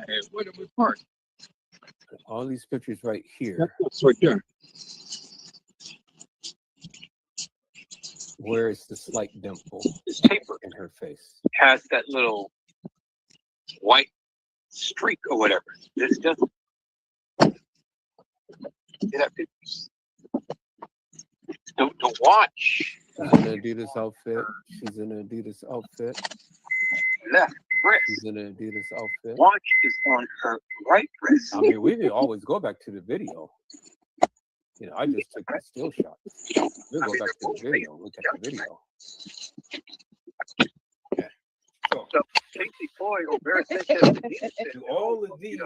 Hey, what are we part? all these pictures right here, That's right there. where is the slight dimple This paper in her face? has that little white streak or whatever. This doesn't. See that picture? The watch She's in an Adidas outfit. She's in an Adidas outfit. left wrist. She's in an Adidas outfit. Watch is on her right wrist. I mean, we can always go back to the video. You know, I just took a still shot. We'll go back to the video. Look at the video. Okay. So, Casey Floyd was very sensitive to these things, do all of these,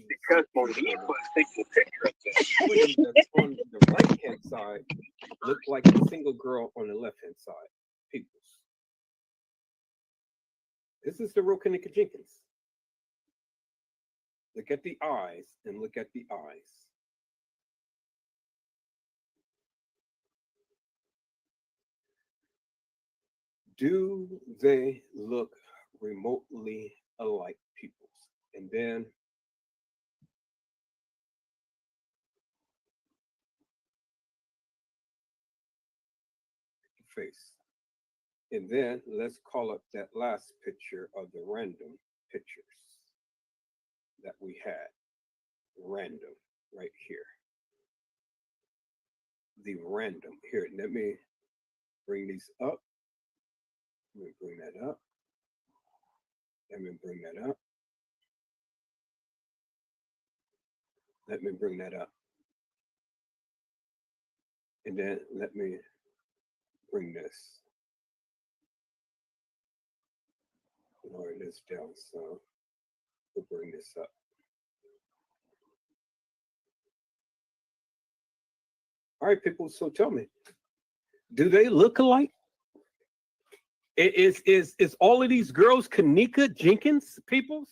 because Monique was taking a picture of them. women that's on the right hand side look like the single girl on the left hand side. Peoples. This is the real Kenneka Jenkins. Look at the eyes and look at the eyes. Do they look remotely alike, peoples? And then face. And then let's call up that last picture of the random pictures that we had. Random right here. The random here. Let me bring these up. Let me bring that up. Let me bring that up. Let me bring that up. And then let me bring this. Lower this down, so we'll bring this up. All right, people, so tell me, do they look alike? Is all of these girls Kenneka Jenkins, peoples?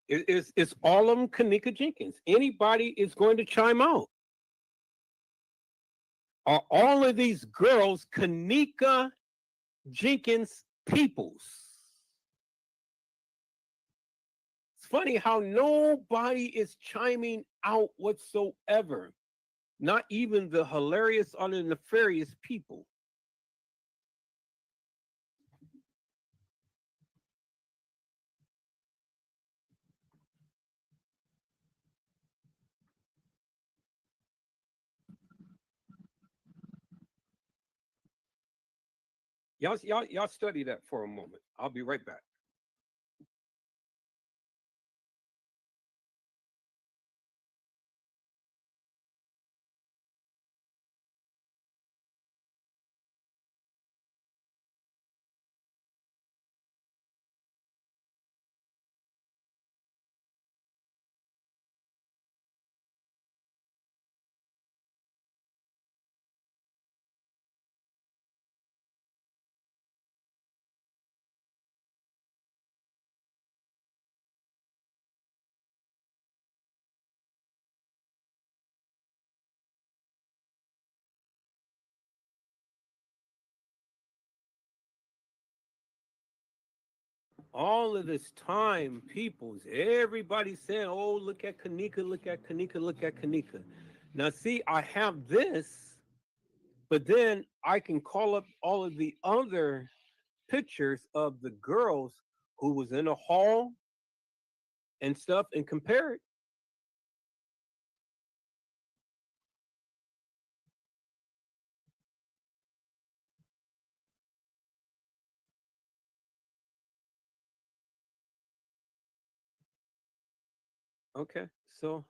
Is all of them Kenneka Jenkins? Anybody is going to chime out. Are all of these girls Kenneka Jenkins peoples? It's funny how nobody is chiming out whatsoever. Not even the hilarious or the nefarious people. Y'all study that for a moment. I'll be right back. All of this time, peoples, everybody saying, oh, look at Kenneka, look at Kenneka, look at Kenneka. Now, see, I have this, but then I can call up all of the other pictures of the girls who was in the hall and stuff and compare it. Okay, so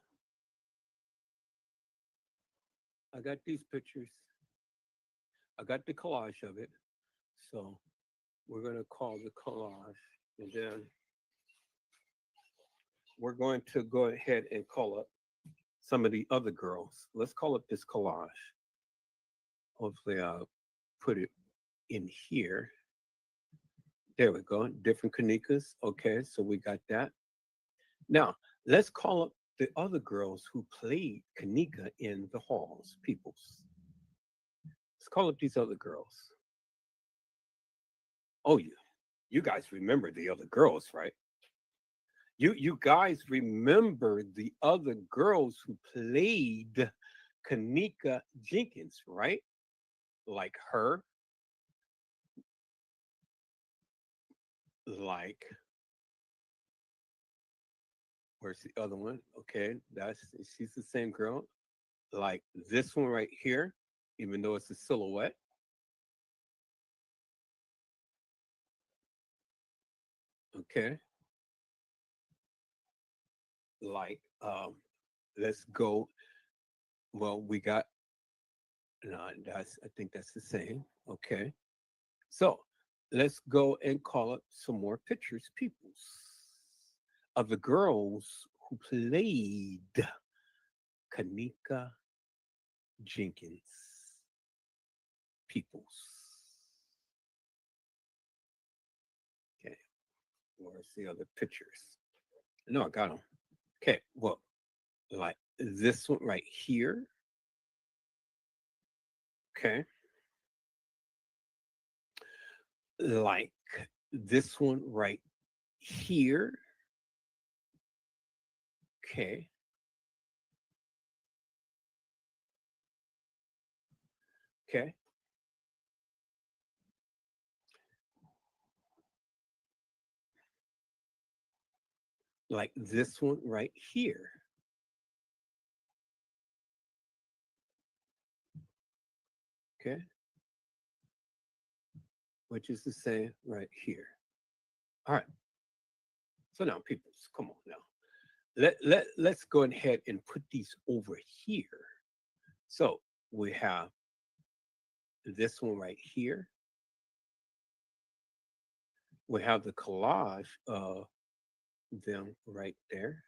I got these pictures. I got the collage of it. So we're going to call the collage, and then we're going to go ahead and call up some of the other girls. Let's call up this collage. Hopefully I'll put it in here. There we go. Different Kennekas. Okay, so we got that. Now, let's call up the other girls who played Kenneka in the halls, peoples. Let's call up these other girls. Oh, you guys remember the other girls, right? You guys remember the other girls who played Kenneka Jenkins, right? Like her, like, where's the other one? Okay, she's the same girl. Like this one right here, even though it's a silhouette. Okay. Like, let's go. Well, we got, no, I think that's the same. Okay. So let's go and call up some more pictures, peoples, of the girls who played Kanika Jenkins, peoples. Okay. Where's the other pictures? No, I got them. Okay. Well, like this one right here. Okay. Like this one right here. Okay. Okay. Like this one right here. Okay. Which is the same right here. All right. So now, people, come on now. Let's go ahead and put these over here. So we have this one right here. We have the collage of them right there.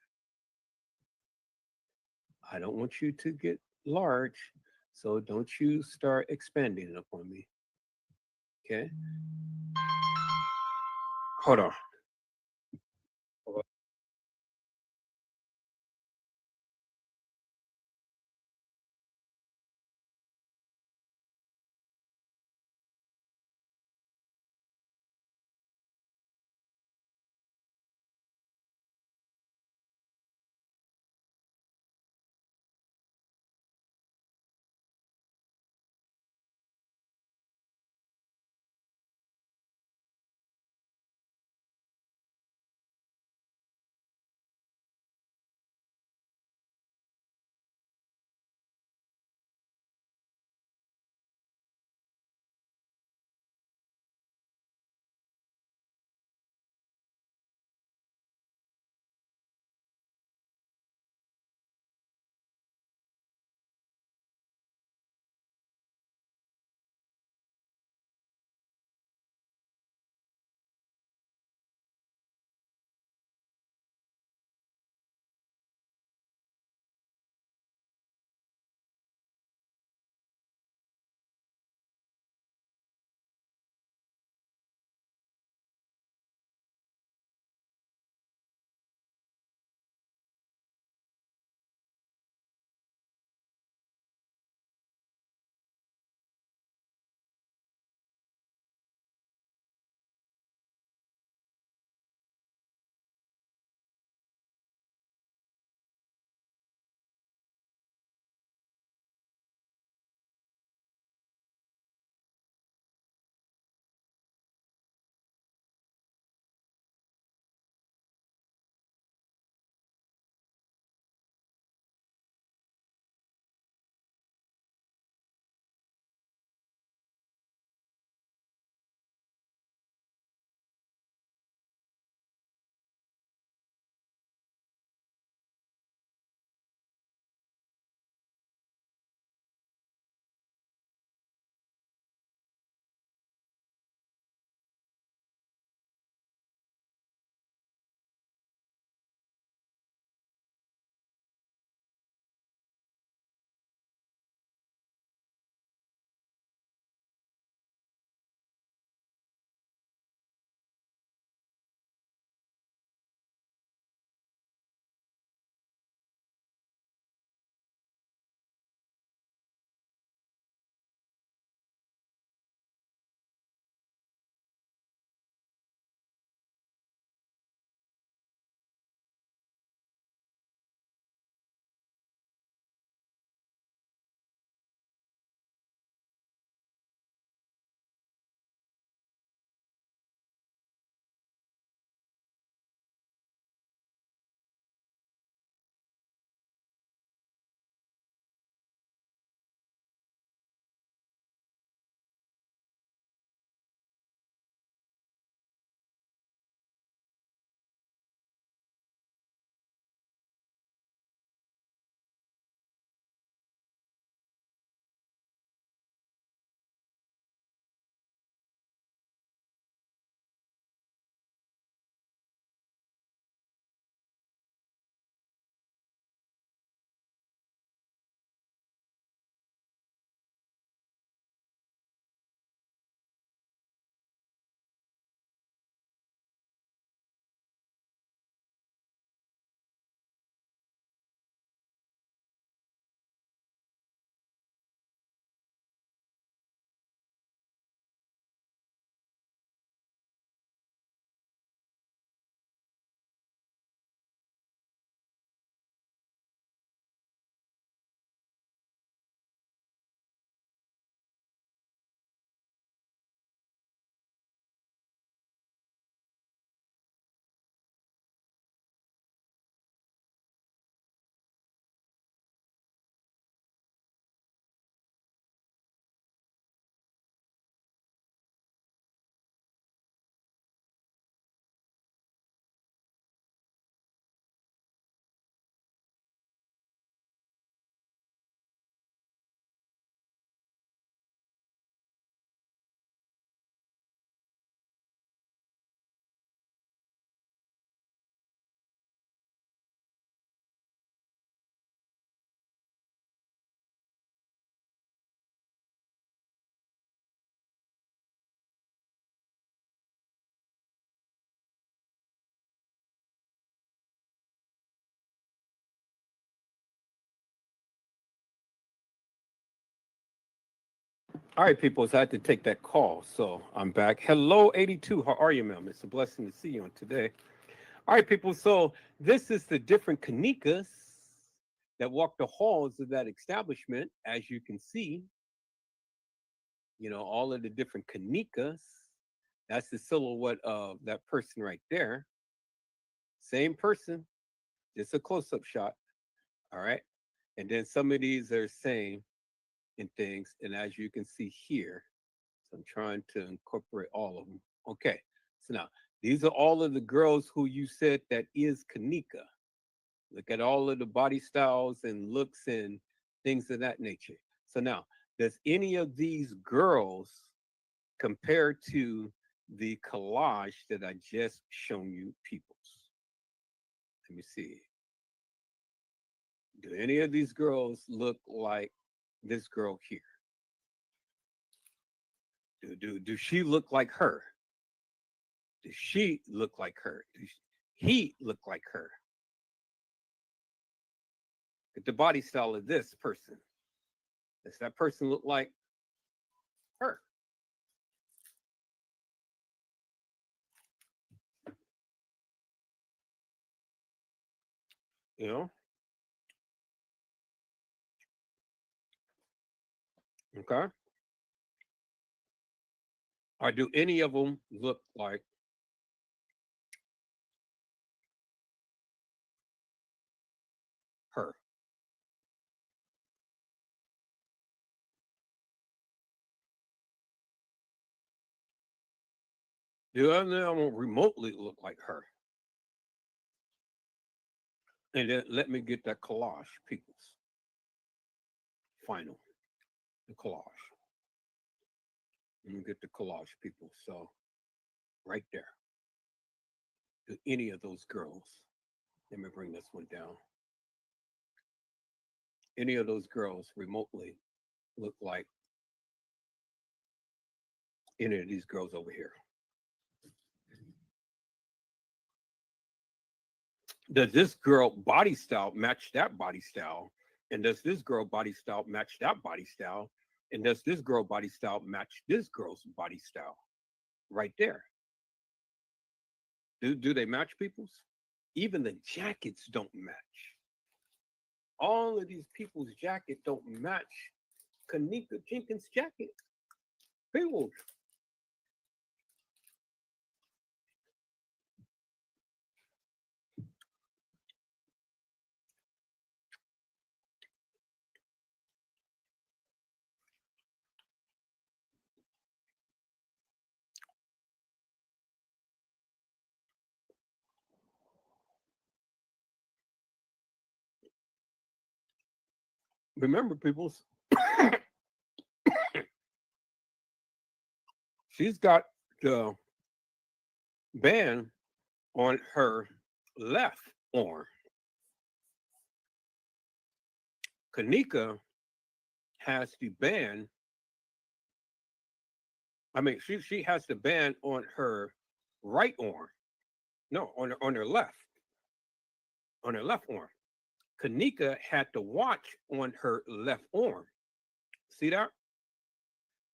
I don't want you to get large, so don't you start expanding it upon me. Okay. Hold on. All right, people. So I had to take that call, so I'm back. Hello, 82. How are you, ma'am? It's a blessing to see you on today. All right, people. So this is the different Kanikas that walk the halls of that establishment. As you can see, you know, all of the different Kanikas. That's the silhouette of that person right there. Same person, just a close-up shot. All right. And then some of these are same in things. And as you can see here, so I'm trying to incorporate all of them. Okay. So now these are all of the girls who you said that is Kanika. Look at all of the body styles and looks and things of that nature. So now, does any of these girls compare to the collage that I just shown you, peoples? Let me see. Do any of these girls look like this girl here? Do she look like her? Does she look like her? Does he look like her? At the body style of this person, does that person look like her? You know? Okay. Or do any of them look like her? Do any of them remotely look like her? And then let me get that collage, peoples. Final. The collage. Let me get the collage, people. So, right there. Do any of those girls, let me bring this one down. Any of those girls remotely look like any of these girls over here? Does this girl body style match that body style? And does this girl body style match that body style? And does this girl body style match this girl's body style? Right there. Do they match, peoples? Even the jackets don't match. All of these people's jacket don't match Kanika Jenkins' jacket. People. Remember, peoples, she's got the band on her left arm. Kanika has the band. I mean, she has the band on her right arm. No, on her left. On her left arm. Kanika had the watch on her left arm. See that?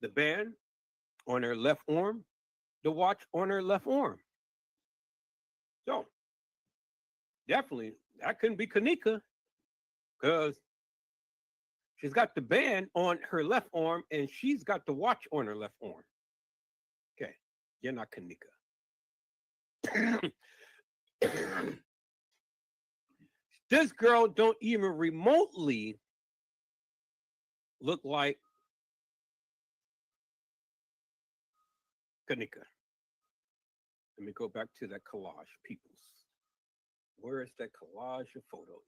The band on her left arm, the watch on her left arm. So, definitely, that couldn't be Kanika because she's got the band on her left arm and she's got the watch on her left arm. Okay, you're not Kanika. This girl don't even remotely look like Kanika. Let me go back to that collage, peoples. Where is that collage of photos?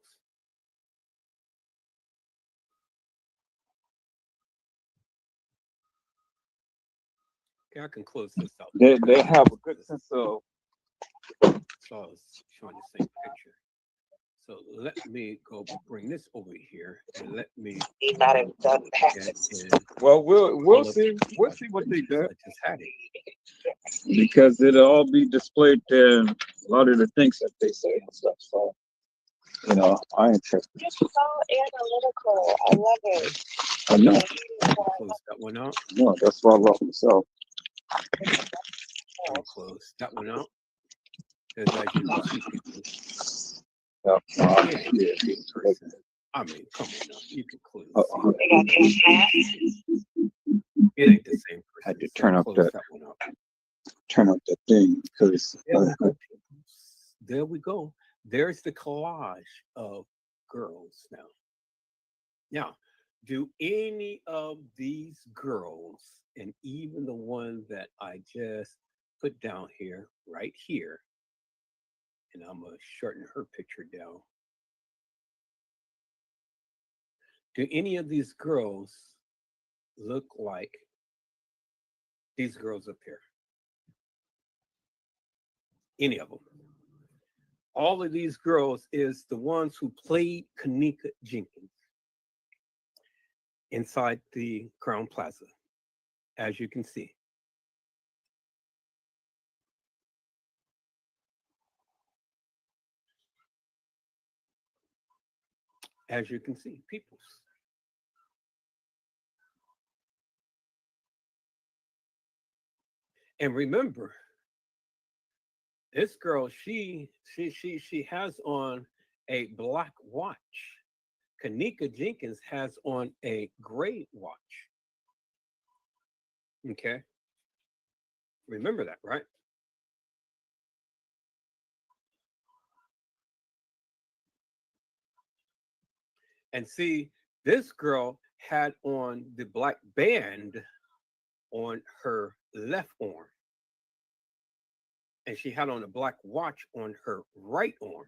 Okay, I can close this out. They have a good sense of. So I was showing the same picture. So let me go bring this over here and let me. Well, we'll see. We'll see what they do. I just had it. Because it'll all be displayed there. A lot of the things that they say and stuff. So, I'm interested. It's so analytical. I love it. I know. Close that one out. No, that's why I love myself. I'll close that one out. As I can see people. Yeah. Yeah. Person. I mean, come on now. You can clearly see. It ain't the same person. Had to So turn up close that one up. thing because There we go. There's the collage of girls now. Now, do any of these girls, and even the one that I just put down here, right here, and I'm going to shorten her picture down. Do any of these girls look like these girls up here? Any of them? All of these girls is the ones who played Kenneka Jenkins inside the Crown Plaza, as you can see. As you can see, peoples. And remember, this girl, she has on a black watch. Kenneka Jenkins has on a gray watch. Okay. Remember that, right? And see, this girl had on the black band on her left arm. And she had on a black watch on her right arm.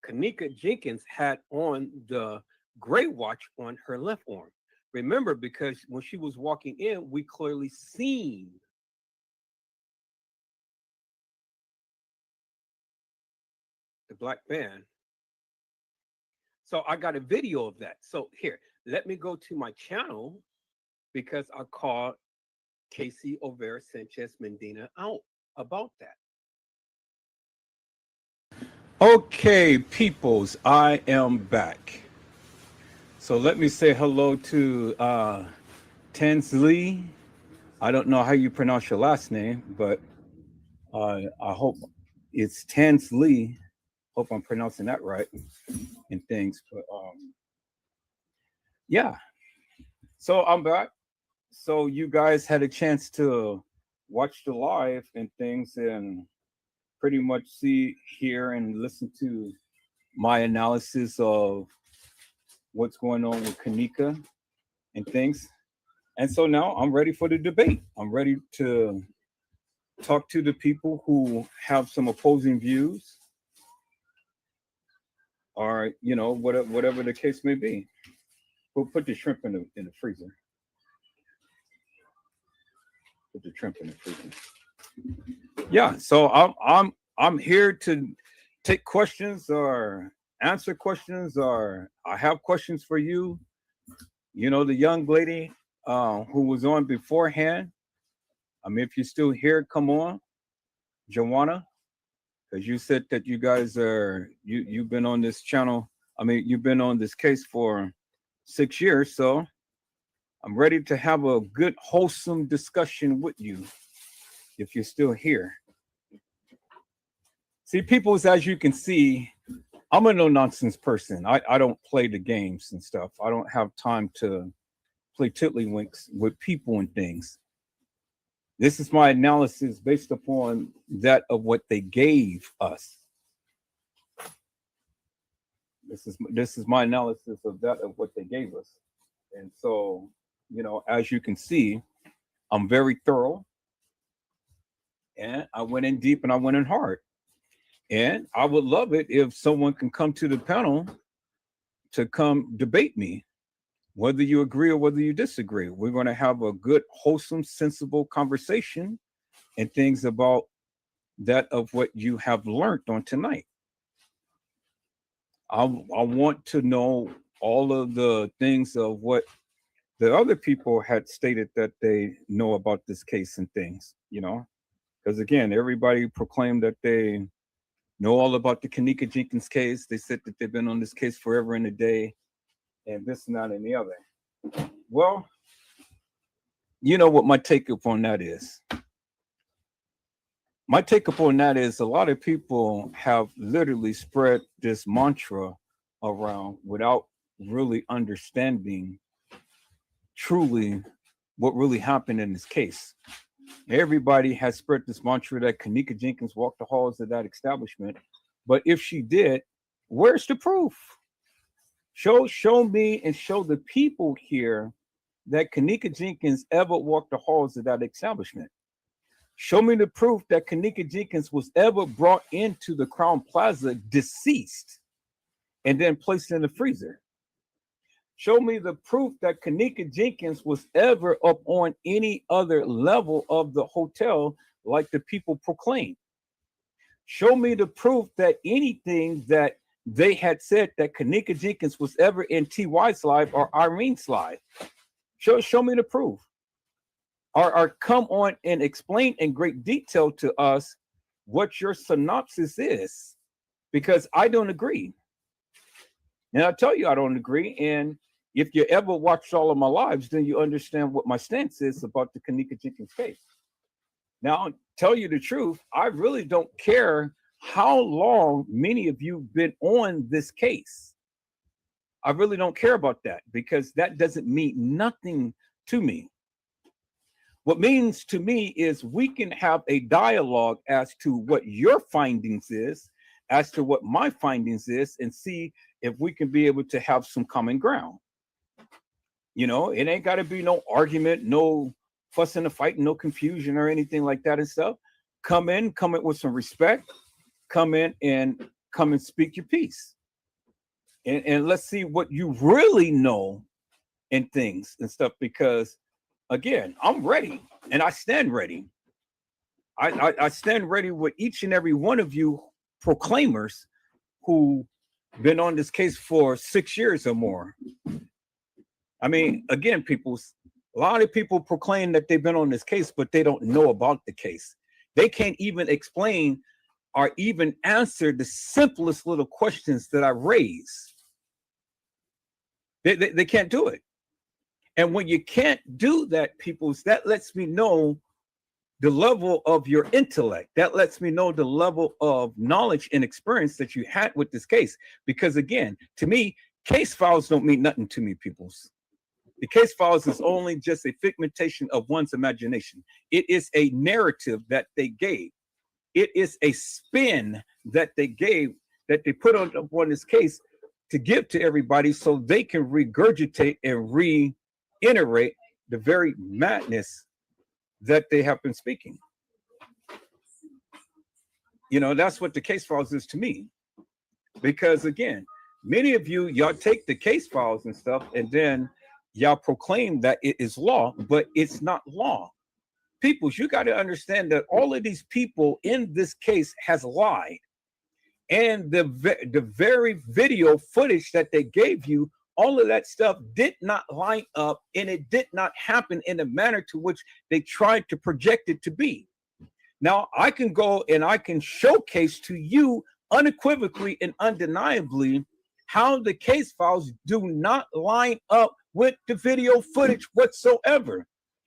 Kenneka Jenkins had on the gray watch on her left arm. Remember, because when she was walking in, we clearly seen the black band. So I got a video of that. So here, let me go to my channel because I called Casey O'Vera Sanchez Medina out about that. Okay, peoples, I am back. So let me say hello to Tanzlee. I don't know how you pronounce your last name, but I hope it's Tanzlee. Hope I'm pronouncing that right and things. But yeah. So I'm back. So you guys had a chance to watch the live and things and pretty much see, hear, and listen to my analysis of what's going on with Kenneka and things. And so now I'm ready for the debate. I'm ready to talk to the people who have some opposing views or, you know, whatever the case may be. We'll put the shrimp in the freezer. Put the shrimp in the freezer. Yeah, so I'm here to take questions or answer questions, or I have questions for you. You know, the young lady who was on beforehand. I mean, if you're still here, come on, Joanna, because you said that you guys are you've been on this channel. I mean, you've been on this case for 6 years, so I'm ready to have a good, wholesome discussion with you. If you're still here. See, peoples, as you can see, I'm a no-nonsense person. I don't play the games and stuff. I don't have time to play tiddlywinks with people and things. This is my analysis based upon that of what they gave us. This is my analysis of that of what they gave us. And so, you know, as you can see, I'm very thorough. And I went in deep and I went in hard. And I would love it if someone can come to the panel to come debate me, whether you agree or whether you disagree. We're going to have a good, wholesome, sensible conversation and things about that of what you have learned on tonight. I want to know all of the things of what the other people had stated that they know about this case and things, you know, because again, everybody proclaimed that they know all about the Kenneka Jenkins case. They said that they've been on this case forever and a day and this and that and the other. Well, you know what my take up on that is. My take up on that is a lot of people have literally spread this mantra around without really understanding truly what really happened in this case. Everybody has spread this mantra that Kenneka Jenkins walked the halls of that establishment. But if she did, where's the proof? Show me and show the people here that Kenneka Jenkins ever walked the halls of that establishment. Show me the proof that Kenneka Jenkins was ever brought into the Crown Plaza deceased and then placed in the freezer. Show me the proof that Kenneka Jenkins was ever up on any other level of the hotel like the people proclaim. Show me the proof that anything that they had said that Kenneka Jenkins was ever in T.Y.'s life or Irene's life. Show me the proof. Or come on and explain in great detail to us what your synopsis is, because I don't agree. And I'll tell you I don't agree. And if you ever watched all of my lives, then you understand what my stance is about the Kenneka Jenkins case. Now, I'll tell you the truth, I really don't care how long many of you have been on this case. I really don't care about that, because that doesn't mean nothing to me. What means to me is we can have a dialogue as to what your findings is, as to what my findings is, and see if we can be able to have some common ground. You know, it ain't got to be no argument, no fussing and fighting, no confusion or anything like that and stuff. Come in with some respect. Come in and speak your piece. And let's see what you really know in things and stuff, because again, I'm ready and I stand ready. I stand ready with each and every one of you proclaimers who been on this case for 6 years or more. I mean, again, a lot of people proclaim that they've been on this case, but they don't know about the case. They can't even explain or even answer the simplest little questions that I raise. They can't do it. And when you can't do that, that lets me know the level of your intellect. That lets me know the level of knowledge and experience that you had with this case. Because again, to me, case files don't mean nothing to me, peoples. The case files is only just a figmentation of one's imagination. It is a narrative that they gave. It is a spin that they gave, that they put on this case to give to everybody so they can regurgitate and reiterate the very madness that they have been speaking. You know, that's what the case files is to me. Because again, many of you, y'all take the case files and stuff, and then y'all proclaim that it is law, but it's not law. Peoples, you got to understand that all of these people in this case has lied. And the very video footage that they gave you, all of that stuff did not line up, and it did not happen in the manner to which they tried to project it to be. Now, I can go and I can showcase to you unequivocally and undeniably how the case files do not line up with the video footage whatsoever.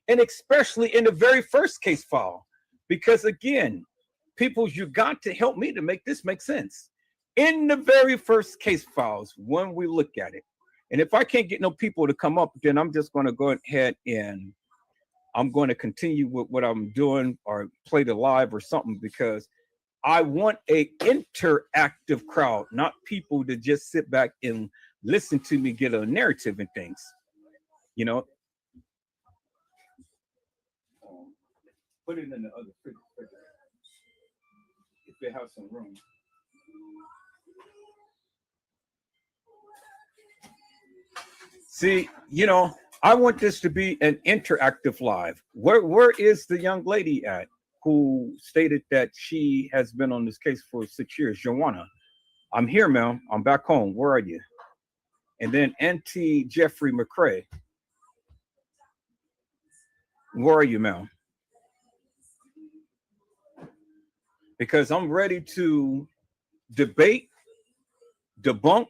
And especially in the very first case file. Because again, people, you got to help me to make this make sense. In the very first case files, when we look at it, and if I can't get no people to come up, then I'm just going to go ahead and I'm going to continue with what I'm doing or play the live or something, because I want a interactive crowd, not people to just sit back and listen to me get a narrative and things, you know. Put it in the other fridge if they have some room. See, you know, I want this to be an interactive live. Where is the young lady at who stated that she has been on this case for 6 years? Joanna, I'm here, ma'am. I'm back home. Where are you? And then Auntie Jeffrey McCrae. Where are you, ma'am? Because I'm ready to debate, debunk,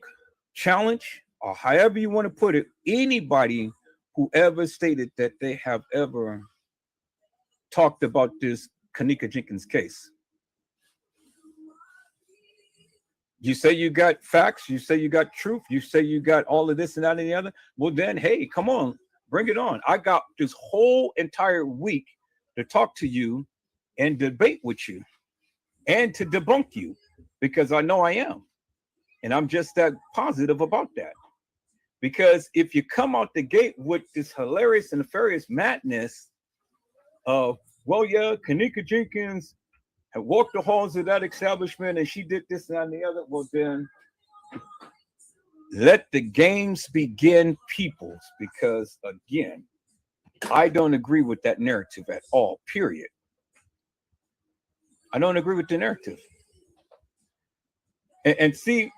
challenge, or however you want to put it, anybody whoever stated that they have ever talked about this Kenneka Jenkins case. You say you got facts, you say you got truth, you say you got all of this and that and the other. Well, then, hey, come on, bring it on. I got this whole entire week to talk to you and debate with you and to debunk you, because I know I am. And I'm just that positive about that. Because if you come out the gate with this hilarious and nefarious madness of, well, yeah, Kenneka Jenkins had walked the halls of that establishment and she did this and that and the other, well, then let the games begin, peoples, because again, I don't agree with that narrative at all, period. I don't agree with the narrative. And see,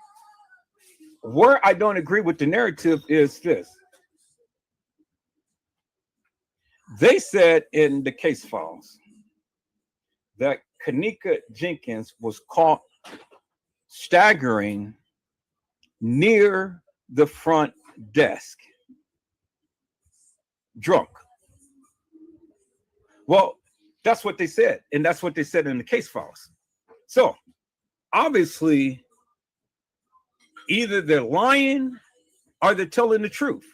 where I don't agree with the narrative is this. They said in the case files that Kenneka Jenkins was caught staggering near the front desk, drunk. Well, that's what they said, and that's what they said in the case files. So, obviously, either they're lying or they're telling the truth.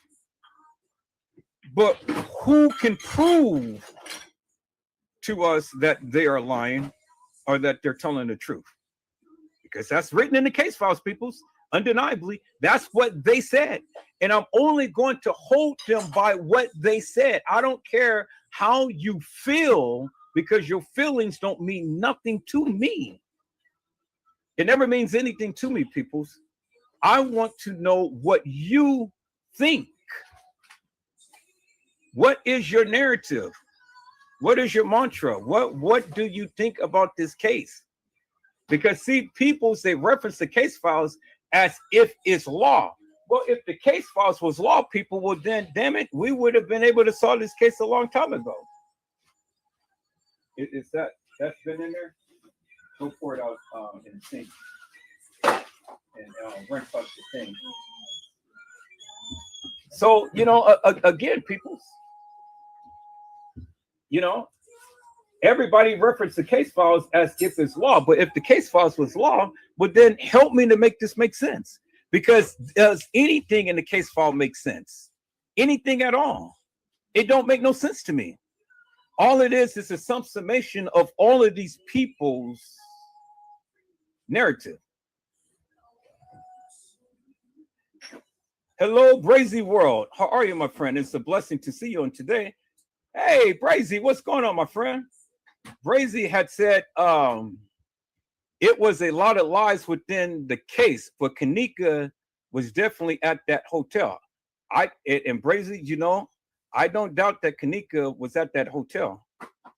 But who can prove to us that they are lying or that they're telling the truth? Because that's written in the case files, peoples. Undeniably, that's what they said. And I'm only going to hold them by what they said. I don't care how you feel, because your feelings don't mean nothing to me. It never means anything to me, peoples. I want to know what you think. What is your narrative? What is your mantra? What do you think about this case? Because see, people say reference the case files as if it's law. Well, if the case files was law, people, well then, damn it, we would have been able to solve this case a long time ago. Is that's been in there? Go pour it out in the sink and rinse out the thing. So, you know, again, people, you know, everybody referenced the case files as if it's law, but if the case files was law, would then help me to make this make sense. Because does anything in the case file make sense? Anything at all? It don't make no sense to me. All it is a summation of all of these people's narrative. Hello, Brazy World. How are you, my friend? It's a blessing to see you on today. Hey, Brazy, what's going on, my friend? Brazy had said it was a lot of lies within the case, but Kenneka was definitely at that hotel. And Brazy, you know, I don't doubt that Kenneka was at that hotel.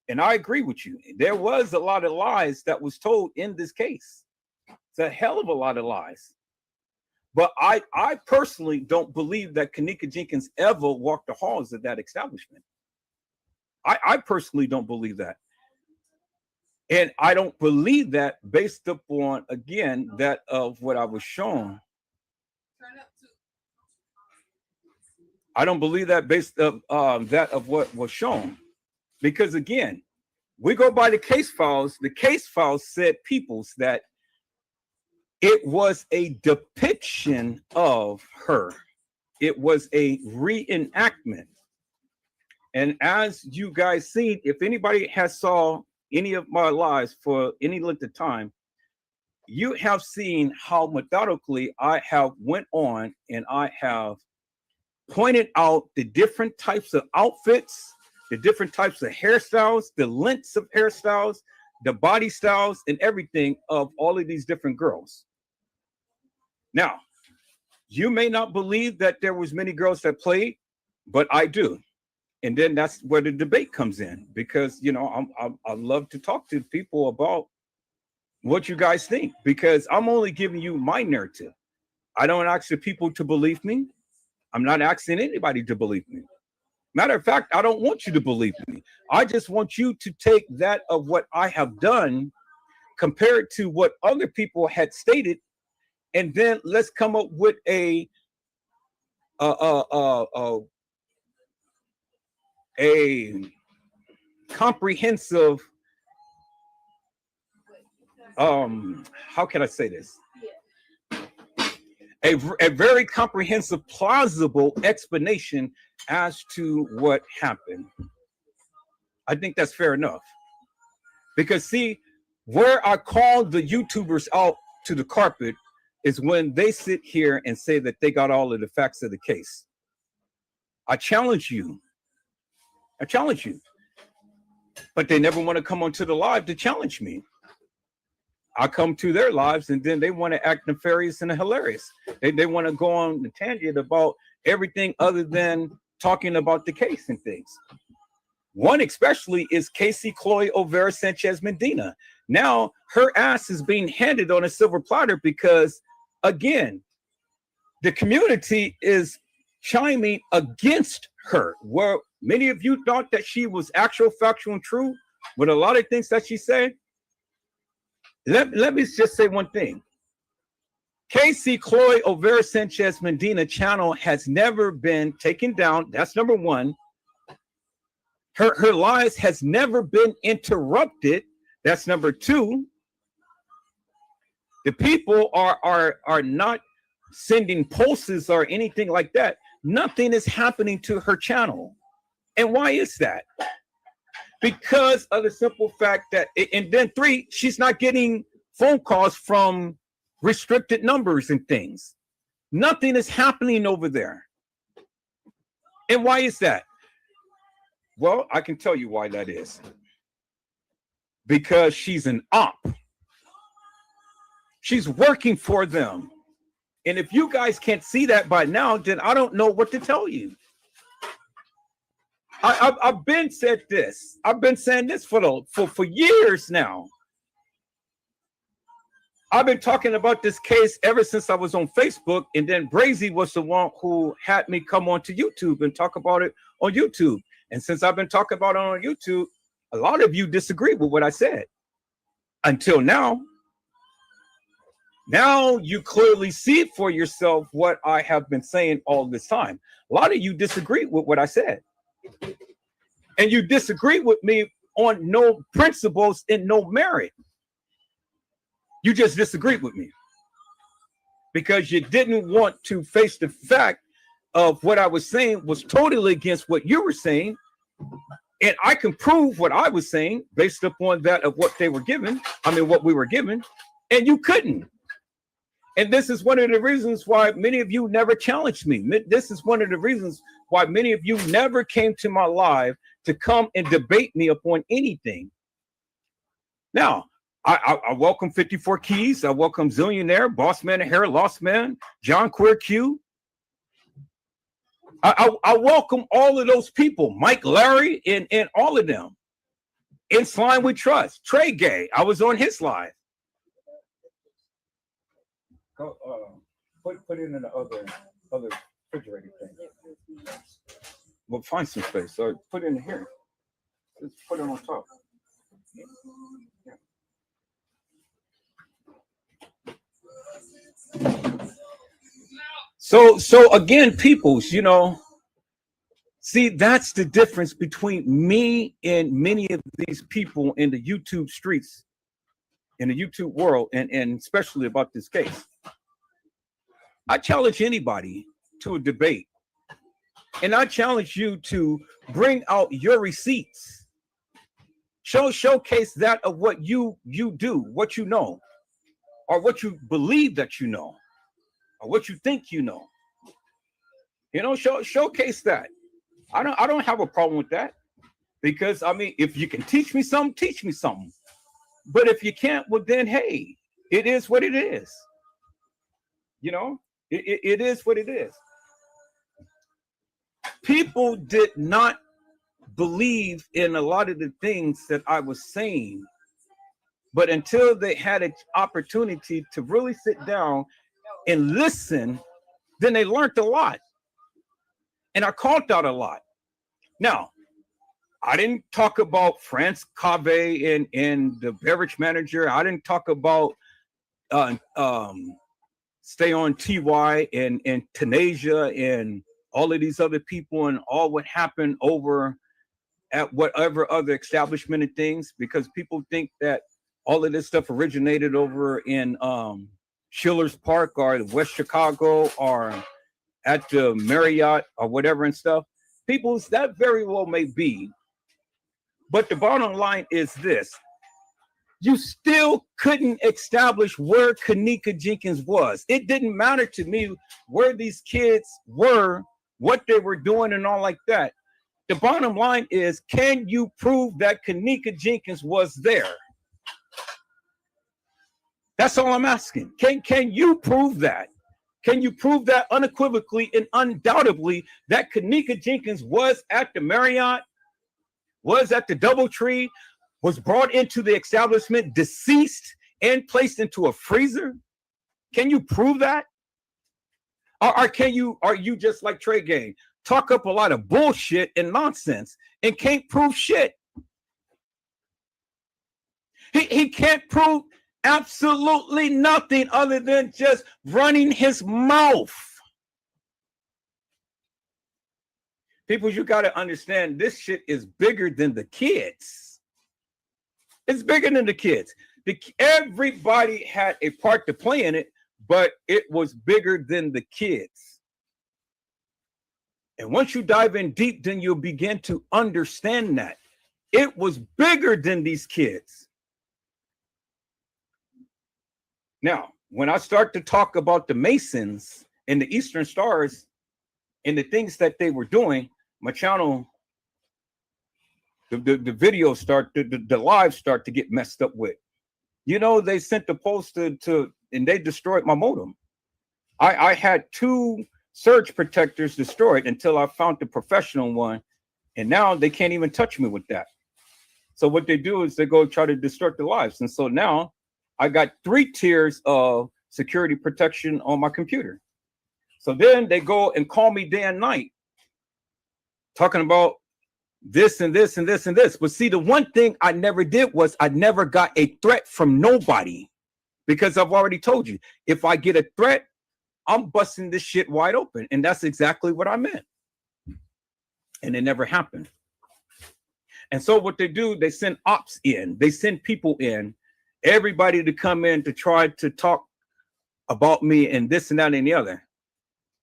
And I agree with you. There was a lot of lies that was told in this case. It's a hell of a lot of lies. But I personally don't believe that Kenneka Jenkins ever walked the halls of that establishment. I personally don't believe that. And I don't believe that based upon, again, that of what I was shown. I don't believe that based of that of what was shown. Because again, we go by the case files. The case files said, peoples, that it was a depiction of her. It was a reenactment. And as you guys seen, if anybody has saw any of my lives for any length of time, you have seen how methodically I have went on and I have pointed out the different types of outfits, the different types of hairstyles, the lengths of hairstyles, the body styles, and everything of all of these different girls. Now, you may not believe that there was many girls that played, but I do. And then that's where the debate comes in, because, you know, I love to talk to people about what you guys think, because I'm only giving you my narrative. I don't ask the people to believe me. I'm not asking anybody to believe me. Matter of fact, I don't want you to believe me. I just want you to take that of what I have done, compare it to what other people had stated, and then let's come up with a a comprehensive, how can I say this? A very comprehensive, plausible explanation as to what happened. I think that's fair enough. Because see, where I call the YouTubers out to the carpet is when they sit here and say that they got all of the facts of the case. I challenge you. I challenge you. But they never want to come onto the live to challenge me. I come to their lives and then they want to act nefarious and hilarious. They want to go on the tangent about everything other than talking about the case and things. One especially is Casey Chloe O'Vera Sanchez Medina. Now her ass is being handed on a silver platter because, again, the community is chiming against her. Where many of you thought that she was actual, factual, and true with a lot of things that she said. Let me just say one thing. Casey Chloe O'Vera Sanchez Medina channel has never been taken down. That's number one. Her lies has never been interrupted. That's number two. The people are not sending pulses or anything like that. Nothing is happening to her channel. And why is that? Because of the simple fact that, and then three, she's not getting phone calls from restricted numbers and things. Nothing is happening over there. And why is that? Well, I can tell you why that is. Because she's an op. She's working for them. And if you guys can't see that by now, then I don't know what to tell you. I've been said this. I've been saying this for years now. I've been talking about this case ever since I was on Facebook, and then Brazy was the one who had me come onto YouTube and talk about it on YouTube. And since I've been talking about it on YouTube, a lot of you disagree with what I said. Until now. Now you clearly see for yourself what I have been saying all this time. A lot of you disagree with what I said. And you disagree with me on no principles and no merit. You just disagreed with me because you didn't want to face the fact of what I was saying was totally against what you were saying. And I can prove what I was saying based upon that of what they were given. I mean, what we were given, and you couldn't. And this is one of the reasons why many of you never challenged me. This is one of the reasons why many of you never came to my live to come and debate me upon anything. Now, I welcome 54 Keys. I welcome Zillionaire, Boss Man of Hair, Lost Man, John Queer Q. I welcome all of those people, Mike Larry, and all of them. In Slime We Trust, Trey Gay. I was on his live. Go, put it in the other refrigerator thing. We'll find some space. So put it in here. Let's put it on top. Yeah. So again, peoples, you know, see, that's the difference between me and many of these people in the YouTube streets, in the YouTube world, and especially about this case. I challenge anybody to a debate. And I challenge you to bring out your receipts. Showcase that of what you do, what you know, or what you believe that you know, or what you think you know. You know, showcase that. I don't have a problem with that. Because I mean, if you can teach me something, teach me something. But if you can't, well then hey, it is what it is. You know, it is what it is. People did not believe in a lot of the things that I was saying, but until they had an opportunity to really sit down and listen, then they learned a lot. And I called out a lot. Now, I didn't talk about France Cave and the beverage manager. I didn't talk about Stay on TY and Tanasia and all of these other people and all what happened over at whatever other establishment and things, because people think that all of this stuff originated over in Schiller's Park or West Chicago or at the Marriott or whatever and stuff. People's, that very well may be. But the bottom line is this. You still couldn't establish where Kenneka Jenkins was. It didn't matter to me where these kids were, what they were doing and all like that. The bottom line is, can you prove that Kenneka Jenkins was there? That's all I'm asking. Can you prove that? Can you prove that unequivocally and undoubtedly that Kenneka Jenkins was at the Marriott, was at the DoubleTree, was brought into the establishment, deceased, and placed into a freezer? Can you prove that? Or are you just like Trey Gang, talk up a lot of bullshit and nonsense and can't prove shit? He can't prove absolutely nothing other than just running his mouth. People, you got to understand, this shit is bigger than the kids. It's bigger than the kids. Everybody had a part to play in it, but it was bigger than the kids. And once you dive in deep, then you'll begin to understand that it was bigger than these kids. Now, when I start to talk about the Masons and the Eastern Stars and the things that they were doing, my channel, the videos start, the lives start to get messed up with. You know, they sent the post to and they destroyed my modem. I had 2 surge protectors destroyed until I found the professional one, and now they can't even touch me with that. So what they do is they go try to distort the lives. And so now I got 3 tiers of security protection on my computer. So then they go and call me day and night, talking about this and this and this and this. But see, the one thing I never did was I never got a threat from nobody, because I've already told you, if I get a threat, I'm busting this shit wide open. And that's exactly what I meant. And it never happened. And so what they do, they send ops in, they send people in, everybody to come in to try to talk about me and this and that and the other.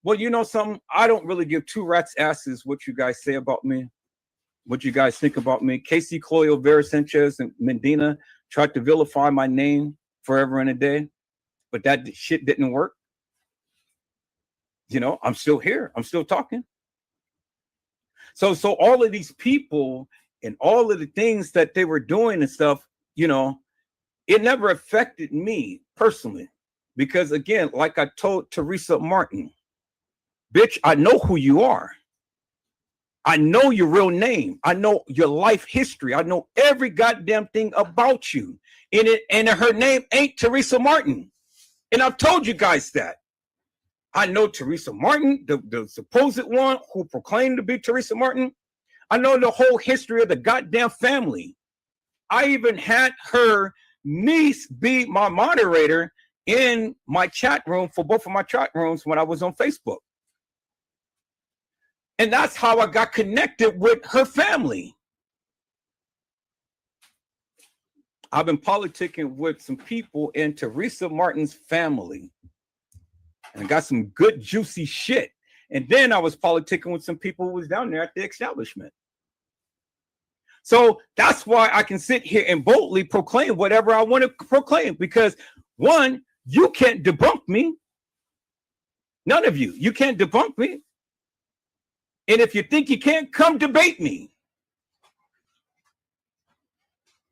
Well, you know something? I don't really give 2 rats asses what you guys say about me, what you guys think about me. Casey Cloyo, Vera Sanchez, and Medina tried to vilify my name forever and a day, but that shit didn't work. You know, I'm still here. I'm still talking. So all of these people and all of the things that they were doing and stuff, you know, it never affected me personally, because again, like I told Teresa Martin, bitch, I know who you are. I know your real name. I know your life history. I know every goddamn thing about you. And her name ain't Teresa Martin. And I've told you guys that. I know Teresa Martin, the supposed one who proclaimed to be Teresa Martin. I know the whole history of the goddamn family. I even had her niece be my moderator in my chat room for both of my chat rooms when I was on Facebook. And that's how I got connected with her family. I've been politicking with some people in Teresa Martin's family. And I got some good, juicy shit. And then I was politicking with some people who was down there at the establishment. So that's why I can sit here and boldly proclaim whatever I want to proclaim. Because one, you can't debunk me. None of you. You can't debunk me. And if you think you can't, come debate me.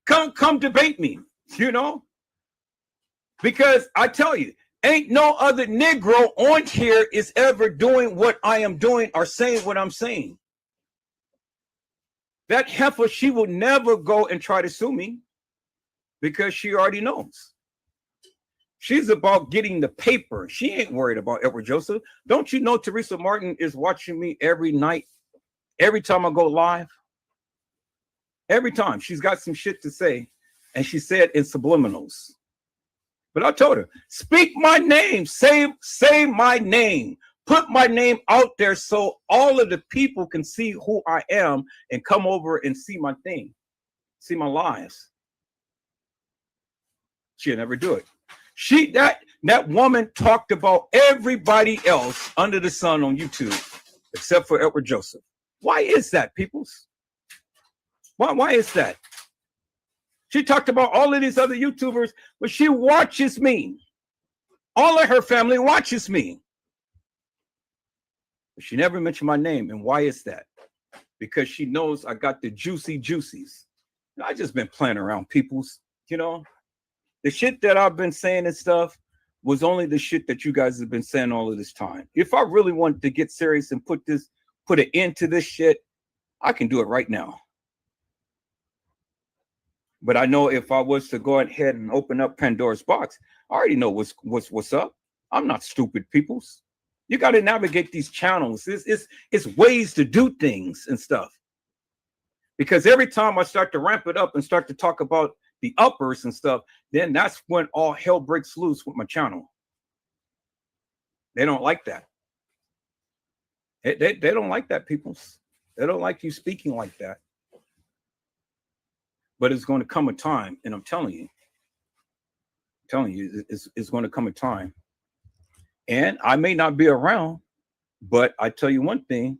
Come debate me, you know? Because I tell you, ain't no other Negro on here is ever doing what I am doing or saying what I'm saying. That heifer, she will never go and try to sue me because she already knows. She's about getting the paper. She ain't worried about Edward Joseph. Don't you know Teresa Martin is watching me every night, every time I go live? Every time she's got some shit to say, and she said in subliminals. But I told her, speak my name, say my name, Put my name out there so all of the people can see who I am and come over and see my thing, see my lives. She'll never do it. That woman talked about everybody else under the sun on YouTube, except for Edward Joseph. Why is that, peoples? Why is that? She talked about all of these other YouTubers, but she watches me. All of her family watches me. But she never mentioned my name. And why is that? Because she knows I got the juicy juicies. I just been playing around, peoples. You know, the shit that I've been saying and stuff was only the shit that you guys have been saying all of this time. If I really wanted to get serious and put an end to this shit, I can do it right now. But I know if I was to go ahead and open up Pandora's box, I already know what's up. I'm not stupid, peoples. You got to navigate these channels. It's ways to do things and stuff. Because every time I start to ramp it up and start to talk about the uppers and stuff, then that's when all hell breaks loose with my channel. They don't like that. They don't like that, peoples. They don't like you speaking like that. But it's going to come a time, and I'm telling you, it's going to come a time. And I may not be around, but I tell you one thing,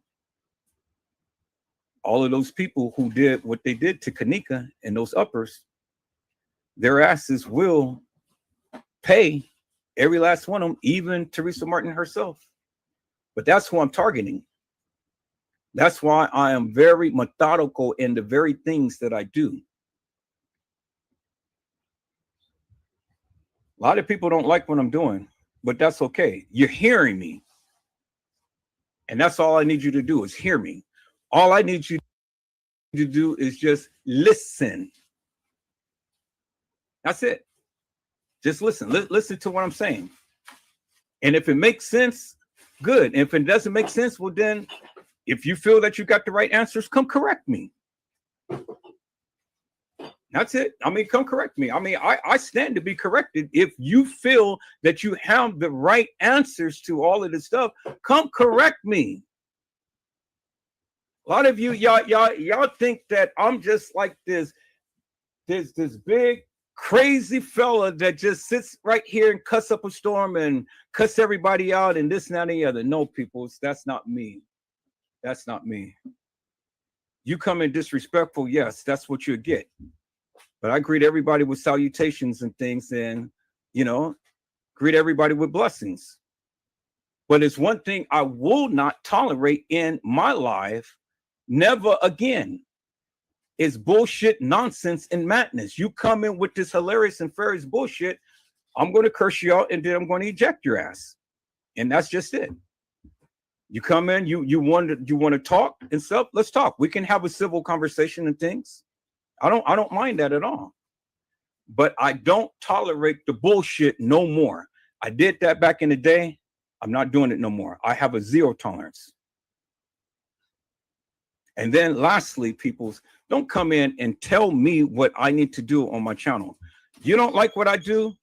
all of those people who did what they did to Kanika and those uppers, their asses will pay, every last one of them, even Teresa Martin herself. But that's who I'm targeting. That's why I am very methodical in the very things that I do. A lot of people don't like what I'm doing, but that's okay. You're hearing me. And that's all I need you to do is hear me. All I need you to do is just listen. That's it. Just listen. Listen to what I'm saying. And if it makes sense, good. And if it doesn't make sense, well, then if you feel that you got the right answers, come correct me. That's it. I mean, come correct me. I mean, I stand to be corrected. If you feel that you have the right answers to all of this stuff, come correct me. A lot of you, y'all think that I'm just like this big crazy fella that just sits right here and cuss up a storm and cuss everybody out and this and that and the other. No, people, that's not me. That's not me. You come in disrespectful, yes, that's what you get. But I greet everybody with salutations and things, and, greet everybody with blessings. But it's one thing I will not tolerate in my life, never again, is bullshit, nonsense, and madness. You come in with this hilarious and furious bullshit, I'm going to curse you out, and then I'm going to eject your ass. And that's just it. You come in, you want to talk and stuff, let's talk. We can have a civil conversation and things. I don't mind that at all. But I don't tolerate the bullshit no more. I did that back in the day. I'm not doing it no more. I have a zero tolerance. And then lastly, peoples, don't come in and tell me what I need to do on my channel. You don't like what I do?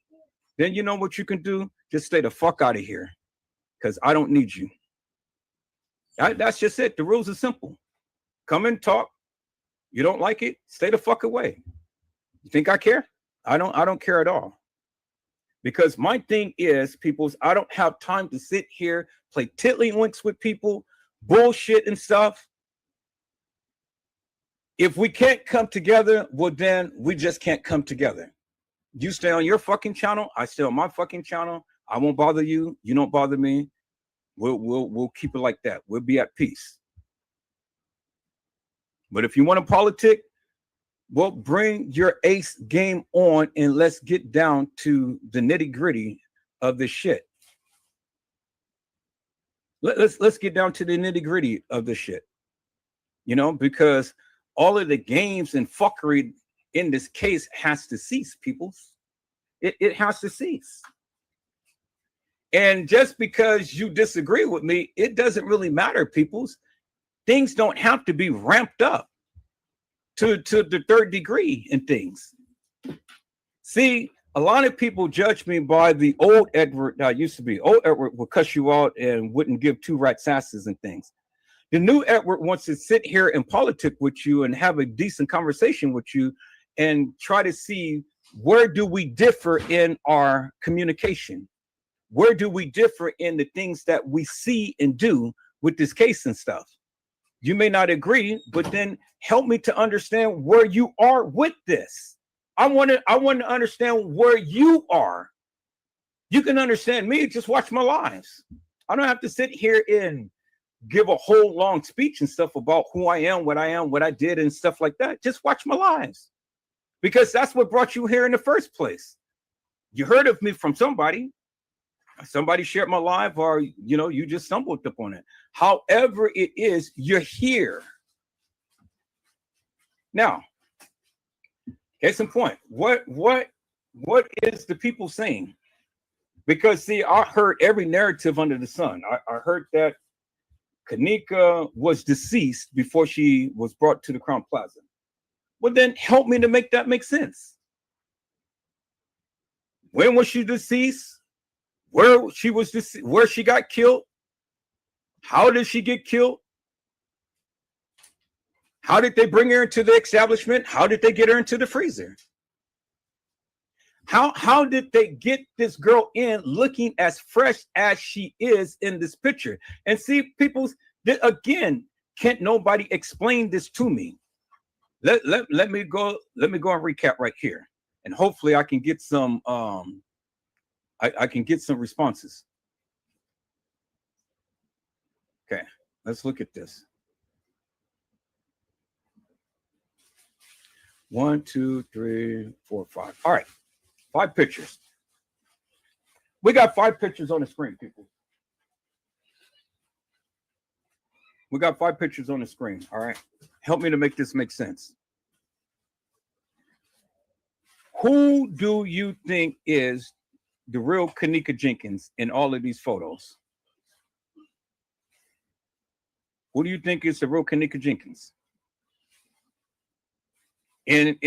Then you know what you can do? Just stay the fuck out of here, because I don't need you. That's just it. The rules are simple. Come and talk. You don't like it? Stay the fuck away. You think I care? I don't care at all. Because my thing is, peoples, I don't have time to sit here, play tiddlywinks with people, bullshit and stuff. If we can't come together, well, then we just can't come together. You stay on your fucking channel. I stay on my fucking channel. I won't bother you. You don't bother me. We'll keep it like that. We'll be at peace. But if you want to politic, well, bring your ace game on and let's get down to the nitty gritty of this shit. Let's get down to the nitty gritty of this shit. Because all of the games and fuckery in this case has to cease, peoples. It has to cease. And just because you disagree with me, it doesn't really matter, peoples. Things don't have to be ramped up to the third degree in things. See, a lot of people judge me by the old Edward that I used to be. Old Edward would cuss you out and wouldn't give two rat's asses and things. The new Edward wants to sit here and politic with you and have a decent conversation with you and try to see where do we differ in our communication? Where do we differ in the things that we see and do with this case and stuff? You may not agree, but then help me to understand where you are with this. I want to understand where you are. You can understand me, just watch my lives. I don't have to sit here and give a whole long speech and stuff about who I am, what I did and stuff like that. Just watch my lives. Because that's what brought you here in the first place. You heard of me from somebody. Somebody shared my life, or you just stumbled upon it. However it is, you're here. Now, case in point, what is the people saying? Because see, I heard every narrative under the sun. I heard that Kenneka was deceased before she was brought to the Crown Plaza. Well, then help me to make that make sense. When was she deceased? Where she was where she got killed? How did she get killed? How did they bring her into the establishment? How did they get her into the freezer? How did they get this girl in looking as fresh as she is in this picture? And see, people, again, can't nobody explain this to me. Let me go and recap right here, and hopefully I can get some I can get some responses. Okay, let's look at this. 1, 2, 3, 4, 5. All right, 5 pictures. We got 5 pictures on the screen, people. We got 5 pictures on the screen. All right, help me to make this make sense. Who do you think is the real Kenneka Jenkins in all of these photos? Who do you think is the real Kenneka Jenkins? And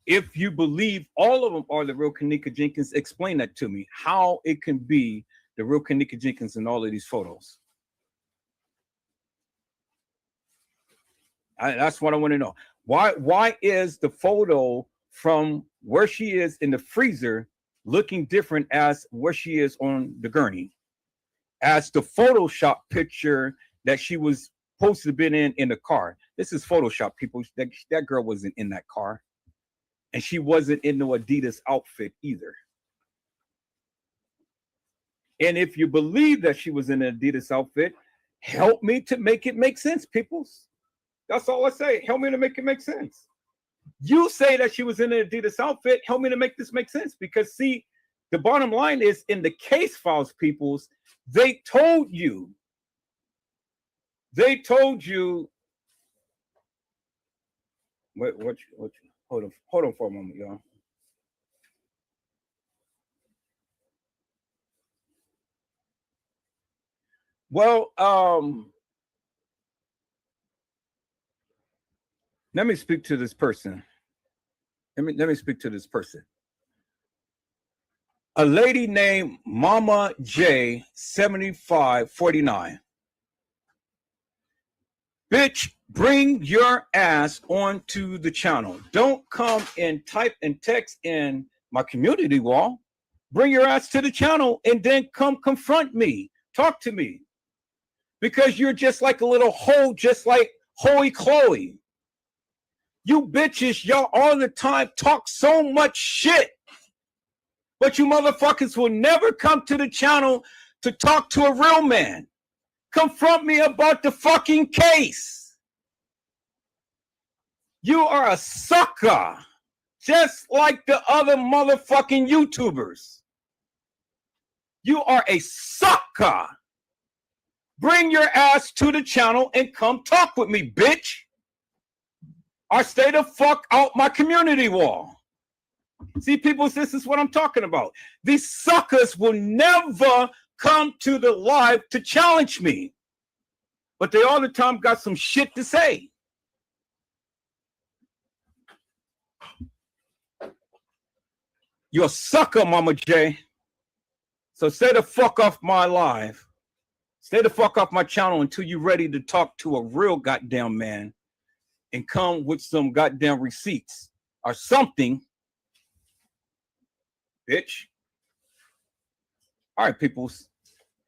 if you believe all of them are the real Kenneka Jenkins, explain that to me. How it can be the real Kenneka Jenkins in all of these photos. That's what I want to know. Why is the photo from where she is in the freezer looking different as where she is on the gurney, as the Photoshop picture that she was supposed to have been in the car? This is Photoshop, people. That girl wasn't in that car, and she wasn't in no Adidas outfit either. And if you believe that she was in an Adidas outfit, help me to make it make sense, peoples. That's all I say. Help me to make it make sense. You say that she was in an Adidas outfit. Help me to make this make sense. Because see, the bottom line is in the case files, peoples, they told you. Wait, hold on for a moment, y'all. Well, let me speak to this person. Let me speak to this person. A lady named Mama J 7549. Bitch, bring your ass onto the channel. Don't come and type and text in my community wall. Bring your ass to the channel and then come confront me. Talk to me. Because you're just like a little hoe, just like Hoey Chloe. You bitches, y'all all the time talk so much shit. But you motherfuckers will never come to the channel to talk to a real man. Confront me about the fucking case. You are a sucker, just like the other motherfucking YouTubers. You are a sucker. Bring your ass to the channel and come talk with me, bitch. Or stay the fuck out my community wall. See, people, this is what I'm talking about. These suckers will never come to the live to challenge me. But they all the time got some shit to say. You're a sucker, Mama J. So stay the fuck off my live. Stay the fuck off my channel until you're ready to talk to a real goddamn man and come with some goddamn receipts or something, bitch. All right, people.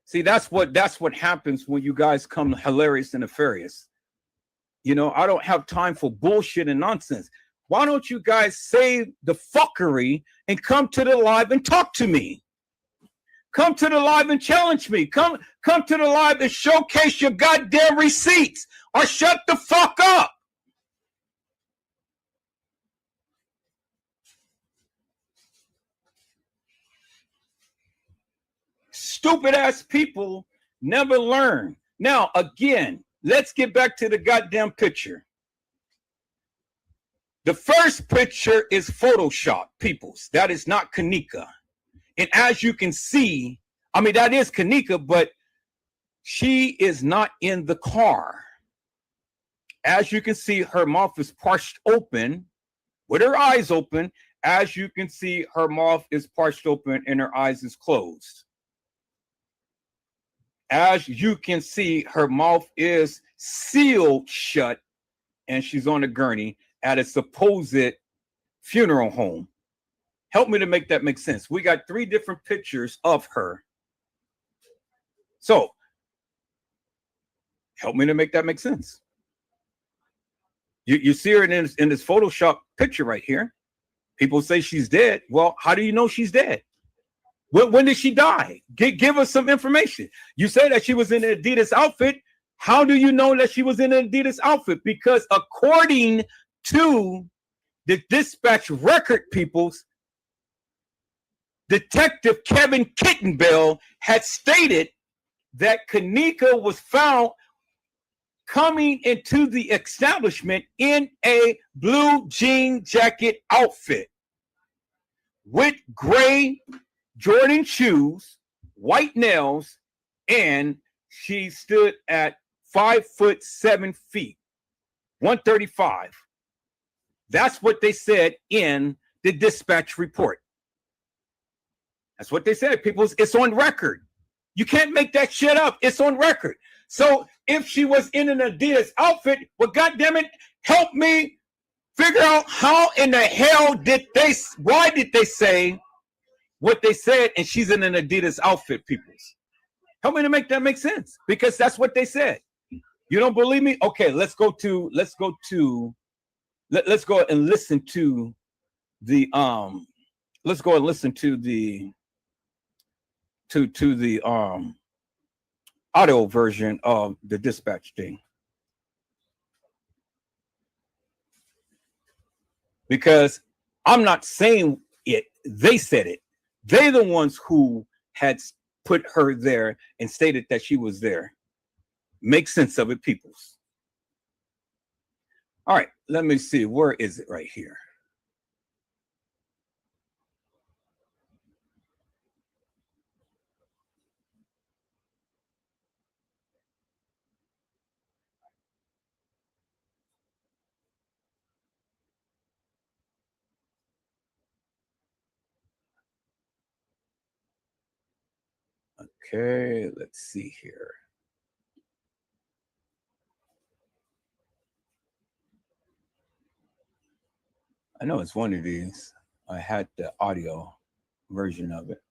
See, that's what happens when you guys come hilarious and nefarious. You know, I don't have time for bullshit and nonsense. Why don't you guys save the fuckery and come to the live and talk to me? Come to the live and challenge me. Come to the live and showcase your goddamn receipts or shut the fuck up. Stupid ass people never learn. Now, again, let's get back to the goddamn picture. The first picture is Photoshop, peoples. That is not Kenneka. And as you can see, I mean, that is Kenneka, but she is not in the car. As you can see, her mouth is parched open with her eyes open. As you can see, her mouth is parched open and her eyes is closed. As you can see, her mouth is sealed shut and she's on a gurney at a supposed funeral home. Help me to make that make sense. We got 3 different pictures of her. So, help me to make that make sense. You see her in this Photoshop picture right here. People say she's dead. Well, how do you know she's dead? When did she die? Give us some information. You say that she was in an Adidas outfit. How do you know that she was in an Adidas outfit? Because according to the dispatch record, peoples, Detective Kevin Kittenbell had stated that Kenneka was found coming into the establishment in a blue jean jacket outfit with gray Jordan shoes, white nails, and she stood at 5'7", 135. That's what they said in the dispatch report. That's what they said, people. It's on record. You can't make that shit up. It's on record. So if she was in an Adidas outfit, well, goddammit, help me figure out how in the hell why did they say what they said and she's in an Adidas outfit, peoples? Help me to make that make sense, because that's what they said. You don't believe me? Okay, let's go and listen to the audio version of the dispatch thing. Because I'm not saying it, they said it. They're the ones who had put her there and stated that she was there. Make sense of it, peoples. All right, let me see. Where is it? Right here. Okay, let's see here. I know it's one of these. I had the audio version of it.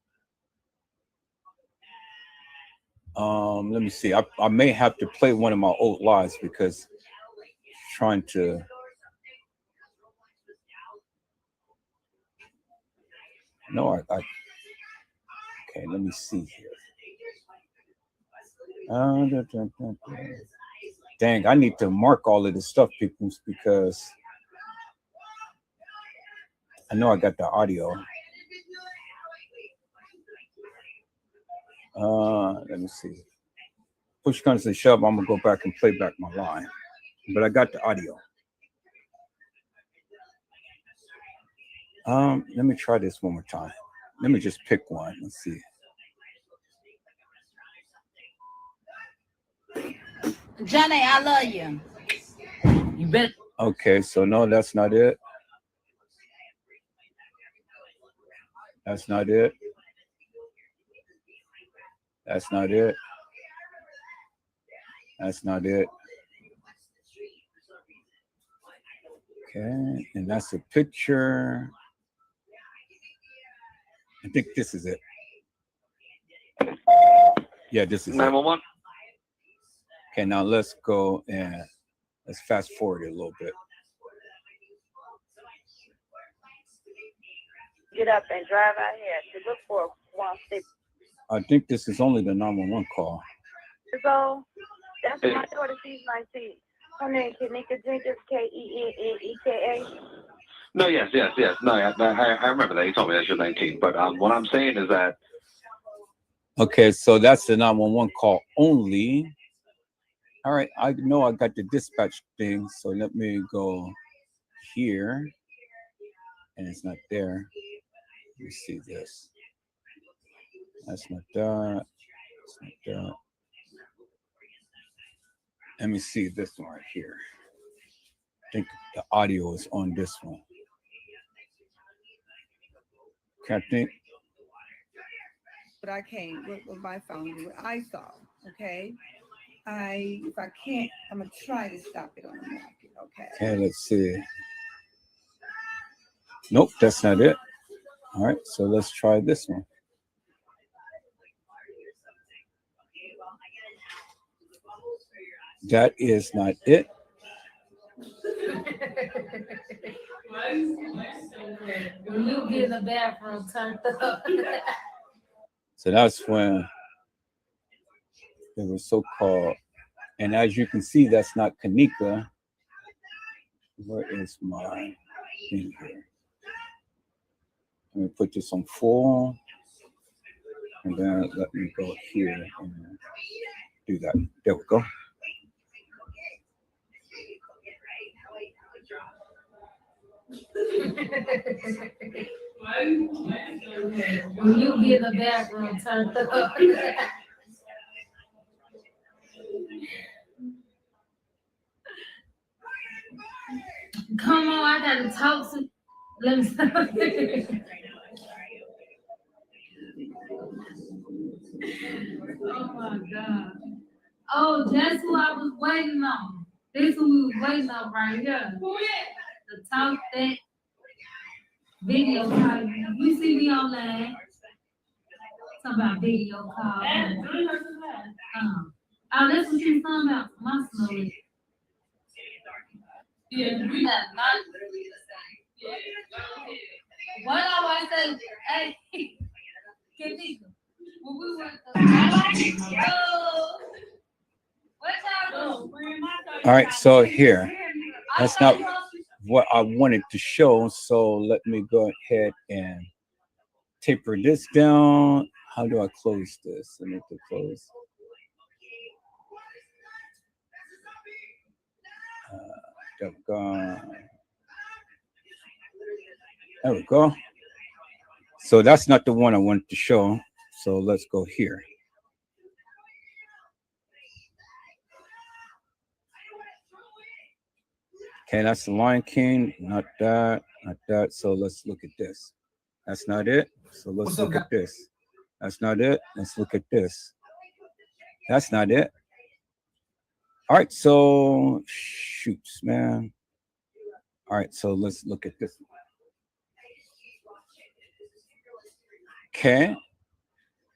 Let me see. I may have to play one of my old lives because trying to. No, I okay, let me see here. Dang, I need to mark all of this stuff, people, because I know I got the audio. Let me see. Push comes to shove, I'm gonna go back and play back my line, but I got the audio. Let me try this one more time. Let me just pick one. Let's see. Johnny, I love you. You bet. Okay, so no, that's not it. That's not it. That's not it. That's not it. Okay, and that's a picture. I think this is it. Yeah, this is it. 911. Okay, now let's go and let's fast forward it a little bit. Get up and drive out here to look for 150. I think this is only the 911 call. So that's my daughter. She's 19. Her name Kenika Jenkins, Keneka. No, yes. No, I remember that. You told me that you're 19. But what I'm saying is that. Okay, so that's the 911 call only. All right, I know I got the dispatch thing, so let me go here. And it's not there. Let me see this. That's not that. That's not that. Let me see this one right here. I think the audio is on this one. Okay, I think. But I came with my phone, what I saw, okay? If I can't, I'm gonna try to stop it on the market, okay? Okay, let's see. Nope, that's not it. All right, so let's try this one. That is not it. When you get in the bathroom, turn up. So that's when it was so-called, and as you can see, that's not Kenika. Where is my thing here? Let me put this on full, and then let me go here and do that. There we go. When you get in the bathroom, turn up. Come on, I gotta talk to. Let me stop. Oh my God. Oh, that's who I was waiting on. This who we was waiting on right here. The talk that video call. You see me online. Talking about video call. Oh, that's what you're talking about. My story. Yeah, we got not literally the same. What I always say, hey, Kenika, when we went to what y'all do? All right, so here, that's not what I wanted to show. So let me go ahead and taper this down. How do I close this? I need to close. There we go. There we go. So that's not the one I wanted to show. So let's go here. Okay, that's the Lion King, not that, not that. So let's look at this. That's not it. So let's look at this. That's not it. Let's look at this. That's not it. All right, so shoots, man. All right, so let's look at this one. Okay.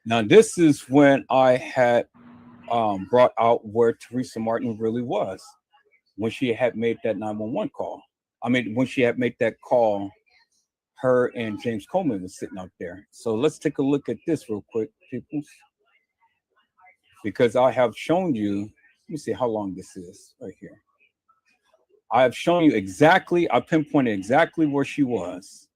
Now this is when I had brought out where Teresa Martin really was, when she had made that 911 call. I mean, when she had made that call, her and James Coleman was sitting out there. So let's take a look at this real quick, people, because I have shown you. Let me see how long this is right here. I have shown you exactly, I pinpointed exactly where she was.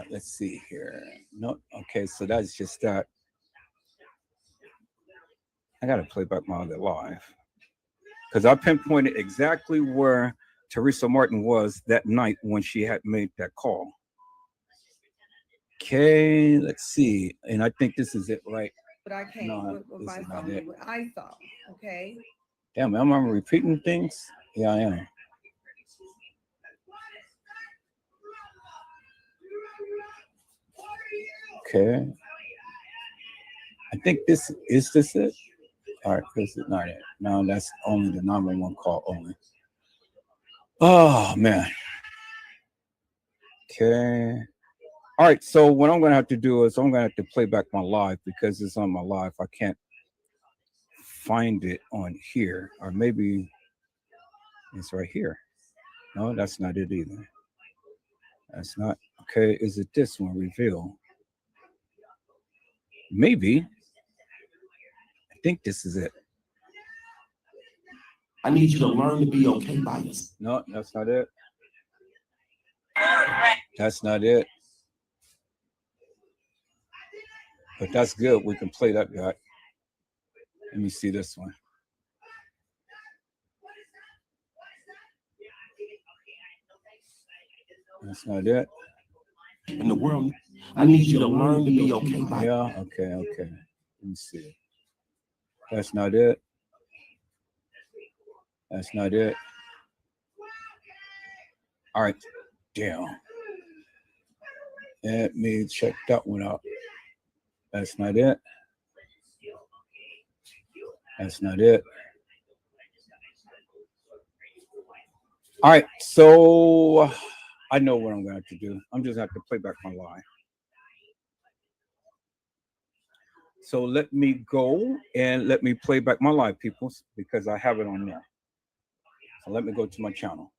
Let's see here. No, okay, so that's just that. I gotta play back my other live because I pinpointed exactly where Teresa Martin was that night when she had made that call. Okay, let's see. And I think this is it, right? But I came with my phone, what I saw, okay? Damn, am I repeating things? Yeah, I am. Okay. I think this it. All right, this is not it. No, that's only the 911 call only. Oh man. Okay. All right. So what I'm gonna have to do is I'm gonna have to play back my live because it's on my live. I can't find it on here, or maybe it's right here. No, that's not it either. That's not okay. Is it this one? Reveal. Maybe. I think this is it. I need you to learn to be okay by yourself. No, that's not it. That's not it. But that's good. We can play that guy. Let me see this one. That's not it. In the world, I need you to learn to be okay by yourself. Yeah, okay, okay. Let me see. That's not it. That's not it. All right. Damn. Let me check that one out. That's not it. That's not it. All right. So I know what I'm going to have to do. I'm just going to have to play back my line. So let me go and let me play back my live, people, because I have it on there. So let me go to my channel.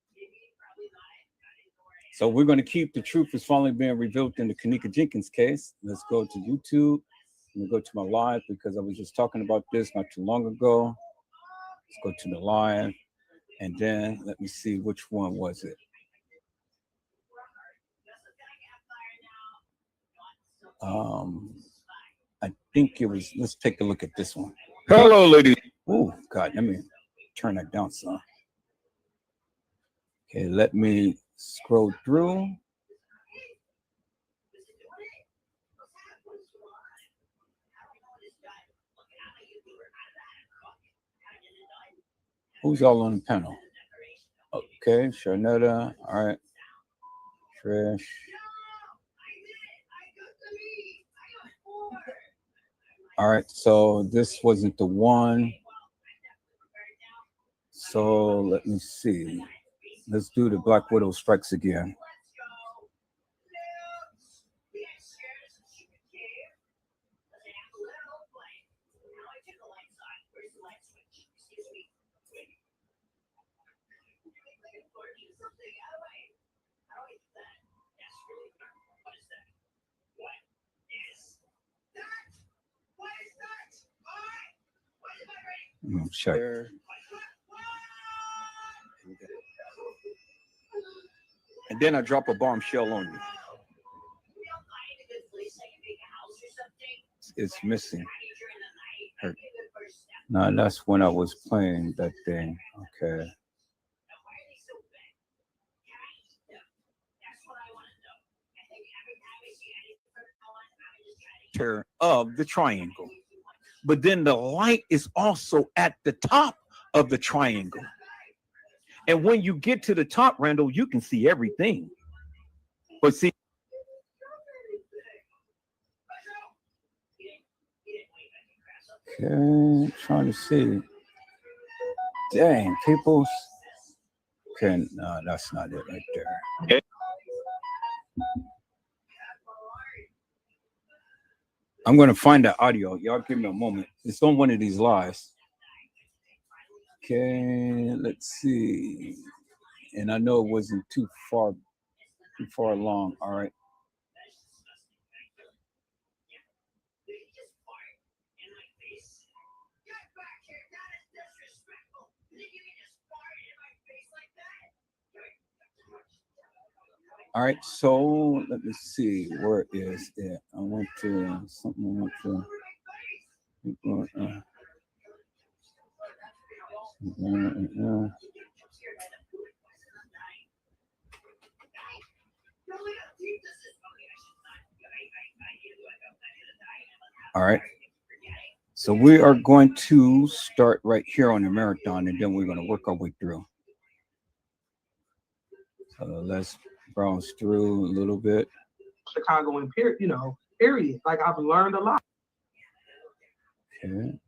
So we're going to keep the truth is finally being revealed in the Kenneka Jenkins case. Let's go to YouTube. Let me go to my live because I was just talking about this not too long ago. Let's go to the live. And then let me see which one was it. I think it was, let's take a look at this one. Hello, ladies. Oh, God, let me turn that down some. Okay, let me scroll through. Who's all on the panel? Okay, Sharnetta. All right. Trish. All right, so this wasn't the one. So let me see. Let's do the Black Widow strikes again. Check. And then I drop a bombshell on you. It's missing. No, that's when I was playing that thing. Okay. Of the triangle. But then the light is also at the top of the triangle. And when you get to the top, Randall, you can see everything. But see, okay, trying to see. Dang, people. Okay, no, that's not it right there. Okay. I'm going to find that audio. Y'all give me a moment. It's on one of these lives. Okay, let's see. And I know it wasn't too far along. All right. All right, so let me see. Where is it? I went to something. I went to. All right. So we are going to start right here on the marathon, and then we're going to work our way through. So let's browse through a little bit. Chicago Imperial, Period. Like I've learned a lot. Okay.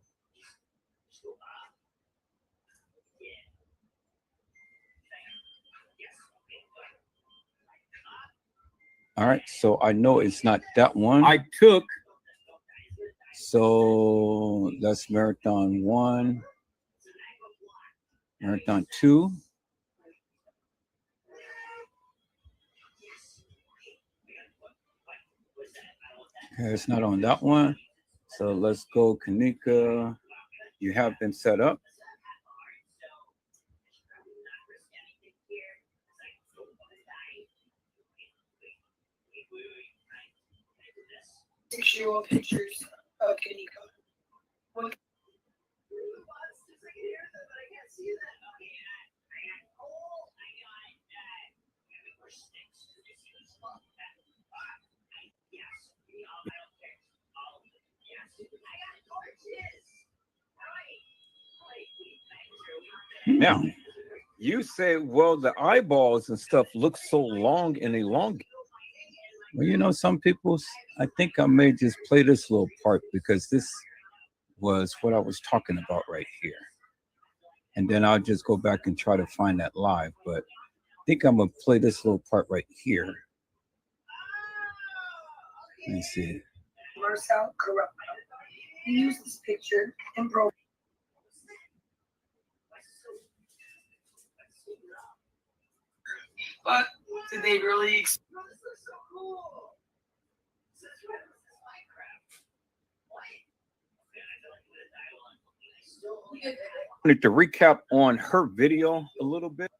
All right, so I know it's not that one. I took So that's marathon 1, marathon 2. Okay, it's not on that one. So let's go, Kanika. You have been set up. Visual pictures of Kanika. Now, you say, well, the eyeballs and stuff look so long and elongated. Well, you know, some people, I think I may just play this little part because this was what I was talking about right here. And then I'll just go back and try to find that live. But I think I'm going to play this little part right here. Let me see. Marcel Carrappa. He used this picture and broke. But did they really? I wanted to recap on her video a little bit.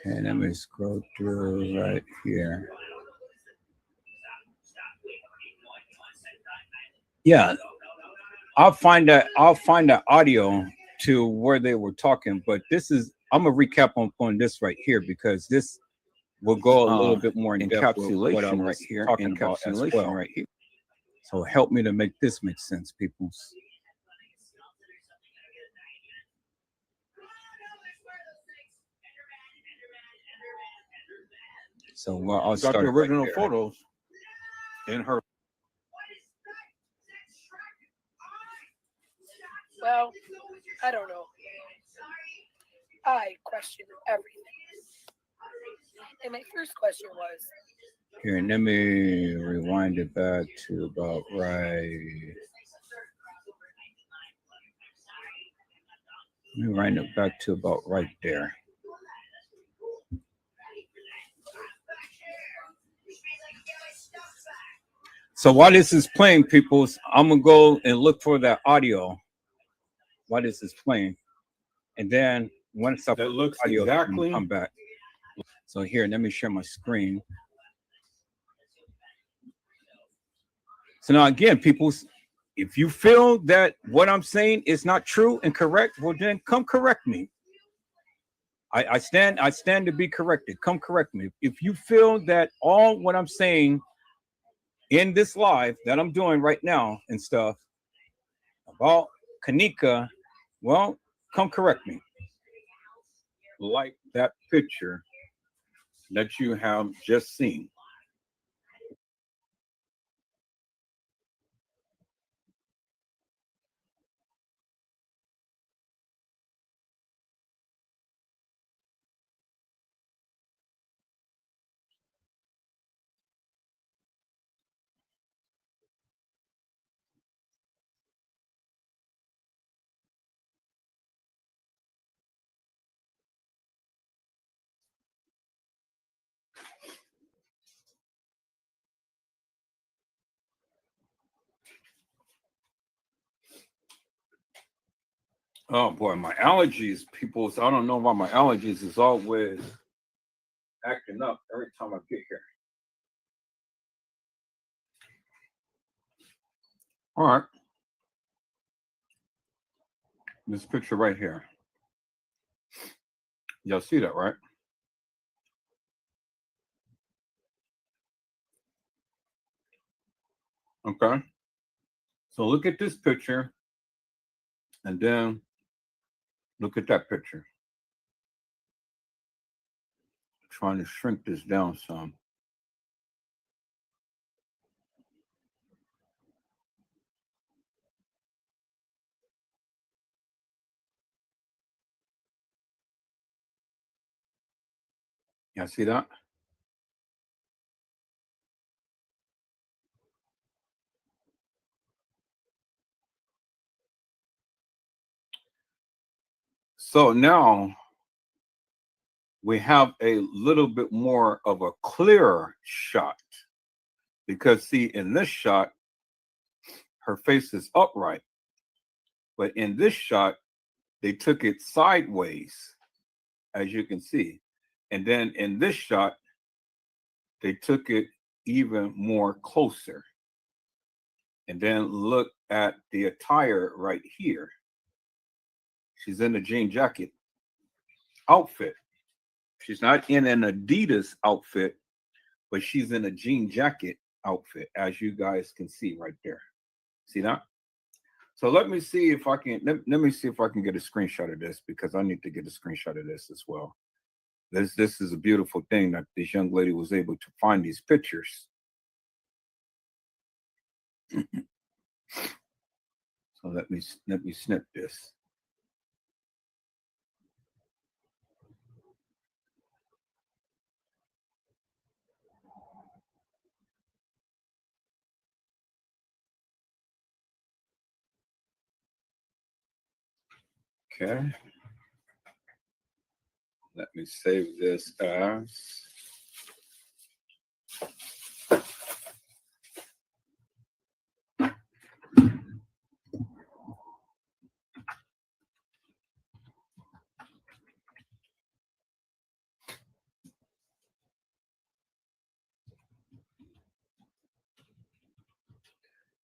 Okay, let me scroll through right here. Yeah, I'll find that audio to where they were talking, but this is, I'm gonna recap on this right here because this will go a little bit more in depth with what I'm right here talking about as well. Right here. So help me to make this make sense, people. So well, I'll start the original right photos in her. Well, I don't know. I question everything. And my first question was, here, let me rewind it back to about right. Let me wind it back to about right there. So while this is playing, people, I'm gonna go and look for that audio while this is playing, and then once that looks audio exactly come back. So here, let me share my screen. So now again, people, if you feel that what I'm saying is not true and correct, well then come correct me. I stand to be corrected. Come correct me. If you feel that all what I'm saying in this live that I'm doing right now and stuff about Kanika, well, come correct me. Like that picture that you have just seen. Oh boy, my allergies, people. I don't know why my allergies is always acting up every time I get here. All right. This picture right here. Y'all see that, right? Okay. So look at this picture and then look at that picture. I'm trying to shrink this down some. Y'all see that? So now we have a little bit more of a clearer shot, because see, in this shot, her face is upright, but in this shot, they took it sideways, as you can see. And then in this shot, they took it even more closer. And then look at the attire right here. She's in a jean jacket outfit. She's not in an Adidas outfit, but she's in a jean jacket outfit, as you guys can see right there. See that? So let me see if I can, let me see if I can get a screenshot of this, because I need to get a screenshot of this as well. This is a beautiful thing that this young lady was able to find these pictures. So let me snip this. Okay. Let me save this as.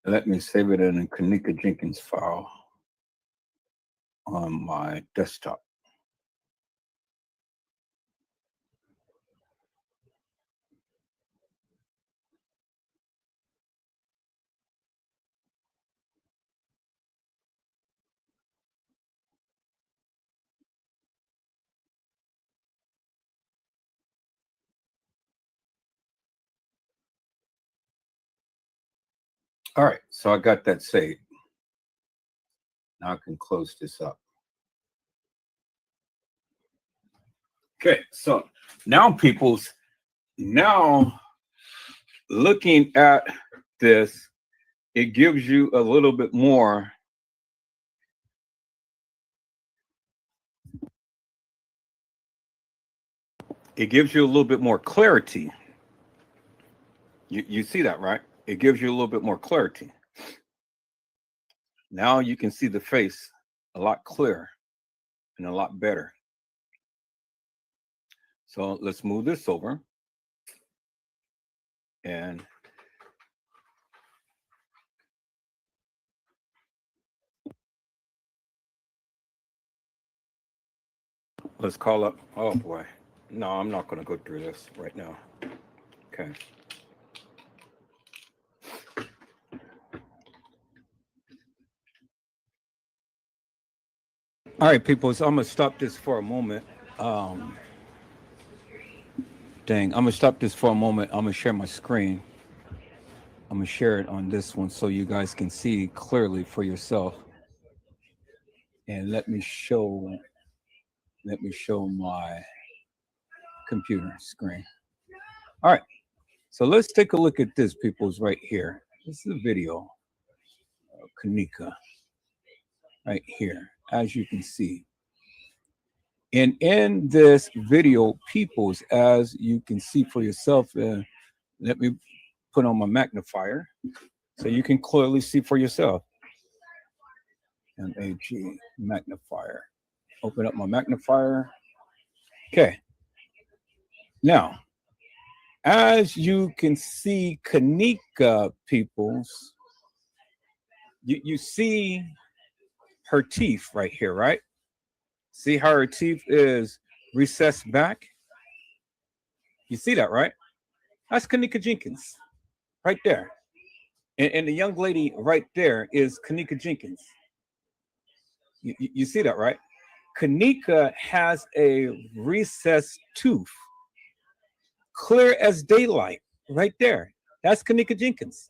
Let me save it in a Kenneka Jenkins file on my desktop. All right, so I got that saved. Now I can close this up. Okay, so now peoples, now looking at this, it gives you a little bit more. It gives you a little bit more clarity. You see that, right? It gives you a little bit more clarity. Now you can see the face a lot clearer and a lot better. So let's move this over. And let's call up, oh boy. No, I'm not going to go through this right now. Okay. All right, people, so I'm going to stop this for a moment. I'm going to stop this for a moment. I'm going to share my screen. I'm going to share it on this one so you guys can see clearly for yourself. And let me show my computer screen. All right, so let's take a look at this, people's right here. This is a video of Kenneka right here, as you can see. And in this video, peoples, as you can see for yourself, let me put on my magnifier so you can clearly see for yourself. MAG magnifier. Open up my magnifier. Okay. Now, as you can see, Kenneka, peoples, you see her teeth right here, right? See how her teeth is recessed back? You see that, right? That's Kenneka Jenkins right there. And the young lady right there is Kenneka Jenkins. You see that, right? Kenneka has a recessed tooth, clear as daylight, right there. That's Kenneka Jenkins.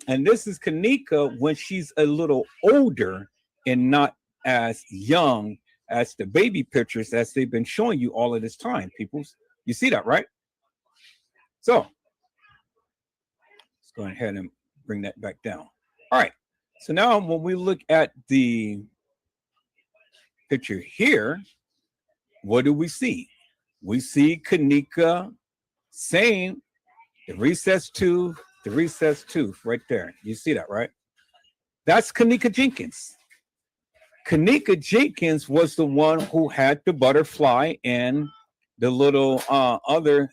And this is Kenneka when she's a little older and not as young as the baby pictures as they've been showing you all of this time, peoples. You see that, right? So let's go ahead and bring that back down. All right. So now when we look at the picture here, what do we see? We see Kenneka saying the recessed tooth right there. You see that, right? That's Kenneka Jenkins. Kenneka Jenkins was the one who had the butterfly and the little other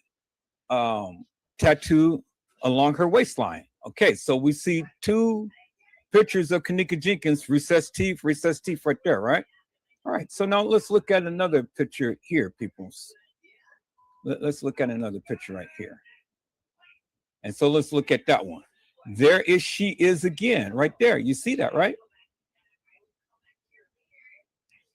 tattoo along her waistline. Okay, so we see two pictures of Kenneka Jenkins, recessed teeth right there, right? All right, so now let's look at another picture here, peoples. Let's look at another picture right here. And so let's look at that one. There is she is again, right there. You see that, right?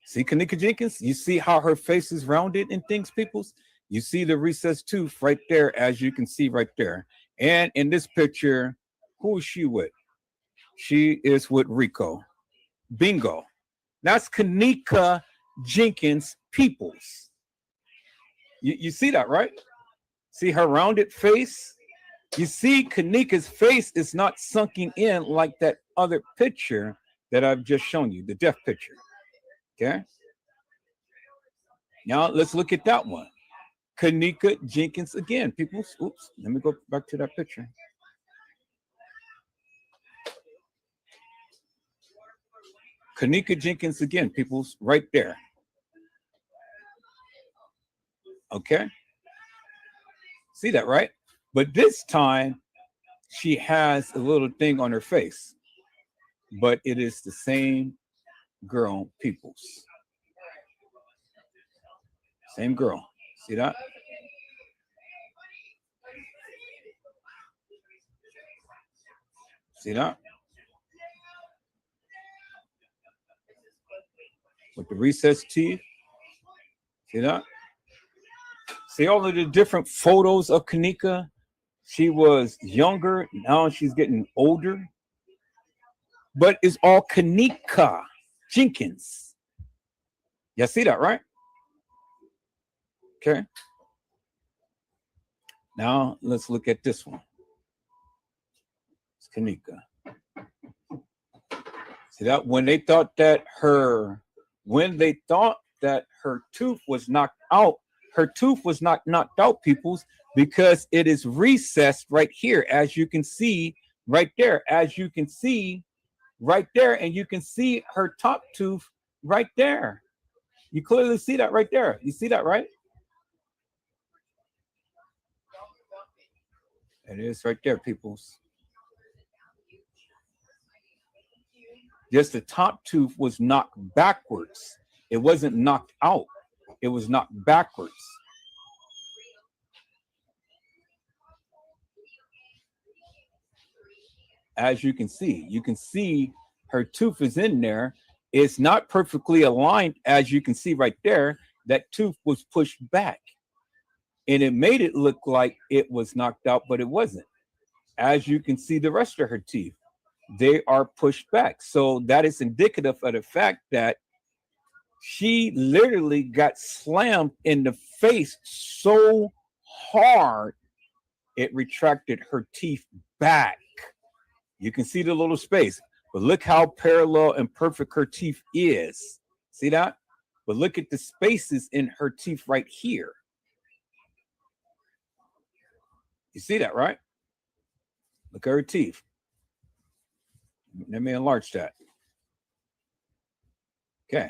See Kenneka Jenkins? You see how her face is rounded and things, peoples? You see the recessed tooth right there, as you can see right there. And in this picture, who is she with? She is with Rico. Bingo. That's Kenneka Jenkins, peoples. You see that, right? See her rounded face? You see Kenneka's face is not sunken in like that other picture that I've just shown you, the deaf picture. Okay. Now let's look at that one. Kenneka Jenkins again, people. Oops, let me go back to that picture. Kenneka Jenkins again, people, right there. Okay. See that, right? But this time she has a little thing on her face, but it is the same girl, peoples. Same girl. See that? See that? With the recessed teeth. See that? See all of the different photos of Kenneka? She was younger, now she's getting older. But it's all Kenneka Jenkins. You see that, right? Okay. Now let's look at this one. It's Kenneka. See that? When they thought that her tooth was knocked out, her tooth was not knocked out, peoples, because it is recessed right here, as you can see right there, and you can see her top tooth right there. You clearly see that right there. You see that, right? It is right there, peoples. Just the top tooth was knocked backwards. It wasn't knocked out. It was knocked backwards. As you can see her tooth is in there. It's not perfectly aligned, as you can see right there. That tooth was pushed back. And it made it look like it was knocked out, but it wasn't. As you can see the rest of her teeth, they are pushed back. So that is indicative of the fact that she literally got slammed in the face so hard, it retracted her teeth back. You can see the little space, but look how parallel and perfect her teeth is. See that? But look at the spaces in her teeth right here. You see that, right? Look at her teeth. Let me enlarge that. Okay.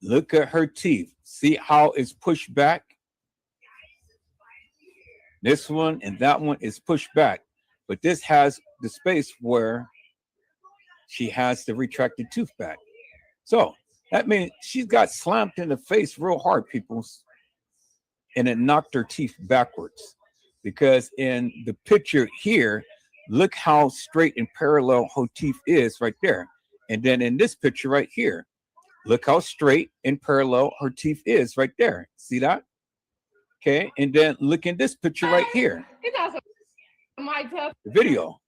Look at her teeth. See how it's pushed back? This one and that one is pushed back. But this has the space where she has the retracted tooth back. So that means she's got slammed in the face real hard, people. And it knocked her teeth backwards. Because in the picture here, look how straight and parallel her teeth is right there. And then in this picture right here, look how straight and parallel her teeth is right there. See that? Okay. And then look in this picture right here. The video.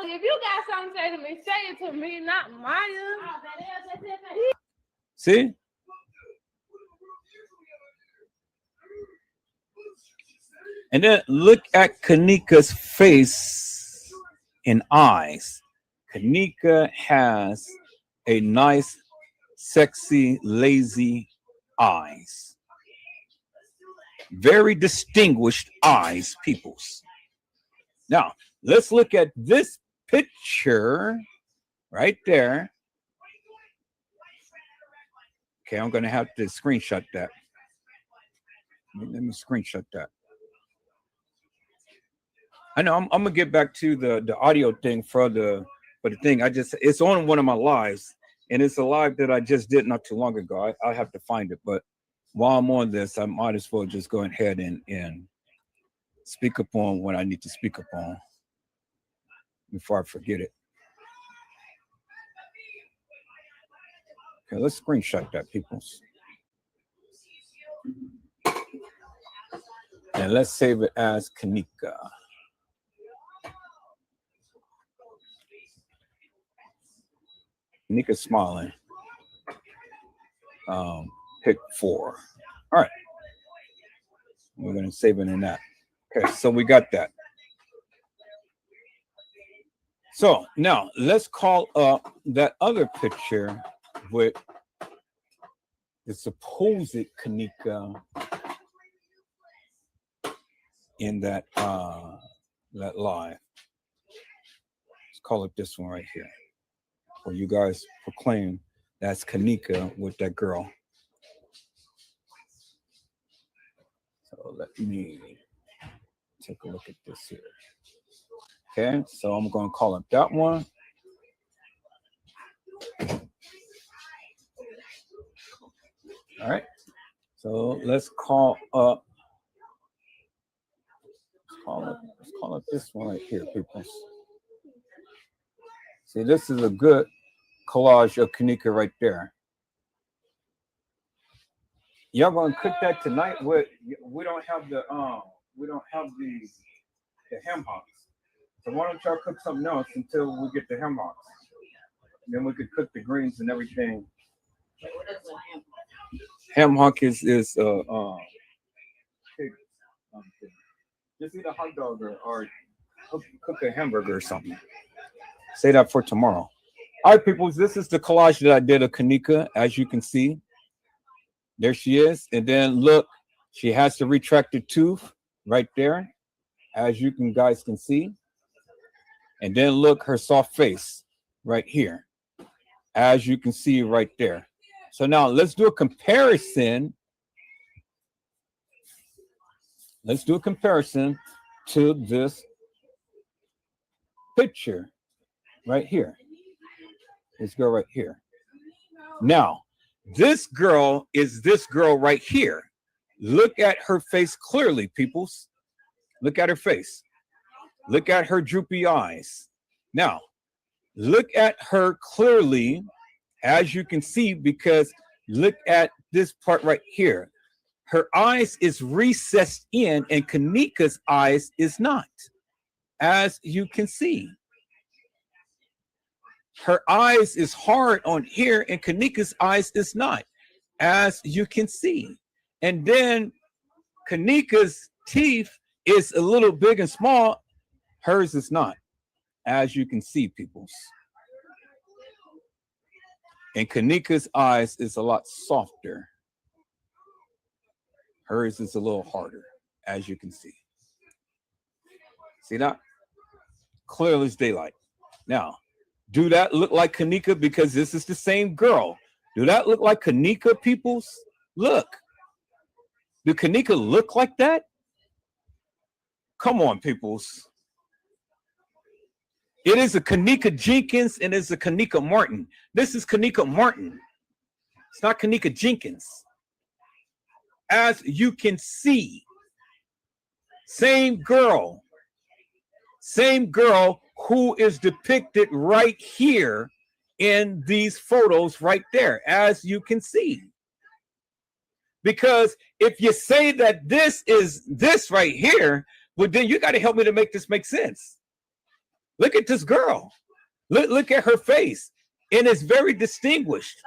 If you got something to say to me, say it to me, not Maya. See? And then look at Kanika's face and eyes. Kanika has a nice, sexy, lazy eyes. Very distinguished eyes, peoples. Now, let's look at this picture right there. Okay, I'm going to have to screenshot that. Let me screenshot that. I know I'm gonna get back to the audio thing for the thing. It's on one of my lives, and it's a live that I just did not too long ago. I have to find it, but while I'm on this, I might as well just go ahead and speak upon what I need to speak upon before I forget it. Okay, let's screenshot that, peoples. And let's save it as Kanika. Kanika's smiling. Pick 4. All right. We're going to save it in that. Okay, so we got that. So now let's call up that other picture with the supposed Kanika in that that live. Let's call it this one right here, where you guys proclaim that's Kanika with that girl. So let me take a look at this here. Okay, so I'm going to call it that one. All right, so let's call up. Let's call it this one right here, people. See, this is a good collage of Kanika right there. Y'all gonna cook that tonight? We don't have the ham hocks. So why don't y'all cook something else until we get the ham hocks? Then we could cook the greens and everything. Ham hock is pig. Just eat a hot dog or cook a hamburger or something. Say that for tomorrow. All right, people, this is the collage that I did of Kanika, as you can see. There she is. And then look, she has the retracted tooth right there, as you guys can see. And then look, her soft face right here, as you can see right there. So now let's do a comparison. Let's do a comparison to this picture right here. This girl right here. Now, this girl is this girl right here. Look at her face clearly, peoples. Look at her face. Look at her droopy eyes. Now, look at her clearly, as you can see, because look at this part right here. Her eyes is recessed in, and Kanika's eyes is not, as you can see. Her eyes is hard on here, and Kanika's eyes is not, as you can see. And then Kanika's teeth is a little big and small. Hers is not, as you can see, peoples. And Kanika's eyes is a lot softer. Hers is a little harder, as you can see. See that? Clear as daylight. Now, do that look like Kanika? Because this is the same girl. Do that look like Kanika, peoples? Look. Do Kanika look like that? Come on, peoples. It is a Kanika Jenkins and it's a Kanika Martin. This is Kanika Martin. It's not Kanika Jenkins. As you can see, same girl who is depicted right here in these photos right there, as you can see. Because if you say that this is this right here, well, then you got to help me to make this make sense. Look at this girl. Look at her face. And it's very distinguished.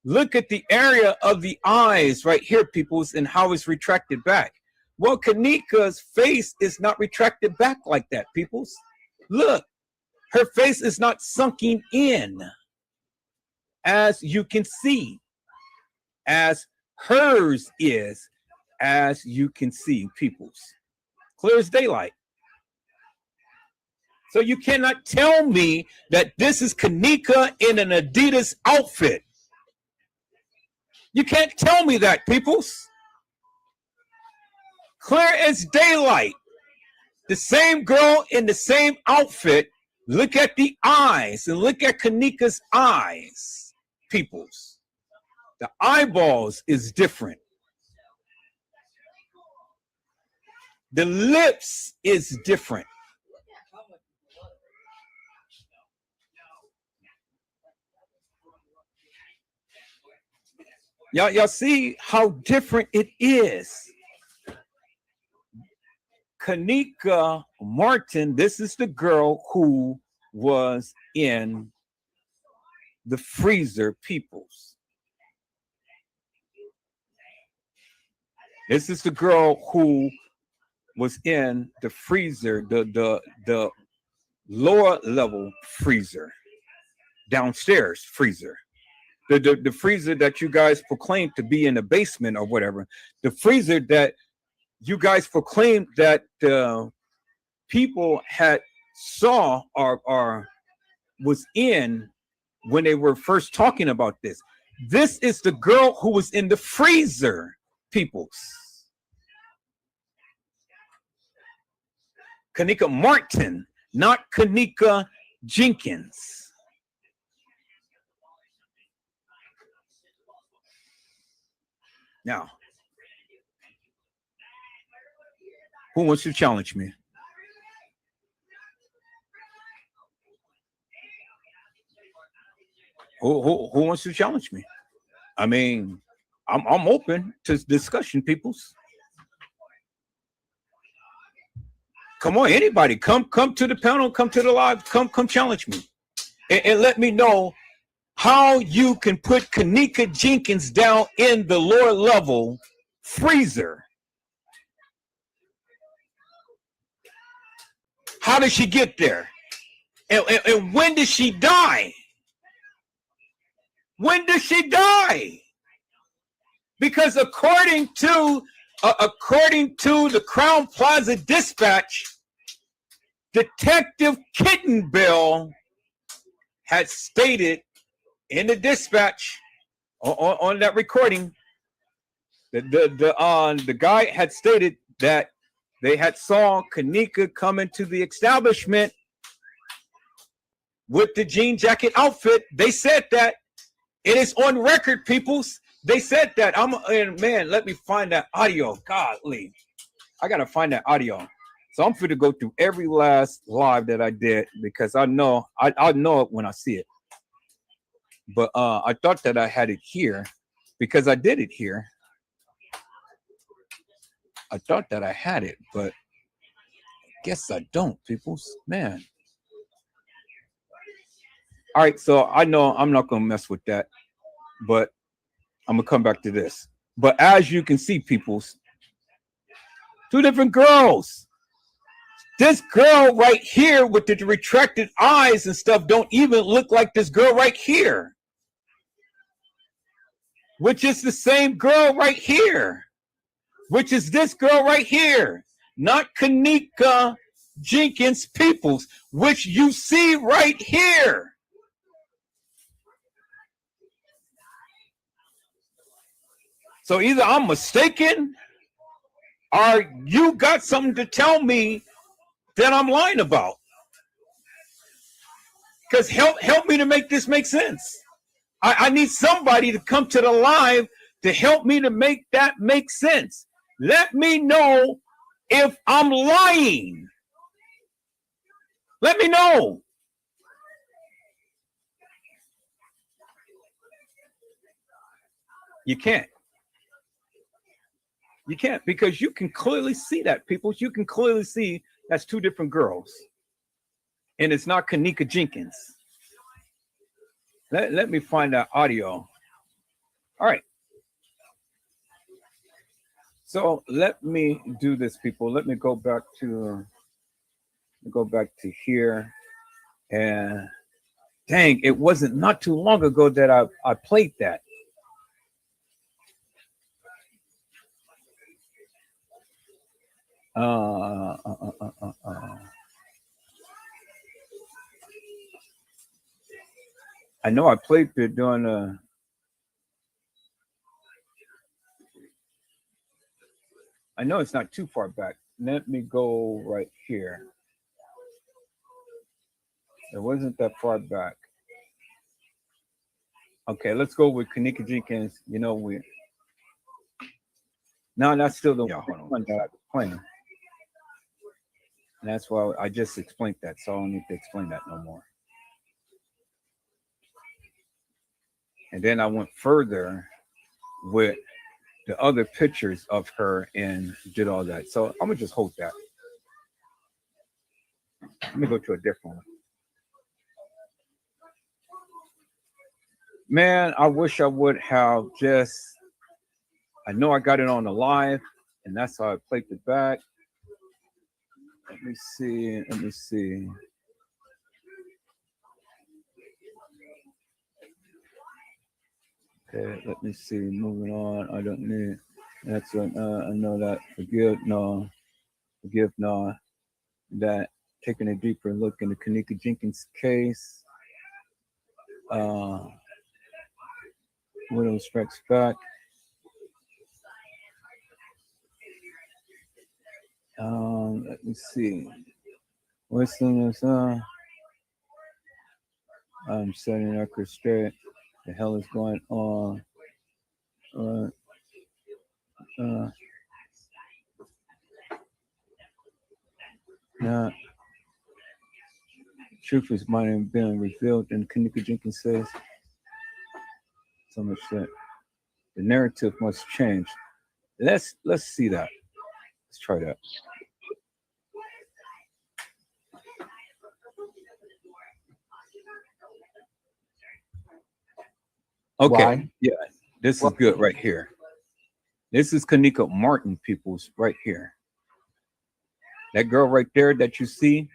Look at the area of the eyes right here, peoples, and how it's retracted back. Well, Kanika's face is not retracted back like that, peoples. Look, her face is not sunken in, as you can see, as hers is, as you can see, peoples. Clear as daylight. So you cannot tell me that this is Kanika in an Adidas outfit. You can't tell me that, peoples. Clear as daylight. The same girl in the same outfit. Look at the eyes and look at Kanika's eyes, peoples. The eyeballs is different. The lips is different. Y'all see how different it is. Kanika Martin, this is the girl who was in the freezer, peoples. This is the girl who was in the freezer, the lower level freezer, downstairs freezer. The freezer that you guys proclaimed to be in the basement or whatever. The freezer that you guys proclaimed that people had saw or was in when they were first talking about this. This is the girl who was in the freezer, peoples. Kanika Martin, not Kanika Jenkins. Now, who wants to challenge me? Who wants to challenge me? I mean, I'm open to discussion, peoples. Come on, anybody, come to the panel, come to the live, come challenge me, and let me know how you can put Kanika Jenkins down in the lower level freezer. How did she get there? And when did she die? When did she die? Because according to the Crown Plaza Dispatch, Detective Kittenbell had stated in the dispatch on that recording, the guy had stated that they had saw Kanika come into the establishment with the jean jacket outfit. They said that. It is on record, peoples. They said that. And man, let me find that audio. Godly, I gotta find that audio. So I'm going to go through every last live that I did because I know I know it when I see it. But I thought that I had it here because I did it here. I thought that I had it, but I guess I don't, peoples. Man. All right, so I know I'm not going to mess with that, but I'm going to come back to this. But as you can see, peoples, two different girls. This girl right here with the retracted eyes and stuff don't even look like this girl right here, which is the same girl right here, which is this girl right here, not Kanika Jenkins, peoples, which you see right here. So either I'm mistaken or you got something to tell me that I'm lying about. Because help me to make this make sense. I need somebody to come to the live to help me to make that make sense. Let me know if I'm lying. Let me know. You can't. You can't, because you can clearly see that, people. You can clearly see that's two different girls. And it's not Kanika Jenkins. Let me find that audio. All right. So let me do this, people. Let me go back to here. And dang, it wasn't not too long ago that I played that. I know I played it during I know it's not too far back. Let me go right here. It wasn't that far back. Okay, let's go with Kenneka Jenkins. You know, no, that's still the one that I was playing. And that's why I just explained that, so I don't need to explain that no more. And then I went further with the other pictures of her and did all that. So I'm gonna just hold that. Let me go to a different one. Man, I wish I would have I know I got it on the live, and that's how I played it back. Let me see. Okay, let me see. Moving on. I don't need. That's what I know that. Forgive no. That taking a deeper look into Kenneka Jenkins' case. Widow Strikes Back. Let me see. Wisdom is I'm setting the record straight. The hell is going on? Yeah. Truth is might have been revealed, and Kenneka Jenkins says so much that the narrative must change. Let's see that. Let's try that. Okay. Why? Yeah, this is good right here. This is Kenneka Martin, peoples, right here. That girl right there that you see,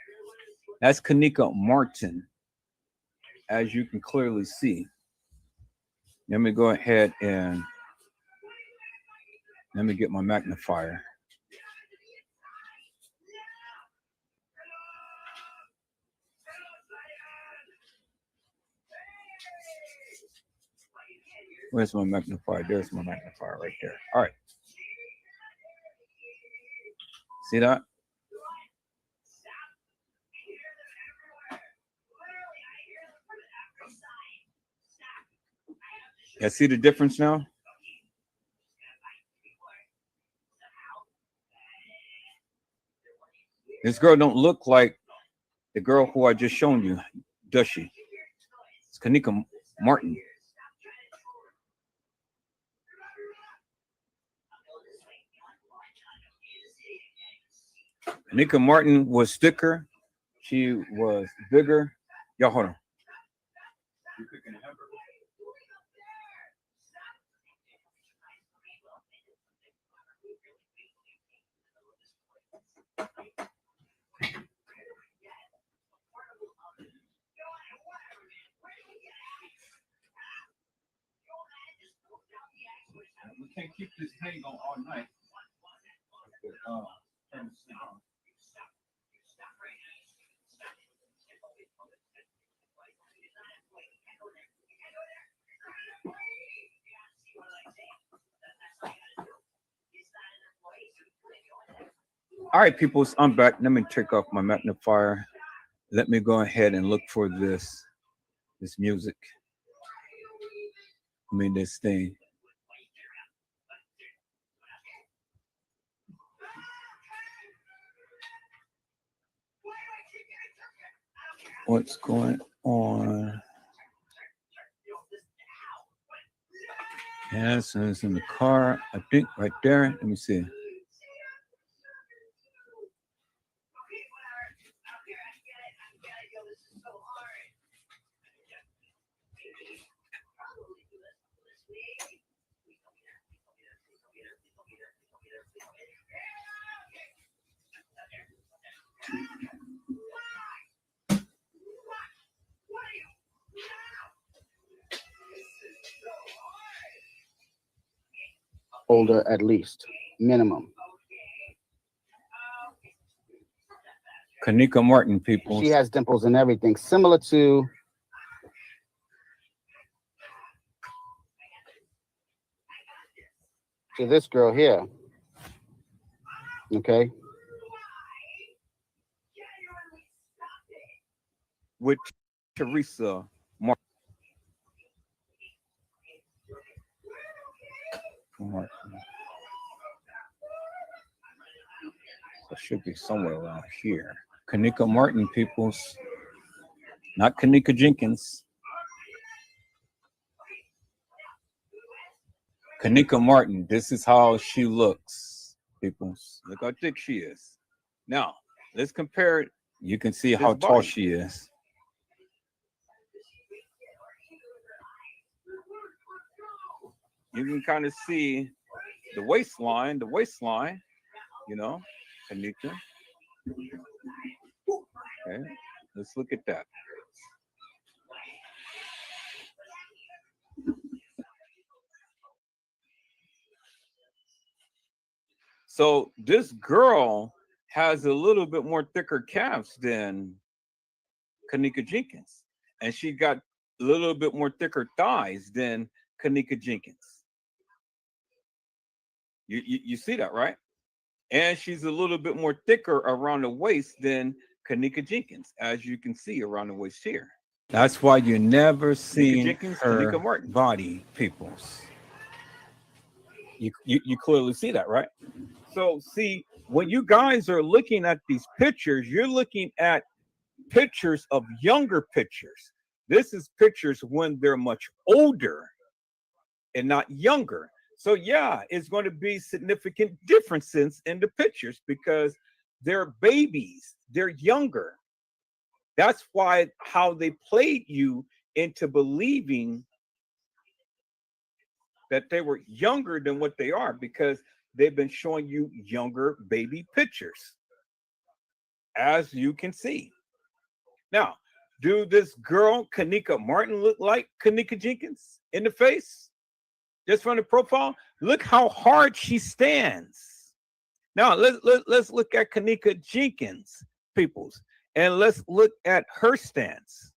that's Kenneka Martin, as you can clearly see. Let me go ahead and let me get my magnifier. Where's my magnifier? There's my magnifier right there. All right. See that? Yeah, see the difference now? This girl don't look like the girl who I just shown you, does she? It's Kenneka Martin. Kenneka Martin was thicker. She was bigger. Y'all hold on. We can't keep this hang on all night. All right, people, I'm back. Let me take off my magnifier. Let me go ahead and look for this music. I mean, this thing. What's going on? Yes, it's in the car. I think right there. Let me see. Older at least, minimum. Kanika Martin, people. She has dimples and everything, similar to this girl here. Okay. With Teresa Martin. So it should be somewhere around here. Kanika Martin, peoples. Not Kanika Jenkins. Kanika Martin, this is how she looks, peoples. Look how thick she is. Now, let's compare it. You can see how tall she is. You can kind of see the waistline, you know, Kanika. Okay, let's look at that. So this girl has a little bit more thicker calves than Kanika Jenkins. And she got a little bit more thicker thighs than Kanika Jenkins. You see that, right? And she's a little bit more thicker around the waist than Kanika Jenkins, as you can see around the waist here. That's why you never see her body, peoples. You clearly see that, right? So see, when you guys are looking at these pictures, you're looking at pictures of younger pictures. This is pictures when they're much older and not younger. So yeah, it's going to be significant differences in the pictures because they're babies, they're younger. That's why how they played you into believing that they were younger than what they are, because they've been showing you younger baby pictures, as you can see. Now, do this girl, Kanika Martin, look like Kanika Jenkins in the face? Just from the profile, look how hard she stands. Now, let's look at Kanika Jenkins, peoples, and let's look at her stance.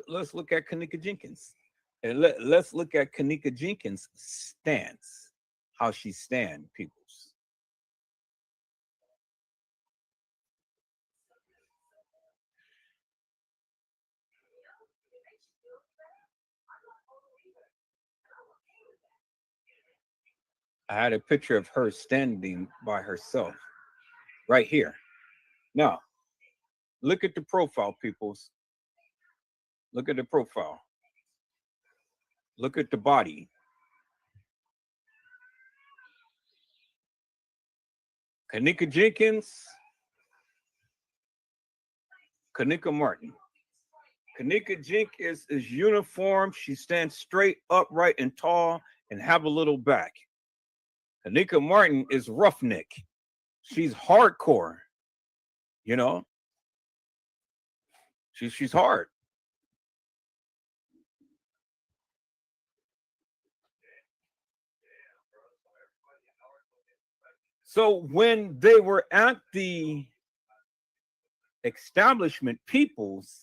Let's look at Kanika Jenkins, and let's look at Kanika Jenkins' stance, how she stands, peoples. I had a picture of her standing by herself right here. Now, look at the profile, peoples. Look at the profile. Look at the body. Kanika Jenkins, Kanika Martin. Kanika Jenkins is uniform. She stands straight, upright, and tall, and have a little back. Kanika Martin is roughneck. She's hardcore. You know, she's hard. So when they were at the establishment, peoples,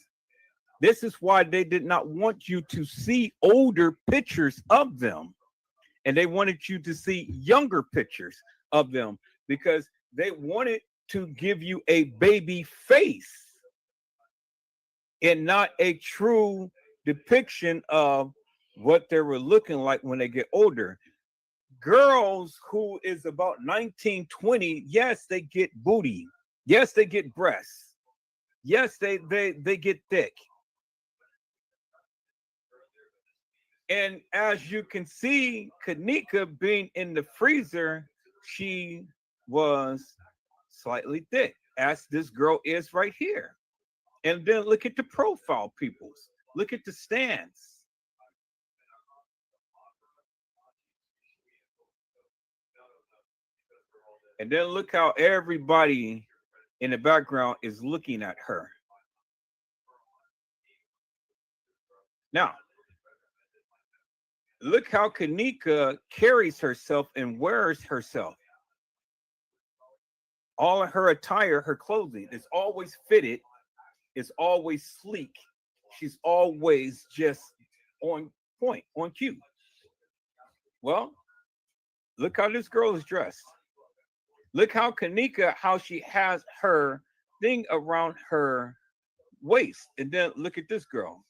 this is why they did not want you to see older pictures of them. And they wanted you to see younger pictures of them because they wanted to give you a baby face and not a true depiction of what they were looking like when they get older. Girls who is about 19, 20, yes, they get booty. Yes, they get breasts. Yes, they get thick. And as you can see, Kanika being in the freezer, she was slightly thick, as this girl is right here. And then look at the profile, peoples. Look at the stance. And then look how everybody in the background is looking at her. Now, look how Kenneka carries herself and wears herself. All of her attire, her clothing is always fitted, is always sleek. She's always just on point, on cue. Well, look how this girl is dressed. Look how Kenneka, how she has her thing around her waist. And then look at this girl.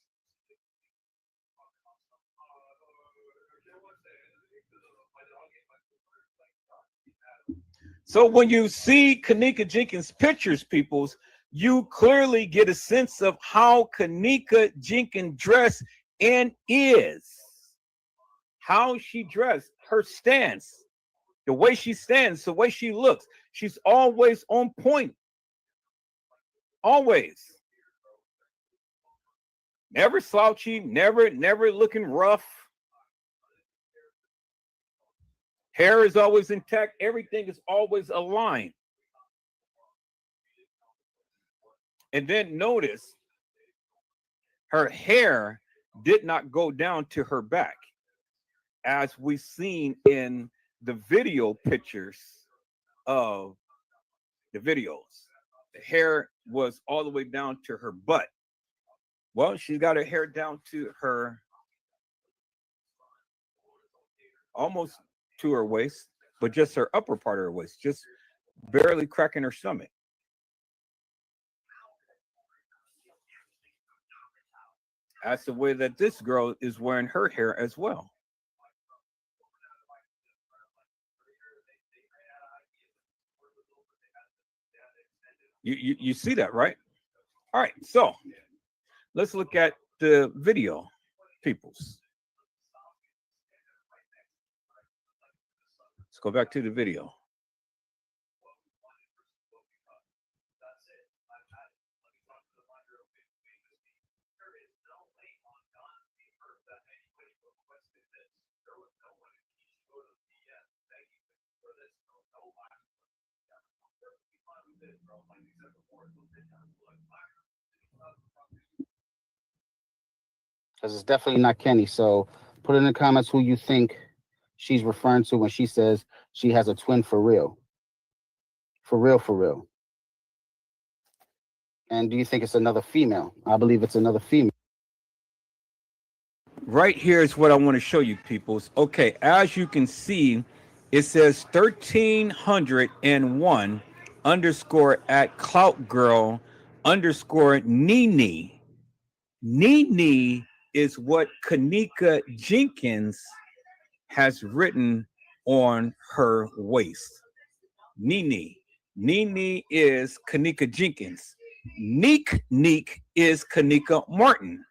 So when you see Kenneka Jenkins pictures, peoples, you clearly get a sense of how Kenneka Jenkins dressed and is. How she dressed, her stance, the way she stands, the way she looks. She's always on point. Always. Never slouchy, never looking rough. Hair is always intact. Everything is always aligned. And then notice her hair did not go down to her back, as we've seen in the video pictures of the videos. The hair was all the way down to her butt. Well, she's got her hair down to her, almost to her waist, but just her upper part of her waist, just barely cracking her stomach. That's the way that this girl is wearing her hair as well. You see that, right? All right, so let's look at the video, peoples. Let's go back to the video. Because it's definitely not Kenny. So put in the comments who you think she's referring to when she says she has a twin for real. For real, for real. And do you think it's another female? I believe it's another female. Right here is what I want to show you, peoples. Okay, as you can see, it says 1301 underscore at Clout Girl underscore Nene. Nene is what Kenneka Jenkins has written on her waist. Nene. Nene is Kenneka Jenkins. Neek is Kenneka Martin.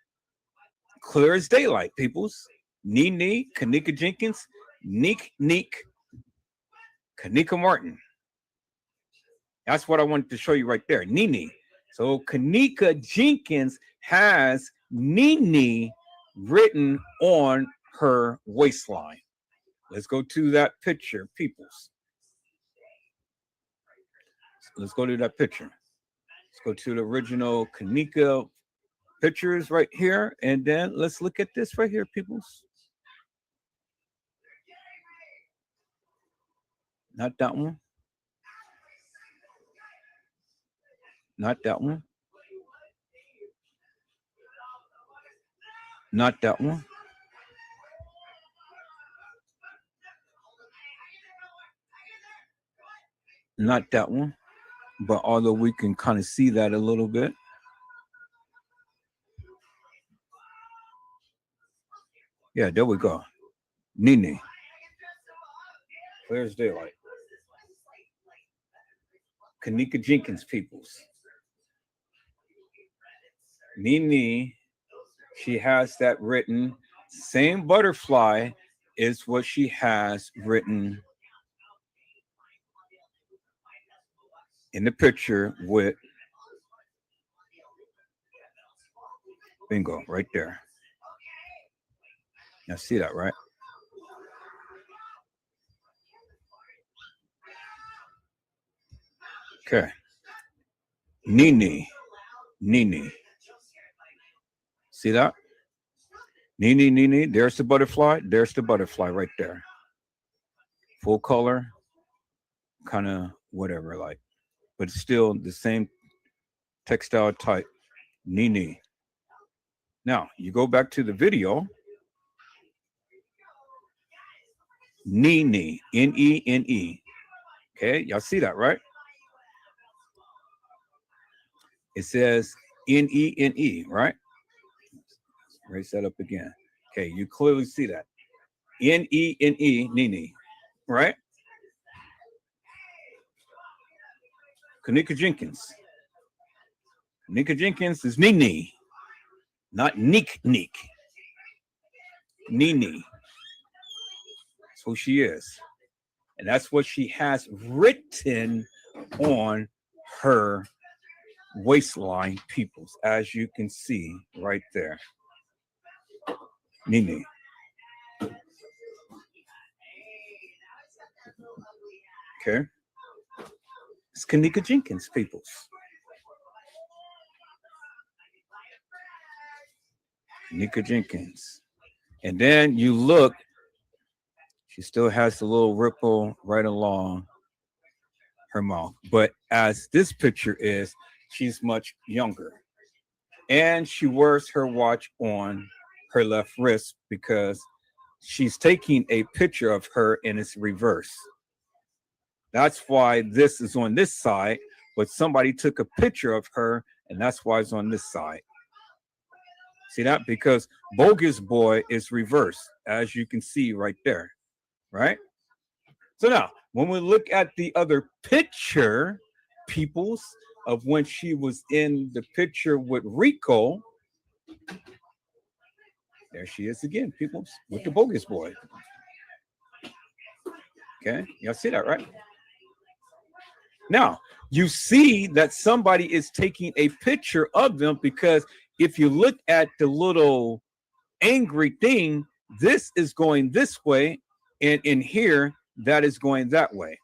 Clear as daylight, peoples. Nene, Kenneka Jenkins, Neek, Kenneka Martin. That's what I wanted to show you right there. Nene. So Kenneka Jenkins has Nene written on her waistline. Let's go to that picture, peoples. Let's go to that picture. Let's go to the original Kenneka pictures right here, and then let's look at this right here, peoples. Not that one. Not that one. Not that one. Not that one. But although we can kind of see that a little bit. Yeah, there we go. Nene. Clear as daylight. Kenneka Jenkins, peoples. Nene, she has that written. Same butterfly is what she has written in the picture with bingo right there. Now see that, right? Okay. Nene. See that? Nene. There's the butterfly. There's the butterfly right there. Full color, kind of whatever, like, but still the same textile type. Nene. Now you go back to the video. Nene. Nene. Okay, y'all see that, right? It says Nene, right? Raise that up again. Okay, you clearly see that. Nene, Nene, right? Kenneka Jenkins. Kenneka Jenkins is Nene, not Neek. Nene. That's who she is. And that's what she has written on her waistline, peoples, as you can see right there. Nene. Okay. It's Kenneka Jenkins, peoples. Kenneka Jenkins. And then you look, she still has the little ripple right along her mouth. But as this picture is, she's much younger. And she wears her watch on her left wrist because she's taking a picture of her and it's reverse. That's why this is on this side, but somebody took a picture of her and that's why it's on this side. See that? Because Bogus Boy is reversed, as you can see right there, right? So now, when we look at the other picture, peoples, of when she was in the picture with Rico, there she is again, peoples, with the Bogus Boy. Okay, y'all see that, right? Now, you see that somebody is taking a picture of them because if you look at the little angry thing, this is going this way, and in here, that is going that way.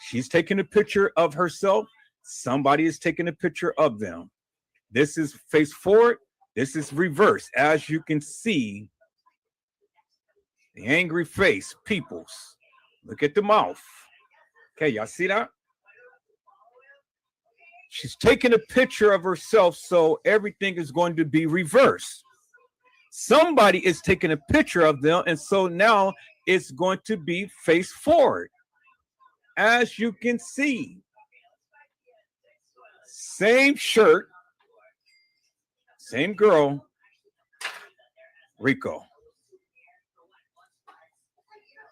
She's taking a picture of herself. Somebody is taking a picture of them. This is face forward. This is reverse. As you can see, the angry face, peoples. Look at the mouth. Okay, y'all see that? She's taking a picture of herself, so everything is going to be reversed. Somebody is taking a picture of them, and so now it's going to be face forward. As you can see, same shirt, same girl, Rico.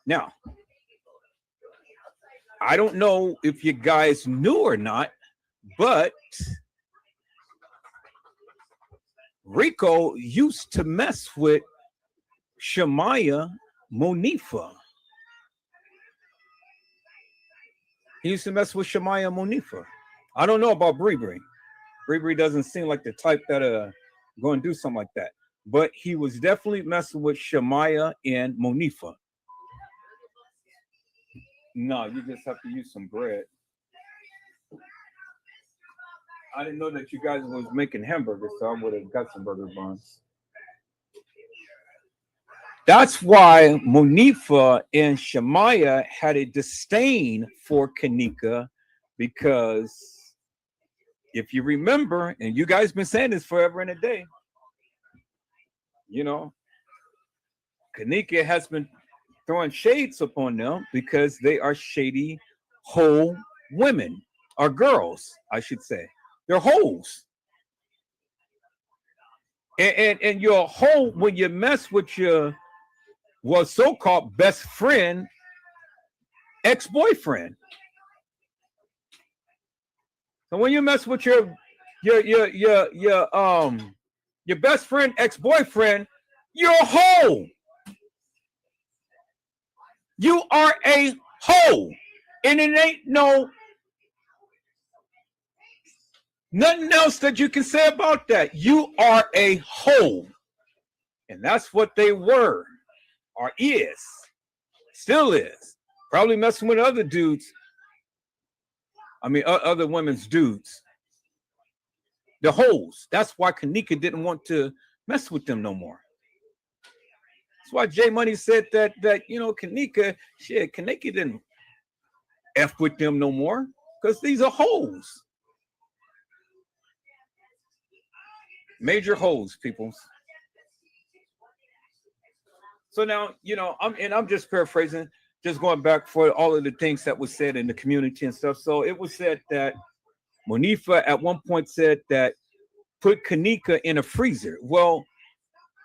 Now, I don't know if you guys knew or not, but Rico used to mess with Shamaya Monifa. He used to mess with Shamaya Monifa. I don't know about Bree. Bree doesn't seem like the type that going to do something like that. But he was definitely messing with Shamaya and Monifa. No, you just have to use some bread. I didn't know that you guys was making hamburgers, so I would have got some burger buns. That's why Monifa and Shamaya had a disdain for Kenneka, because if you remember, and you guys been saying this forever and a day, you know, Kenneka has been throwing shades upon them because they are shady, whole women, or girls, I should say. They're hoes. And you're a hoe when you mess with your so-called best friend, ex-boyfriend. So when you mess with your best friend, ex-boyfriend, you're a hoe. You are a hoe. And it ain't nothing else that you can say about that. You are a hoe. And that's what they were, or is, still is. Probably messing with other dudes I mean, other women's dudes. The hoes. That's why Kanika didn't want to mess with them no more. That's why J Money said that Kanika didn't F with them no more because these are hoes. Major hoes, people. So now, I'm just paraphrasing, just going back for all of the things that was said in the community and stuff. So it was said that Monifa at one point said that put Kanika in a freezer. Well,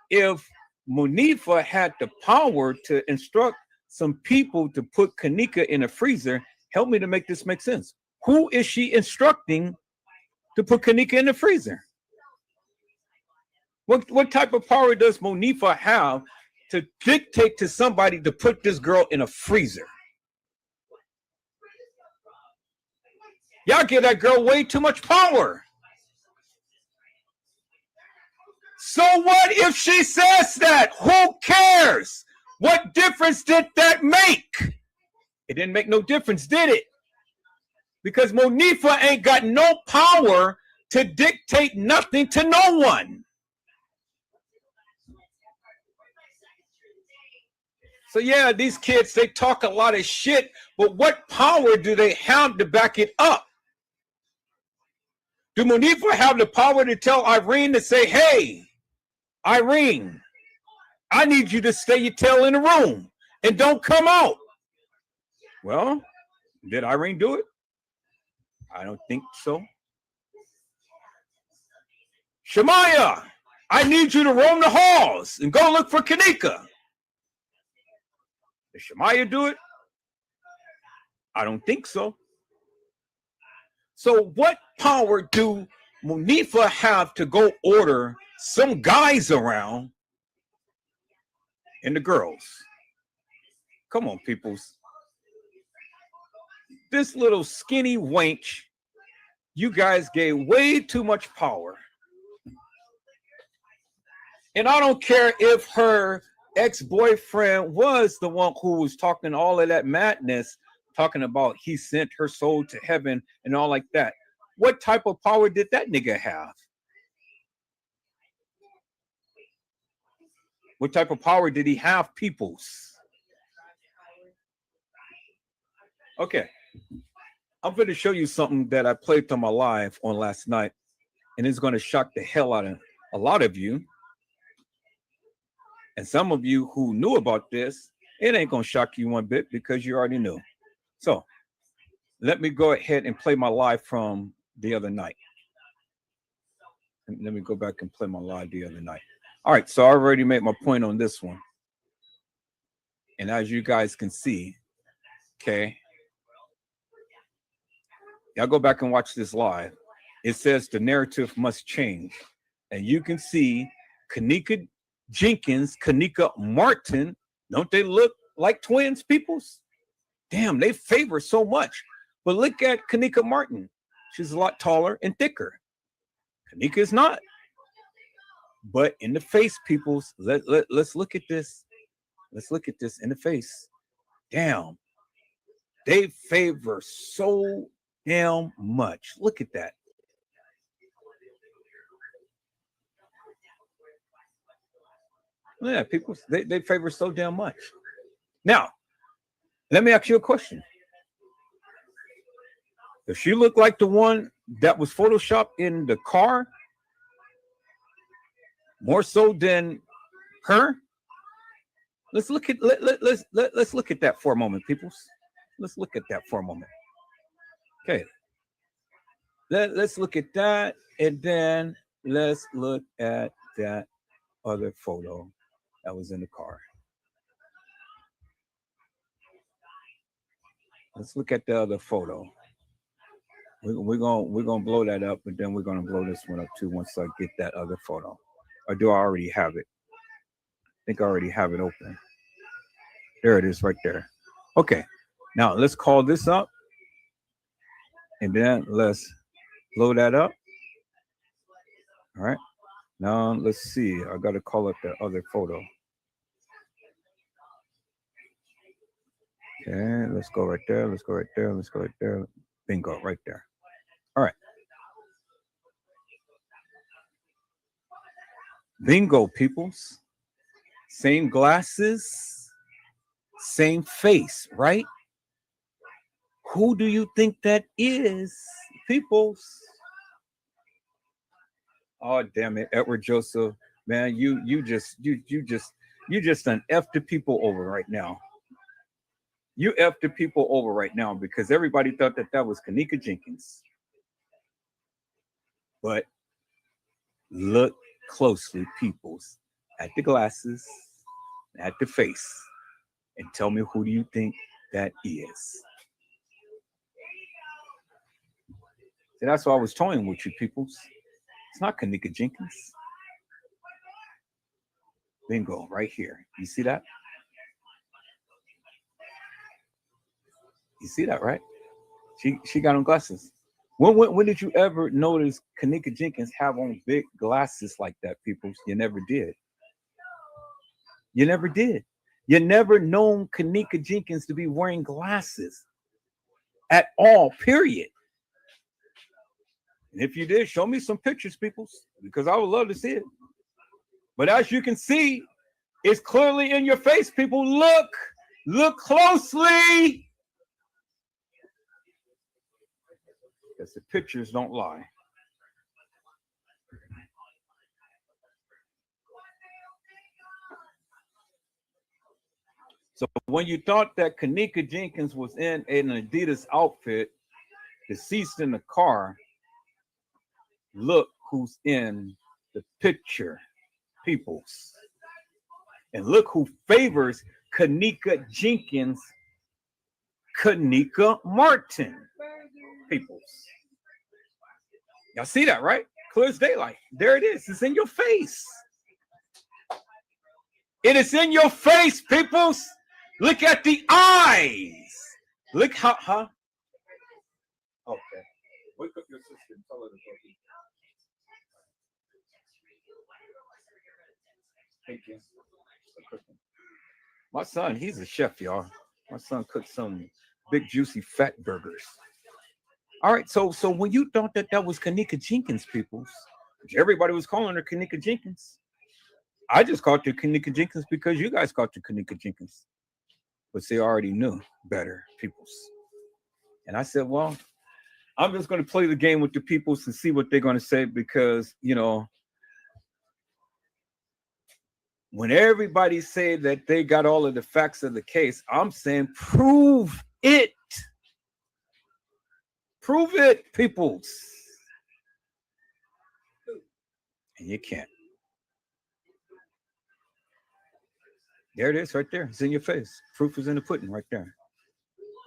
if Monifa had the power to instruct some people to put Kanika in a freezer, help me to make this make sense. Who is she instructing to put Kanika in the freezer? What type of power does Monifa have to dictate to somebody to put this girl in a freezer? Y'all give that girl way too much power. So what if she says that? Who cares? What difference did that make? It didn't make no difference, did it? Because Monifa ain't got no power to dictate nothing to no one. So yeah, these kids, they talk a lot of shit, but what power do they have to back it up? Do Monifa have the power to tell Irene to say, hey, Irene, I need you to stay your tail in the room and don't come out? Well, did Irene do it? I don't think so. Shemaya, I need you to roam the halls and go look for Kanika. Did Shemaya do it? I don't think so. So what power do Monifa have to go order some guys around and the girls? Come on, peoples. This little skinny wench, you guys gave way too much power. And I don't care if her ex-boyfriend was the one who was talking all of that madness, talking about he sent her soul to heaven and all like that. What type of power did that nigga have? What type of power did he have, peoples? Okay. I'm going to show you something that I played on my live on last night, and it's going to shock the hell out of a lot of you. And some of you who knew about this, it ain't going to shock you one bit because you already knew. So let me go ahead and play my live from the other night. And let me go back and play my live the other night. All right, so I already made my point on this one. And as you guys can see, okay, y'all go back and watch this live. It says the narrative must change. And you can see Kanika Jenkins, Kanika Martin. Don't they look like twins, peoples? Damn, they favor so much. But look at Kanika Martin. She's a lot taller and thicker. Kanika is not. But in the face, peoples, let's look at this. Let's look at this in the face. Damn. They favor so damn much. Look at that. Yeah, people, they favor so damn much. Now, let me ask you a question. Does she look like the one that was photoshopped in the car? More so than her? Let's look at let's look at that for a moment, peoples. Let's look at that for a moment. Okay. Let's look at that, and then let's look at that other photo that was in the car. Let's look at the other photo. We're gonna blow that up, but then we're gonna blow this one up too once I get that other photo. Or do I already have it? I think I already have it open. There it is right there. Okay, now let's call this up, and then let's blow that up. All right. Now let's see. I gotta call up the other photo. Okay, let's go right there. Let's go right there. Let's go right there. Bingo, right there. All right. Bingo, peoples. Same glasses, same face, right? Who do you think that is, peoples? Oh, damn it, Edward Joseph, man, you just done F the people over right now. You F the people over right now because everybody thought that was Kenneka Jenkins. But look closely, peoples, at the glasses, at the face, and tell me who do you think that is? See, that's why I was toying with you, peoples. It's not Kenneka Jenkins. Bingo, right here. You see that? You see that, right? She got on glasses. When did you ever notice Kenneka Jenkins have on big glasses like that, people? You never did. You never did. You never known Kenneka Jenkins to be wearing glasses at all, period. And if you did, show me some pictures, people, because I would love to see it. But as you can see, it's clearly in your face, people. Look closely. Because the pictures don't lie. So when you thought that Kenneka Jenkins was in an Adidas outfit, deceased in the car, look who's in the picture, peoples. And look who favors Kenneka Jenkins, Kenneka Martin, peoples. Y'all see that, right? Clear as daylight. There it is. It's in your face. It is in your face, peoples. Look at the eyes. Look how, huh? Okay. Wake up your sister and tell her to go eat. Thank you. My son, he's a chef, y'all. My son cooks some big, juicy, fat burgers. All right, so when you thought that was Kenneka Jenkins, people, everybody was calling her Kenneka Jenkins. I just called her Kenneka Jenkins because you guys called her Kenneka Jenkins. But they already knew better, peoples. And I said, well, I'm just going to play the game with the peoples and see what they're going to say because, you know, when everybody say that they got all of the facts of the case, I'm saying prove it. Prove it, peoples. And you can't. There it is right there. It's in your face. Proof is in the pudding right there.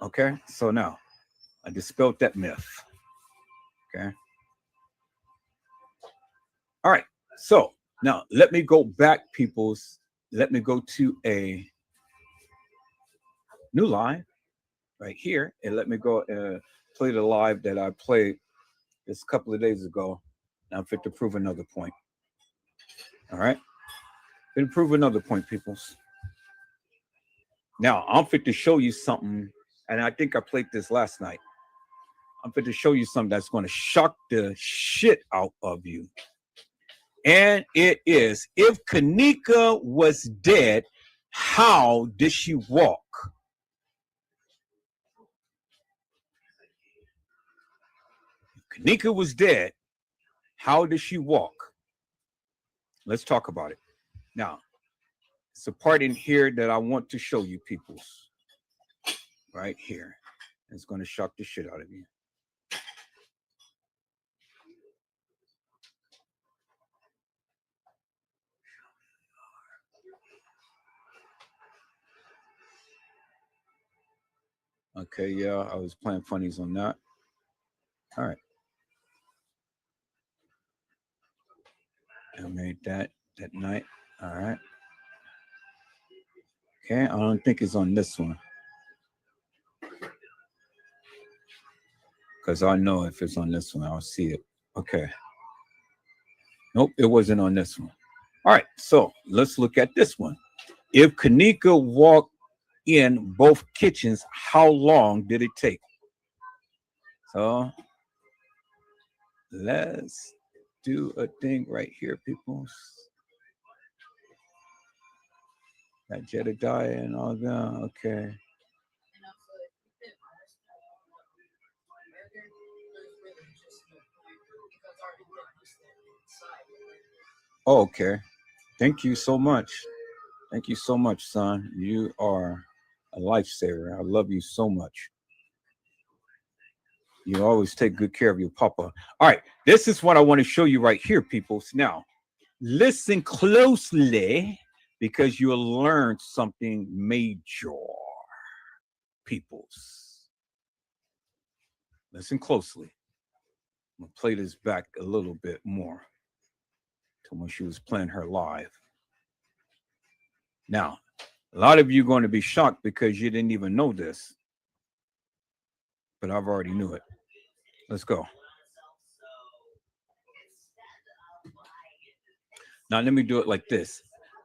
Okay, so now I dispelled that myth. Okay. All right, so now let me go back, peoples. Let me go to a new live right here, and let me go play the live that I played this couple of days ago. I'm fit to prove another point. All right, fit to prove another point, peoples. Now I'm fit to show you something, and I think I played this last night. I'm fit to show you something that's going to shock the shit out of you. And it is, if Kenneka was dead, how did she walk? If Kenneka was dead, how did she walk? Let's talk about it. Now, it's a part in here that I want to show you, peoples. Right here. It's going to shock the shit out of you. Okay, yeah, I was playing funnies on that. All right. I made that night. All right. Okay, I don't think it's on this one. Because I know if it's on this one, I'll see it. Okay. Nope, it wasn't on this one. All right, so let's look at this one. If Kenneka walked in both kitchens, how long did it take? So let's do a thing right here, people. That Jedediah and all that. Okay. Okay. Thank you so much. Thank you so much, son. You are a lifesaver. I love you so much. You always take good care of your papa. All right. This is what I want to show you right here, people. Now, listen closely because you'll learn something major, peoples. Listen closely. I'm going to play this back a little bit more to when she was playing her live. Now, a lot of you are going to be shocked because you didn't even know this, but I've already knew it. Let's go. Now, let me do it like this.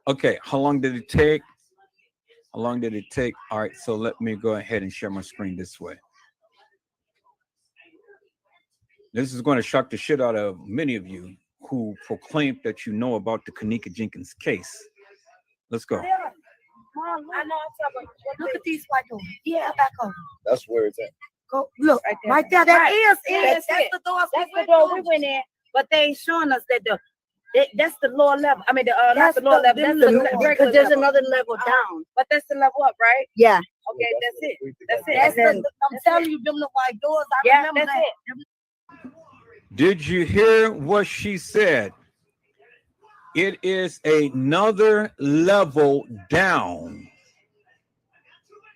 Okay, how long did it take? How long did it take? All right, so let me go ahead and share my screen this way. This is going to shock the shit out of many of you who proclaimed that you know about the Kenneka Jenkins case. Let's go. I know I'm talking. Look at these white doors. Yeah, back over. That's where it's at. Go look right there. That is That's the door. That's the door we went in, but they ain't showing us that that's the lower level. I mean, not the lower level. That's the because there's another level down. But that's the level up, right? Yeah. Okay, that's it. That's it. I'm telling you, them the white doors. I remember that's that. it. Did you hear what she said? It is another level down.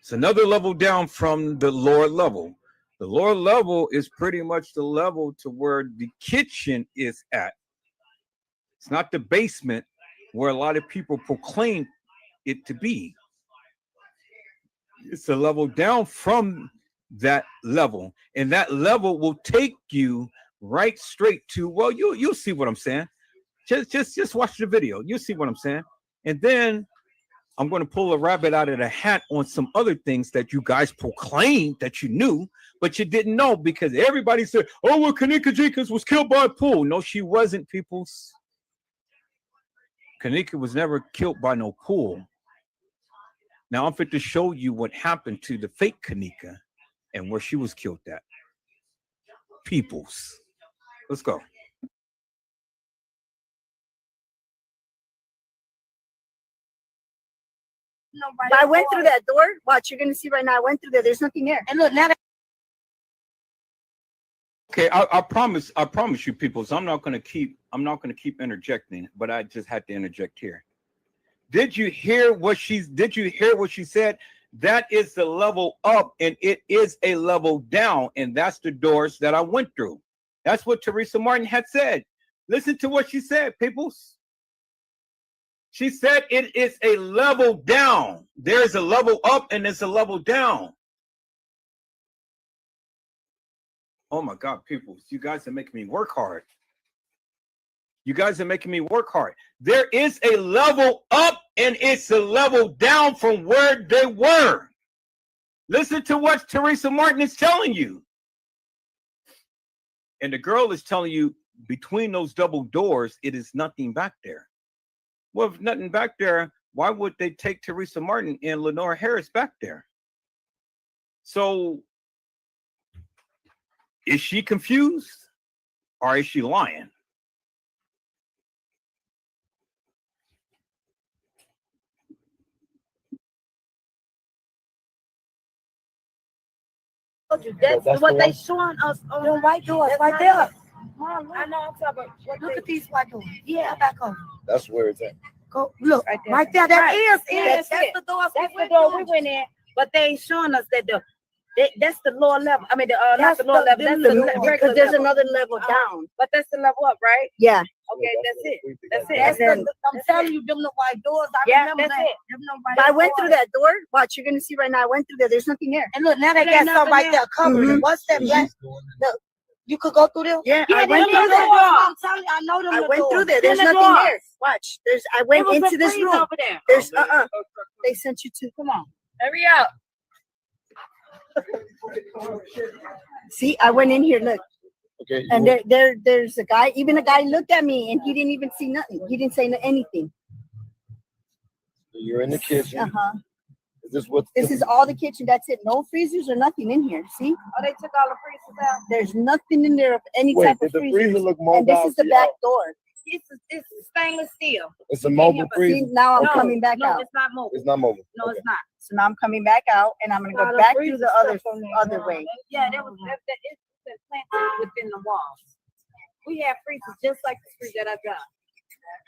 It's another level down from the lower level. The lower level is pretty much the level to where the kitchen is at. It's not the basement where a lot of people proclaim it to be. It's a level down from that level. And that level will take you right straight to, well, you'll see what I'm saying. Just watch the video. You'll see what I'm saying. And then I'm going to pull a rabbit out of the hat on some other things that you guys proclaimed that you knew, but you didn't know because everybody said, oh, well, Kenneka Jenkins was killed by a pool. No, she wasn't, peoples. Kenneka was never killed by no pool. Now I'm fit to show you what happened to the fake Kenneka and where she was killed at. Peoples. Let's go. I went through that door. Watch, you're gonna see right now. I went through there. There's nothing there. And look now. Okay, I promise you, peoples. I'm not gonna keep interjecting, but I just had to interject here. Did you hear what she said? That is the level up, and it is a level down, and that's the doors that I went through. That's what Teresa Martin had said. Listen to what she said, peoples. She said it is a level down. There's a level up and there's a level down. Oh my God, people, you guys are making me work hard. You guys are making me work hard. There is a level up and it's a level down from where they were. Listen to what Teresa Martin is telling you. And the girl is telling you between those double doors, it is nothing back there. Well, if nothing back there, why would they take Teresa Martin and Lenora Harris back there? So is she confused or is she lying? That's what they showing us on the white doors right there. I know I'm talking. Look at these white doors. Yeah, back over. That's where it's at. Go look right there. That is That's the door. That's the door we went in, but they ain't showing us that that's the lower level. I mean, not the lower level. That's the because there's another level down. But that's the level up, right? Yeah. Okay, that's it. That's it. I'm telling you, them the white doors. I remember that's that. it. I went through that door. Watch, you're gonna see right now. I went through there. There's nothing there. And look, now they got something right there covered. And what's that black? You could go through there. Yeah, I went through there. I'm telling you, I know them. I went through there. There's nothing there. Watch. I went into this room. Over there. There's They sent you to. Come on, hurry up. See, I went in here, look, Okay. and there's a guy, even a guy looked at me and he didn't even see nothing. He didn't say anything. You're in the kitchen. Uh-huh. Is this what? This is all the kitchen. That's it. No freezers or nothing in here. See? Oh, they took all the freezers out. There's nothing in there of any Wait, type did of the freezer. freezer look And mobile this is the to back y'all? door. It's stainless steel. It's a mobile See, freezer. now I'm No, coming back no, out. it's not mobile. It's not mobile. No, Okay. it's not. So now I'm coming back out and I'm gonna Lot go of back through freezer the other stuff on there. way. Yeah, it's been planted within the walls. We have freezers just like the freezer that I've got.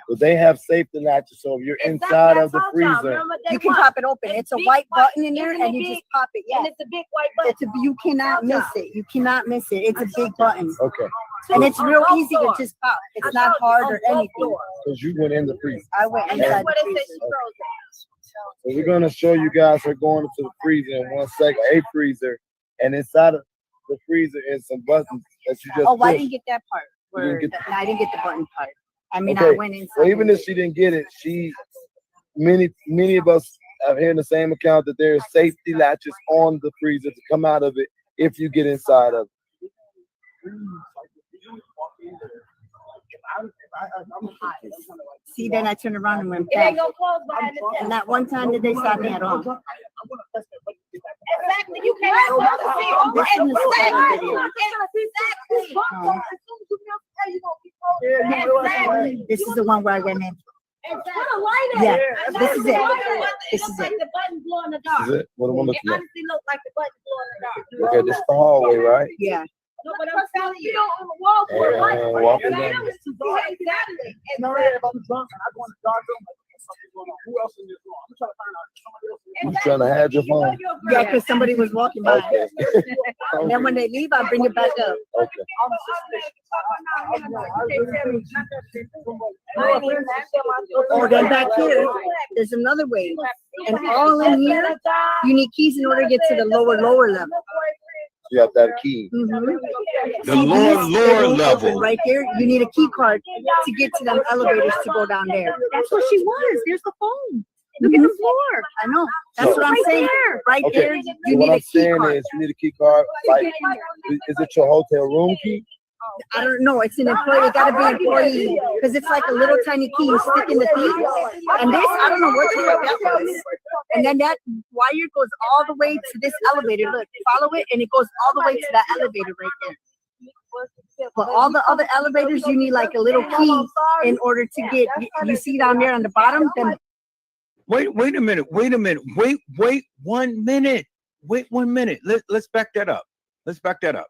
But they have safety latches, so if you're inside of the freezer, You can pop it open. It's a big white white- button in there it's in and a you big- just pop it. Yeah. And it's a big white button. You cannot miss it. You cannot miss it. It's a big button. okay, And it's On real both easy to doors. just pop. I It's not told you, hard on or both anything. doors. because you went in the freezer. I went And inside that's what the it says freezer. she froze at. So we're gonna show you guys her going into the freezer in 1 second, a freezer, and inside of the freezer is some buttons that you just Oh, I push. didn't get that part. You didn't Where get I didn't get the button part. I mean, I Okay, went inside. so even if she didn't get it, many of us have heard the same account that there is safety latches on the freezer to come out of it if you get inside of it. See, then I turned around and went It back. ain't gonna close behind the And not one time did they stop me at all. Exactly. You can't close the seal. This is the second video. Exactly. This is the one where I went in. Put a light in Yeah, it. this is it. This This is is like it. the button glow in the This dark. is it. What am I It looking at? honestly looks like the button glow in the dark. Okay, this is the hallway, right? Yeah. No, but I'm telling you, on the wall, put a light. And walking down. Exactly. I'm trying to hide your phone. Yeah, because somebody was walking by. Okay. And then when they leave, I bring it back up. Okay. Oh, then back here, there's another way. And all in here, you need keys in order to get to the lower level. You have that key. Mhm. The See, lower these, they won't level. open Right there, you need a key card to get to them elevators to go down there. That's what she was. There's the phone. Look at the floor. I know. That's what I'm Right saying. there. Right Okay. there, So you what need a I'm key saying card. is you need a key card. Like, is it your hotel room key? I don't know. It's an employee. It gotta be employee because it's like a little tiny key. You stick in the thing. And this, I don't know what the heck that was. And then that wire goes all the way to this elevator. Look, follow it, and it goes all the way to that elevator right there. But all the other elevators, you need like a little key in order to get. You see down there on the bottom. Then Wait a minute. Wait 1 minute. Wait 1 minute. Let's back that up. Let's back that up.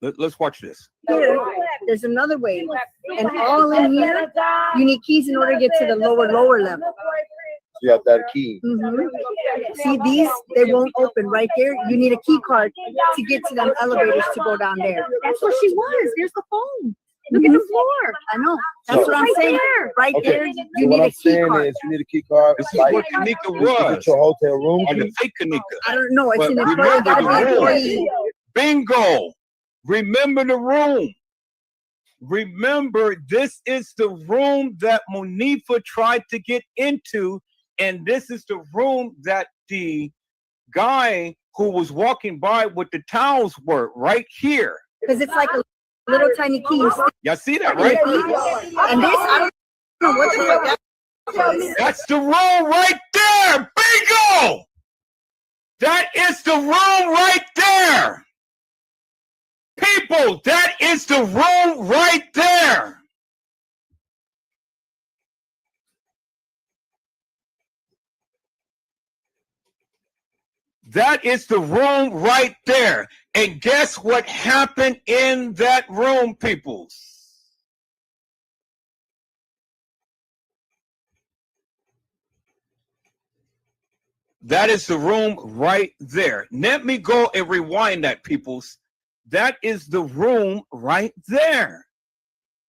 Let's watch this. here, there's another way. And all in here, you need keys in order to get to the lower level. You have that key. Mhm. See these, they won't open right there. You need a key card to get to them elevators to go down there. That's what she was. There's the phone. Look at the floor. I know. That's what I'm Right saying. there. Right Okay. there, So you what need a I'm key saying card. is you need a key card. This is Like, what Kanika is it was. your hotel room And the key? fake Kanika. I don't know. It's But an employee. remember It gotta the be rule. employee. Bingo. Remember the room. Remember, this is the room that Monifa tried to get into, and this is the room that the guy who was walking by with the towels were right here. Because it's like a little tiny key. You stick Y'all see that, in the right? key. And this, I don't know what the heck that was. That's the room right there. Bingo. That is the room right there. People, that is the room right there. That is the room right there. And guess what happened in that room, peoples? That is the room right there. Let me go and rewind that, peoples. That is the room right there.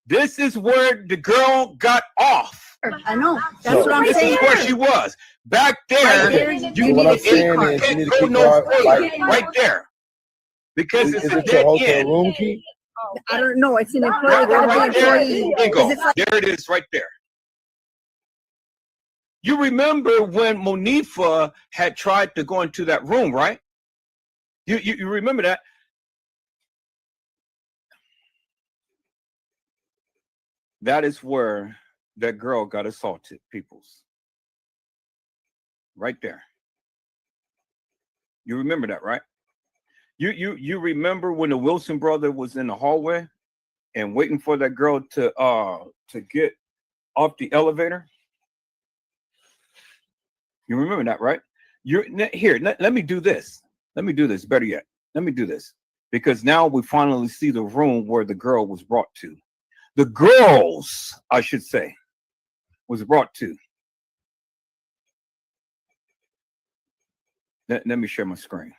This is where the girl got off. I know. That's what I'm This saying. is where she was. Back there, Right there, you you need What a I'm key saying card. is you can't need a go key no card. further. Like, Right there. Because is it's a it your dead hotel end. room key? I don't know. It's an employee. That It one gotta right be there. employee. Bingo. 'Cause it's like There it is right there. You remember when Monifa had tried to go into that room, right? You remember that? That is where that girl got assaulted, peoples. Right there. You remember that, right? You remember when the Wilson brother was in the hallway and waiting for that girl to get off the elevator? You remember that, right? Here, let me do this. Let me do this. Better yet, let me do this. Because now we finally see the room where the girl was brought to. The girls, I should say, was brought to. Let me share my screen.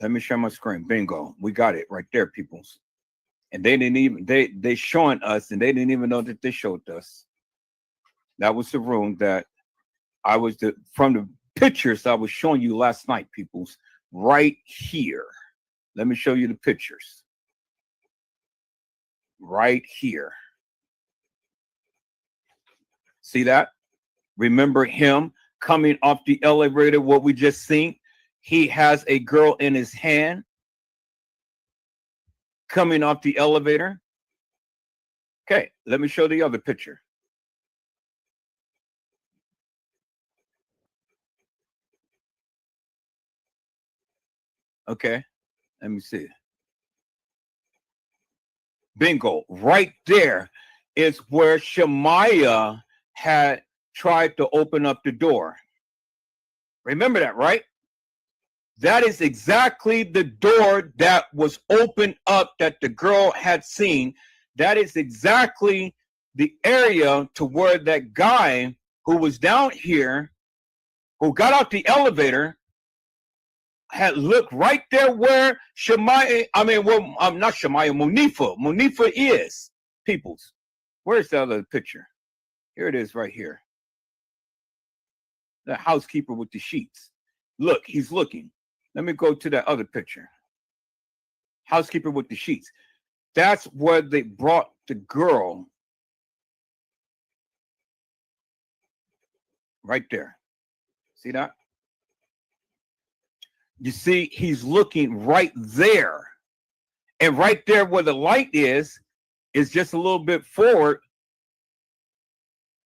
Let me share my screen. Bingo. We got it right there, peoples. And they didn't even, they showing us, and they didn't even know that they showed us. That was the room that I was, from the pictures I was showing you last night, peoples, right here. Let me show you the pictures. Right here. See that? Remember him coming off the elevator, what we just seen? He has a girl in his hand coming off the elevator. Okay, let me show the other picture. Okay, let me see. Bingo, right there is where Shemaiah had tried to open up the door. Remember that, right? That is exactly the door that was opened up that the girl had seen. That is exactly the area to where that guy who was down here, who got out the elevator, had looked right there where Shemaiah, not Shemaiah, Monifa is, peoples. Where's the other picture? Here it is right here. The housekeeper with the sheets. Look, he's looking. Let me go to that other picture. Housekeeper with the sheets. That's where they brought the girl. Right there. See that? You see, he's looking right there. And right there where the light is just a little bit forward.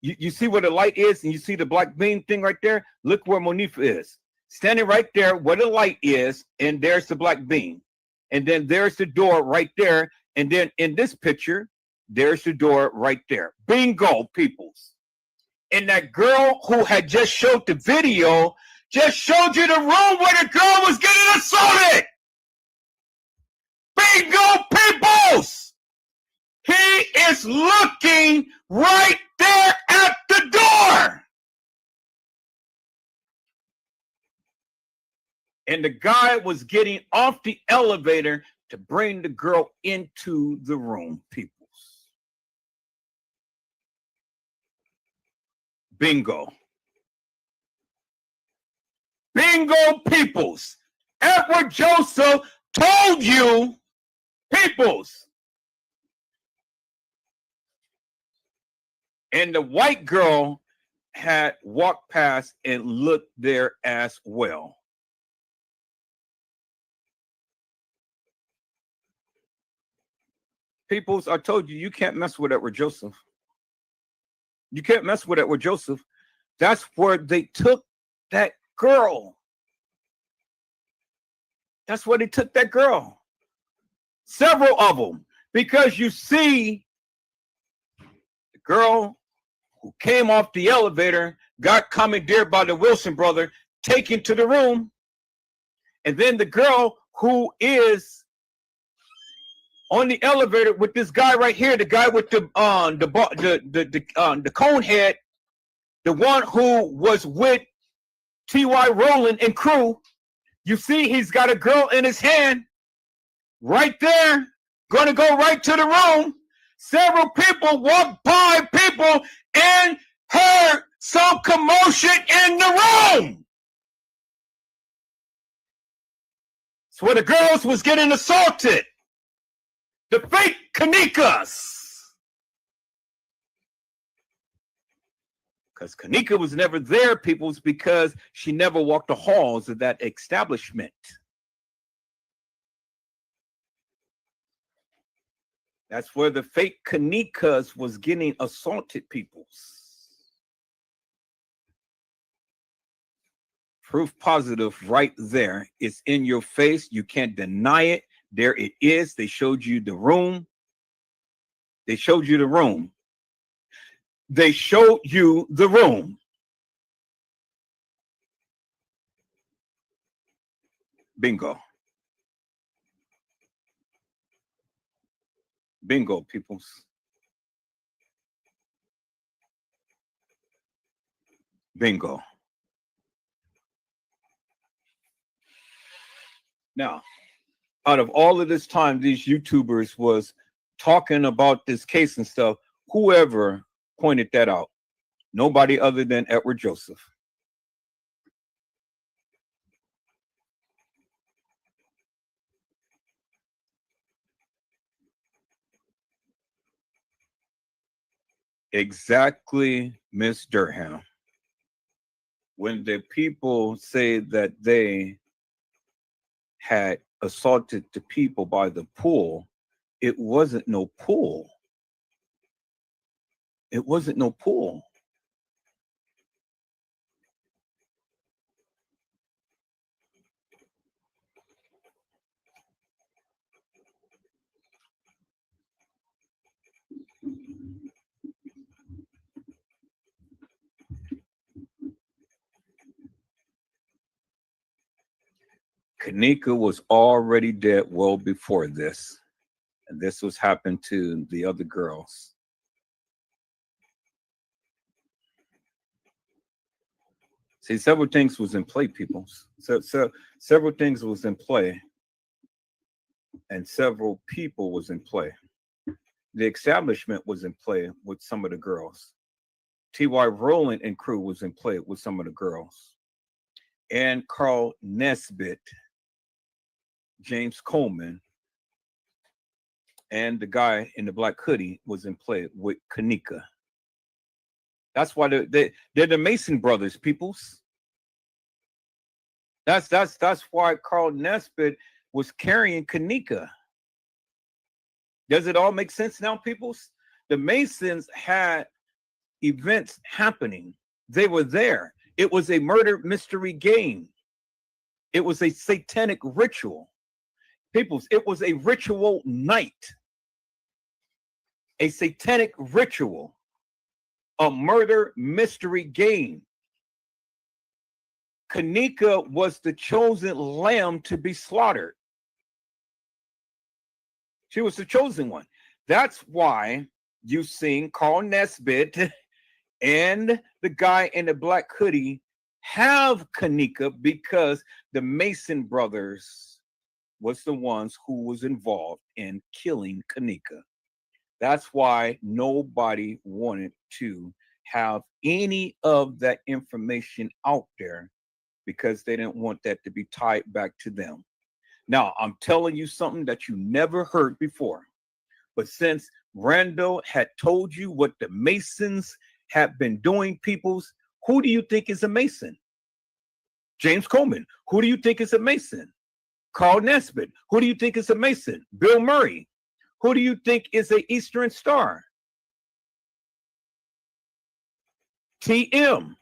You see where the light is, and you see the black beam thing right there? Look where Monifa is. Standing right there where the light is, and there's the black beam. And then there's the door right there. And then in this picture, there's the door right there. Bingo, peoples. And that girl who had just showed the video just showed you the room where the girl was getting assaulted. Bingo, peoples. He is looking right there at the door. And the guy was getting off the elevator to bring the girl into the room, peoples. Bingo. Bingo, peoples. Edward Joseph told you, peoples. And the white girl had walked past and looked there as well. Peoples, I told you, you can't mess with Edward Joseph. You can't mess with Edward Joseph. That's where they took that girl. That's where they took that girl. Several of them. Because you see, the girl who came off the elevator got commandeered by the Wilson brother, taken to the room. And then the girl who is on the elevator with this guy right here, the guy with the cone head, the one who was with T.Y. Rowland and crew. You see, he's got a girl in his hand right there, going to go right to the room. Several people walked by, people, and heard some commotion in the room. It's where the girls was getting assaulted. The fake Kanikas. Because Kanika was never there, peoples, because she never walked the halls of that establishment. That's where the fake Kanikas was getting assaulted, peoples. Proof positive right there. It's in your face. You can't deny it. There it is. They showed you the room. They showed you the room. They showed you the room. Bingo. Bingo, peoples. Bingo. Now, out of all of this time, these YouTubers was talking about this case and stuff, whoever pointed that out? Nobody other than Edward Joseph. Exactly, Miss Durham. When the people say that they had assaulted the people by the pool, it wasn't no pool. It wasn't no pool. Kanika was already dead well before this, and this was happened to the other girls. See, several things was in play, people. So several things was in play, and several people was in play. The establishment was in play with some of the girls. T.Y. Rowland and crew was in play with some of the girls. And Carl Nesbitt, James Coleman, and the guy in the black hoodie was in play with Kanika. That's why they're the Mason brothers, peoples. That's why Carl Nesbitt was carrying Kanika. Does it all make sense now, peoples? The Masons had events happening. They were there. It was a murder mystery game. It was a satanic ritual. Peoples, it was a ritual night. A satanic ritual. A murder mystery game. Kanika was the chosen lamb to be slaughtered. She was the chosen one. That's why you seen Carl Nesbitt and the guy in the black hoodie have Kanika, because the Mason brothers was the ones who was involved in killing Kanika. That's why nobody wanted to have any of that information out there, because they didn't want that to be tied back to them. Now, I'm telling you something that you never heard before. But since Randall had told you what the Masons have been doing, peoples, who do you think is a Mason? James Coleman. Who do you think is a Mason? Carl Nesbitt. Who do you think is a Mason? Bill Murray. Who do you think is a Eastern Star? TM.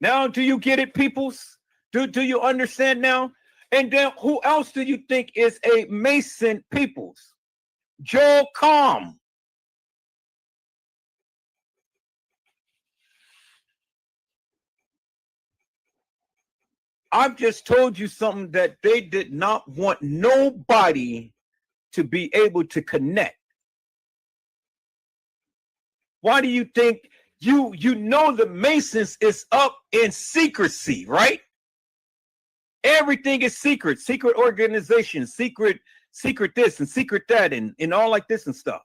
Now, do you get it, peoples? Do you understand now? And then who else do you think is a Mason, peoples? Joel Comm. I've just told you something that they did not want nobody to be able to connect. Why do you think you know the Masons is up in secrecy, right? Everything is secret organization, secret this and secret that, and all like this and stuff.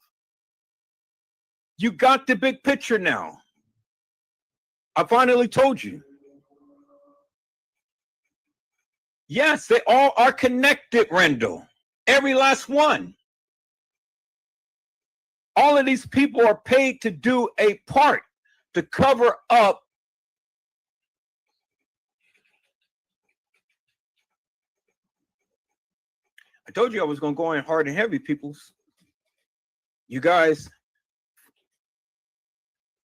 You got the big picture now. I finally told you. Yes, they all are connected, Randall. Every last one. All of these people are paid to do a part to cover up I told you I was going to go in hard and heavy, peoples. You guys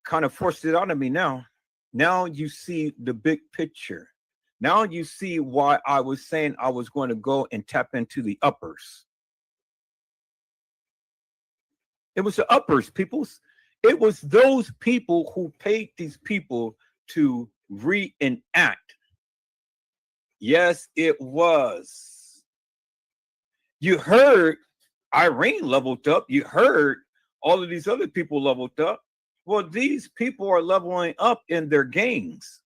kind of forced it out of me now. Now you see the big picture. Now you see why I was saying I was going to go and tap into the uppers. It was the uppers, peoples. It was those people who paid these people to reenact. Yes, it was. You heard Irene leveled up. You heard all of these other people leveled up. Well, these people are leveling up in their games.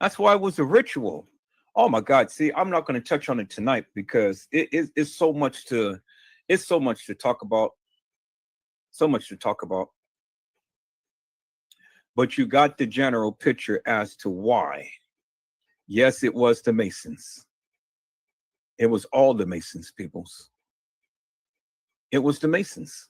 That's why it was a ritual. Oh my God! See, I'm not going to touch on it tonight because it's so much to talk about. So much to talk about. But you got the general picture as to why. Yes, it was the Masons. It was all the Masons, peoples. It was the Masons.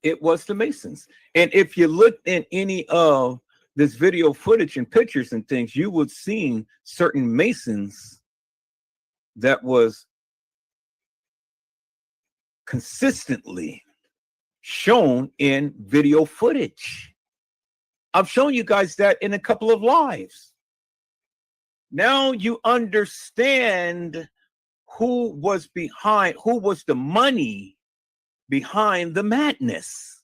It was the Masons. And if you looked in any of this video footage and pictures and things, you would see certain Masons that was consistently shown in video footage. I've shown you guys that in a couple of lives. Now you understand who was behind, who was the money behind the madness.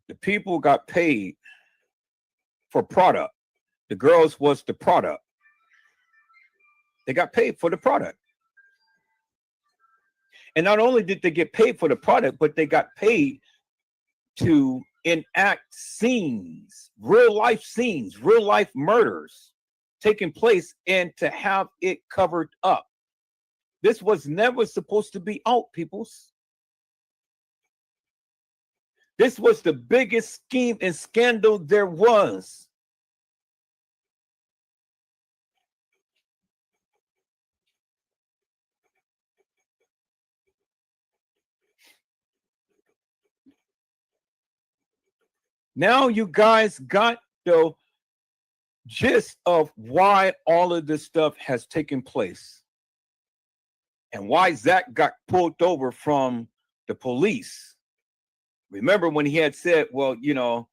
The people got paid for product. The girls was the product. They got paid for the product. And not only did they get paid for the product, but they got paid to enact scenes, real life murders taking place, and to have it covered up. This was never supposed to be out, peoples. This was the biggest scheme and scandal there was. Now you guys got the gist of why all of this stuff has taken place and why Zach got pulled over from the police. Remember when he had said, well, you know,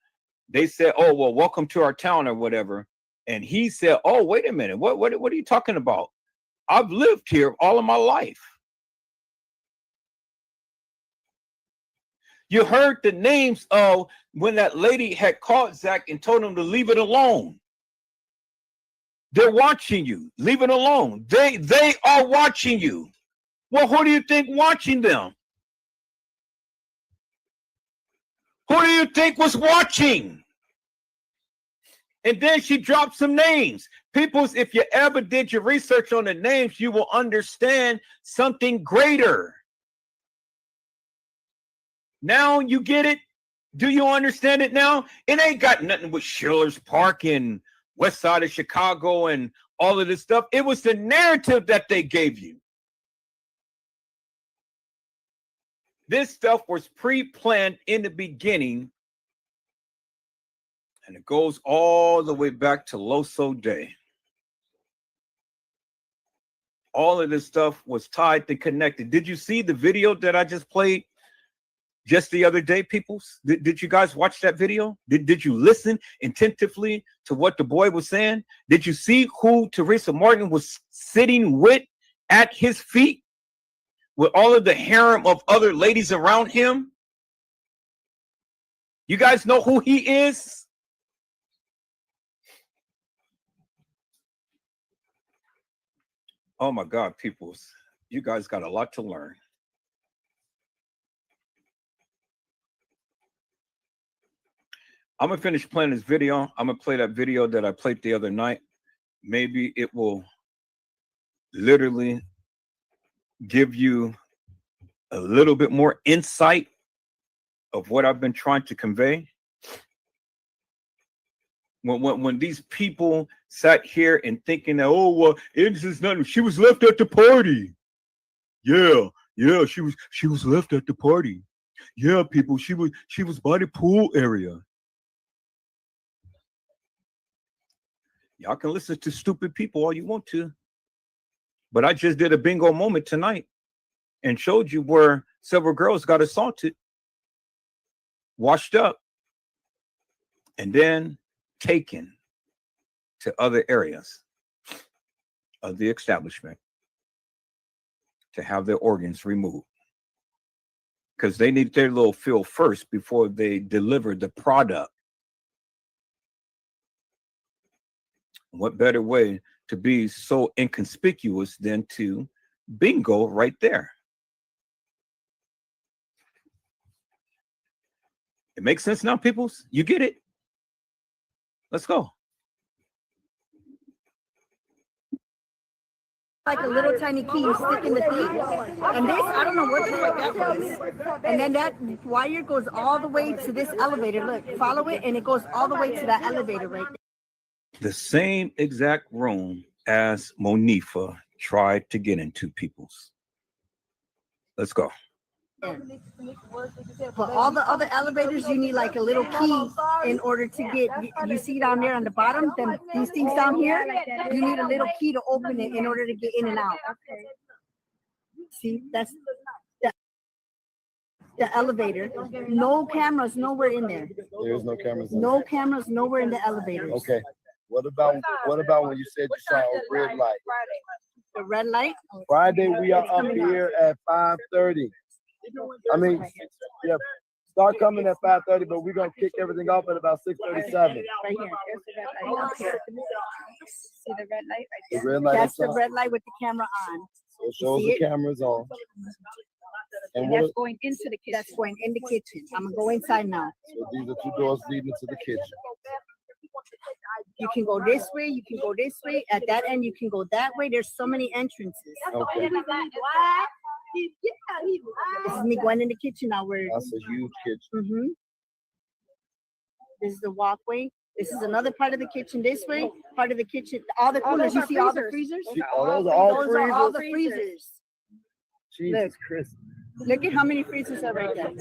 they said, oh, well, welcome to our town or whatever. And he said, oh, wait a minute. What are you talking about? I've lived here all of my life. You heard the names of when that lady had called Zach and told him to leave it alone. They're watching you. Leave it alone. They are watching you. Well, who do you think watching them? Who do you think was watching? And then she dropped some names. Peoples, if you ever did your research on the names, you will understand something greater. Now you get it? Do you understand it now? It ain't got nothing with Schiller's Park and west side of Chicago and all of this stuff. It was the narrative that they gave you. This stuff was pre-planned in the beginning, and it goes all the way back to Loso Day. All of this stuff was tied and connected. Did you see the video that I just played just the other day, peoples? Did you guys watch that video? Did you listen attentively to what the boy was saying? Did you see who Teresa Martin was sitting with at his feet? With all of the harem of other ladies around him? You guys know who he is? Oh my God, peoples. You guys got a lot to learn. I'm going to finish playing this video. I'm going to play that video that I played the other night. Maybe it will literally give you a little bit more insight of what I've been trying to convey? When these people sat here and thinking that, oh, well, this is nothing. She was left at the party. Yeah, she was left at the party. Yeah, people, she was by the pool area. Y'all can listen to stupid people all you want to. But I just did a bingo moment tonight and showed you where several girls got assaulted, washed up, and then taken to other areas of the establishment to have their organs removed. Because they need their little feel first before they deliver the product. What better way to be so inconspicuous than to bingo right there? It makes sense now, peoples? You get it? Let's go. Like a little tiny key you stick in the teeth. And this, I don't know what the fuck that was. And then that wire goes all the way to this elevator. Look, follow it, and it goes all the way to that elevator right there. The same exact room as Monifa tried to get into, peoples. Let's go. For all the other elevators, you need like a little key in order to get, you see down there on the bottom, them, these things down here, you need a little key to open it in order to get in and out. See, that's the elevator. No cameras nowhere in there. There's no cameras. No cameras nowhere in the elevators. Okay. What about when you said you saw a red light? The red light? Friday we are up here at 5:30. I mean, yeah, start coming at 5:30, but we're gonna kick everything off at about 6:37. Right here. There's the red light. See the red light right there? The red light. That's the red light with the camera on. So it shows the cameras on. And that's going into the kitchen. That's going in the kitchen. I'm gonna go inside now. So these are two doors leading to the kitchen. You can go this way, you can go this way. At that end, you can go that way. There's so many entrances. Okay. This is me going in the kitchen now. That's a huge kitchen. This is the walkway. This is another part of the kitchen this way. Part of the kitchen, all the coolers. You see all the freezers? Oh, those are all Those freezers. are all the freezers. Jesus Christ. Look at how many freezers are right there.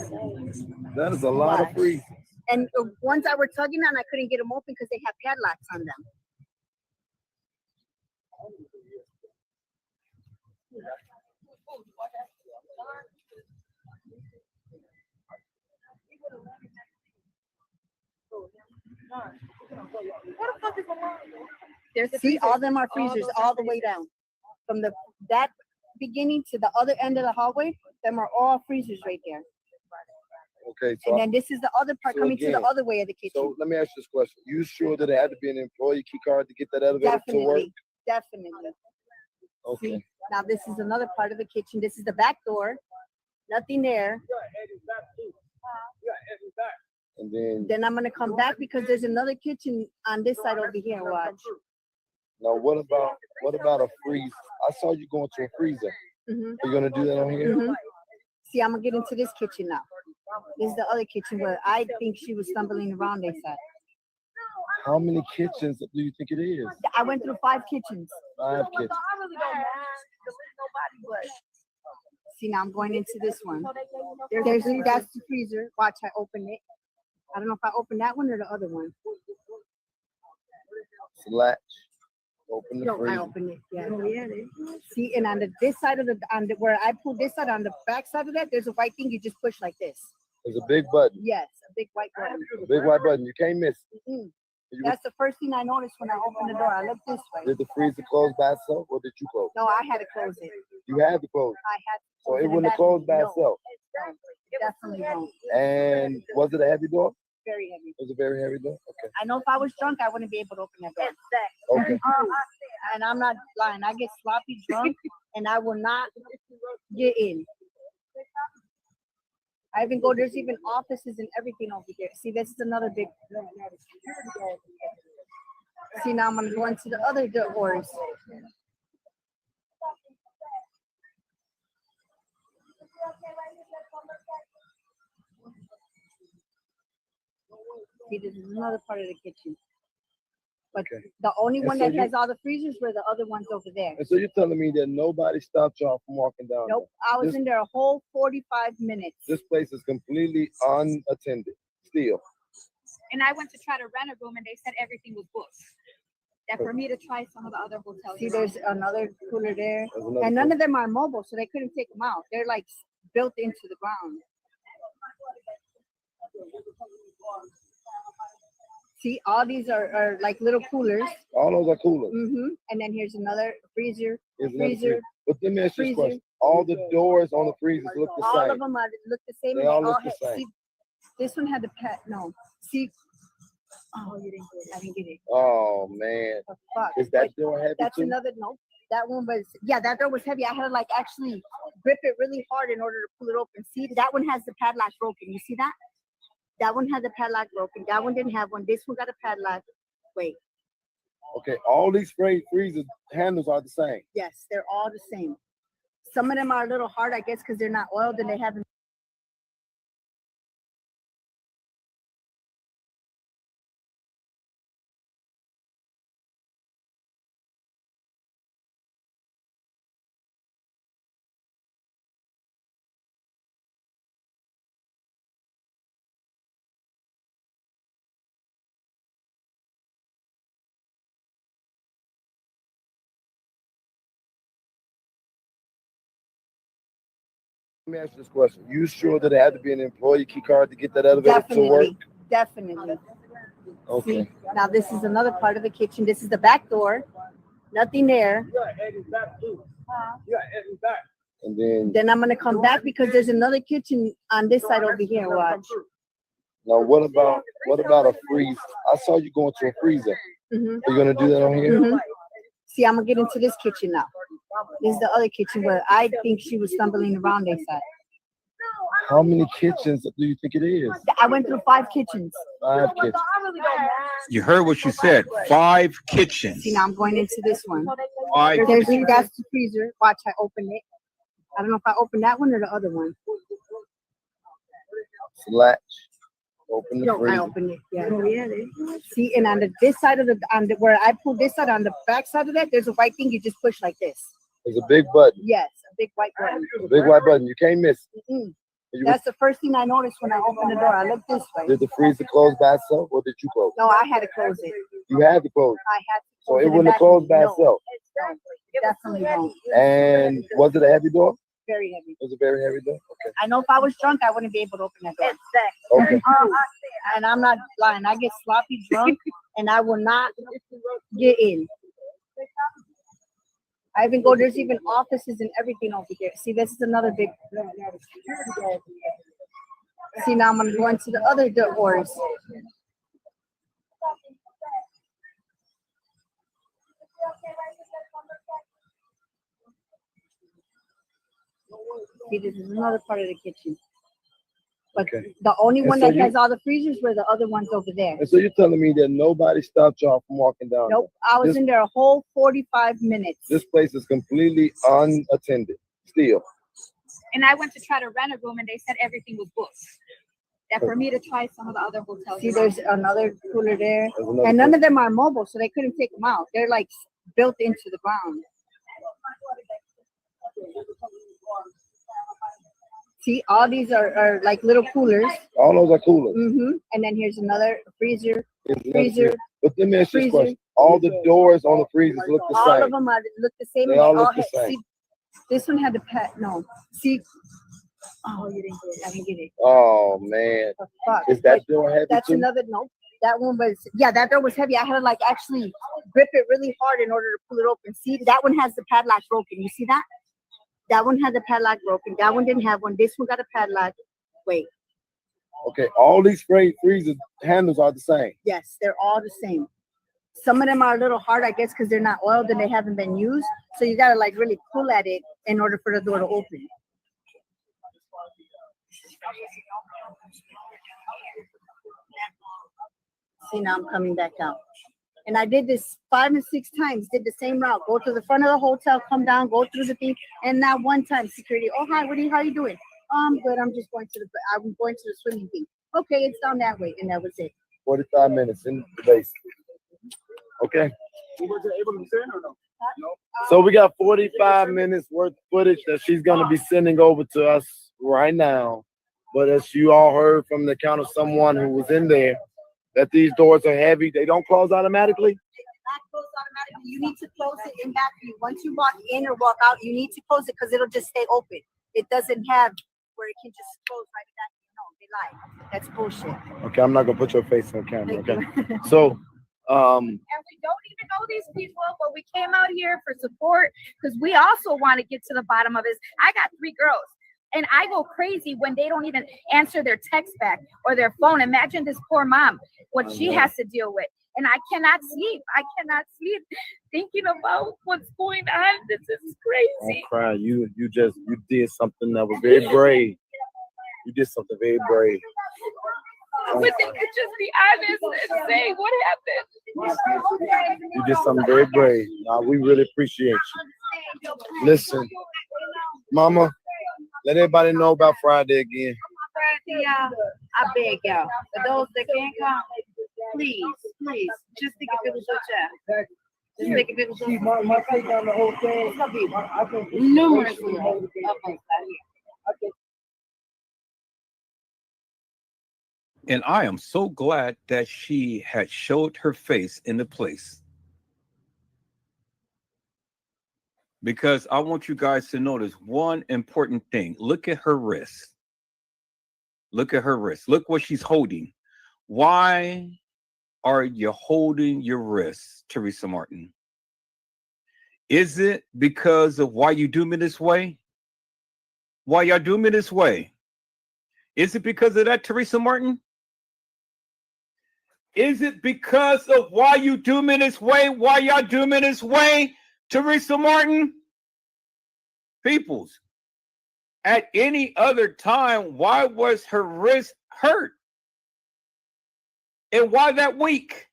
That is a lot of freezers. And the ones I were tugging on, I couldn't get them open because they have padlocks on them. See, all of them are freezers all the way down. From that beginning to the other end of the hallway, them are all freezers right there. Okay, so And then this is the other part so coming to again, the other way of the kitchen. So let me ask you this question. You sure that it had to be an employee key card to get that elevator to work? Definitely. Okay. See, now this is another part of the kitchen. This is the back door. Nothing there. And Then I'm gonna come back because there's another kitchen on this side over here. Watch. now what about a freeze? I saw you going to a freezer. Mhm. Are you gonna do that on here? Mhm. See, I'm gonna get into this kitchen now. This is the other kitchen where I think she was stumbling around, they said. How many kitchens do you think it is? I went through 5 kitchens. 5 kitchens. I really don't mind. Nobody See, now I'm going into this one. That's the freezer. Watch, I open it. I don't know if I open that one or the other one. It's a latch. Open the No, I freezer. opened it. Yeah. See, and on this side of where I pulled this side, on the back side of that, there's a white thing you just push like this. There's a big button. Yes, a big white button. A big white button. You can't miss it. Mhm. You- That's the first thing I noticed when I opened the door. I looked this way. Did the freezer close by itself or did you close? No, I had to close it. You had to close. I had to So close it and wouldn't have that- closed by no, itself. Definitely won't. And was it a heavy door? Very heavy. It was a very heavy door? Okay. I know if I was drunk, I wouldn't be able to open that door. Okay. And I'm not lying. I get sloppy drunk and I will not get in. I even go, there's even offices and everything over here. See, this is another big. See, now I'm gonna go into the other doors. See, this is another part of the kitchen. But Okay. the only And one so that you- has all the freezers were the other ones over there. And so you're telling me that nobody stopped y'all from walking down? Nope, I was This- in there a whole 45 minutes. This place is completely unattended still. And I went to try to rent a room and they said everything was booked. That for me to try some of the other hotels. See, there's another cooler there, There's another and none of them are mobile, so they couldn't take them out. They're like built into the ground. See, all these are like little coolers. All those are coolers. And then here's another freezer. Here's another Freezer. freezer. But let me ask you this freezer. question. All the doors on the freezers look the All same. of them look the same. They and all look the had- same. See, this one had the pet. No, see. Oh, you didn't get it. I didn't get it. Oh man. The fuck. Is that door heavy That's too? another no. That one was that door was heavy. I had to like actually grip it really hard in order to pull it open. See, that one has the padlock broken. You see that? That one had the padlock broken. That one didn't have one. This one got a padlock. Wait. Okay, all these freezer handles are the same. Yes, they're all the same. Some of them are a little hard, I guess, because they're not oiled and they haven't. Let me ask you this question. You sure that it had to be an employee key card to get that elevator to work? Definitely. Okay. See, now this is another part of the kitchen. This is the back door. Nothing there. And Then I'm gonna come back because there's another kitchen on this side over here. Watch. now what about a freeze? I saw you go into a freezer. Mhm. Are you gonna do that on here? Mhm. See, I'm gonna get into this kitchen now. This is the other kitchen where I think she was stumbling around. They said. How many kitchens do you think it is? I went through 5 kitchens. 5 kitchens. You heard what she said. 5 kitchens. See, now I'm going into this one. 5 There's kitchens. that's the freezer. Watch, I open it. I don't know if I opened that one or the other one. Latch. Open the No, I freezer. opened it. Yeah. See, and on this side of where I pulled this side on the back side of that, there's a white thing you just push like this. There's a big button. Yes, a big white button. A big white button. You can't miss it. Mm-mm. You- That's the first thing I noticed when I opened the door. I looked this way. Did the freezer close by itself or did you close it? No, I had to close it. You had to close it. I had to. So close it and wouldn't have closed by no, itself. Definitely no. And was it a heavy door? Very heavy. It was a very heavy door? Okay. I know if I was drunk, I wouldn't be able to open that door. Okay. And I'm not lying. I get sloppy drunk and I will not get in. I even go, there's even offices and everything over here. See, this is another big. See, now I'm gonna go into the other doors. See, this is another part of the kitchen. But Okay. the only And one so that you- has all the freezers were the other ones over there. And so you're telling me that nobody stopped y'all from walking down? Nope, I was This- in there a whole 45 minutes. This place is completely unattended still. And I went to try to rent a room and they said everything was booked. That for me to try some of the other hotels. See, there's another cooler there, There's another and none cooler. of them are mobile, so they couldn't take them out. They're like built into the ground. See, all these are like little coolers. All those are coolers. And then here's another freezer. Here's another Freezer. But let me ask you this Freezer. question. All the doors on the freezers look the All same. of them look the same. They and all look the had, same. See, this one had the pet. No, see. Oh, you didn't get it. I didn't get it. Oh man. The fuck. Is that door heavy That's too? another no. That one was that door was heavy. I had to like actually grip it really hard in order to pull it open. See, that one has the padlock broken. You see that? That one had the padlock broken. That one didn't have one. This one got a padlock. Wait. Okay, all these freezer handles are the same. Yes, they're all the same. Some of them are a little hard, I guess, because they're not oiled and they haven't been used. So you gotta like really pull at it in order for the door to open. See, now I'm coming back out. And I did this 5 and 6 times, did the same route. Go to the front of the hotel, come down, go through the thing. And not one time security, oh, hi, how you doing? I'm good, I'm going to the swimming thing. Okay, it's down that way. And that was it. 45 minutes in the basement. Okay. So we got 45 minutes worth of footage that she's gonna be sending over to us right now. But as you all heard from the account of someone who was in there, that these doors are heavy. They don't close automatically. Not close automatically. You need to close it in back of you. Once you walk in or walk out, you need to close it because it'll just stay open. It doesn't have where it can just close right back. No, they lie. That's bullshit. Okay, I'm not gonna put your face on camera. Okay. So, And we don't even know these people, but we came out here for support because we also want to get to the bottom of this. I got 3 girls. And I go crazy when they don't even answer their text back or their phone. Imagine this poor mom, what she has to deal with. And I cannot sleep. I cannot sleep thinking about what's going on. This is crazy. don't cry. You did something that was very brave. You did something very brave. But they could just be honest and say what happened. You did something very brave. We really appreciate you. Listen, Mama, let everybody know about Friday again. Friday, y'all, I beg y'all, for those that can't come, please, just think if it was your child. Just think if it was your child. It's gonna be numerous of us out here. And I am so glad that she had showed her face in the place. Because I want you guys to notice one important thing. Look at her wrist. Look at her wrist. Look what she's holding. Why are you holding your wrist, Teresa Martin? Is it because of why you do me this way? Why y'all do me this way? Is it because of that, Teresa Martin? Is it because of why you do me this way? Why y'all do me this way, Teresa Martin? Peoples, at any other time, why was her wrist hurt? And why that weak?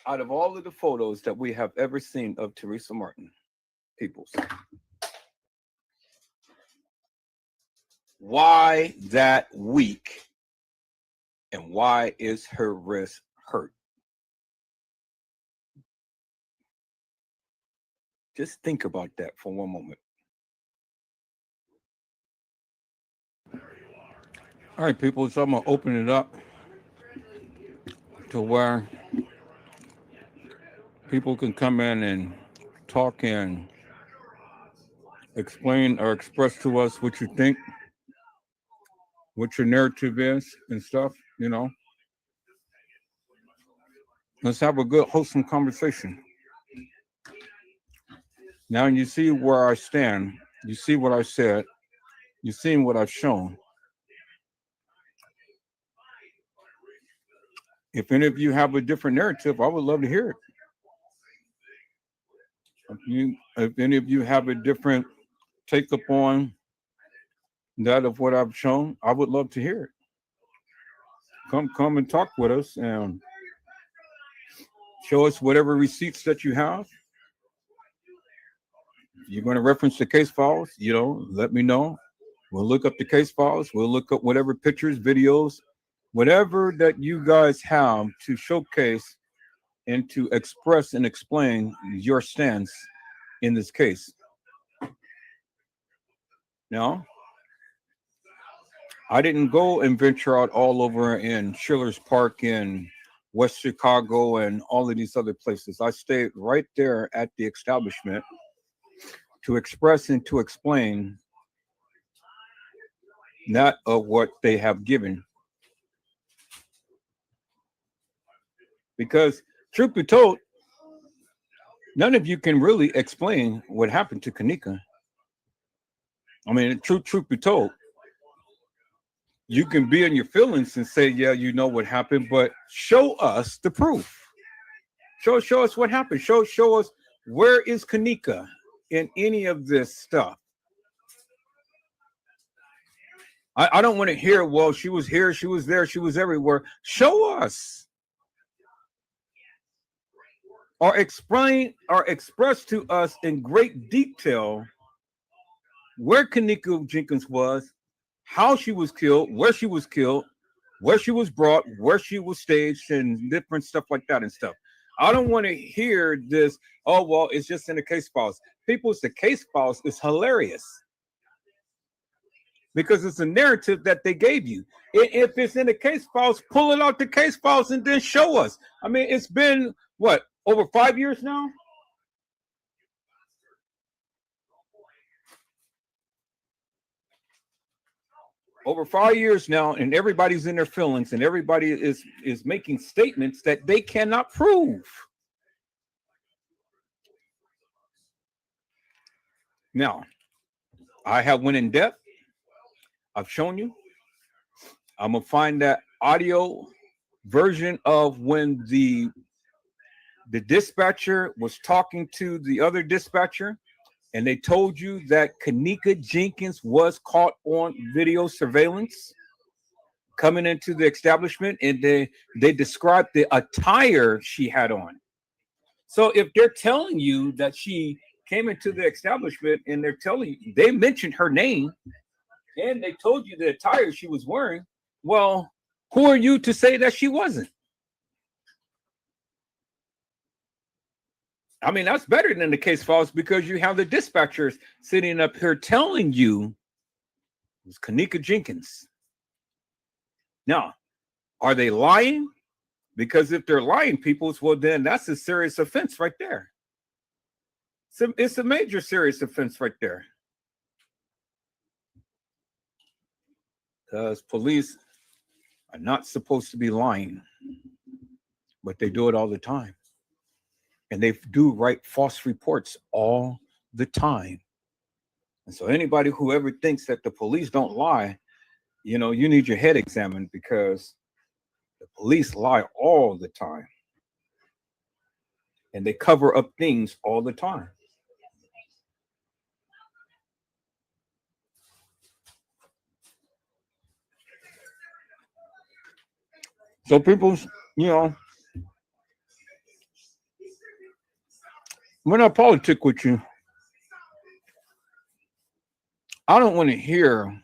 Out of all of the photos that we have ever seen of Teresa Martin, Peoples, why that weak? And why is her wrist hurt? Just think about that for one moment. All right, people, so I'm going to open it up to where people can come in and talk and explain or express to us what you think, what your narrative is and stuff, you know. Let's have a good, wholesome conversation. Now you see where I stand. You see what I said. You've seen what I've shown. If any of you have a different narrative, I would love to hear it. If any of you have a different take up on that of what I've shown, I would love to hear it. Come and talk with us and show us whatever receipts that you have. You're going to reference the case files, you know, let me know. We'll look up the case files. We'll look up whatever pictures, videos, whatever that you guys have to showcase and to express and explain your stance in this case. Now, I didn't go and venture out all over in Schiller's Park in West Chicago and all of these other places. I stayed right there at the establishment to express and to explain not of what they have given. Because truth be told, none of you can really explain what happened to Kenneka. I mean, truth be told, you can be in your feelings and say, yeah, you know what happened, but show us the proof. Show us what happened. Show us where is Kenneka in any of this stuff. I don't want to hear, well, she was here, she was there, she was everywhere. Show us. Or explain or express to us in great detail where Kenneka Jenkins was, how she was killed, where she was killed, where she was brought, where she was staged, and different stuff like that and stuff. I don't want to hear this, oh, well, it's just in the case files. People's the case files is hilarious because it's a narrative that they gave you. If it's in the case files, pull it out the case files and then show us. I mean, it's been, what, over 5 years now? Over 5 years now, and everybody's in their feelings, and everybody is making statements that they cannot prove. Now, I have went in depth. I've shown you. I'm gonna find that audio version of when the dispatcher was talking to the other dispatcher, and they told you that Kenneka Jenkins was caught on video surveillance coming into the establishment, and they described the attire she had on. So if they're telling you that she came into the establishment and they're telling you, they mentioned her name and they told you the attire she was wearing, well, who are you to say that she wasn't? I mean, that's better than the case files because you have the dispatchers sitting up here telling you it was Kenneka Jenkins. Now, are they lying? Because if they're lying, peoples, well, then that's a serious offense right there. So it's a major serious offense right there. Because police are not supposed to be lying, but they do it all the time. And they do write false reports all the time. And so anybody who ever thinks that the police don't lie, you know, you need your head examined because the police lie all the time. And they cover up things all the time. So people, you know, when I politic with you, I don't want to hear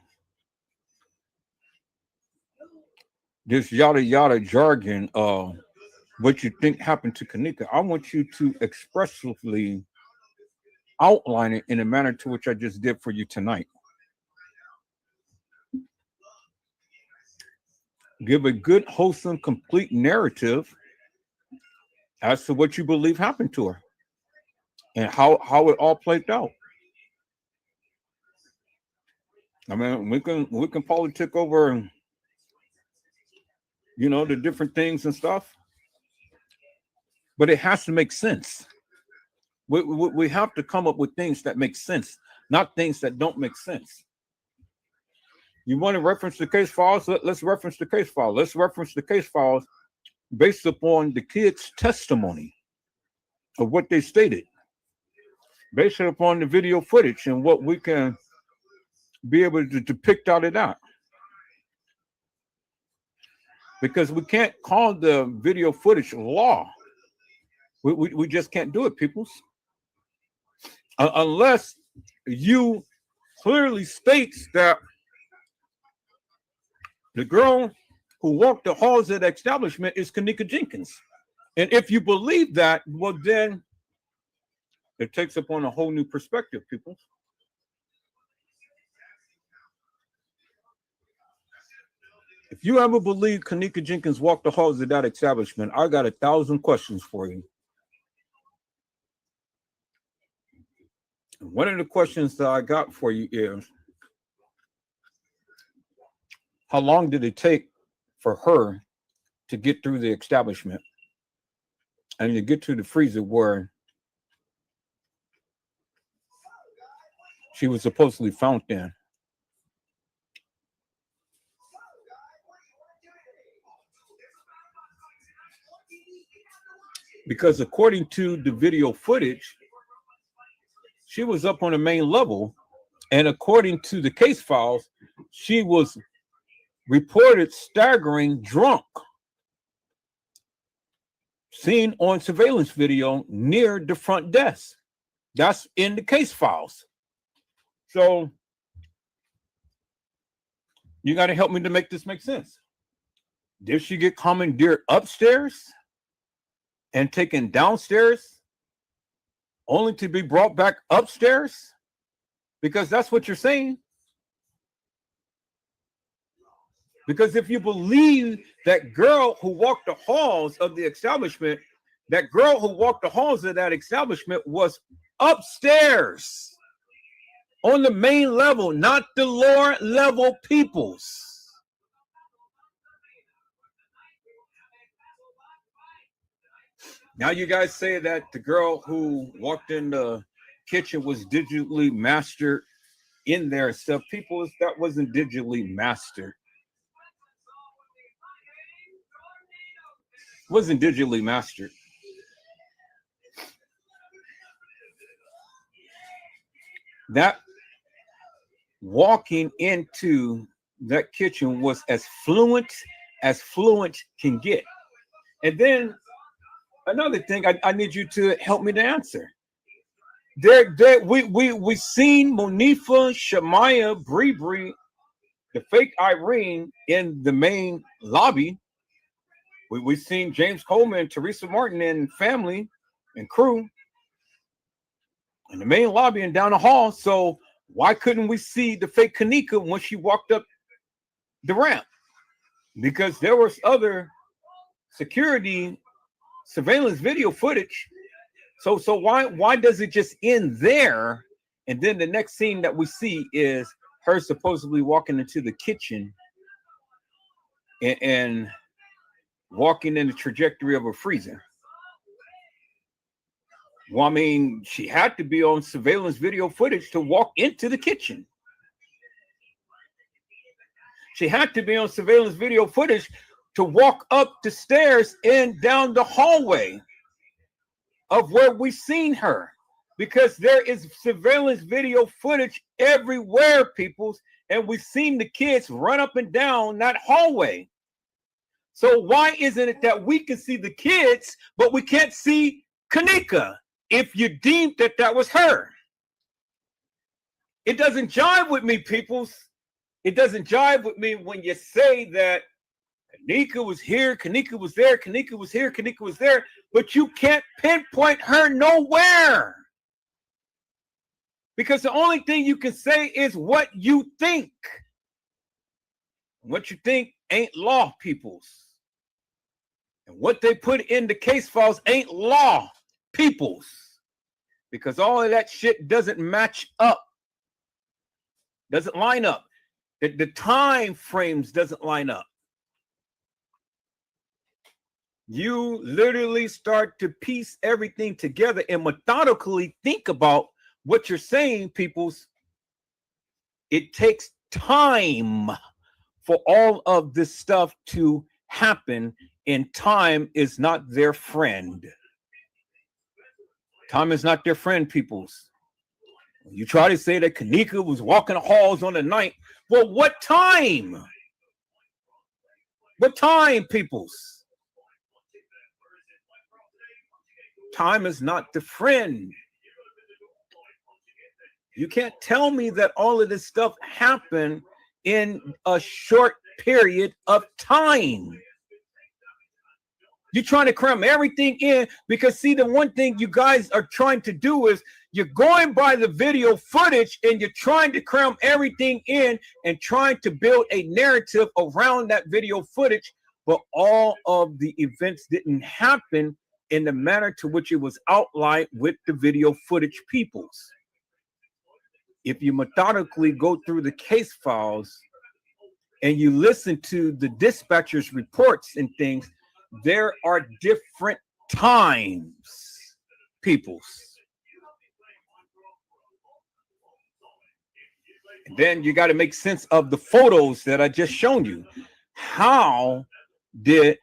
this yada yada jargon of what you think happened to Kenneka. I want you to expressively outline it in a manner to which I just did for you tonight. Give a good, wholesome, complete narrative as to what you believe happened to her and how it all played out. I mean, we can politic over, you know, the different things and stuff, but it has to make sense. We have to come up with things that make sense, not things that don't make sense. You want to reference the case files? Let's reference the case file. Let's reference the case files based upon the kids' testimony of what they stated, based upon the video footage and what we can be able to depict out of that. Because we can't call the video footage law. We just can't do it, peoples. Unless you clearly states that the girl who walked the halls of the establishment is Kenneka Jenkins. And if you believe that, well, then it takes upon a whole new perspective, people. If you ever believe Kenneka Jenkins walked the halls of that establishment, I got 1,000 questions for you. And one of the questions that I got for you is, how long did it take for her to get through the establishment and to get to the freezer where she was supposedly found in? Because according to the video footage, she was up on the main level, and according to the case files, she was reported staggering drunk, seen on surveillance video near the front desk. That's in the case files. So You got to help me to make this make sense. Did she get commandeered upstairs and taken downstairs only to be brought back upstairs? Because that's what you're saying. Because if you believe that girl who walked the halls of the establishment, that girl who walked the halls of that establishment was upstairs on the main level, not the lower level peoples. Now you guys say that the girl who walked in the kitchen was digitally mastered in there and stuff. People, that wasn't digitally mastered. Wasn't digitally mastered. That walking into that kitchen was as fluent can get. And then another thing I need you to help me to answer. We seen Monifa, Shamaya, Bree, the fake Irene in the main lobby. We seen James Coleman, Teresa Martin, and family and crew in the main lobby and down the hall. So why couldn't we see the fake Kanika when she walked up the ramp? Because there was other security surveillance video footage. So why does it just end there? And then the next scene that we see is her supposedly walking into the kitchen and walking in the trajectory of a freezer. Well, I mean, she had to be on surveillance video footage to walk into the kitchen. She had to be on surveillance video footage to walk up the stairs and down the hallway of where we seen her, because there is surveillance video footage everywhere, peoples, and we've seen the kids run up and down that hallway. So why isn't it that we can see the kids, but we can't see Kanika if you deemed that that was her? It doesn't jive with me, peoples. It doesn't jive with me when you say that Kanika was here, Kanika was there, Kanika was here, Kanika was there, but you can't pinpoint her nowhere. Because the only thing you can say is what you think. What you think ain't law, peoples. And what they put in the case files ain't law, peoples. Because all of that shit doesn't match up. Doesn't line up. The time frames doesn't line up. You literally start to piece everything together and methodically think about what you're saying, peoples. It takes time for all of this stuff to happen, and time is not their friend. Time is not their friend, peoples. You try to say that Kanika was walking the halls on the night. Well, what time? What time, peoples? Time is not the friend. You can't tell me that all of this stuff happened in a short period of time. You're trying to cram everything in because, see, the one thing you guys are trying to do is you're going by the video footage and you're trying to cram everything in and trying to build a narrative around that video footage, but all of the events didn't happen in the manner to which it was outlined with the video footage, peoples. If you methodically go through the case files and you listen to the dispatcher's reports and things, there are different times, peoples. And then you got to make sense of the photos that I just shown you. How did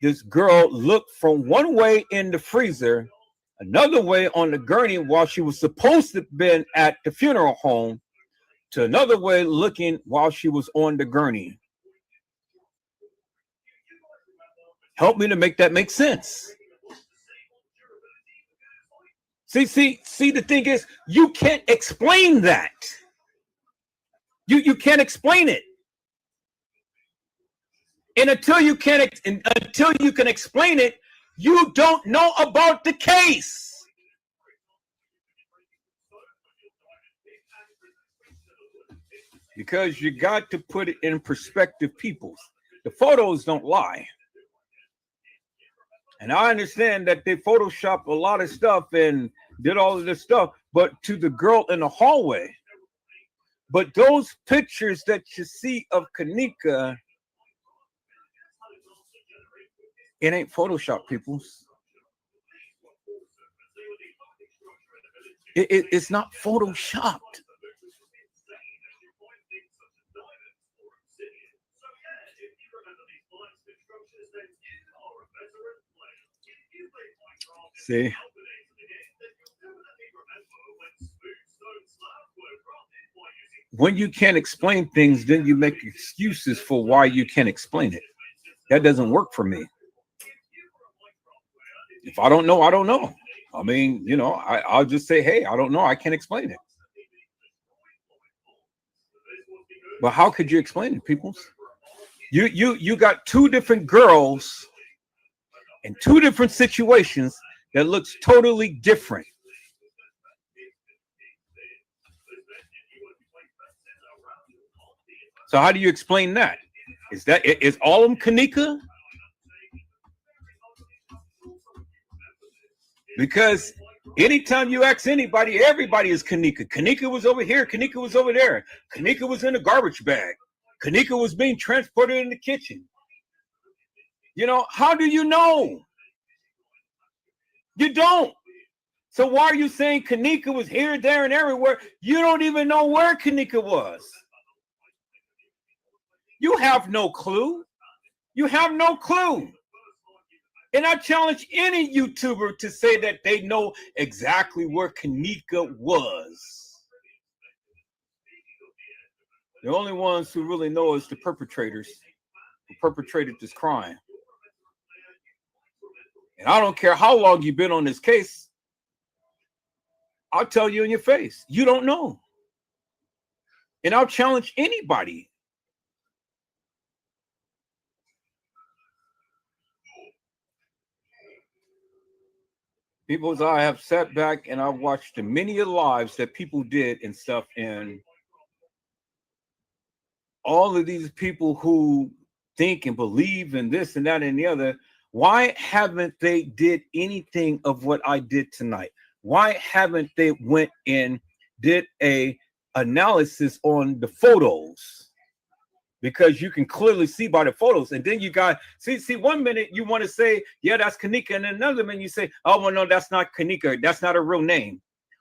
this girl look from one way in the freezer, another way on the gurney while she was supposed to have been at the funeral home, to another way looking while she was on the gurney? Help me to make that make sense. See, the thing is, you can't explain that. You can't explain it. And until you can explain it, you don't know about the case. Because you got to put it in perspective, peoples. The photos don't lie. And I understand that they photoshopped a lot of stuff and did all of this stuff, but to the girl in the hallway. But those pictures that you see of Kenneka, it ain't Photoshop, peoples. It's not Photoshopped. See? When you can't explain things, then you make excuses for why you can't explain it. That doesn't work for me. If I don't know, I don't know. I mean, you know, I'll just say, hey, I don't know. I can't explain it. But how could you explain it, peoples? You got two different girls in two different situations that looks totally different. So how do you explain that? Is all of them Kenneka? Because anytime you ask anybody, everybody is Kenneka. Kenneka was over here. Kenneka was over there. Kenneka was in a garbage bag. Kenneka was being transported in the kitchen. You know, how do you know? You don't. So why are you saying Kenneka was here, there, and everywhere? You don't even know where Kenneka was. You have no clue. You have no clue. And I challenge any YouTuber to say that they know exactly where Kenneka was. The only ones who really know is the perpetrators who perpetrated this crime. And I don't care how long you've been on this case. I'll tell you in your face, you don't know. And I'll challenge anybody. People, I have sat back and I've watched the many lives that people did and stuff, and all of these people who think and believe in this and that and the other, why haven't they did anything of what I did tonight? Why haven't they went and did a analysis on the photos? Because you can clearly see by the photos. And then you got, see, 1 minute you want to say, yeah, that's Kenneka. And another minute you say, oh, well, no, that's not Kenneka. That's not a real name.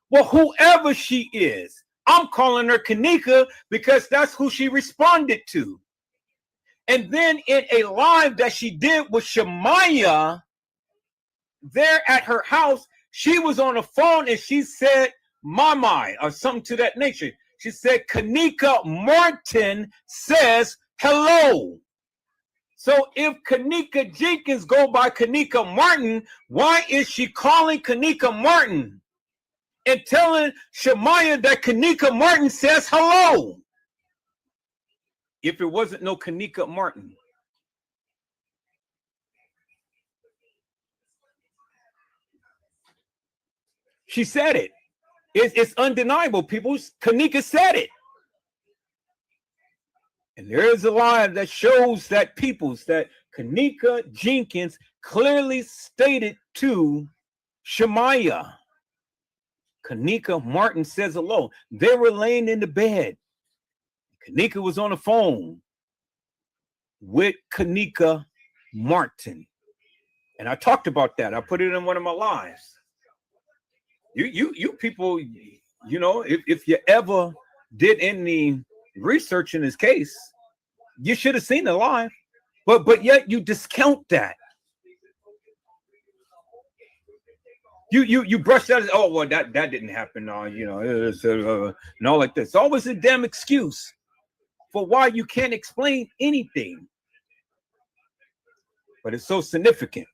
Well, whoever she is, I'm calling her Kenneka because that's who she responded to. And then in a live that she did with Shamaya there at her house, she was on the phone and she said, Mama, or something to that nature. She said, Kenneka Martin says hello. So if Kenneka Jenkins go by Kenneka Martin, why is she calling Kenneka Martin and telling Shamaya that Kenneka Martin says hello? If it wasn't no Kenneka Martin. She said it. It's undeniable, people. Kenneka said it. And there is a live that shows that that Kenneka Jenkins clearly stated to Shamaya. Kenneka Martin says hello. They were laying in the bed. Kenneka was on the phone with Kenneka Martin. And I talked about that. I put it in one of my lives. You people, you know, if you ever did any research in this case, you should have seen it live. But yet you discount that. You brush that as, oh, well, that didn't happen. You know, and all like this. It's always a damn excuse for why you can't explain anything. But it's so significant.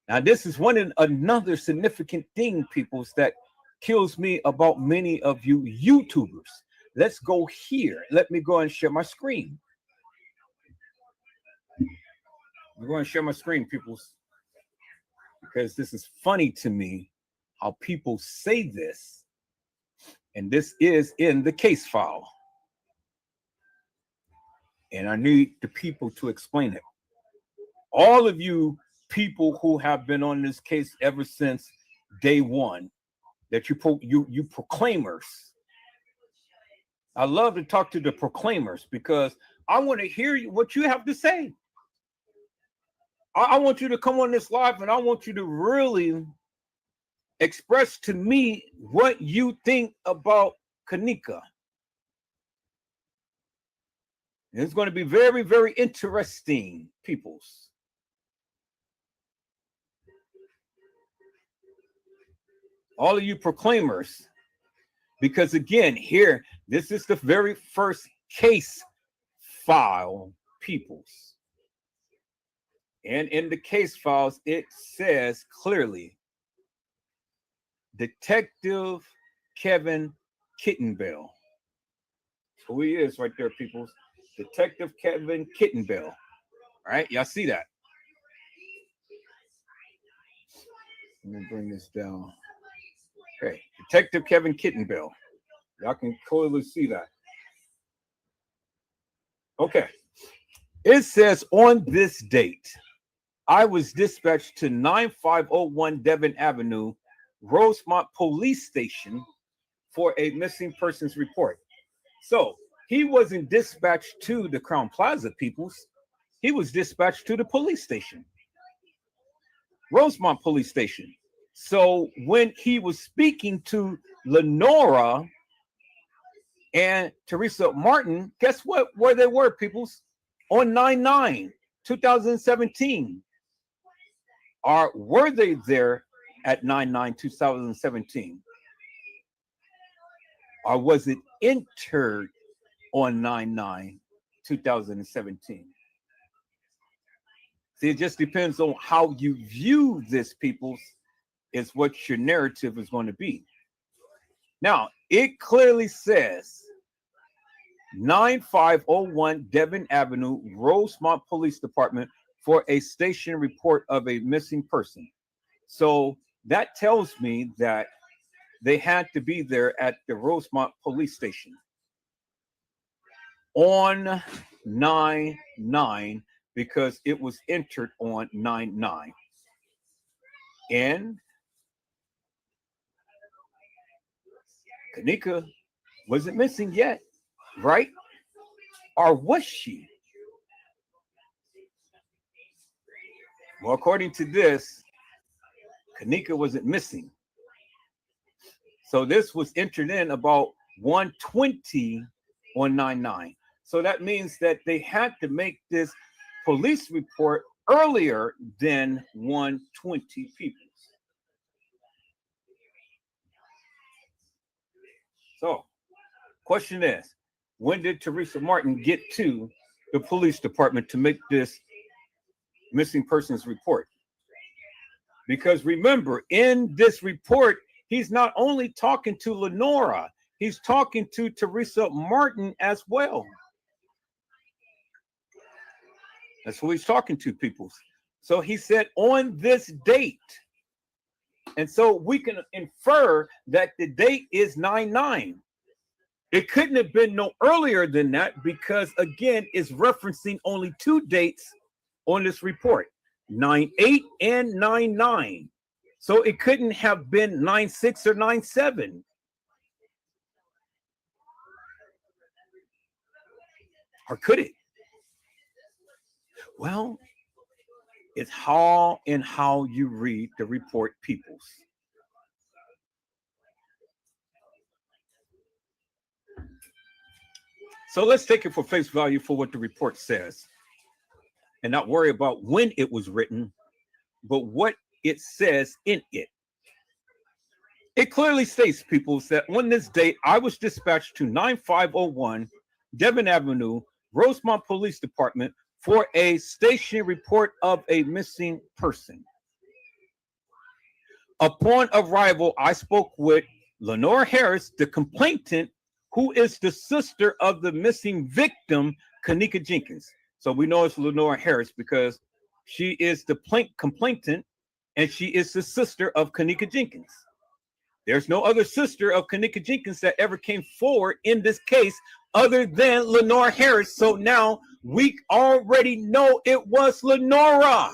Now, this is another significant thing, peoples, that kills me about many of you YouTubers. Let's go here. Let me go and share my screen. I'm going to share my screen, peoples, because this is funny to me how people say this. And this is in the case file. And I need the people to explain it. All of you people who have been on this case ever since day one, that you proclaimers. I love to talk to the proclaimers because I want to hear what you have to say. I want you to come on this live and I want you to really express to me what you think about Kenneka. It's going to be very, very interesting, peoples. All of you proclaimers, because again, here, this is the very first case file, peoples. And in the case files, it says clearly, Detective Kevin Kittenbell. Who he is right there, peoples. Detective Kevin Kittenbell. All right, y'all see that? Let me bring this down. Okay, Detective Kevin Kittenbell. Y'all can clearly see that. Okay. It says on this date, I was dispatched to 9501 Devon Avenue, Rosemont Police Station for a missing persons report. So he wasn't dispatched to the Crown Plaza, peoples. He was dispatched to the police station, Rosemont Police Station. So when he was speaking to Lenora and Teresa Martin, guess what? Where they were, peoples? On 9/9/2017. Or were they there at 9/9/2017? Or was it entered on 9/9/2017? See, it just depends on how you view this, peoples, is what your narrative is going to be. Now, it clearly says 9501 Devon Avenue, Rosemont Police Department for a station report of a missing person. So that tells me that they had to be there at the Rosemont Police Station on 9/9 because it was entered on 9/9. And Kenneka wasn't missing yet, right? Or was she? Well, according to this, Kenneka wasn't missing. So this was entered in about 1:20 on 9/9. So that means that they had to make this police report earlier than 1:20 people. So, question is, when did Teresa Martin get to the police department to make this missing persons report? Because remember, in this report, he's not only talking to Lenora, he's talking to Teresa Martin as well. That's who he's talking to, people. So he said on this date. And so we can infer that the date is 9/9. It couldn't have been no earlier than that because, again, it's referencing only two dates on this report, 9/8 and 9/9. So it couldn't have been 9/6 or 9/7. Or could it? Well, it's how you read the report, peoples. So let's take it for face value for what the report says and not worry about when it was written, but what it says in it. It clearly states, people, that on this date, I was dispatched to 9501 Devon Avenue, Rosemont Police Department for a station report of a missing person. Upon arrival, I spoke with Lenora Harris, the complainant, who is the sister of the missing victim, Kenneka Jenkins. So we know it's Lenora Harris because She is the complainant, and she is the sister of Kenneka Jenkins. There's no other sister of Kenneka Jenkins that ever came forward in this case other than Lenora Harris. So now we already know it was Lenora,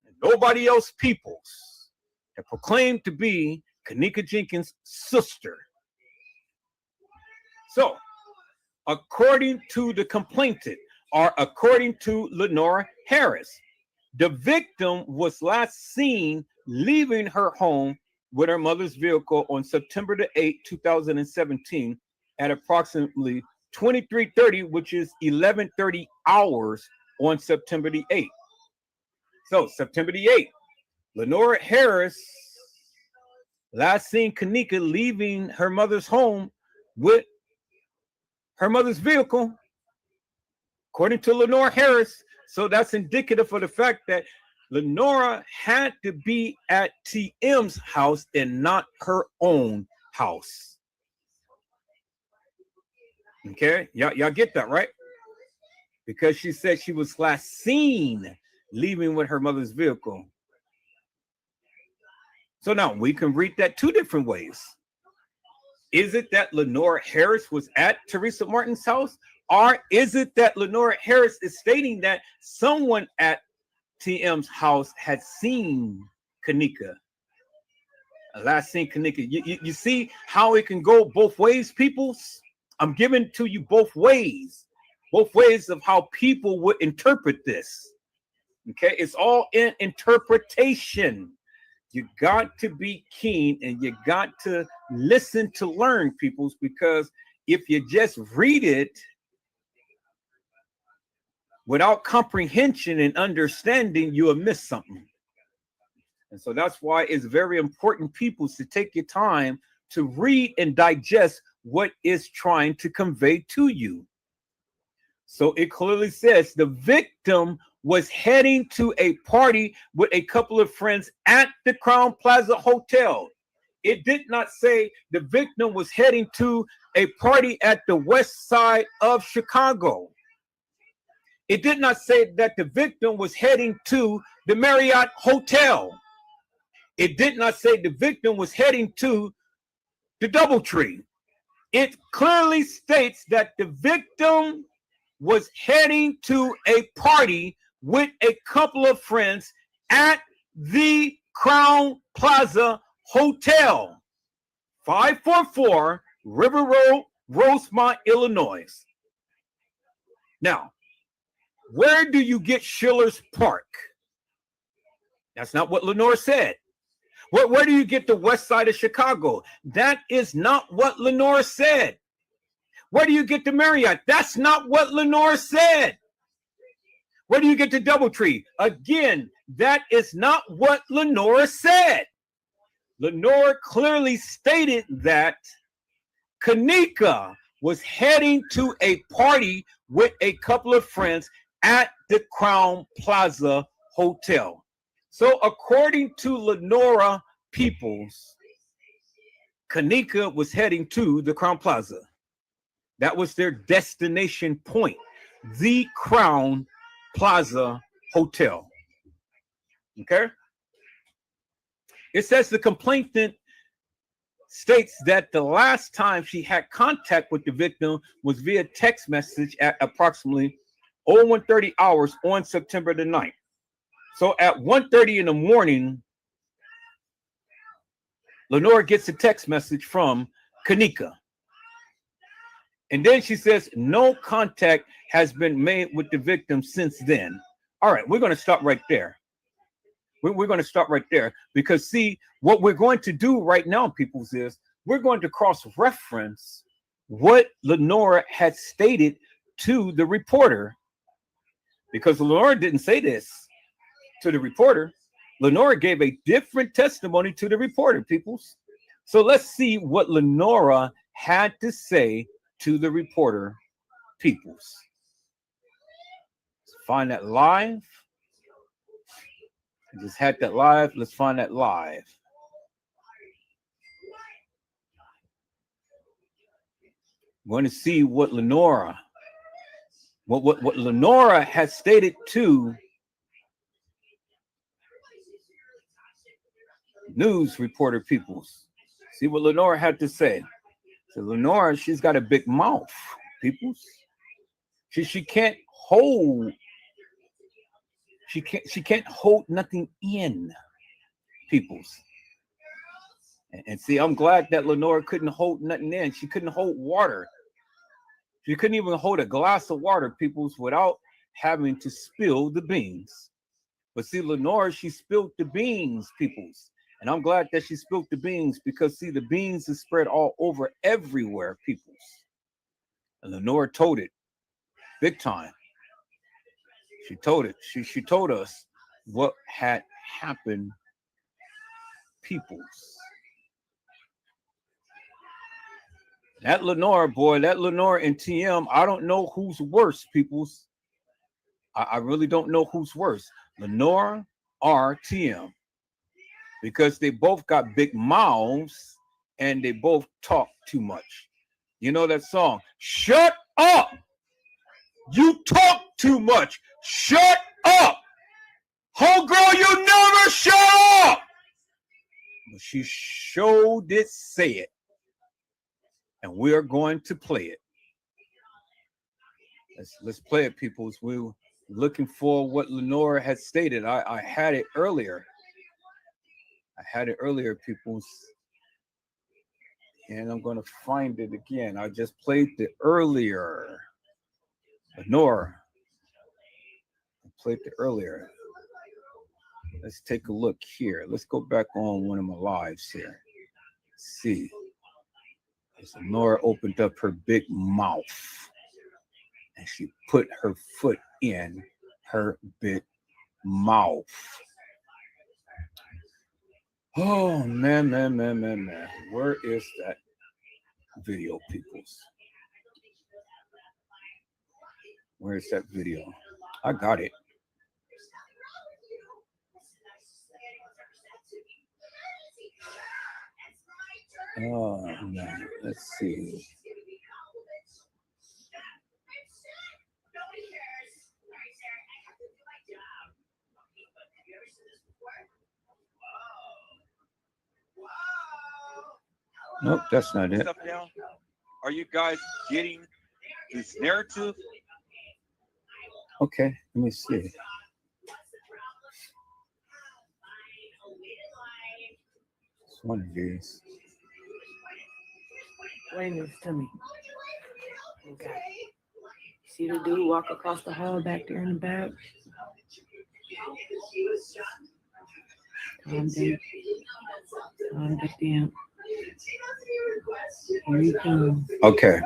and nobody else peoples that proclaimed to be Kenneka Jenkins' sister. So, according to the complainant, or according to Lenora Harris, the victim was last seen leaving her home with her mother's vehicle on September the 8th, 2017 at approximately 23:30, which is 11:30 hours on September the 8th. So September the 8th, Lenora Harris last seen Kenneka leaving her mother's home with her mother's vehicle, according to Lenora Harris. So that's indicative of the fact that Lenora had to be at TM's house and not her own house. Okay, y'all get that, right? Because she said she was last seen leaving with her mother's vehicle. So now we can read that two different ways. Is it that Lenora Harris was at Teresa Martin's house? Or is it that Lenora Harris is stating that someone at TM's house had seen Kenneka? Last seen Kenneka. You see how it can go both ways, peoples? I'm giving to you both ways of how people would interpret this. Okay, it's all in interpretation. You got to be keen and you got to listen to learn, peoples, because if you just read it without comprehension and understanding, you'll miss something. And so that's why it's very important, peoples, to take your time to read and digest what is trying to convey to you. So it clearly says the victim was heading to a party with a couple of friends at the Crown Plaza Hotel. It did not say the victim was heading to a party at the west side of Chicago. It did not say that the victim was heading to the Marriott Hotel. It did not say the victim was heading to the DoubleTree. It clearly states that the victim was heading to a party with a couple of friends at the Crown Plaza Hotel, 544 River Road, Rosemont, Illinois. Now, where do you get Schiller's Park? That's not what Lenore said. Where do you get the west side of Chicago? That is not what Lenore said. Where do you get the Marriott? That's not what Lenore said. Where do you get the DoubleTree? Again, that is not what Lenore said. Lenore clearly stated that Kenneka was heading to a party with a couple of friends at the Crown Plaza Hotel. So according to Lenora Peoples, Kenneka was heading to the Crown Plaza. That was their destination point, the Crown Plaza Hotel. Okay? It says the complainant states that the last time she had contact with the victim was via text message at approximately 01:30 hours on September the 9th. So at 1:30 in the morning, Lenore gets a text message from Kenneka. And then she says no contact has been made with the victim since then. All right, we're going to stop right there. We're going to stop right there because, see, what we're going to do right now, peoples, is we're going to cross-reference what Lenore had stated to the reporter, because Lenore didn't say this to the reporter. Lenore gave a different testimony to the reporter, peoples. So let's see what Lenora had to say to the reporter, peoples. Let's find that live. I just had that live. Let's find that live. I'm going to see what Lenora, what Lenora has stated to News reporter peoples. See what Lenora had to say. So Lenora, she's got a big mouth, peoples. She can't hold. She can't hold nothing in, peoples. And see, I'm glad that Lenora couldn't hold nothing in. She couldn't hold water. She couldn't even hold a glass of water, peoples, without having to spill the beans. But see, Lenora, she spilled the beans, peoples. And I'm glad that she spilled the beans because, see, the beans is spread all over everywhere, peoples. And Lenora told it big time. She told it. She told us what had happened, peoples. That Lenora, boy, that Lenora and TM, I don't know who's worse, peoples. I really don't know who's worse, Lenora or TM, because they both got big mouths and they both talk too much. You know that song, shut up! You talk too much. Shut up! Homegirl, you never shut up! But she sure did say it. And we're going to play it. Let's play it, peoples. We were looking for what Lenora had stated. I had it earlier. I had it earlier, peoples. And I'm going to find it again. I just played it earlier. Lenora. I played it earlier. Let's take a look here. Let's go back on one of my lives here. Let's see. So Lenora opened up her big mouth and she put her foot in her big mouth. Oh, man. Where is that video, peoples? Where is that video? I got it. Oh, man. Let's see. Nope, that's not it. Stuff down? Are you guys getting this narrative? Okay, let me see. It's one of these. Explain this to me. Okay. See the dude walk across the hall back there in the back? Calm down. Calm back down. Here he comes. Okay.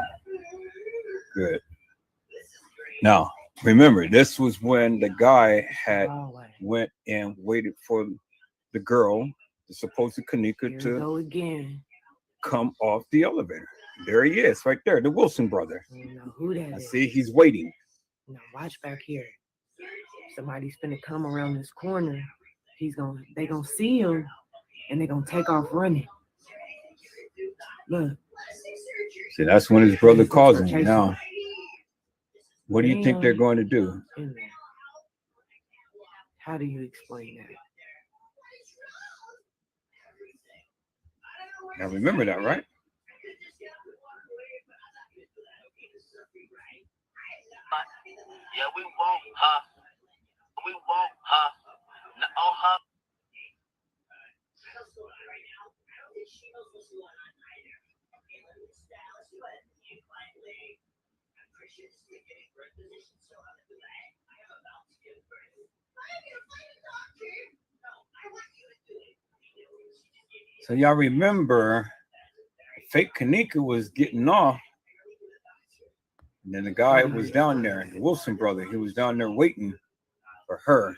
Good. Now, remember, this was when the guy had went and waited for the girl, the supposed Kanika, to go again. Come off the elevator. There he is, right there, the Wilson brother. You know who that is. See, he's waiting. Now watch back here. Somebody's gonna come around this corner. They gonna see him, and they gonna take off running. Look. See, that's when his brother calls him. Now, what do you think they're going to do? How do you explain that? Now, remember that, right? Yeah, we want her. We want her. No, her. So y'all remember, fake Kanika was getting off, and then the guy was down there, the Wilson brother. He was down there waiting for her.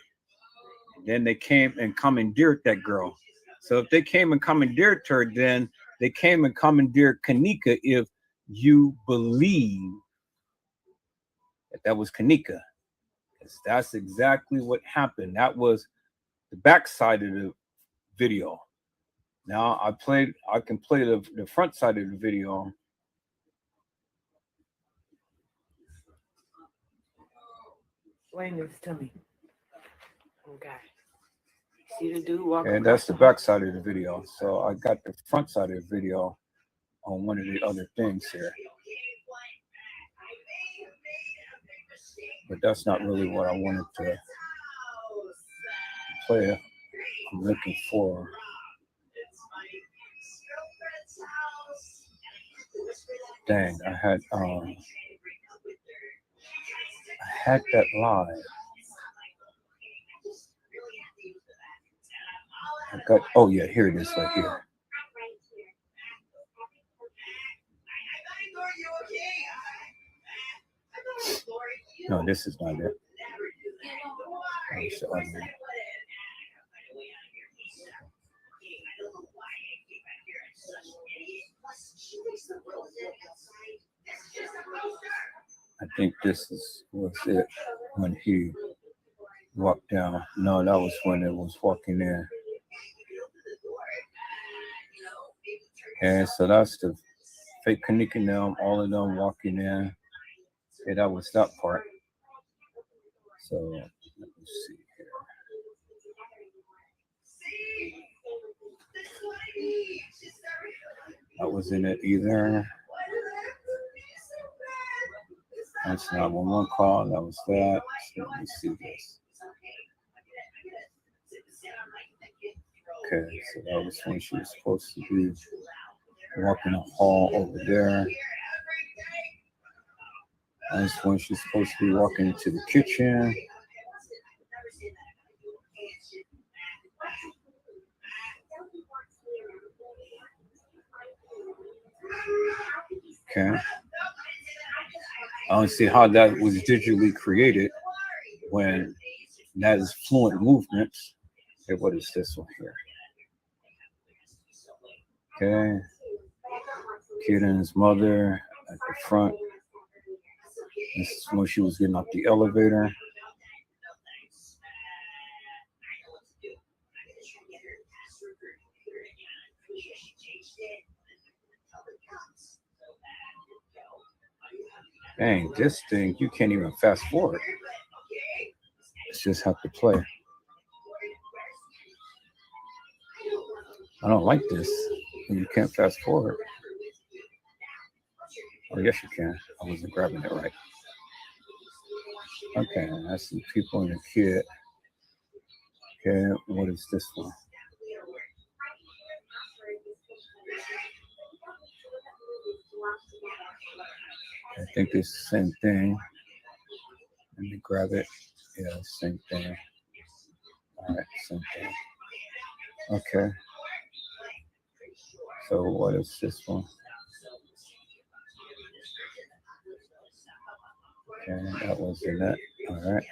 And then they came and commandeered that girl. So if they came and commandeered her, then they came and commandeered Kanika. If you believe that was Kanika, because that's exactly what happened. That was the backside of the video. Now I can play the front side of the video. Explain this to me. Okay. See the dude walking. And that's the back side of the video. So I got the front side of the video on one of the other things here. But that's not really what I wanted to play. I'm looking for. Dang, I had that live. I got, oh yeah, here it is right here. No, this is not it. I think this was it when he walked down. No, that was when it was walking in. Okay, so that's the fake Kanika and them, all of them walking in. Okay, that was that part. So let me see here. That wasn't it either. That's not 911 call. That was that. So let me see this. Okay, so that was when she was supposed to be walking the hall over there. That's when she's supposed to be walking into the kitchen. Okay. I don't see how that was digitally created when that is fluent movements. Okay, what is this one here? Okay. Kid and his mother at the front. This is when she was getting off the elevator. Dang, this thing, you can't even fast forward. It's just have to play. I don't like this. You can't fast forward. Oh, yes, you can. I wasn't grabbing it right. Okay, that's the people and the kid. Okay, what is this one? I think it's the same thing. Let me grab it. Yeah, same thing. All right, same thing. Okay. So what is this one? Okay, that was in that. All right.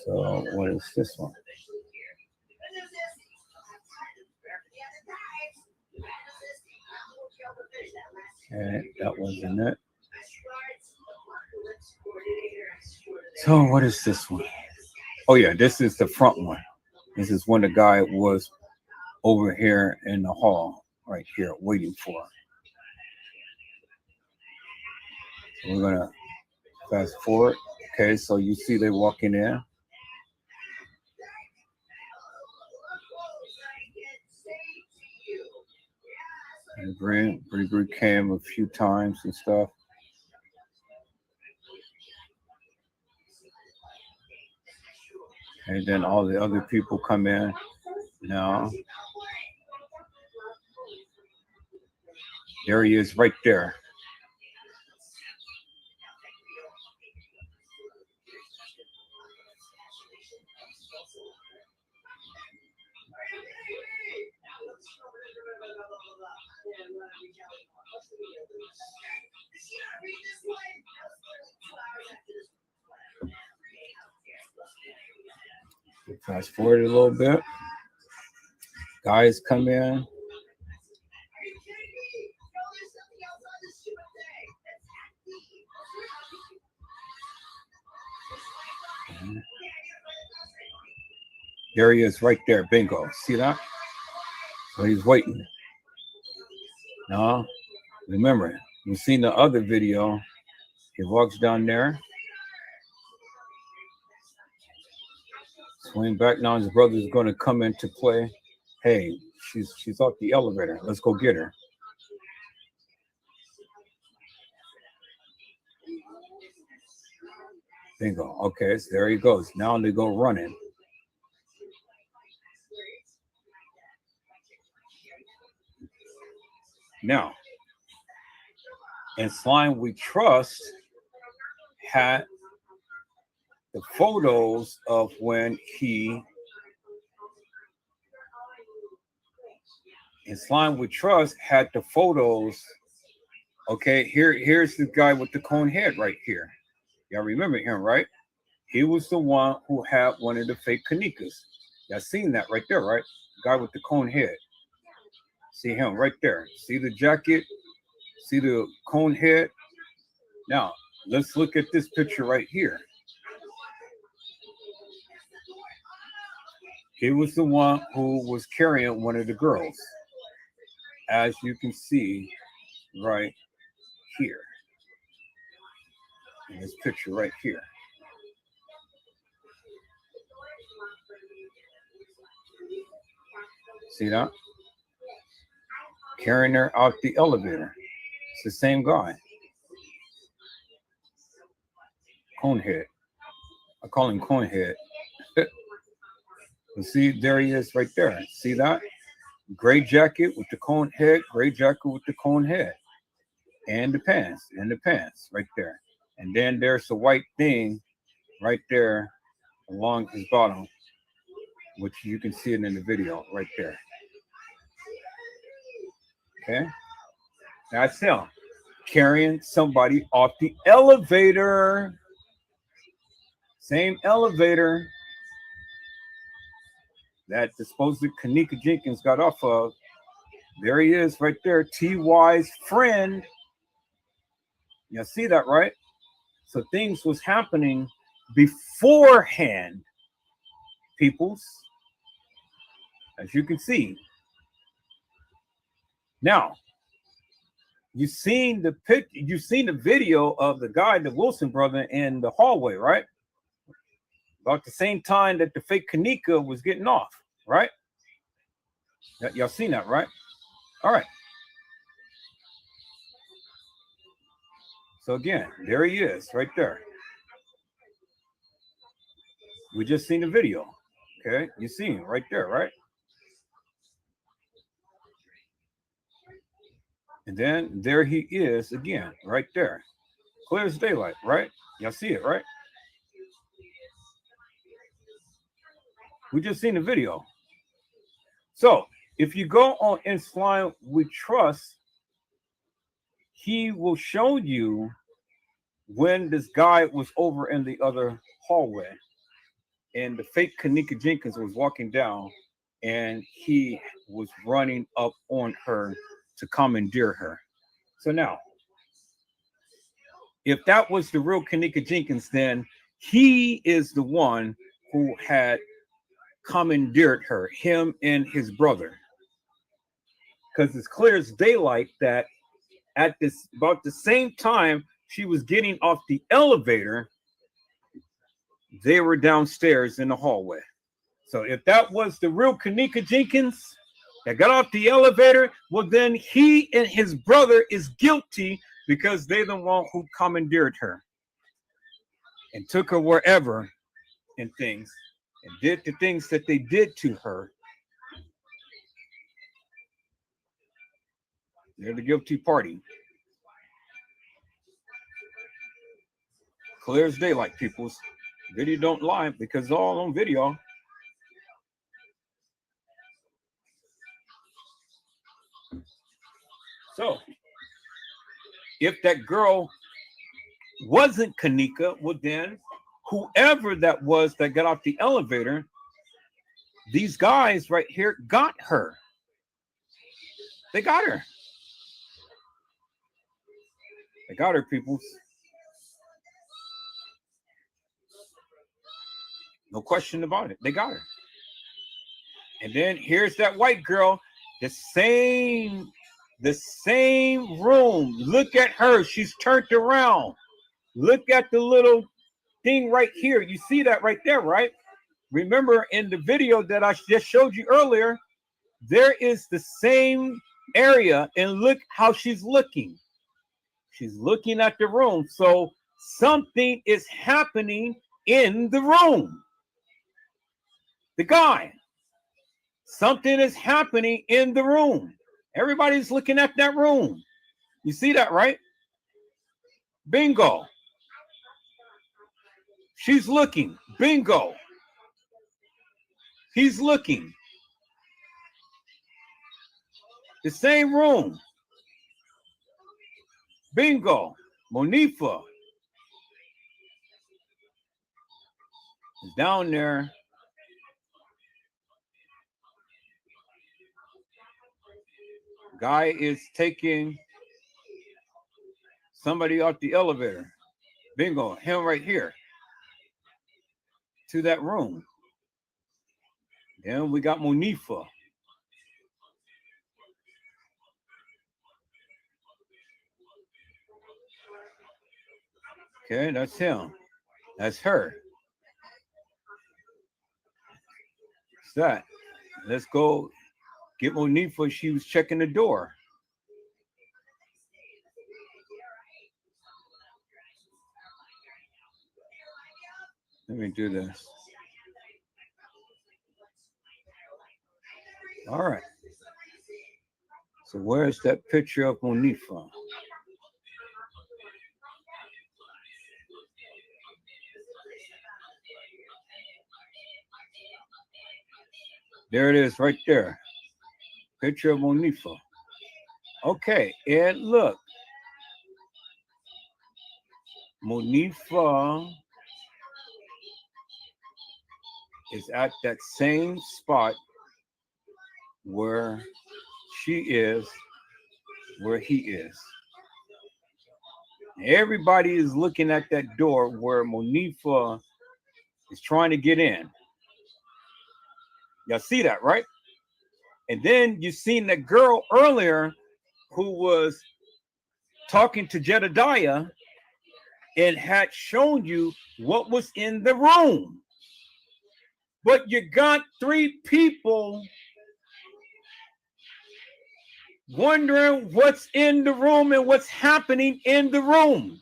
So what is this one? Okay, that was in it. So what is this one? Oh yeah, this is the front one. This is when the guy was over here in the hall, right here, waiting for her. So we're gonna fast forward. Okay, so you see they walking in. And Bree came a few times and stuff. And then all the other people come in now. There he is right there. Fast forward a little bit. Guys come in. There he is right there. Bingo. See that? So he's waiting. Now, remember, you've seen the other video. He walks down there. Swing back now. His brother's going to come into play. Hey, she's off the elevator. Let's go get her. Bingo. Okay, so there he goes. Now they go running. Now, in Slime We Trust had the photos of when he, in Slime We Trust had the photos. Okay, here's the guy with the cone head right here. Y'all remember him, right? He was the one who had one of the fake Kanikas. Y'all seen that right there, right? Guy with the cone head. See him right there. See the jacket? See the cone head? Now, let's look at this picture right here. He was the one who was carrying one of the girls, as you can see right here. In this picture right here. See that? Carrying her out the elevator. It's the same guy. Conehead. I call him Conehead. You see, there he is right there. See that? Gray jacket with the cone head, gray jacket with the cone head. And the pants, right there. And then there's the white thing right there along his bottom, which you can see it in the video right there. Okay? That's him carrying somebody off the elevator. Same elevator that the supposed Kenneka Jenkins got off of. There he is right there, T.Y.'s friend. You see that, right? So things was happening beforehand, peoples, as you can see. Now, you've seen the video of the guy, the Wilson brother, in the hallway, right? About the same time that the fake Kenneka was getting off, right? Y'all seen that, right? All right. So again, there he is, right there. We just seen the video, okay? You see him right there, right? And then there he is again, right there. Clear as daylight, right? Y'all see it, right? We just seen the video. So if you go on In Slime We Trust, he will show you when this guy was over in the other hallway and the fake Kenneka Jenkins was walking down and he was running up on her to commandeer her. So now, if that was the real Kenneka Jenkins, then he is the one who had commandeered her, him and his brother. Because it's clear as daylight that at this about the same time she was getting off the elevator, they were downstairs in the hallway. So if that was the real Kenneka Jenkins that got off the elevator, well, then he and his brother is guilty because they're the one who commandeered her and took her wherever and things and did the things that they did to her. They're the guilty party. Clear as daylight, peoples. Video don't lie because it's all on video. So, if that girl wasn't Kenneka, well then, whoever that was that got off the elevator, these guys right here got her. They got her. They got her, peoples. No question about it. They got her. And then here's that white girl, the same room. Look at her. She's turned around. Look at the little thing right here. You see that right there, right? remember in the video that I just showed you earlier, there is the same area, and look how she's looking. She's looking at the room. So something is happening in the room. The guy, something is happening in the room. Everybody's looking at that room. You see that, right? Bingo. She's looking. Bingo. He's looking. The same room. Bingo. Monifa is down there. Guy is taking somebody off the elevator. Bingo. Him right here. To that room. Then we got Monifa. Okay, that's him. That's her. What's that? Let's go get Monifa. She was checking the door. Let me do this. All right. So where's that picture of Monifa? There it is right there. Picture of Monifa. Okay, and look. Monifa is at that same spot where she is, where he is. Everybody is looking at that door where Monifa is trying to get in. Y'all see that, right? And then you seen that girl earlier who was talking to Jedediah and had shown you what was in the room. But you got three people wondering what's in the room and what's happening in the room.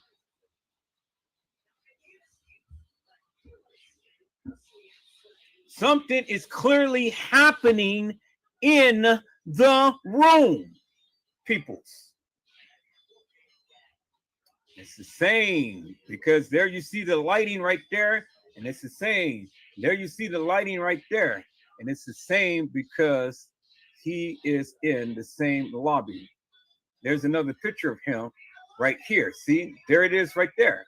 Something is clearly happening in the room, peoples. It's the same because there you see the lighting right there, and it's the same. There you see the lighting right there, and it's the same because he is in the same lobby. There's another picture of him right here. See, there it is right there.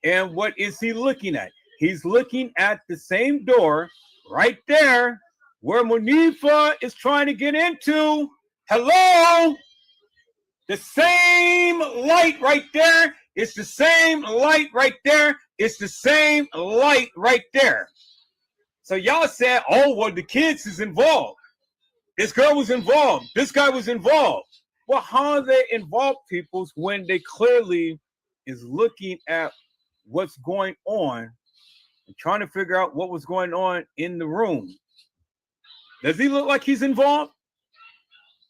And what is he looking at? He's looking at the same door right there where Monifa is trying to get into. Hello? The same light right there. It's the same light right there. It's the same light right there. So y'all said, oh, well, the kids is involved. This girl was involved. This guy was involved. Well, how are they involved, peoples, when they clearly is looking at what's going on and trying to figure out what was going on in the room? Does he look like he's involved?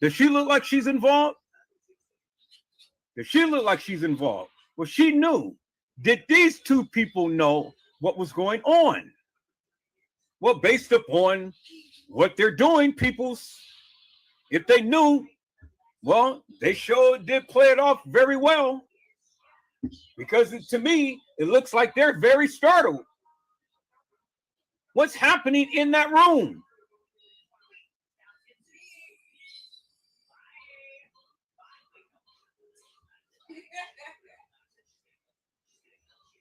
Does she look like she's involved? Does she look like she's involved? Well, she knew. Did these two people know what was going on? Well, based upon what they're doing, peoples, if they knew, well, they sure did play it off very well. Because to me, it looks like they're very startled. What's happening in that room?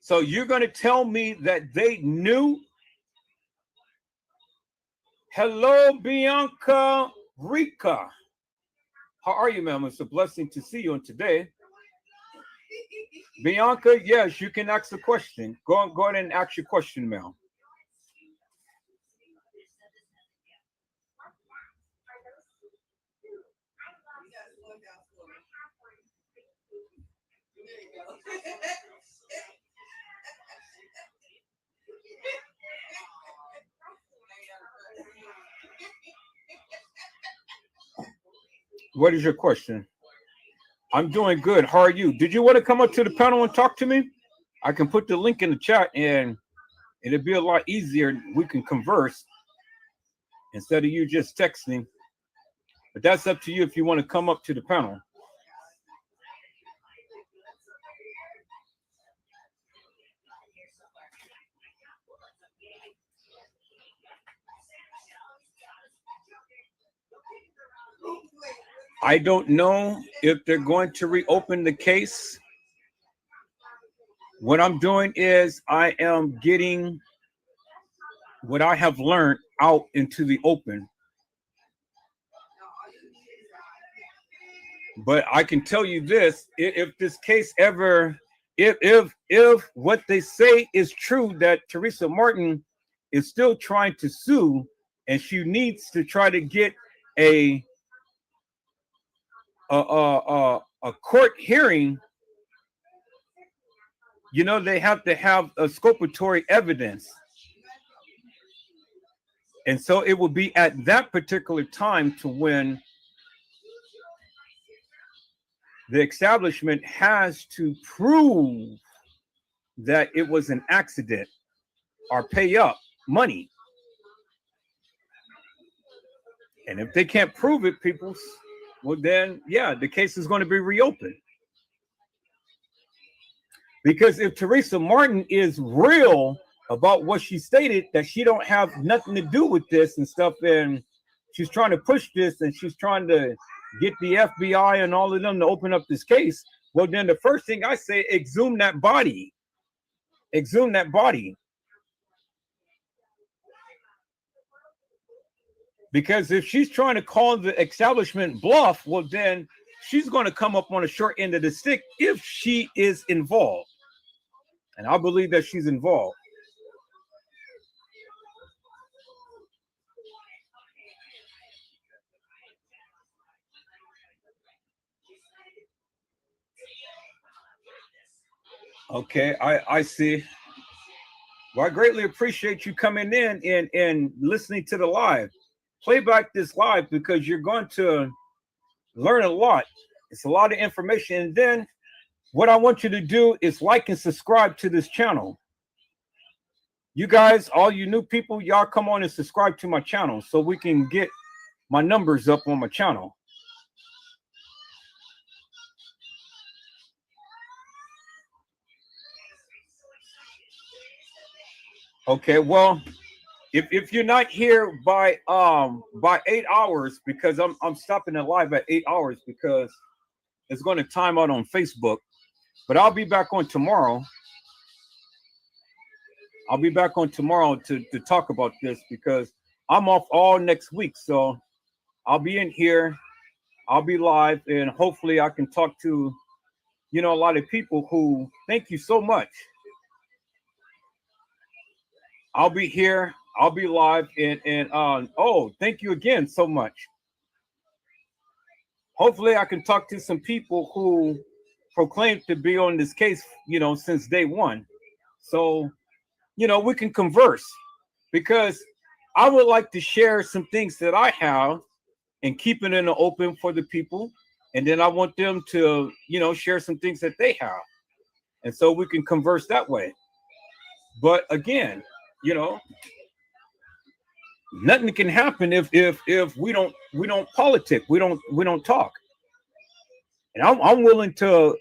So you're going to tell me that they knew? Hello, Bianca Rica. How are you, ma'am? It's a blessing to see you on today. Bianca, yes, you can ask a question. Go ahead and ask your question, ma'am. What is your question? I'm doing good. How are you? Did you want to come up to the panel and talk to me? I can put the link in the chat and it'll be a lot easier. We can converse instead of you just texting. But that's up to you if you want to come up to the panel. I don't know if they're going to reopen the case. What I'm doing is I am getting what I have learned out into the open. But I can tell you this, if this case ever, if what they say is true, that Teresa Martin is still trying to sue and she needs to try to get a court hearing, you know, they have to have a exculpatory evidence. And so it will be at that particular time to when the establishment has to prove that it was an accident or pay up money. And if they can't prove it, people, well then, yeah, the case is going to be reopened. Because if Teresa Martin is real about what she stated, that she don't have nothing to do with this and stuff, and she's trying to push this and she's trying to get the FBI and all of them to open up this case, well then the first thing I say, exhume that body. Exhume that body. Because if she's trying to call the establishment bluff, well then she's going to come up on a short end of the stick if she is involved. And I believe that she's involved. Okay, I see. Well, I greatly appreciate you coming in and listening to the live. Play back this live because you're going to learn a lot. It's a lot of information. And then what I want you to do is like and subscribe to this channel. You guys, all you new people, y'all come on and subscribe to my channel so we can get my numbers up on my channel. Okay, well, if you're not here by 8 hours, because I'm stopping the live at 8 hours because it's going to time out on Facebook, but I'll be back on tomorrow. I'll be back on tomorrow to talk about this because I'm off all next week. So I'll be in here, I'll be live, and hopefully I can talk to, you know, a lot of people who thank you so much. I'll be here, I'll be live, and oh, thank you again so much. Hopefully I can talk to some people who proclaim to be on this case, you know, since day one. So, you know, we can converse because I would like to share some things that I have and keep it in the open for the people. And then I want them to, you know, share some things that they have. And so we can converse that way. But again, you know, nothing can happen if we don't politic, we don't talk. And I'm willing to,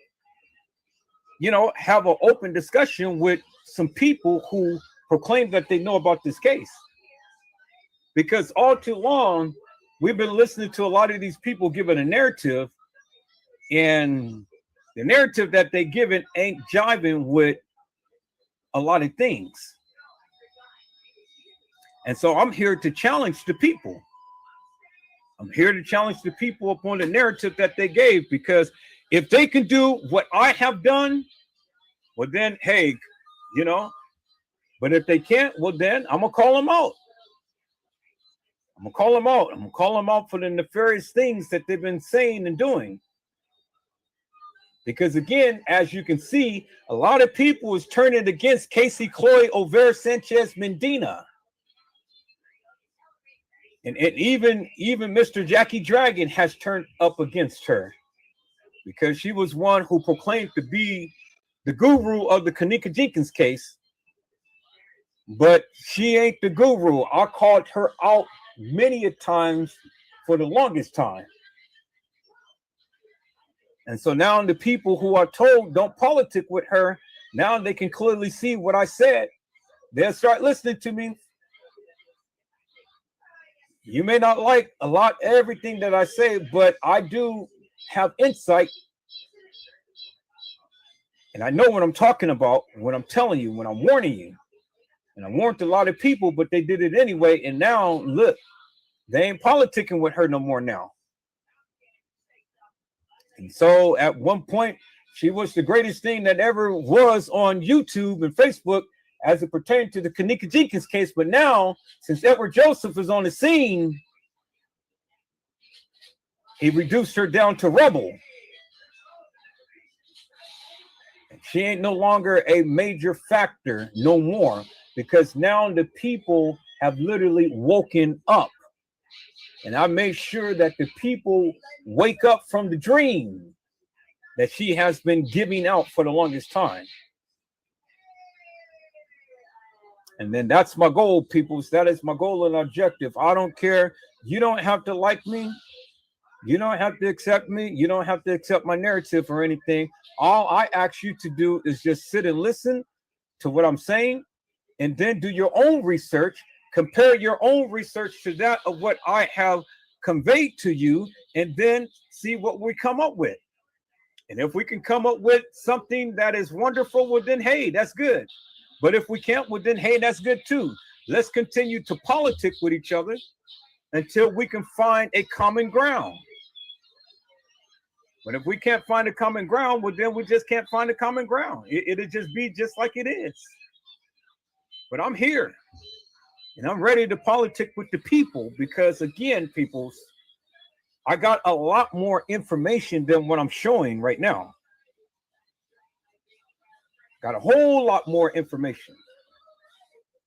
you know, have an open discussion with some people who proclaim that they know about this case. Because all too long, we've been listening to a lot of these people giving a narrative, and the narrative that they giving ain't jiving with a lot of things. And so I'm here to challenge the people. I'm here to challenge the people upon the narrative that they gave, because if they can do what I have done, well then, hey, you know, but if they can't, well then I'm gonna call them out. I'm gonna call them out. I'm gonna call them out for the nefarious things that they've been saying and doing. Because again, as you can see, a lot of people is turning against Casey Cloyd Overa Sanchez Medina. And even Mr. Jackie Dragon has turned up against her because she was one who proclaimed to be the guru of the Kenneka Jenkins case. But she ain't the guru. I called her out many a times for the longest time. And so now the people who are told don't politic with her, now they can clearly see what I said. They'll start listening to me. You may not like a lot everything that I say, but I do have insight. And I know what I'm talking about, what I'm telling you, when I'm warning you. And I warned a lot of people, but they did it anyway. And now, look, they ain't politicking with her no more now. And so at one point, she was the greatest thing that ever was on YouTube and Facebook as it pertained to the Kenneka Jenkins case. But now, since Edward Joseph is on the scene, he reduced her down to rebel. And she ain't no longer a major factor no more, because now the people have literally woken up. And I made sure that the people wake up from the dream that she has been giving out for the longest time. And then that's my goal, peoples. That is my goal and objective. I don't care. You don't have to like me. You don't have to accept me. You don't have to accept my narrative or anything. All I ask you to do is just sit and listen to what I'm saying, and then do your own research. Compare your own research to that of what I have conveyed to you, and then see what we come up with. And if we can come up with something that is wonderful, well, then, hey, that's good. But if we can't, well, then, hey, that's good too. Let's continue to politic with each other until we can find a common ground. But if we can't find a common ground, well, then we just can't find a common ground. It'll just be just like it is. But I'm here. And I'm ready to politic with the people because, again, peoples, I got a lot more information than what I'm showing right now. Got a whole lot more information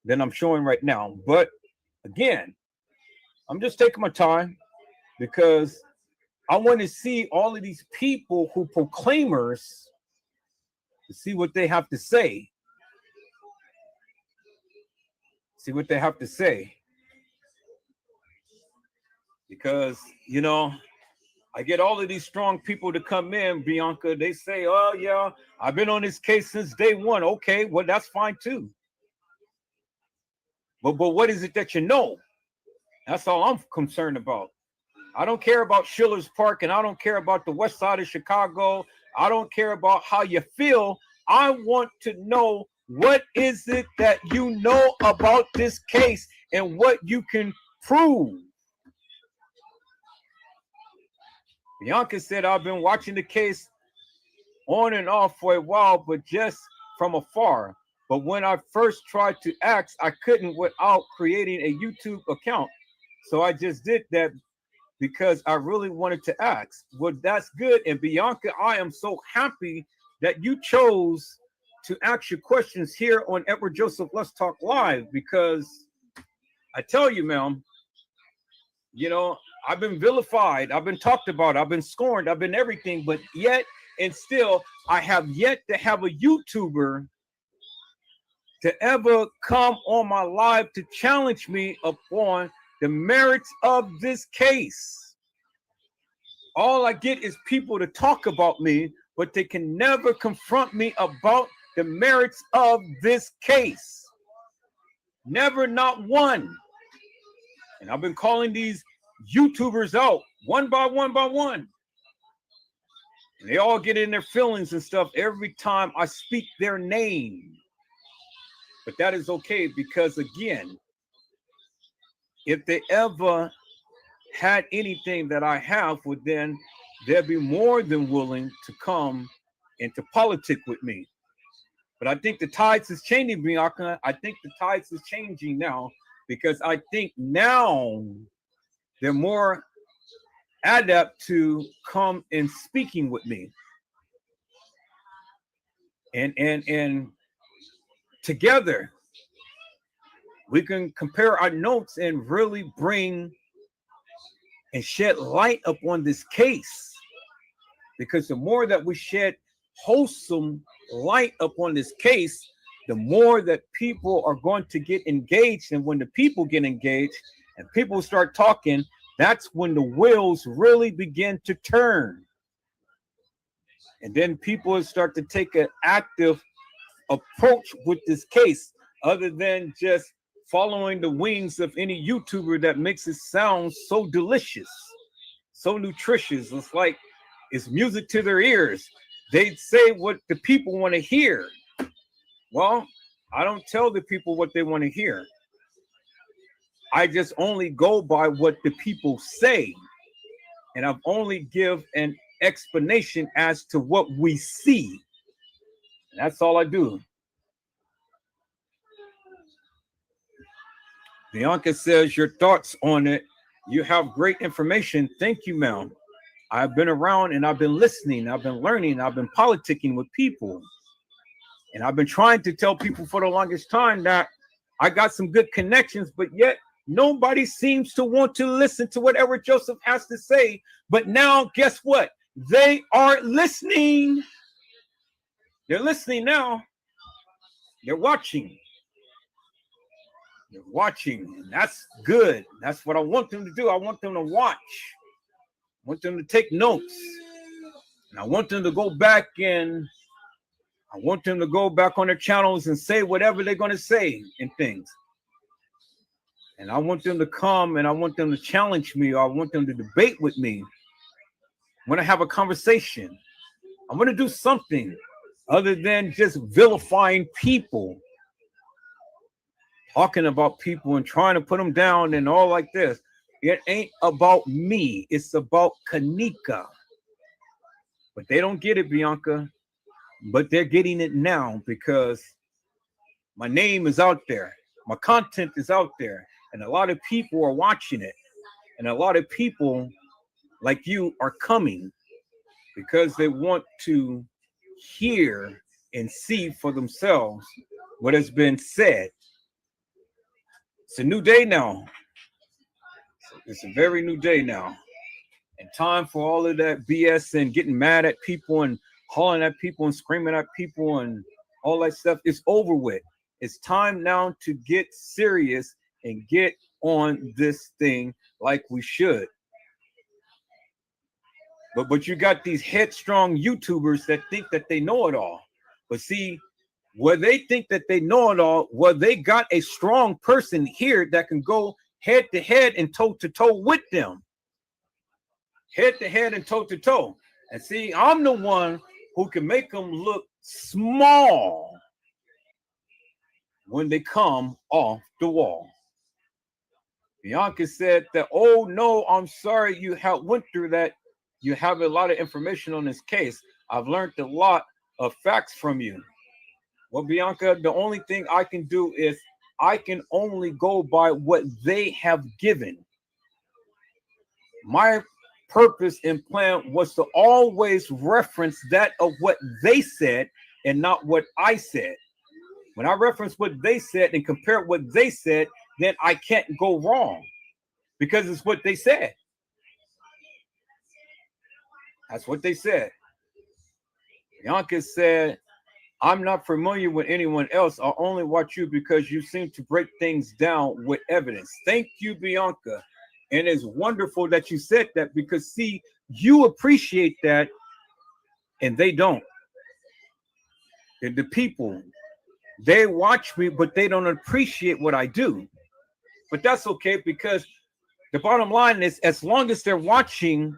than I'm showing right now. But, again, I'm just taking my time because I want to see all of these people who proclaimers to see what they have to say. See what they have to say. Because, you know, I get all of these strong people to come in, Bianca. They say, oh, yeah, I've been on this case since day one. Okay, well, that's fine, too. But what is it that you know? That's all I'm concerned about. I don't care about Schiller's Park, and I don't care about the west side of Chicago. I don't care about how you feel. I want to know, what is it that you know about this case and what you can prove? Bianca said, I've been watching the case on and off for a while, but just from afar. But when I first tried to ask, I couldn't without creating a YouTube account. So I just did that because I really wanted to ask. Well, that's good. And Bianca, I am so happy that you chose to ask your questions here on Edward Joseph Let's Talk Live, because I tell you, ma'am, you know, I've been vilified, I've been talked about, I've been scorned, I've been everything, but yet and still, I have yet to have a YouTuber to ever come on my live to challenge me upon the merits of this case. All I get is people to talk about me, but they can never confront me about the merits of this case. Never, not one. And I've been calling these YouTubers out one by one by one. And they all get in their feelings and stuff every time I speak their name. But that is okay, because again, if they ever had anything that I have, well, then they'll be more than willing to come into politics with me. But I think the tides is changing, Bianca. I think the tides is changing now, because I think now they're more adept to come and speaking with me. And together we can compare our notes and really bring and shed light upon this case. Because the more that we shed wholesome light upon this case, the more that people are going to get engaged. And when the people get engaged and people start talking, that's when the wheels really begin to turn. And then people start to take an active approach with this case, other than just following the wings of any YouTuber that makes it sound so delicious, so nutritious. It's like it's music to their ears. They say what the people want to hear. Well, I don't tell the people what they want to hear. I just only go by what the people say. And I've only give an explanation as to what we see. And that's all I do. Bianca says, your thoughts on it. You have great information. Thank you, ma'am. I've been around and I've been listening. I've been learning. I've been politicking with people. And I've been trying to tell people for the longest time that I got some good connections, but yet nobody seems to want to listen to whatever Joseph has to say. But now, guess what? They are listening. They're listening now. They're watching. They're watching, and that's good. That's what I want them to do. I want them to watch. I want them to take notes. And I want them to go back and I want them to go back on their channels and say whatever they're going to say and things. And I want them to come and I want them to challenge me, or I want them to debate with me. I want to have a conversation. I want to do something other than just vilifying people, talking about people and trying to put them down and all like this. It ain't about me. It's about Kanika. But they don't get it, Bianca. But they're getting it now because my name is out there. My content is out there. And a lot of people are watching it. And a lot of people like you are coming because they want to hear and see for themselves what has been said. It's a new day now. It's a very new day now. And time for all of that BS and getting mad at people and hollering at people and screaming at people and all that stuff is over with. It's time now to get serious and get on this thing like we should. But you got these headstrong YouTubers that think that they know it all. But see, where they think that they know it all, well, they got a strong person here that can go head to head and toe to toe with them. Head to head and toe to toe. And see, I'm the one who can make them look small when they come off the wall. Bianca said that, oh no, I'm sorry you have went through that. You have a lot of information on this case. I've learned a lot of facts from you. Well, Bianca, the only thing I can do is I can only go by what they have given. My purpose and plan was to always reference that of what they said and not what I said. When I reference what they said and compare what they said, then I can't go wrong because it's what they said. That's what they said. Bianca said, I'm not familiar with anyone else. I only watch you because you seem to break things down with evidence. Thank you, Bianca. And it's wonderful that you said that because, see, you appreciate that and they don't. And the people, they watch me, but they don't appreciate what I do. But that's okay because the bottom line is as long as they're watching,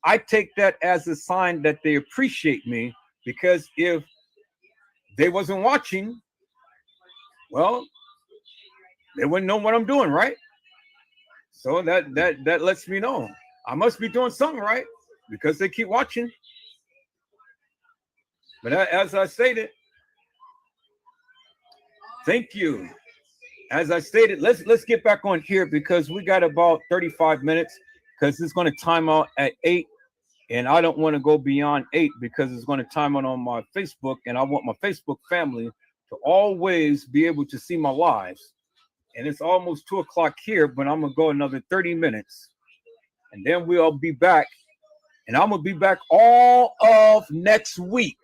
I take that as a sign that they appreciate me, because if they wasn't watching, well, they wouldn't know what I'm doing, right? So that lets me know I must be doing something right because they keep watching. But as I stated, thank you. As I stated, let's get back on here because we got about 35 minutes because it's going to time out at 8. And I don't want to go beyond 8 because it's going to time out on my Facebook. And I want my Facebook family to always be able to see my lives. And it's almost 2 o'clock here, but I'm going to go another 30 minutes. and then we'll be back. And I'm going to be back all of next week.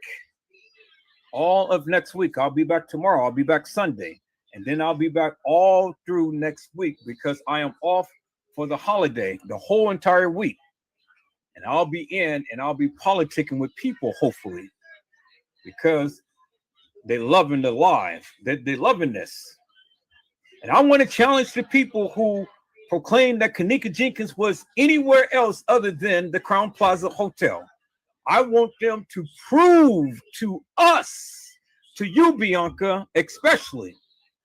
All of next week. I'll be back tomorrow. I'll be back Sunday. And then I'll be back all through next week because I am off for the holiday, the whole entire week. And I'll be in and I'll be politicking with people, hopefully, because they're loving the live. They're loving this. And I want to challenge the people who proclaim that Kenneka Jenkins was anywhere else other than the Crown Plaza Hotel. I want them to prove to us, to you, Bianca, especially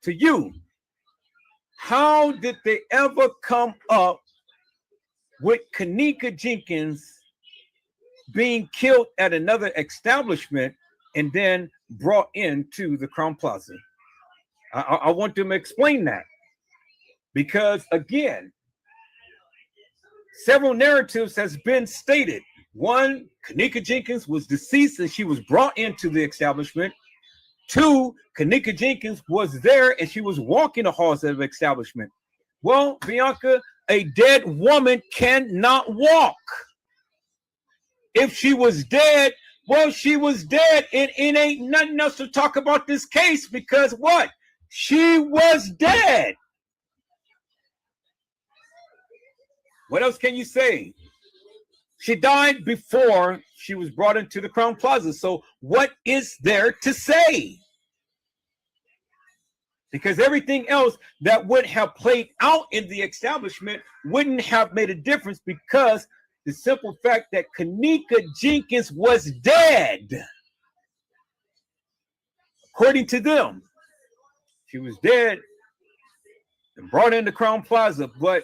to you, how did they ever come up with Kenneka Jenkins being killed at another establishment and then brought into the Crown Plaza? I want them to explain that. Because again, several narratives has been stated. One, Kenneka Jenkins was deceased and she was brought into the establishment. Two, Kenneka Jenkins was there and she was walking the halls of the establishment. Well, Bianca, a dead woman cannot walk. If she was dead, well, she was dead. It ain't nothing else to talk about this case because what? She was dead. What else can you say? She died before she was brought into the Crown Plaza. So what is there to say? Because everything else that would have played out in the establishment wouldn't have made a difference because the simple fact that Kenneka Jenkins was dead. According to them, she was dead and brought into Crown Plaza, but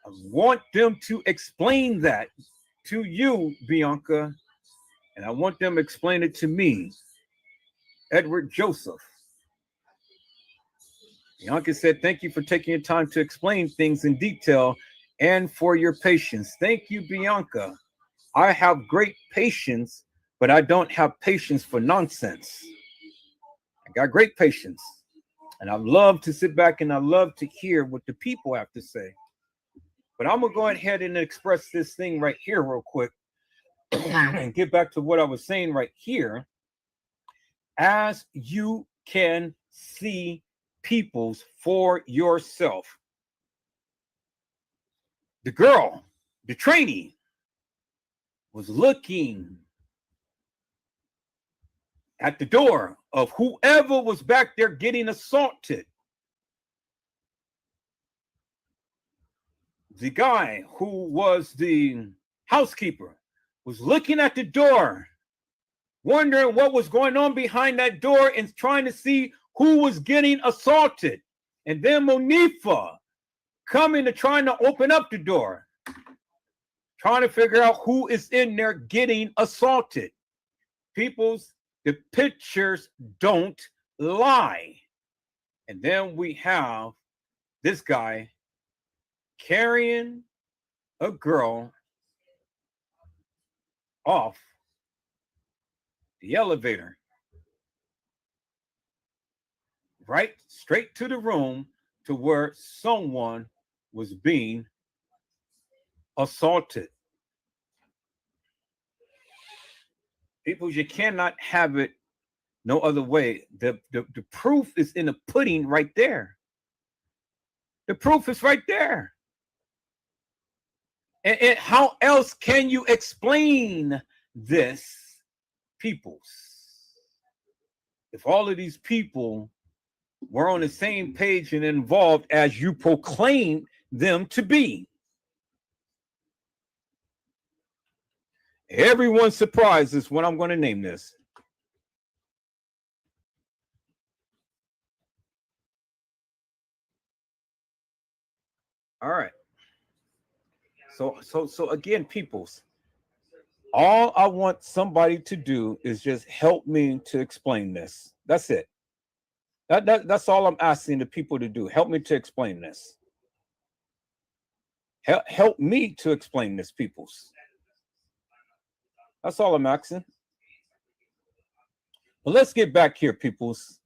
I want them to explain that to you, Bianca, and I want them to explain it to me, Edward Joseph. Bianca said, thank you for taking your time to explain things in detail and for your patience. Thank you, Bianca. I have great patience, but I don't have patience for nonsense. I got great patience, and I love to sit back and I love to hear what the people have to say. But I'm going to go ahead and express this thing right here real quick and get back to what I was saying right here. As you can see peoples for yourself. The girl, the trainee, was looking at the door of whoever was back there getting assaulted. The guy who was the housekeeper was looking at the door, wondering what was going on behind that door and trying to see who was getting assaulted. And then Monifa coming to trying to open up the door, trying to figure out who is in there getting assaulted. People's, the pictures don't lie. And then we have this guy carrying a girl off the elevator, right straight to the room to where someone was being assaulted. People, you cannot have it no other way. The proof is in the pudding right there. The proof is right there. And how else can you explain this, peoples? If all of these people were on the same page and involved as you proclaim them to be. Everyone's surprised is what I'm going to name this. All right. So again, peoples, all I want somebody to do is just help me to explain this. That's it. That's all I'm asking the people to do. Help me to explain this. Help me to explain this, peoples. That's all I'm asking. Well, let's get back here, peoples.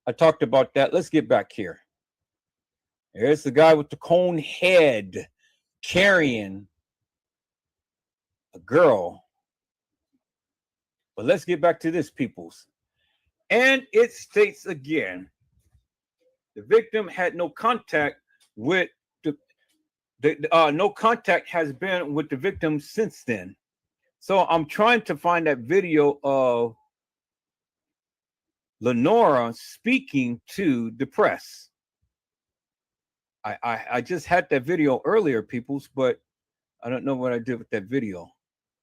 I talked about that. Let's get back here. There's the guy with the cone head carrying a girl. But let's get back to this, peoples. And it states again, the victim had no contact with no contact has been with the victim since then. So I'm trying to find that video of Lenora speaking to the press. I just had that video earlier, peoples, but I don't know what I did with that video.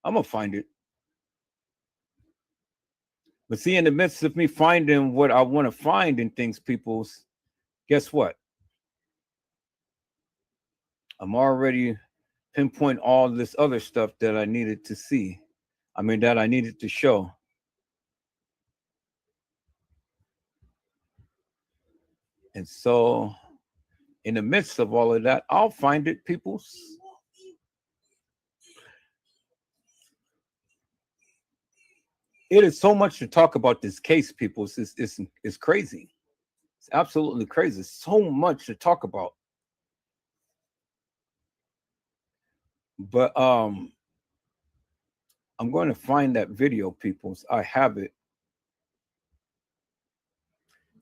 I'm gonna find it. But see, in the midst of me finding what I want to find in things, peoples, guess what? I'm already pinpoint all this other stuff that I needed to see. I mean, that I needed to show. And so, in the midst of all of that, I'll find it, peoples. It is so much to talk about this case, people. It's crazy. It's absolutely crazy. So much to talk about. But I'm going to find that video, peoples. I have it.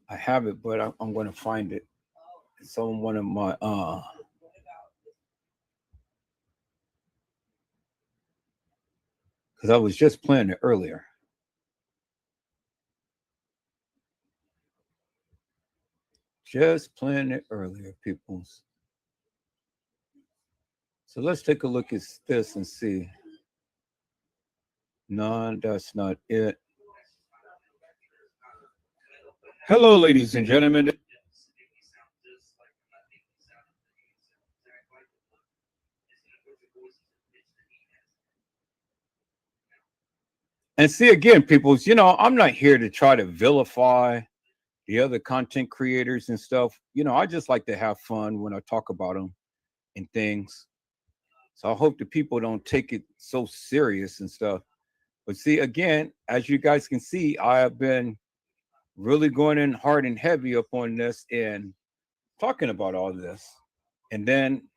But I'm going to find it. It's on one of my because I was just playing it earlier. Just playing it earlier, peoples. So let's take a look at this and see. No, that's not it. Hello, ladies and gentlemen. And see, again, peoples, I'm not here to try to vilify the other content creators and stuff. I just like to have fun when I talk about them and things. So I hope the people don't take it so serious and stuff. But see, again, as you guys can see, I have been really going in hard and heavy up on this and talking about all this. And then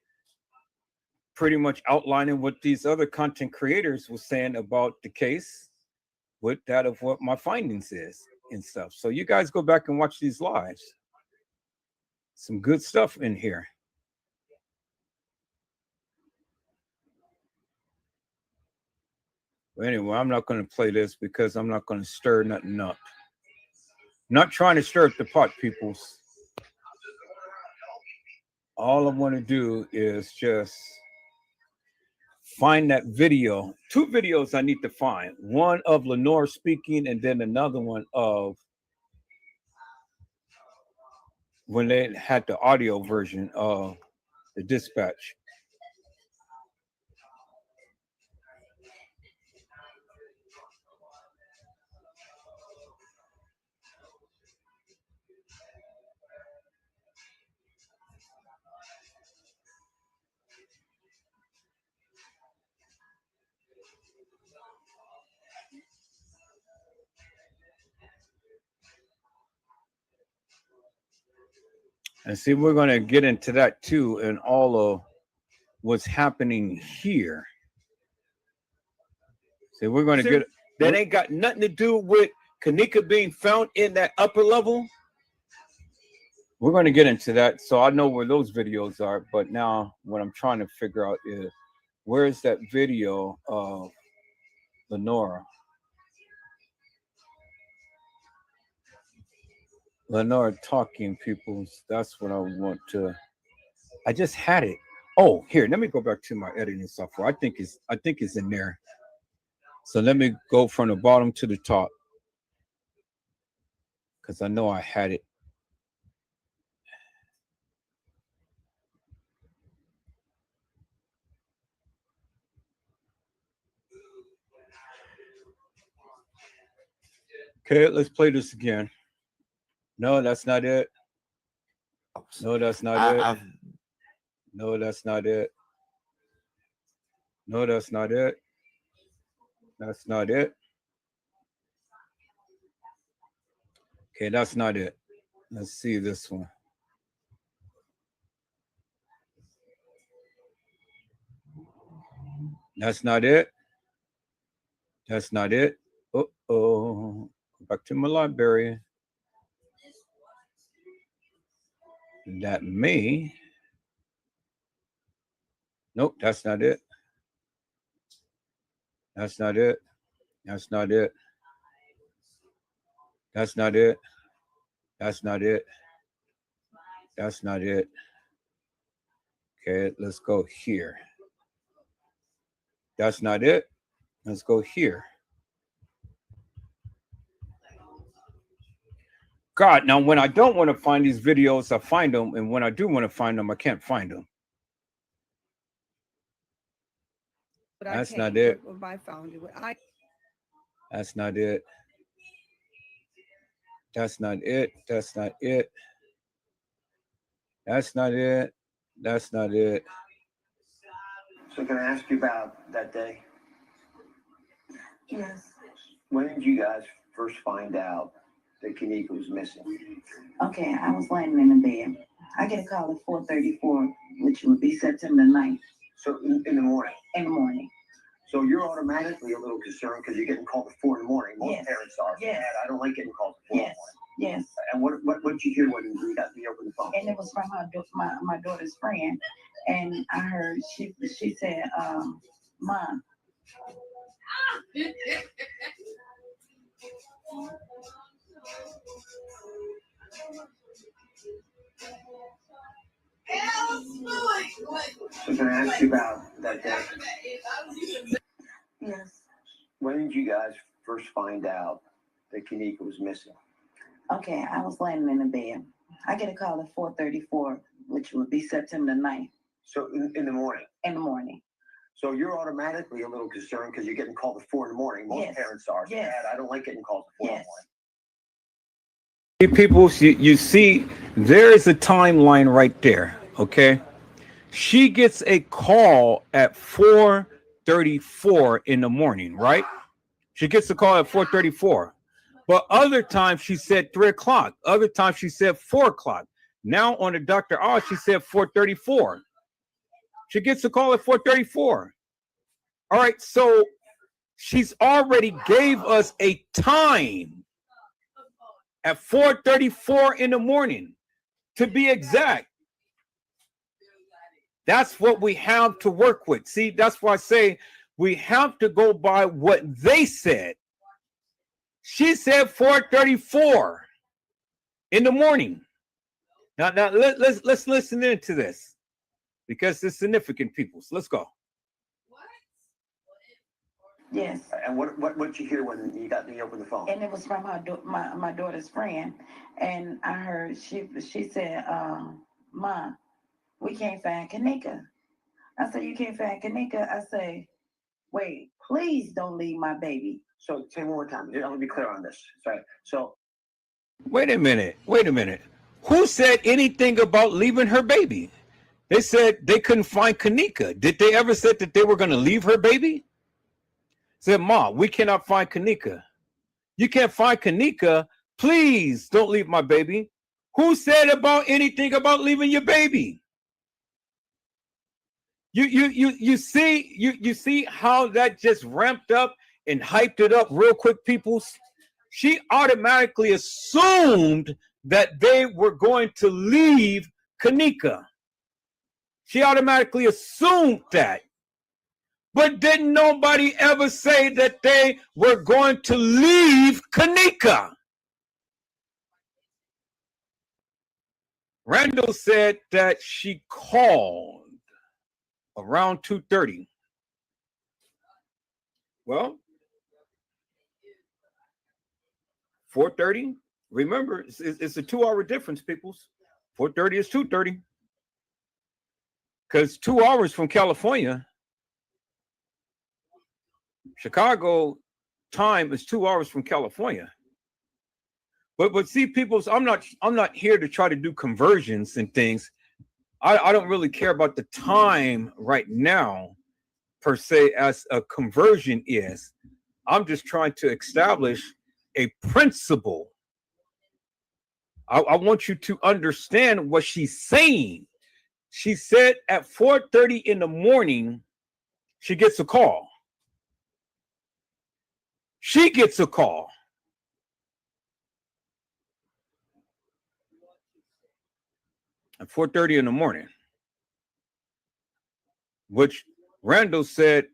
pretty much outlining what these other content creators were saying about the case with that of what my findings is and stuff. So you guys go back and watch these lives. Some good stuff in here. But anyway, I'm not going to play this because I'm not going to stir nothing up. Not trying to stir up the pot, peoples. All I want to do is just find that video. 2 videos I need to find. One of Lenore speaking and then another one of when they had the audio version of the dispatch. And see, we're going to get into that too and all of what's happening here. See, we're going to get that ain't got nothing to do with Kenneka being found in that upper level. We're going to get into that. So I know where those videos are. But now what I'm trying to figure out is where is that video of Lenora? Lenora talking, peoples. That's what I want to. I just had it. Oh, here. Let me go back to my editing software. I think it's in there. So let me go from the bottom to the top because I know I had it. Okay, let's play this again. No, that's not it. No, that's not it. No, that's not it. No, that's not it. That's not it. Okay, that's not it. Let's see this one. That's not it. That's not it. Uh-oh. Go back to my library. That may. Nope, that's not it. That's not it. That's not it. That's not it. That's not it. That's not it. Okay, let's go here. That's not it. Let's go here. God, now when I don't want to find these videos, I find them. And when I do want to find them, I can't find them. But I That's can't not it. with my phone. That's not it. That's not it. That's not it. That's not it. That's not it. So can I ask you about that day? Yes. When did you guys first find out that Kanika was missing? Okay, I was laying in the bed. I get a call at 4:34, which would be September 9th. So in the morning? In the morning. So you're automatically a little concerned because you're getting called at 4 in the morning. Most Yes. parents are. Yes. Dad, I don't like getting called at 4 in the Yes. morning. Yes. And what did you hear when you got me over the phone? And it was from my daughter's friend. And I heard she said, Mom. So can I ask you about that day? Yes. When did you guys first find out that Kanika was missing? Okay, I was laying in the bed. I get a call at 4:34, which would be September 9th. So in the morning? In the morning. So you're automatically a little concerned because you're getting called at 4 in the morning. Most Yes. parents are. Yes. Dad, I don't like getting called at 4 in the morning. People, you see, there is a timeline right there. Okay. She gets a call at 4:34 in the morning, right? She gets a call at 4:34. But other times she said 3 o'clock. Other times she said 4 o'clock. Now on the Dr. Oz, she said 4:34. She gets a call at 4:34. All right, so she's already gave us a time at 4:34 in the morning, to be exact. That's what we have to work with. See, that's why I say we have to go by what they said. She said 4:34 in the morning. Now let's listen into this because it's significant, people. So let's go. Yes. And what did you hear when you got me over the phone? And it was from my daughter's friend. And I heard she said, Mom, we can't find Kanika. I said, you can't find Kanika? I say, wait, please don't leave my baby. So say one more time. I'm gonna be clear on this. Sorry. So Wait a minute. Who said anything about leaving her baby? They said they couldn't find Kanika. Did they ever say that they were going to leave her baby? Said, Ma, we cannot find Kanika. You can't find Kanika. Please don't leave my baby. Who said about anything about leaving your baby? You see how that just ramped up and hyped it up real quick, people. She automatically assumed that they were going to leave Kanika. She automatically assumed that. But didn't nobody ever say that they were going to leave Kanika? Randall said that she called around 2:30. Well, 4:30. Remember, it's a 2-hour difference, peoples. 4:30 is 2:30. Because 2 hours from California, Chicago time is 2 hours from California. But see, peoples, I'm not here to try to do conversions and things. I don't really care about the time right now, per se, as a conversion is. I'm just trying to establish a principle. I want you to understand what she's saying. She said at 4:30 in the morning, she gets a call. She gets a call. At 4:30 in the morning, which Randall said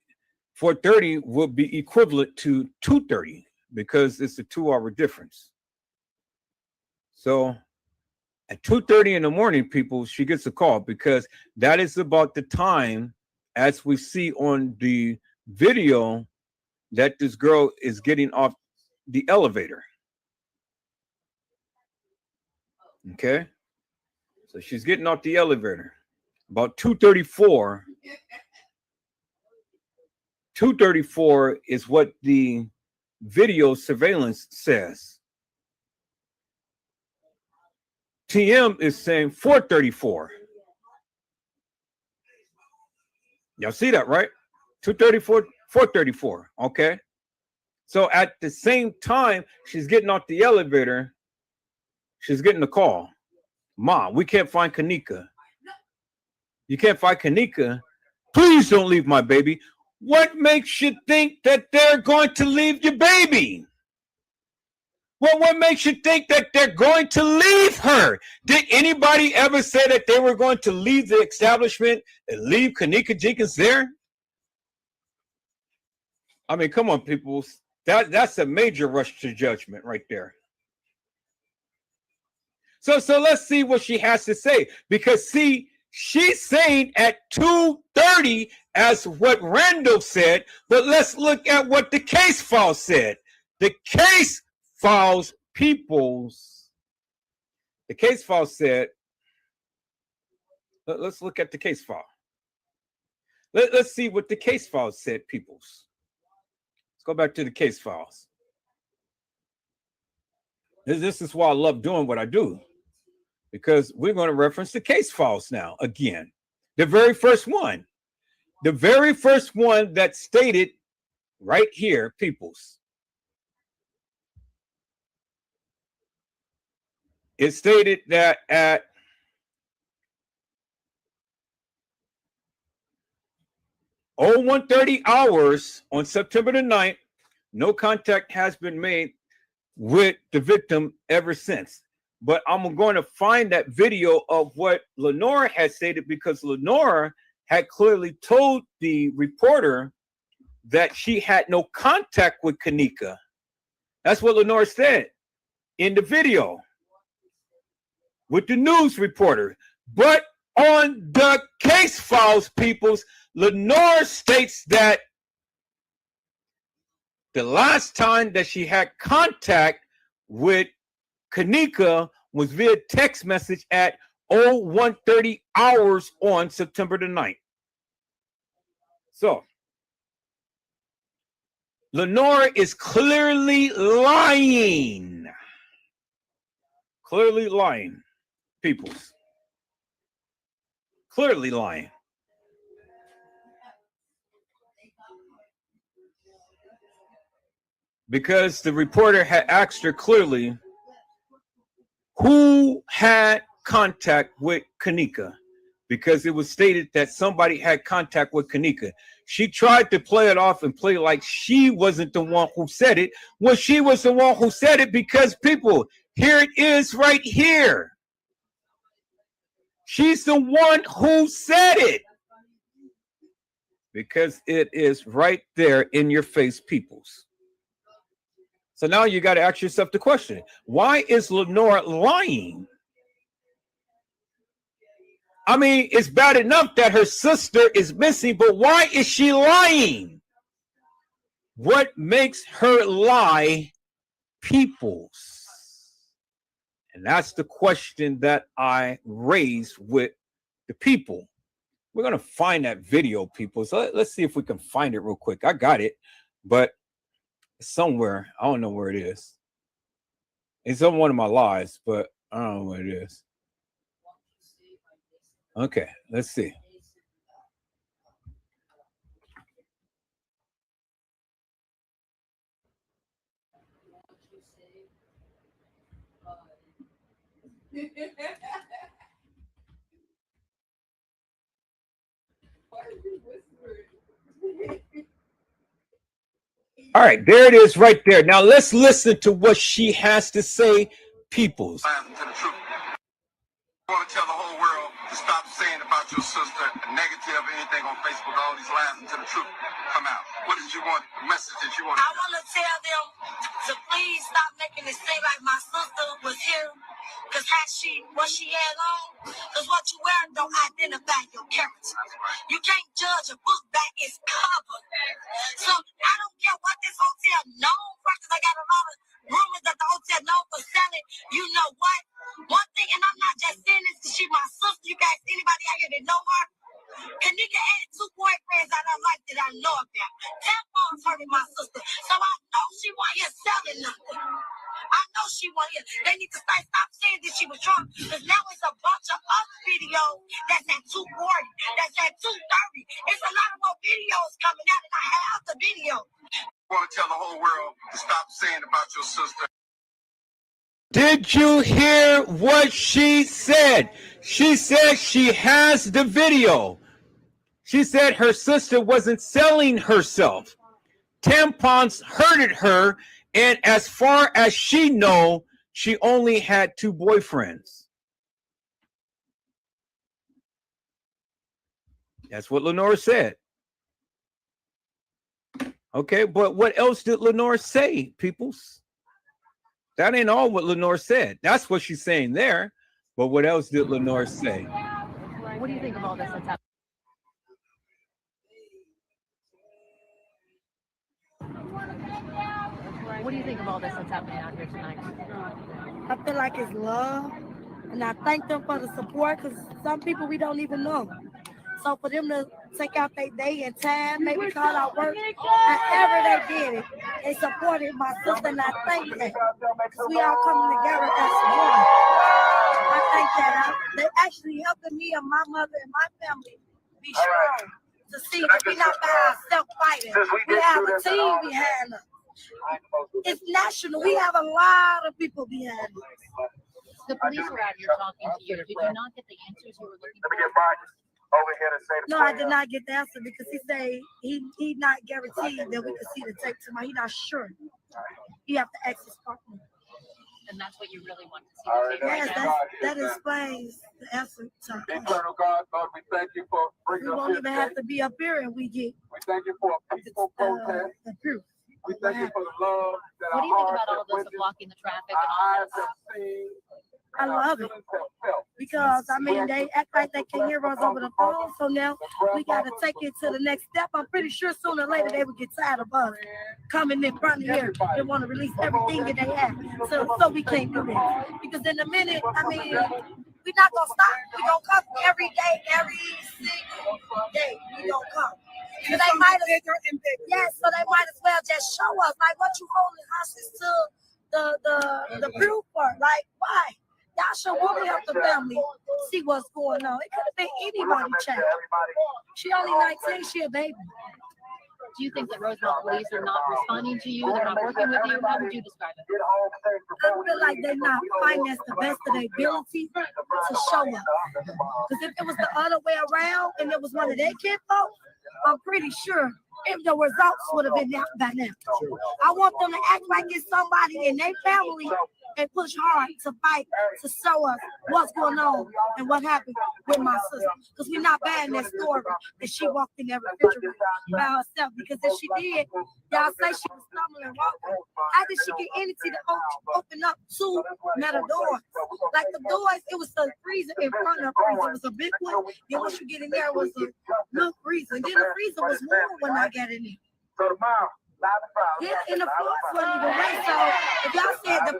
4:30 would be equivalent to 2:30 because it's a 2-hour difference. So at 2:30 in the morning, people, she gets a call because that is about the time, as we see on the video, that this girl is getting off the elevator. Okay. So she's getting off the elevator. About 2:34. 2:34 is what the video surveillance says. TM is saying 4:34. Y'all see that, right? 2:34, 4:34. Okay. So at the same time she's getting off the elevator, she's getting a call. Mom, we can't find Kanika. You can't find Kanika. Please don't leave my baby. What makes you think that they're going to leave your baby? Well, what makes you think that they're going to leave her? Did anybody ever say that they were going to leave the establishment and leave Kanika Jenkins there? I mean, come on, people. That's a major rush to judgment right there. So let's see what she has to say. Because, see, she's saying at 2:30 as what Randall said, but let's look at what the case file said. The case files, peoples, the case file said, let's look at the case file. Let's see what the case file said, peoples. Let's go back to the case files. This is why I love doing what I do, because we're going to reference the case files now again. The very first one that stated right here, peoples. It stated that at 01:30 hours on September the 9th, no contact has been made with the victim ever since. But I'm going to find that video of what Lenora had stated, because Lenora had clearly told the reporter that she had no contact with Kanika. That's what Lenora said in the video with the news reporter. But on the case files, peoples, Lenora states that the last time that she had contact with Kanika was via text message at 01:30 hours on September the 9th. So Lenora is clearly lying. Clearly lying, peoples. Clearly lying. Because the reporter had asked her clearly who had contact with Kanika, because it was stated that somebody had contact with Kanika. She tried to play it off and play like she wasn't the one who said it. Well, she was the one who said it, because people, here it is right here. She's the one who said it, because it is right there in your face, peoples. So now you got to ask yourself the question, why is Lenora lying? I mean, it's bad enough that her sister is missing, but why is she lying? What makes her lie, peoples? And that's the question that I raised with the people. We're going to find that video, people. So let's see if we can find it real quick. I got it, but somewhere, I don't know where it is. It's on one of my lives, but I don't know where it is. Okay, let's see. All right, there it is right there. Now let's listen to what she has to say, peoples. I want to tell the whole world to stop saying about your sister negative, anything on Facebook, all these lies until the truth come out. What did you want, the message that you want? I want to tell them to please stop making it seem like my sister was here. Because what she had on, because what you wear don't identify your character. You can't judge a book by its cover. So I don't care what this hotel known for, because I got a lot of rumors that the hotel known for selling. You know what? One thing, and I'm not just saying this because she's my sister. You guys, anybody out here that know her? Kanika had 2 boyfriends out of her life that I know about. Tampons hurting my sister. So I know she wasn't here selling nothing. I know she wasn't here. They need to stop saying that she was drunk. Because now it's a bunch of other videos that's at 2:40, that's at 2:30. It's a lot of more videos coming out, and I have the video. I want to tell the whole world to stop saying about your sister. Did you hear what she said? She said she has the video. She said her sister wasn't selling herself. Tampons hurted her, and as far as she knows, she only had 2 boyfriends. That's what Lenore said. Okay, but what else did Lenore say, peoples? That ain't all what Lenore said. That's what she's saying there. But what else did Lenore say? What do you think of all this that's happening? What do you think of all this that's happening out here tonight? I feel like it's love, and I thank them for the support, because some people we don't even know. So for them to take out their day and time, maybe call out work, however they did it, they supported my sister, and I thank them. Because we all coming together as one. I think that they actually helping me and my mother and my family be strong. To see that we're not by ourselves fighting. We have a team behind us. It's national. We have a lot of people behind us. The police were out here talking to you. Did you not get the answers you were looking for? No, I did not get the answer because he said he not guaranteed that we could see the tape tomorrow. He's not sure. You have to ask his partner. And that's what you really want to see the tape right Yes, now? that explains the answer to our question. Eternal God, Lord, we thank you for bringing We us won't here even today. have to be up here and we get We thank you for a peaceful protest. the proof. We thank you for the love that What do you think our about all hearts this have of blocking the traffic and our all eyes this? have seen, I and our love it feelings have felt. because I mean they act like they can hear us over the phone, so now we got to take it to the next step. I'm pretty sure sooner or later they will get tired of us coming in front of here. They want to release everything that they have, so we can't do that because in a minute, I mean, we're not gonna stop. We gonna come every day, every single day. We gonna come. So they might as so they might as well just show us like what you holding hostage to the proof for. Like why? Y'all should want to help the family see what's going on. It could have been anybody, child. She only 19, she a baby. Do you think that Rosemont police are not responding to you? They're not working with you? How would you describe it? I feel like they're not financed the best of their ability to show up. Because if it was the other way around and it was one of their kid folks, I'm pretty sure if the results would have been out by now. I want them to act like it's somebody in their family and push hard to fight to show us what's going on and what happened with my sister. Because we're not buying that story that she walked in that refrigerator by herself. Because if she did, y'all say she was stumbling and walking. How did she get entity to open up 2 metal doors? Like the doors, it was a freezer in front of the freezer. It was a big one. Then once you get in there, it was a little freezer. And then the freezer was warm when I got in there. Yeah, and the floor wasn't even wet. So if y'all said the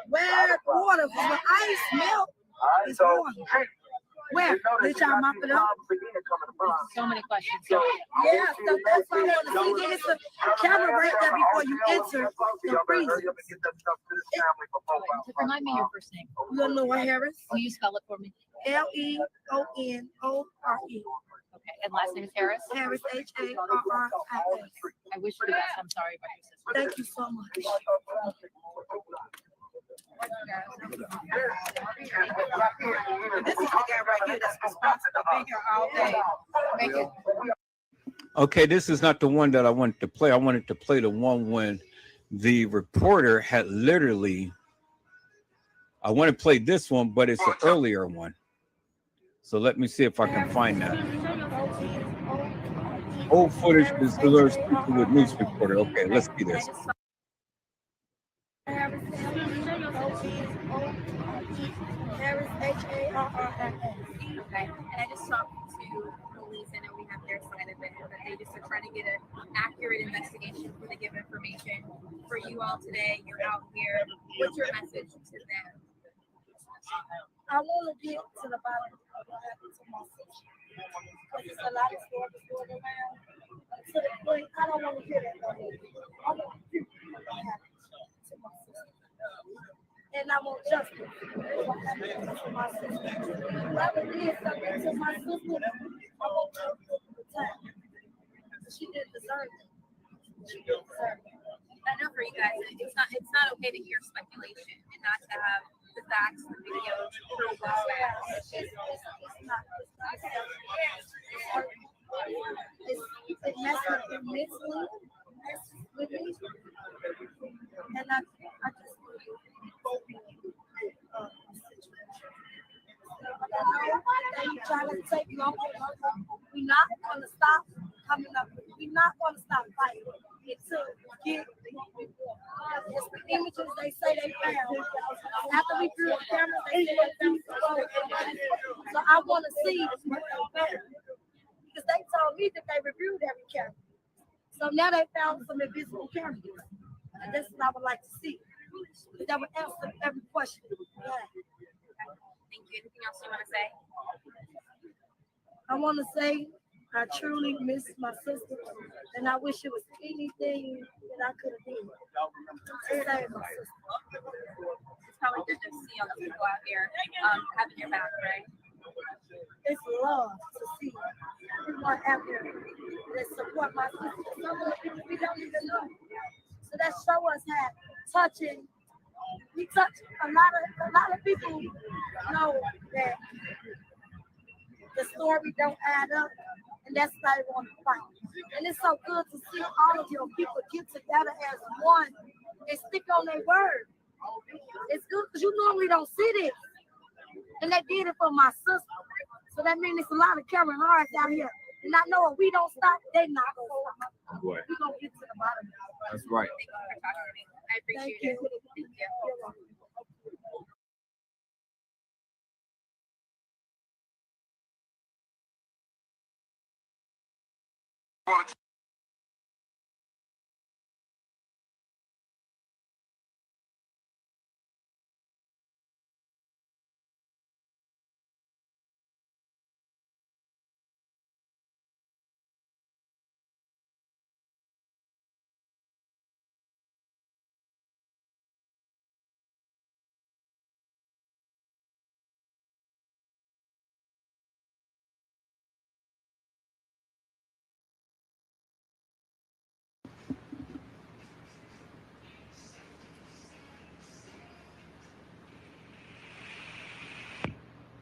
where water from the ice melt is warm. Where? Did y'all mop it up? So many questions. Yeah, so that's why I want to see. There's a camera right there before you enter the freezer. Remind me your first name. Lenore Harris. Will you spell it for me? Leonore. Okay, and last name is Harris? Harris, Harris. I wish you the best. I'm sorry about your sister. Thank you so much. This is the guy right here that's responsible for being here all day. Okay, this is not the one that I wanted to play. I wanted to play the one when the reporter had literally. I want to play this one, but it's an earlier one. So let me see if I can find that. Old footage is Delores speaking with news reporter. Okay, let's see this. Harris, Harris. Okay, and I just talked to police. I know we have their side of it, but they just are trying to get an accurate investigation before they give information. For you all today, you're out here. What's your message to them? I want to get to the bottom of what happened to my sister. Because there's a lot of stories going around. To the point, I don't want to hear that no more. I want to hear what happened to my sister. And I want justice for what happened to my sister. Whoever did something to my sister, I want justice for the time. She didn't deserve it. She didn't deserve it. I know for you guys, it's not okay to hear speculation and not to have the facts, the video, prove those facts. It's not. It messed up their mentally, with me. And I just trying to take long. We're not going to stop coming up. We're not going to stop fighting until we get it's the images they say they found. After we drew the cameras, they say they found the road. So I want to see what they found. Because they told me that they reviewed every camera. So now they found some invisible cameras. And that's what I would like to see. That would answer every question. Yeah. Thank you. Anything else you want to say? I want to say I truly miss my sister, and I wish it was anything that I could have done to save my sister. It's probably good to see all the people out here having your back, right? It's love to see everyone out there that support my sister. Some of the people we don't even know. So that show us how touching. We touch a lot of people know that the story don't add up, and that's why they want to fight. And it's so good to see all of your people get together as one and stick on their word. It's good because you normally don't see this. And they did it for my sister. So that means it's a lot of Karen Harris out here. And I know if we don't stop, they're not going to stop. We're going to get to the bottom of it. That's right. Thank you for talking to me. I appreciate it. Thank you.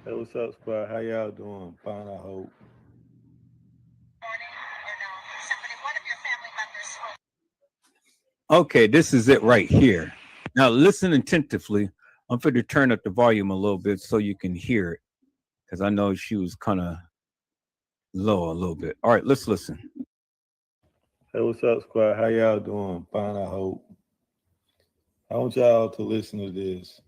Hey, what's up, squad? How y'all doing? Fine, I hope. Okay, this is it right here. Now listen attentively. I'm going to turn up the volume a little bit so you can hear it, because I know she was kind of low a little bit. All right, let's listen. Hey, what's up, squad? How y'all doing? Fine, I hope. I want y'all to listen to this.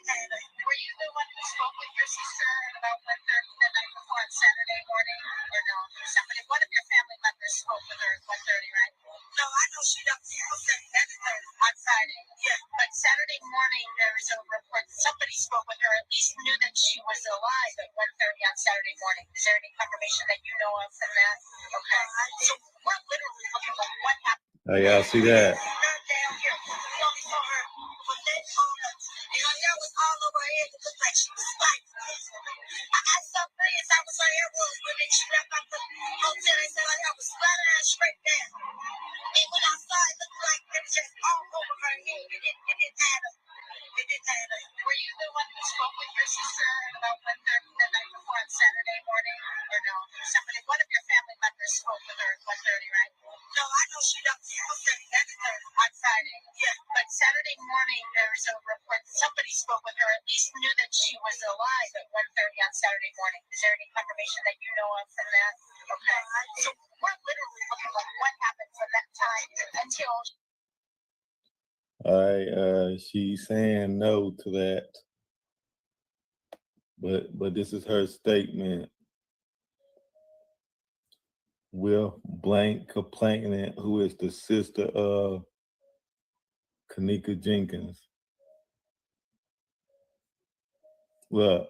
Were you the one who spoke with your sister about 1:30 the night before on Saturday morning? Or no? Somebody, one of your family members spoke with her at 1:30, right? No, I know she doesn't. Okay, that's on Friday. Yeah, but Saturday morning there was a report that somebody spoke with her, at least knew that she was alive at 1:30 on Saturday morning. Is there any confirmation that you know of from that? Okay. So we're literally looking for what happened. How y'all see that? Down here. We only saw her when they told us. And that was all over her head. It looked like she was fighting. I asked some friends I was on her roof when she left out the hotel. They said her hair was flat straight down. And when I saw it, looked like it was just all over her head. It didn't add up. It didn't add up. Were you the one who spoke with your sister about 1:30 the night before on Saturday morning? Or no? Somebody, one of your family members spoke with her at 1:30, right? No, I know she don't. Okay, that's her on Friday. Yeah, but Saturday morning there was a report. Somebody spoke with her, at least knew that she was alive at 1:30 on Saturday morning. Is there any confirmation that you know of from that? Okay. So we're literally looking at what happened from that time until. All right, she's saying no to that. But this is her statement. Will Blank Complainant, who is the sister of Kenneka Jenkins. Look,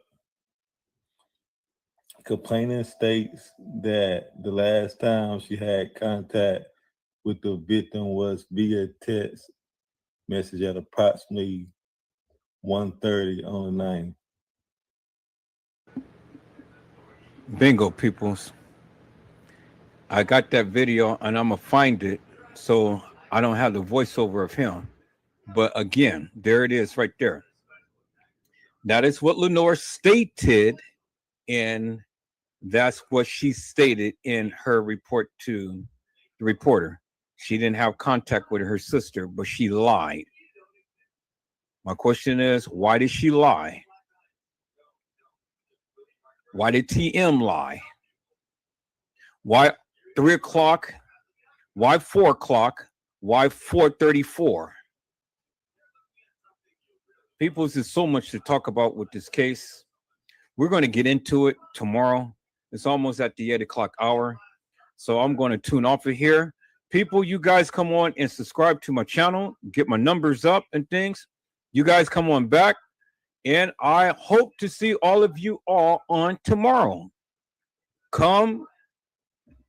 complainant states that the last time she had contact with the victim was via text message at approximately 1:30 on the 9th. Bingo, peoples. I got that video and I'm gonna find it so I don't have the voiceover of him. But again, there it is right there. That is what Lenore stated, and that's what she stated in her report to the reporter. She didn't have contact with her sister, but she lied. My question is, why did she lie? Why did TM lie? Why 3 o'clock? Why 4 o'clock? Why 4:34? People, there's so much to talk about with this case. We're going to get into it tomorrow. It's almost at the 8 o'clock hour. So I'm going to tune off of here. People, you guys come on and subscribe to my channel, get my numbers up and things. You guys come on back. And I hope to see all of you all on tomorrow. Come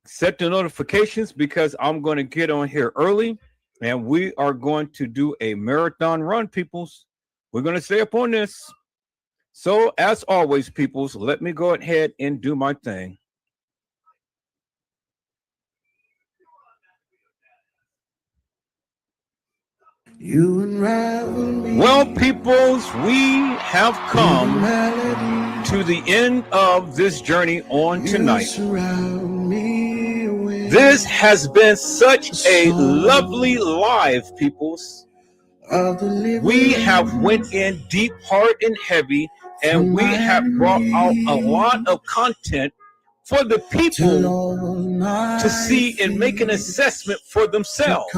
set the notifications because I'm going to get on here early and we are going to do a marathon run, peoples. We're going to stay up on this. So as always, peoples, let me go ahead and do my thing. You unravel me. Well, peoples, we have come to the end of this journey on tonight. This has been such a lovely live, peoples. We have went in deep, hard, and heavy, and we have brought out a lot of content for the people to see and make an assessment for themselves.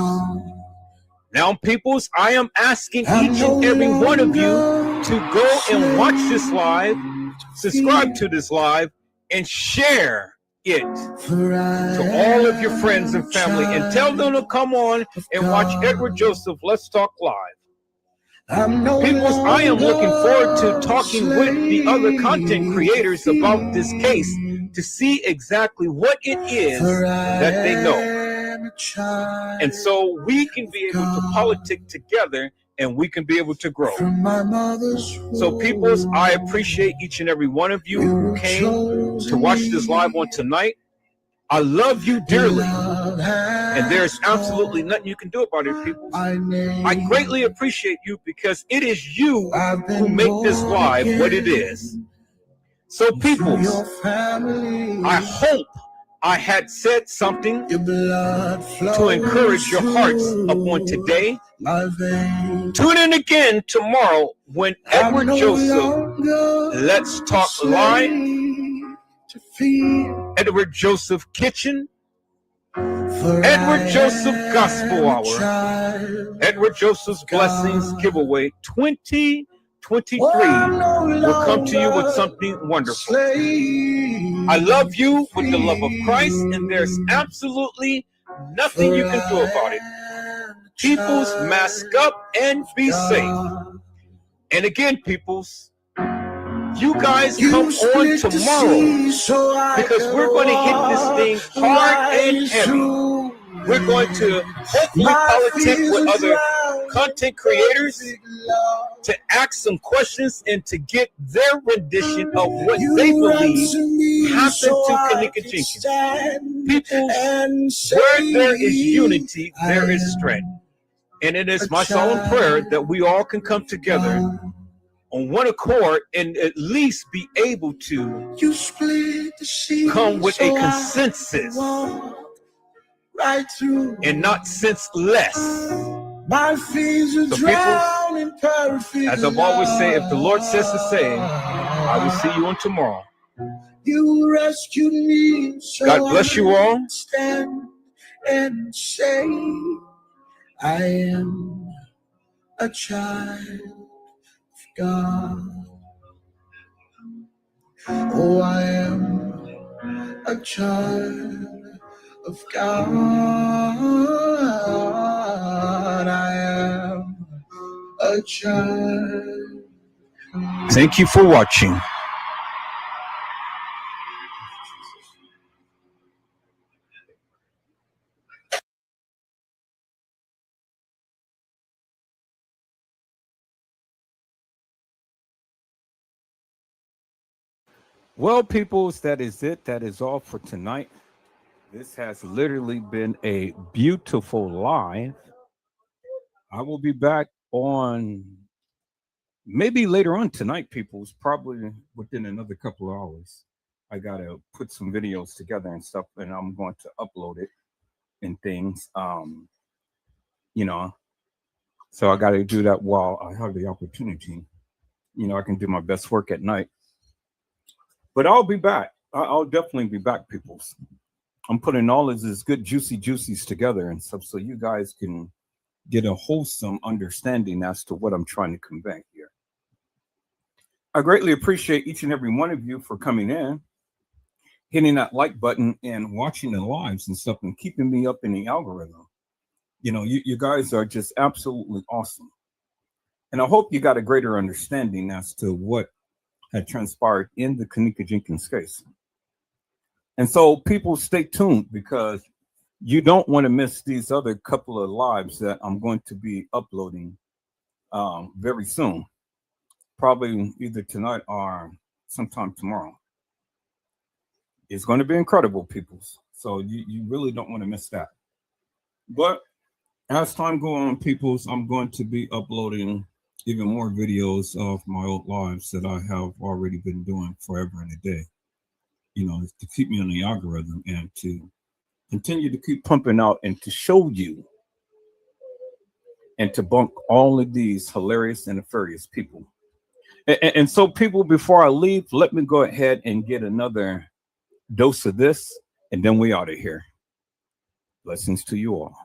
Now, peoples, I am asking each and every one of you to go and watch this live, subscribe to this live, and share it to all of your friends and family, and tell them to come on and watch Edward Joseph Let's Talk Live. Peoples, I am looking forward to talking with the other content creators about this case to see exactly what it is that they know. And so we can be able to politic together and we can be able to grow. So peoples, I appreciate each and every one of you who came to watch this live on tonight. I love you dearly. And there's absolutely nothing you can do about it, people. I greatly appreciate you because it is you who make this live what it is. So peoples, I hope I had said something to encourage your hearts upon today. Tune in again tomorrow when Edward Joseph Let's Talk Live, Edward Joseph Kitchen, Edward Joseph Gospel Hour, Edward Joseph's Blessings Giveaway 2023 will come to you with something wonderful. I love you with the love of Christ, and there's absolutely nothing you can do about it. Peoples, mask up and be safe. And again, peoples, you guys come on tomorrow because we're going to hit this thing hard and heavy. We're going to hopefully politic with other content creators to ask some questions and to get their rendition of what they believe happened to Kenneka Jenkins. People, where there is unity, there is strength. And it is my solemn prayer that we all can come together on one accord and at least be able to come with a consensus and not senseless. So people, as I've always said, if the Lord says to say, I will see you on tomorrow. You rescued me, so God bless you all. Stand and say, I am a child of God. Oh, I am a child of God. I am a child. Thank you for watching. Well, peoples, that is it. That is all for tonight. This has literally been a beautiful live. I will be back on maybe later on tonight, peoples, probably within another couple of hours. I got to put some videos together and stuff, and I'm going to upload it and things. You know, so I got to do that while I have the opportunity. You know, I can do my best work at night. But I'll be back. I'll definitely be back, peoples. I'm putting all of this good juicies together and stuff so you guys can get a wholesome understanding as to what I'm trying to convey here. I greatly appreciate each and every one of you for coming in, hitting that like button and watching the lives and stuff and keeping me up in the algorithm. You know, you guys are just absolutely awesome. And I hope you got a greater understanding as to what had transpired in the Kenneka Jenkins case. And so people stay tuned because you don't want to miss these other couple of lives that I'm going to be uploading very soon, probably either tonight or sometime tomorrow. It's going to be incredible, peoples. So you really don't want to miss that. But as time goes on, peoples, I'm going to be uploading even more videos of my old lives that I have already been doing forever and a day. You know, to keep me on the algorithm and to continue to keep pumping out and to show you and to bunk all of these hilarious and nefarious people. And so, people, before I leave, let me go ahead and get another dose of this, and then we out of here. Blessings to you all.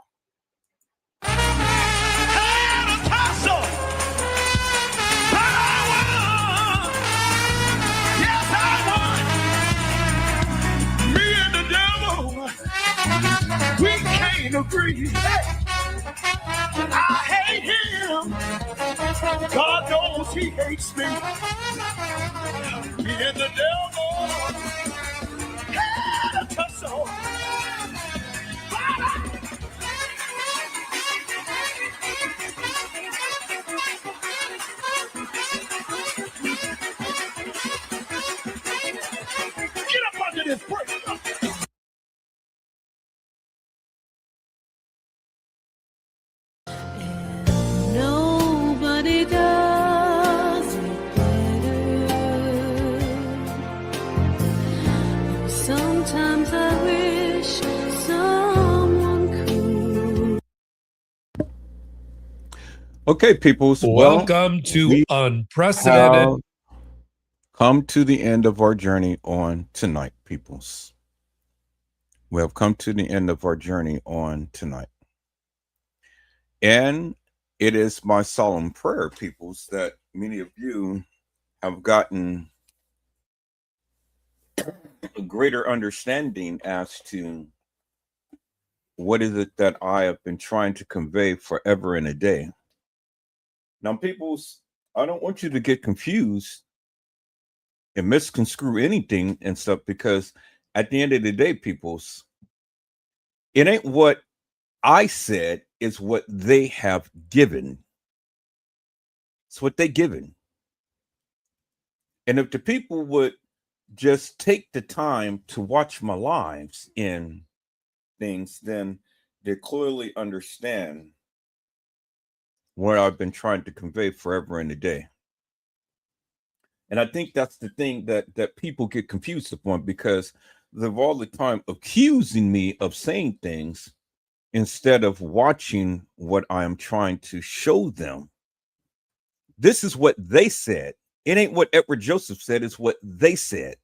We can't agree. I hate him. God knows he hates me. Me and the devil had a tussle. Get up under this brick. Nobody does it better. Sometimes I wish someone could. Okay, peoples. Welcome to Unprecedented. Come to the end of our journey on tonight, peoples. We have come to the end of our journey on tonight. And it is my solemn prayer, peoples, that many of you have gotten a greater understanding as to what is it that I have been trying to convey forever and a day. Now, peoples, I don't want you to get confused and misconstrue anything and stuff, because at the end of the day, peoples, it ain't what I said, is what they have given. It's what they given. And if the people would just take the time to watch my lives in things, then they clearly understand what I've been trying to convey forever and a day. And I think that's the thing that people get confused upon, because they're all the time accusing me of saying things instead of watching what I am trying to show them. This is what they said. It ain't what Edward Joseph said, it's what they said.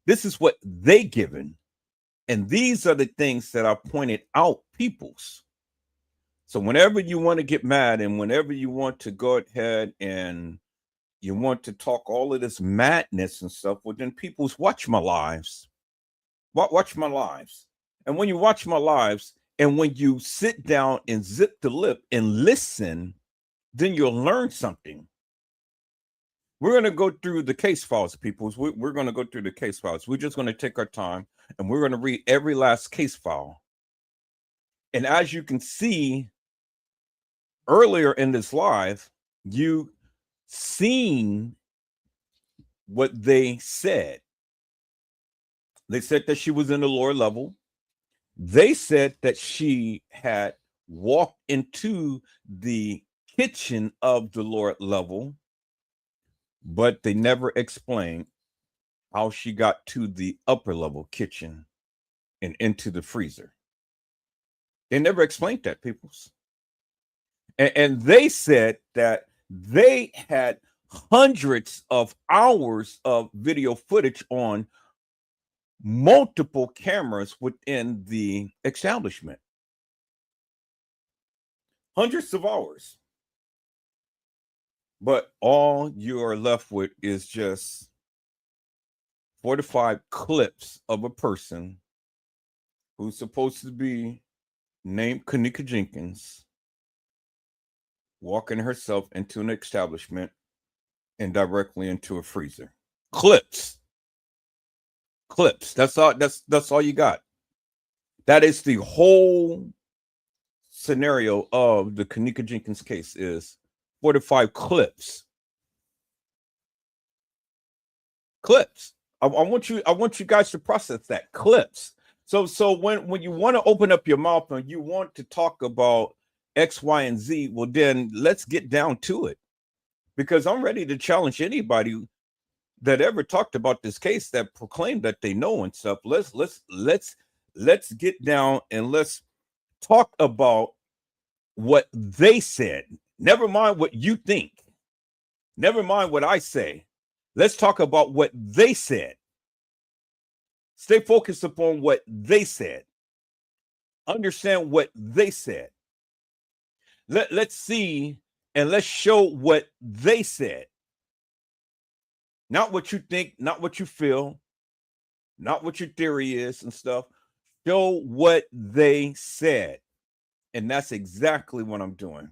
This is what they given. And these are the things that I pointed out, peoples. So whenever you want to get mad and whenever you want to go ahead and you want to talk all of this madness and stuff, well, then peoples, watch my lives. Watch my lives. And when you watch my lives and when you sit down and zip the lip and listen, then you'll learn something. We're going to go through the case files, peoples. We're going to go through the case files. We're just going to take our time and we're going to read every last case file. And as you can see earlier in this live, you seen what they said. They said that she was in the lower level. They said that she had walked into the kitchen of the lower level, but they never explained how she got to the upper level kitchen and into the freezer. They never explained that, peoples. And they said that they had hundreds of hours of video footage on multiple cameras within the establishment. Hundreds of hours. But all you are left with is just 4 to 5 clips of a person who's supposed to be named Kenneka Jenkins walking herself into an establishment and directly into a freezer. Clips. That's all you got. That is the whole scenario of the Kenneka Jenkins case, is 4 to 5 clips. I want you guys to process that. Clips. So when you want to open up your mouth and you want to talk about X, Y, and Z, well, then let's get down to it. Because I'm ready to challenge anybody that ever talked about this case that proclaimed that they know and stuff. Let's get down and let's talk about what they said. Never mind what you think. Never mind what I say. Let's talk about what they said. Stay focused upon what they said. Understand what they said. Let's see and let's show what they said. Not what you think, not what you feel, not what your theory is and stuff. Show what they said. And that's exactly what I'm doing.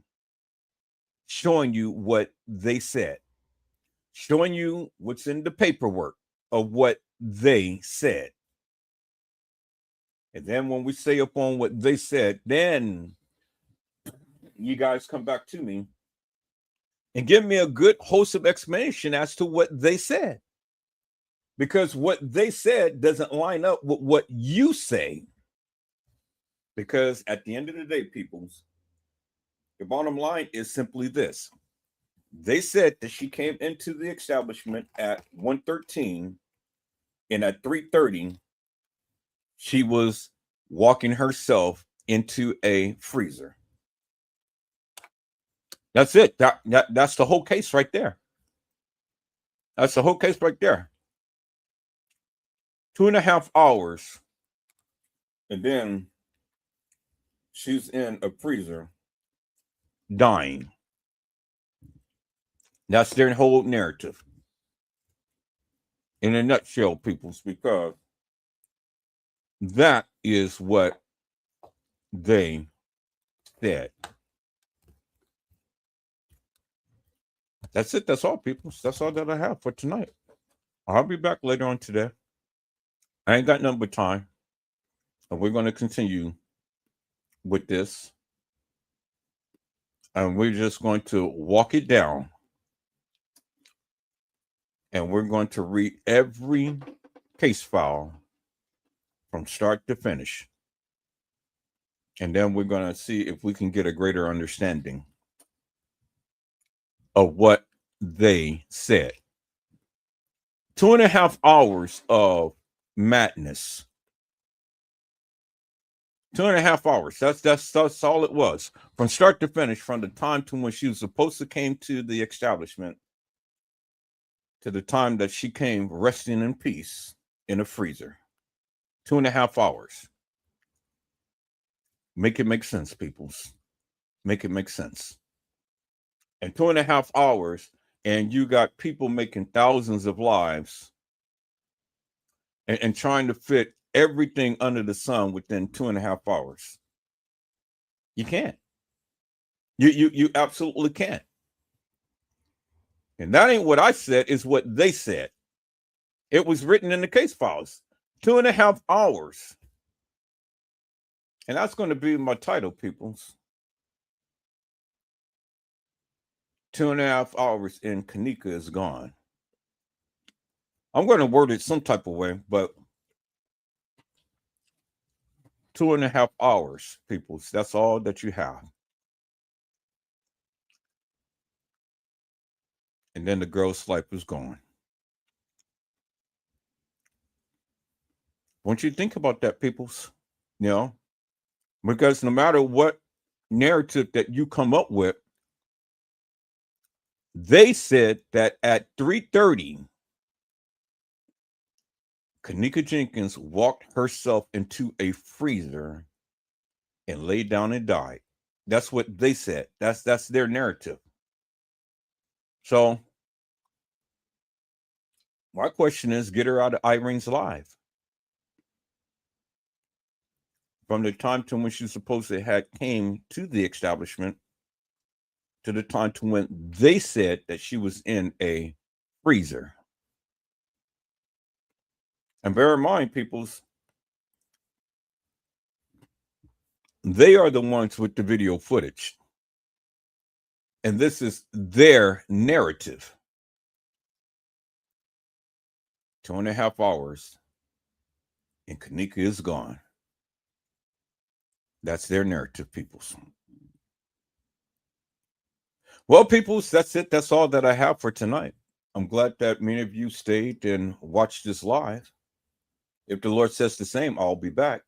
Showing you what they said. Showing you what's in the paperwork of what they said. And then when we say upon what they said, then you guys come back to me and give me a good wholesome explanation as to what they said. Because what they said doesn't line up with what you say. Because at the end of the day, peoples, the bottom line is simply this. They said that she came into the establishment at 1:13, and at 3:30, she was walking herself into a freezer. That's it. That's the whole case right there. That's the whole case right there. 2.5 hours, and then she's in a freezer dying. That's their whole narrative. In a nutshell, peoples, because that is what they said. That's it. That's all, peoples. That's all that I have for tonight. I'll be back later on today. I ain't got nothing but time. And we're going to continue with this And we're just going to walk it down. And we're going to read every case file from start to finish. And then we're going to see if we can get a greater understanding of what they said. 2.5 hours of madness. 2.5 hours. That's all it was. From start to finish, from the time to when she was supposed to came to the establishment to the time that she came resting in peace in a freezer. 2.5 hours. Make it make sense, peoples. Make it make sense. And 2.5 hours, and you got people making thousands of lives and trying to fit everything under the sun within 2.5 hours. You can't. You absolutely can't. And that ain't what I said, is what they said. It was written in the case files. 2.5 hours. And that's going to be my title, peoples. 2.5 hours and Kenneka is gone. I'm going to word it some type of way, but 2.5 hours, peoples. That's all that you have. And then the girl's life is gone. Won't you think about that, peoples? You know, because no matter what narrative that you come up with, they said that at 3:30, Kenneka Jenkins walked herself into a freezer and laid down and died. That's what they said. That's their narrative. So my question is, get her out of Irene's life. From the time to when she was supposed to have came to the establishment to the time to when they said that she was in a freezer. And bear in mind, peoples, they are the ones with the video footage. And this is their narrative. 2.5 hours and Kenneka is gone. That's their narrative, peoples. Well, peoples, that's it. That's all that I have for tonight. I'm glad that many of you stayed and watched this live. If the Lord says the same, I'll be back.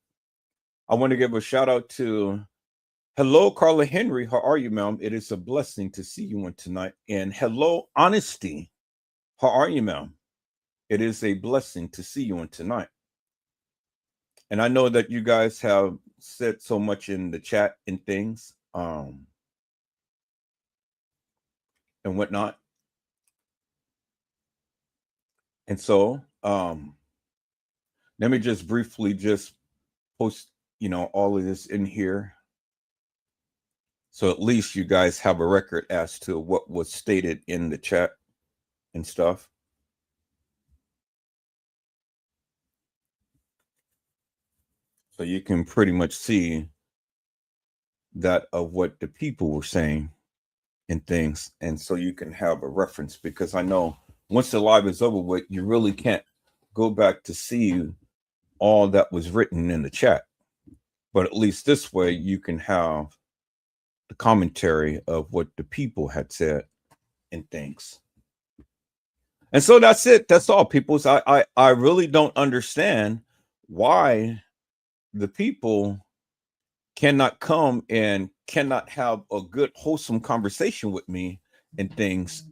I want to give a shout out to hello, Carla Henry. How are you, ma'am? It is a blessing to see you on tonight. And hello, Honesty. How are you, ma'am? It is a blessing to see you on tonight. And I know that you guys have said so much in the chat and things, and whatnot. And so, let me just briefly just post, all of this in here. So at least you guys have a record as to what was stated in the chat and stuff. So you can pretty much see that of what the people were saying and things. And so you can have a reference, because I know once the live is over with, you really can't go back to see all that was written in the chat. But at least this way you can have the commentary of what the people had said and things. And so that's it. That's all, people. So I really don't understand why the people cannot come and cannot have a good, wholesome conversation with me and things,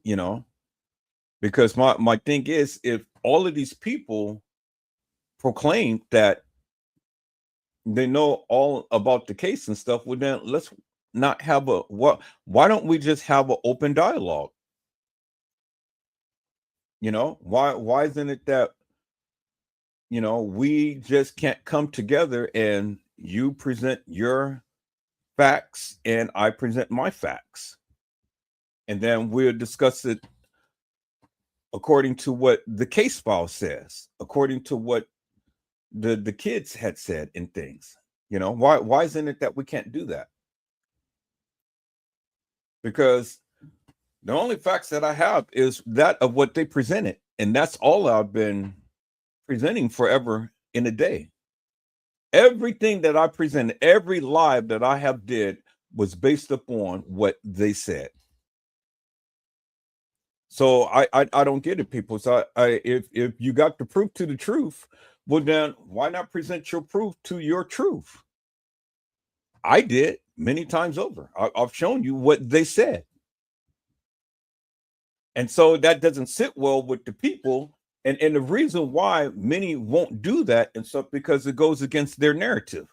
because my thing is, if all of these people proclaim that they know all about the case and stuff, well, then let's not have why don't we just have an open dialogue? Why isn't it that, we just can't come together and you present your facts and I present my facts, and then we'll discuss it according to what the case file says, according to what the kids had said and things. Why isn't it that we can't do that? because the only facts that I have is that of what they presented. And that's all I've been presenting forever in a day. Everything that I presented, every live that I have did was based upon what they said. So I don't get it, people. So if you got the proof to the truth, well then why not present your proof to your truth? I did many times over. I've shown you what they said. And so that doesn't sit well with the people. And the reason why many won't do that and stuff, because it goes against their narrative.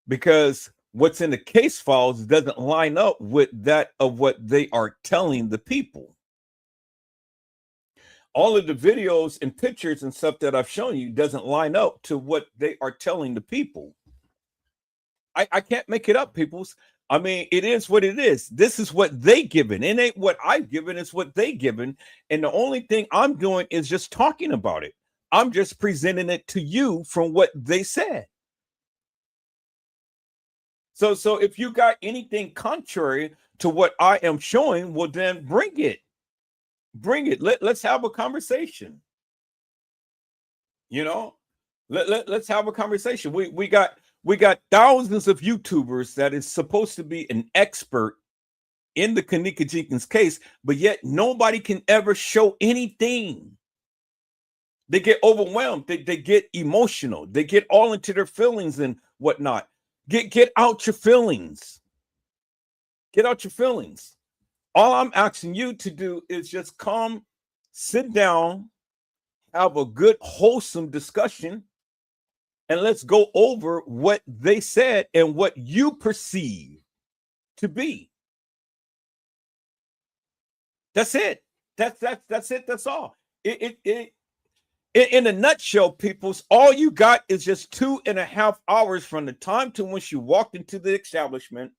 Because what's in the case files doesn't line up with that of what they are telling the people. All of the videos and pictures and stuff that I've shown you doesn't line up to what they are telling the people. I can't make it up, peoples. I mean, it is what it is. This is what they given. It ain't what I've given, it's what they given. And the only thing I'm doing is just talking about it. I'm just presenting it to you from what they said. So if you got anything contrary to what I am showing, well, then bring it. Bring it. Let's have a conversation. You know, let's have a conversation. We got thousands of YouTubers that is supposed to be an expert in the Kenneka Jenkins case, but yet nobody can ever show anything. They get overwhelmed. They get emotional. They get all into their feelings and whatnot. Get out your feelings. Get out your feelings. All I'm asking you to do is just come, sit down, have a good, wholesome discussion, and let's go over what they said and what you perceive to be. That's it. That's it. That's all. In a nutshell, peoples, all you got is just 2.5 hours from the time to when she walked into the establishment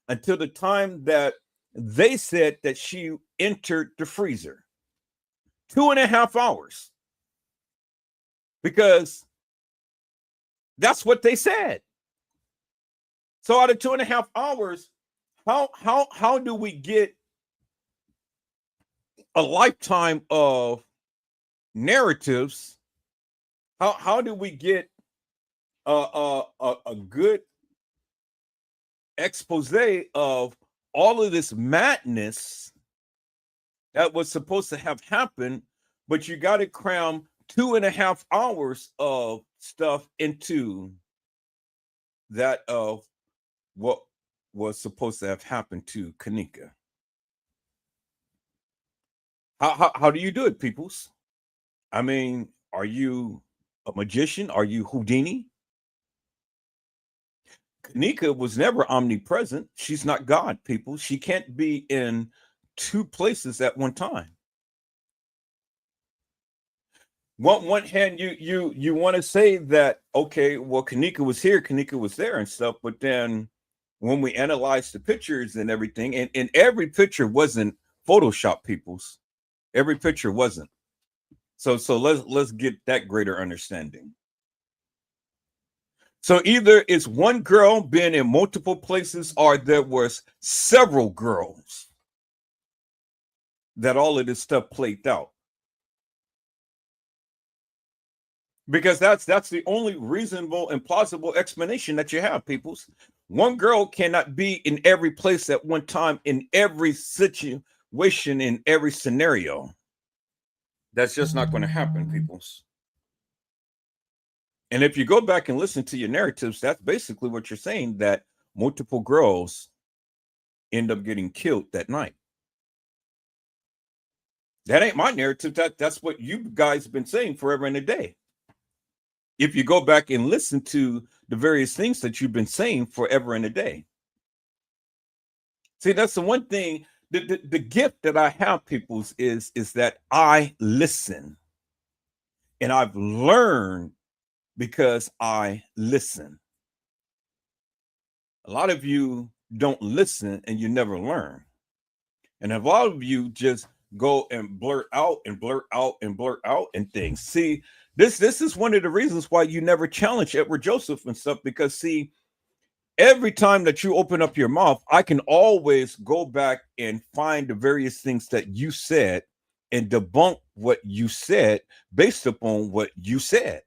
until the time that they said that she entered the freezer. 2.5 hours. Because that's what they said. So out of 2.5 hours, how do we get a lifetime of narratives? How do we get a good expose of all of this madness that was supposed to have happened, but you got to cram 2.5 hours of stuff into that of what was supposed to have happened to Kenneka? How do you do it, peoples? I mean, are you a magician? Are you Houdini? Kenneka was never omnipresent. She's not God, people. She can't be in two places at one time. One hand, you want to say that, okay, well, Kenneka was here, Kenneka was there and stuff, but then when we analyze the pictures and everything, and every picture wasn't Photoshop, peoples. Every picture wasn't. So let's get that greater understanding. So either it's one girl being in multiple places, or there was several girls that all of this stuff played out. Because that's the only reasonable and plausible explanation that you have, peoples. One girl cannot be in every place at one time, in every situation, in every scenario. That's just not going to happen, peoples. And if you go back and listen to your narratives, that's basically what you're saying, that multiple girls end up getting killed that night. That ain't my narrative. That's what you guys have been saying forever and a day. If you go back and listen to the various things that you've been saying forever and a day. See, that's the one thing, the gift that I have, peoples, is that I listen. And I've learned because I listen. A lot of you don't listen and you never learn. And a lot of you just go and blurt out and blurt out and blurt out and things. See, this is one of the reasons why you never challenge Edward Joseph and stuff, because see, every time that you open up your mouth, I can always go back and find the various things that you said and debunk what you said based upon what you said.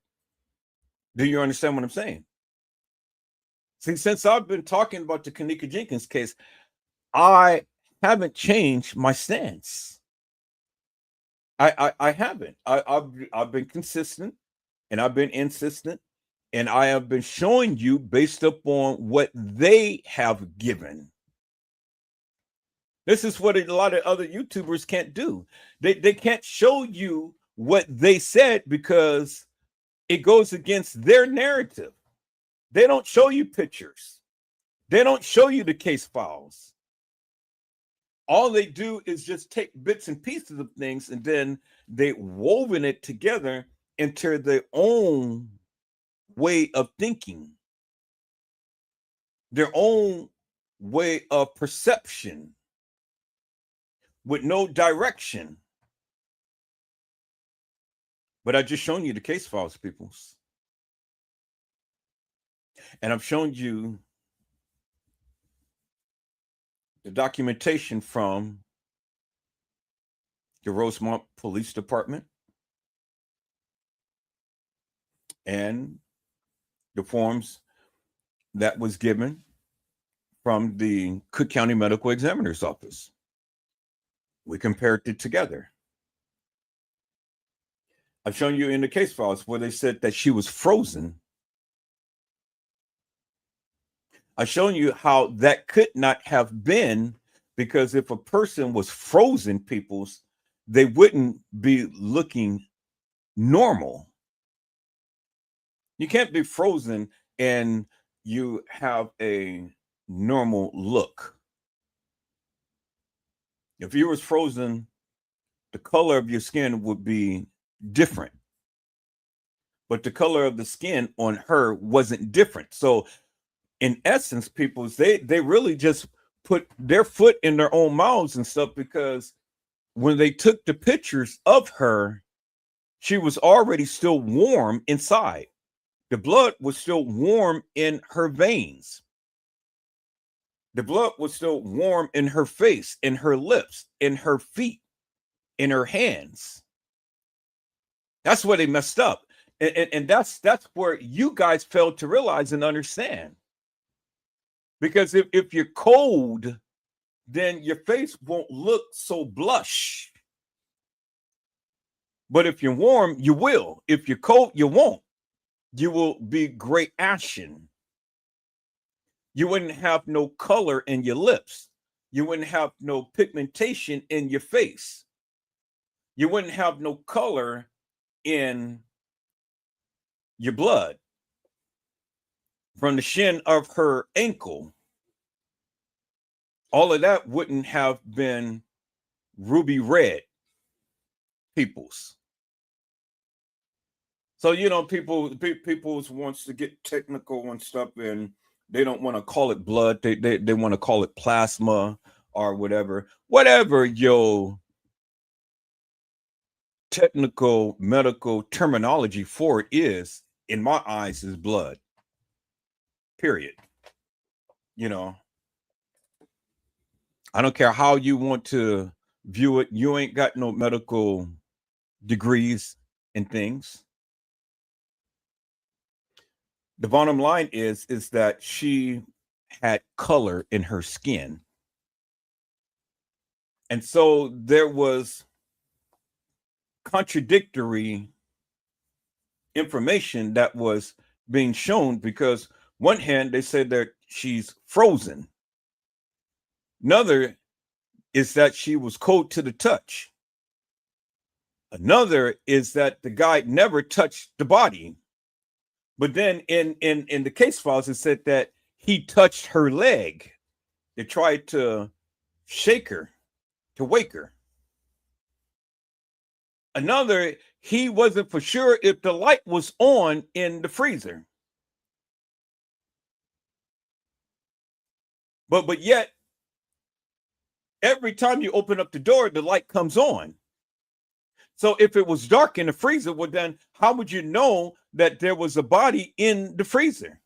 Do you understand what I'm saying? See, since I've been talking about the Kenneka Jenkins case, I haven't changed my stance. I haven't. I've been consistent, and I've been insistent, and I have been showing you based upon what they have given. This is what a lot of other YouTubers can't do. They can't show you what they said because it goes against their narrative. They don't show you pictures. They don't show you the case files. All they do is just take bits and pieces of things, and then they woven it together into their own way of thinking, their own way of perception, with no direction. But I just shown you the case files, peoples. And I've shown you the documentation from the Rosemont Police Department and the forms that was given from the Cook County Medical Examiner's Office. We compared it together. I've shown you in the case files where they said that she was frozen. I've shown you how that could not have been, because if a person was frozen, peoples, they wouldn't be looking normal. You can't be frozen and you have a normal look. If you was frozen, the color of your skin would be different. But the color of the skin on her wasn't different. So in essence, people, they really just put their foot in their own mouths and stuff, because when they took the pictures of her, she was already still warm inside. The blood was still warm in her veins. The blood was still warm in her face, in her lips, in her feet, in her hands. That's where they messed up. And that's where you guys failed to realize and understand. Because if you're cold, then your face won't look so blush. But if you're warm, you will. If you're cold, you won't. You will be gray ashen. You wouldn't have no color in your lips. You wouldn't have no pigmentation in your face. You wouldn't have no color in your blood. From the shin of her ankle, all of that wouldn't have been ruby red, peoples. So, you know, people wants to get technical and stuff, and they don't want to call it blood. They want to call it plasma or whatever your technical medical terminology for it is, in my eyes, is blood. Period. You know, I don't care how you want to view it. You ain't got no medical degrees and things. The bottom line is that she had color in her skin. And so there was contradictory information that was being shown, because one hand they said that she's frozen. Another is that she was cold to the touch. Another is that the guy never touched the body. But then in the case files, it said that he touched her leg. They tried to shake her, to wake her. Another, he wasn't for sure if the light was on in the freezer. But yet, every time you open up the door, the light comes on. So if it was dark in the freezer, well, then how would you know that there was a body in the freezer?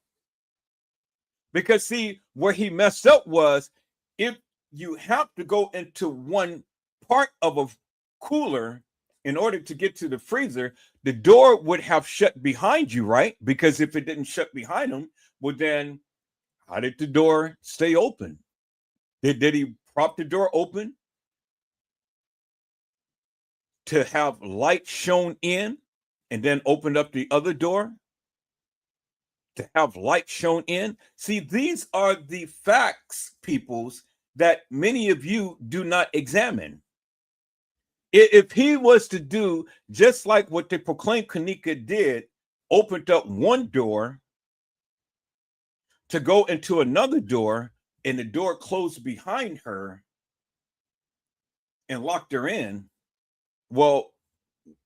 Because see, where he messed up was, if you have to go into one part of a cooler in order to get to the freezer, the door would have shut behind you, right? Because if it didn't shut behind him, well then how did the door stay open? Did he prop the door open to have light shown in and then opened up the other door to have light shown in? See, these are the facts, peoples, that many of you do not examine. If he was to do just like what the proclaimed Kenneka did, opened up one door to go into another door, and the door closed behind her and locked her in, well,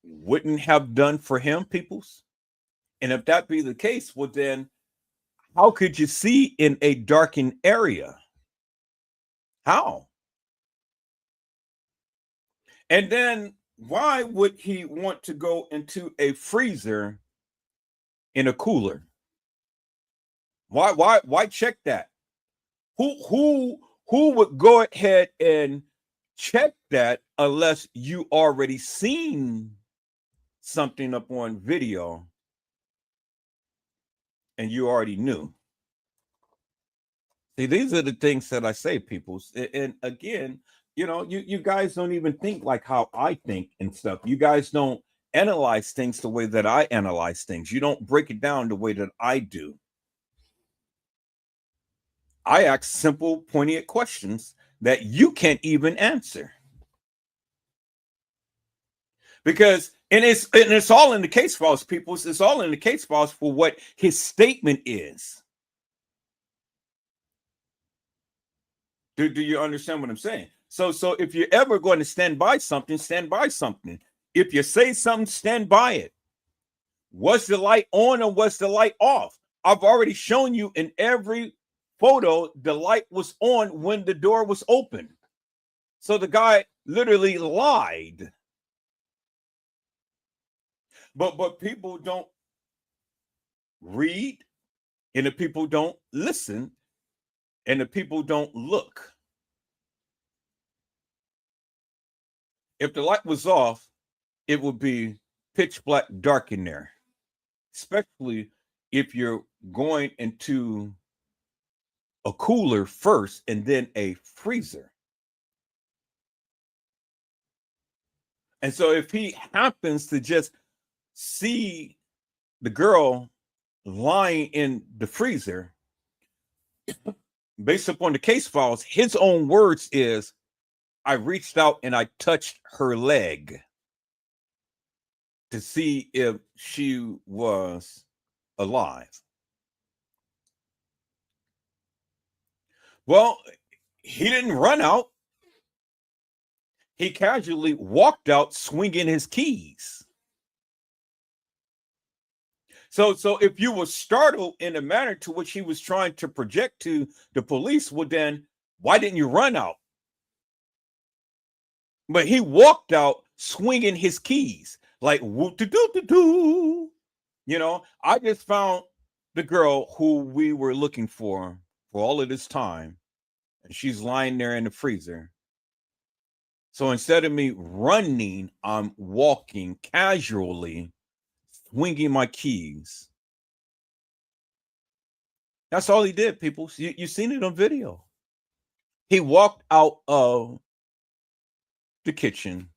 wouldn't have done for him, peoples? And if that be the case, well then how could you see in a darkened area? How? And then why would he want to go into a freezer in a cooler? Why check that? Who would go ahead and check that unless you already seen something up on video and you already knew? See, these are the things that I say, peoples. And again, you know, you guys don't even think like how I think and stuff. You guys don't analyze things the way that I analyze things. You don't break it down the way that I do. I ask simple, poignant questions that you can't even answer. Because, and it's all in the case files, people. It's all in the case files for what his statement is. Do you understand what I'm saying? So if you're ever going to stand by something, stand by something. If you say something, stand by it. Was the light on or was the light off? I've already shown you in every photo the light was on when the door was open. So the guy literally lied. But people don't read, and the people don't listen, and the people don't look. If the light was off, it would be pitch black dark in there, especially if you're going into a cooler first and then a freezer. And so if he happens to just see the girl lying in the freezer, based upon the case files, his own words is, I reached out and I touched her leg to see if she was alive. Well, he didn't run out. He casually walked out swinging his keys. So if you were startled in the manner to which he was trying to project to the police, well then, why didn't you run out? But he walked out swinging his keys, like whoop-de-doo-de-doo. You know, I just found the girl who we were looking for all of this time, and she's lying there in the freezer. So instead of me running, I'm walking casually, swinging my keys. That's all he did, people. You seen it on video. He walked out of the kitchen,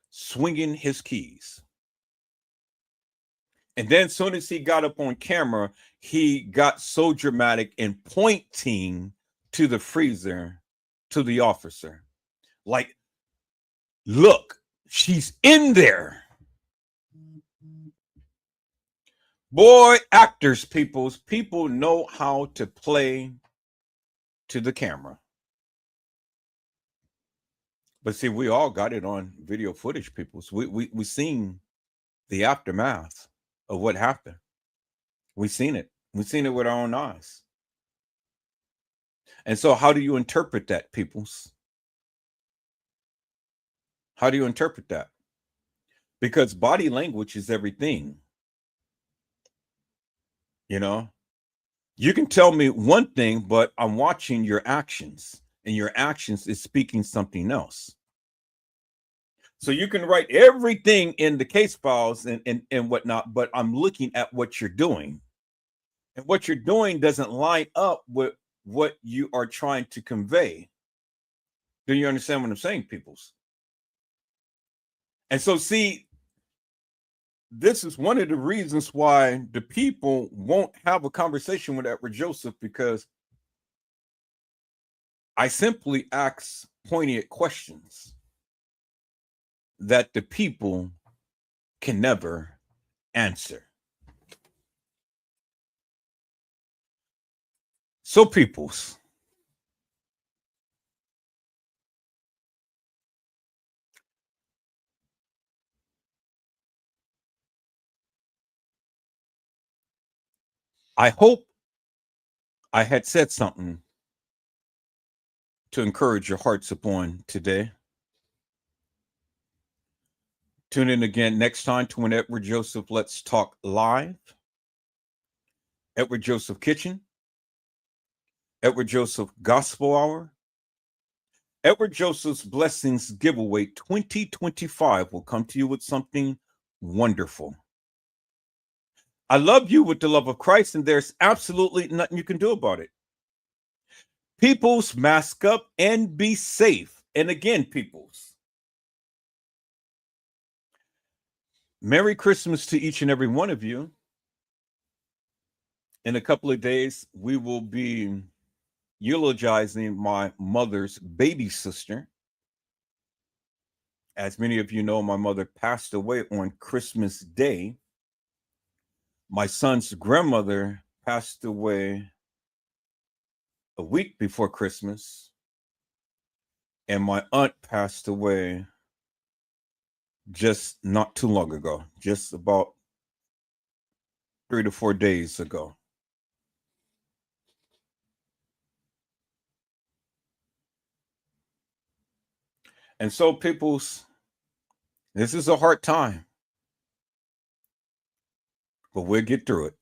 swinging his keys. And then as soon as he got up on camera, he got so dramatic and pointing to the freezer to the officer. Like, look, she's in there. Boy, actors, people know how to play to the camera. But see, we all got it on video footage, people. So we seen the aftermath of what happened. We seen it. We seen it with our own eyes. And so how do you interpret that, peoples? How do you interpret that? Because body language is everything. You know, You can tell me one thing, but I'm watching your actions, and your actions is speaking something else. So you can write everything in the case files and whatnot, but I'm looking at what you're doing. And what you're doing doesn't line up with what you are trying to convey. Do you understand what I'm saying, peoples? And so, see, this is one of the reasons why the people won't have a conversation with Edward Joseph, because I simply ask poignant questions that the people can never answer. So, peoples, I hope I had said something to encourage your hearts upon today. Tune in again next time to when Edward Joseph Let's Talk Live. Edward Joseph Kitchen. Edward Joseph Gospel Hour. Edward Joseph's Blessings Giveaway 2025 will come to you with something wonderful. I love you with the love of Christ, and there's absolutely nothing you can do about it. Peoples, mask up and be safe. And again, peoples, Merry Christmas to each and every one of you. In a couple of days, we will be eulogizing my mother's baby sister. As many of you know, my mother passed away on Christmas Day. My son's grandmother passed away a week before Christmas, and my aunt passed away just not too long ago, just about 3 to 4 days ago. And so, peoples, this is a hard time, but we'll get through it.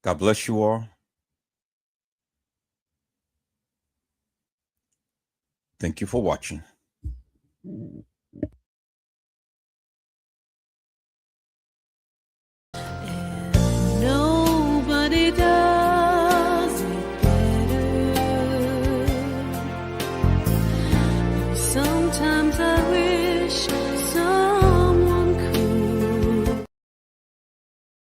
God bless you all. Thank you for watching. Nobody does it better. Sometimes I wish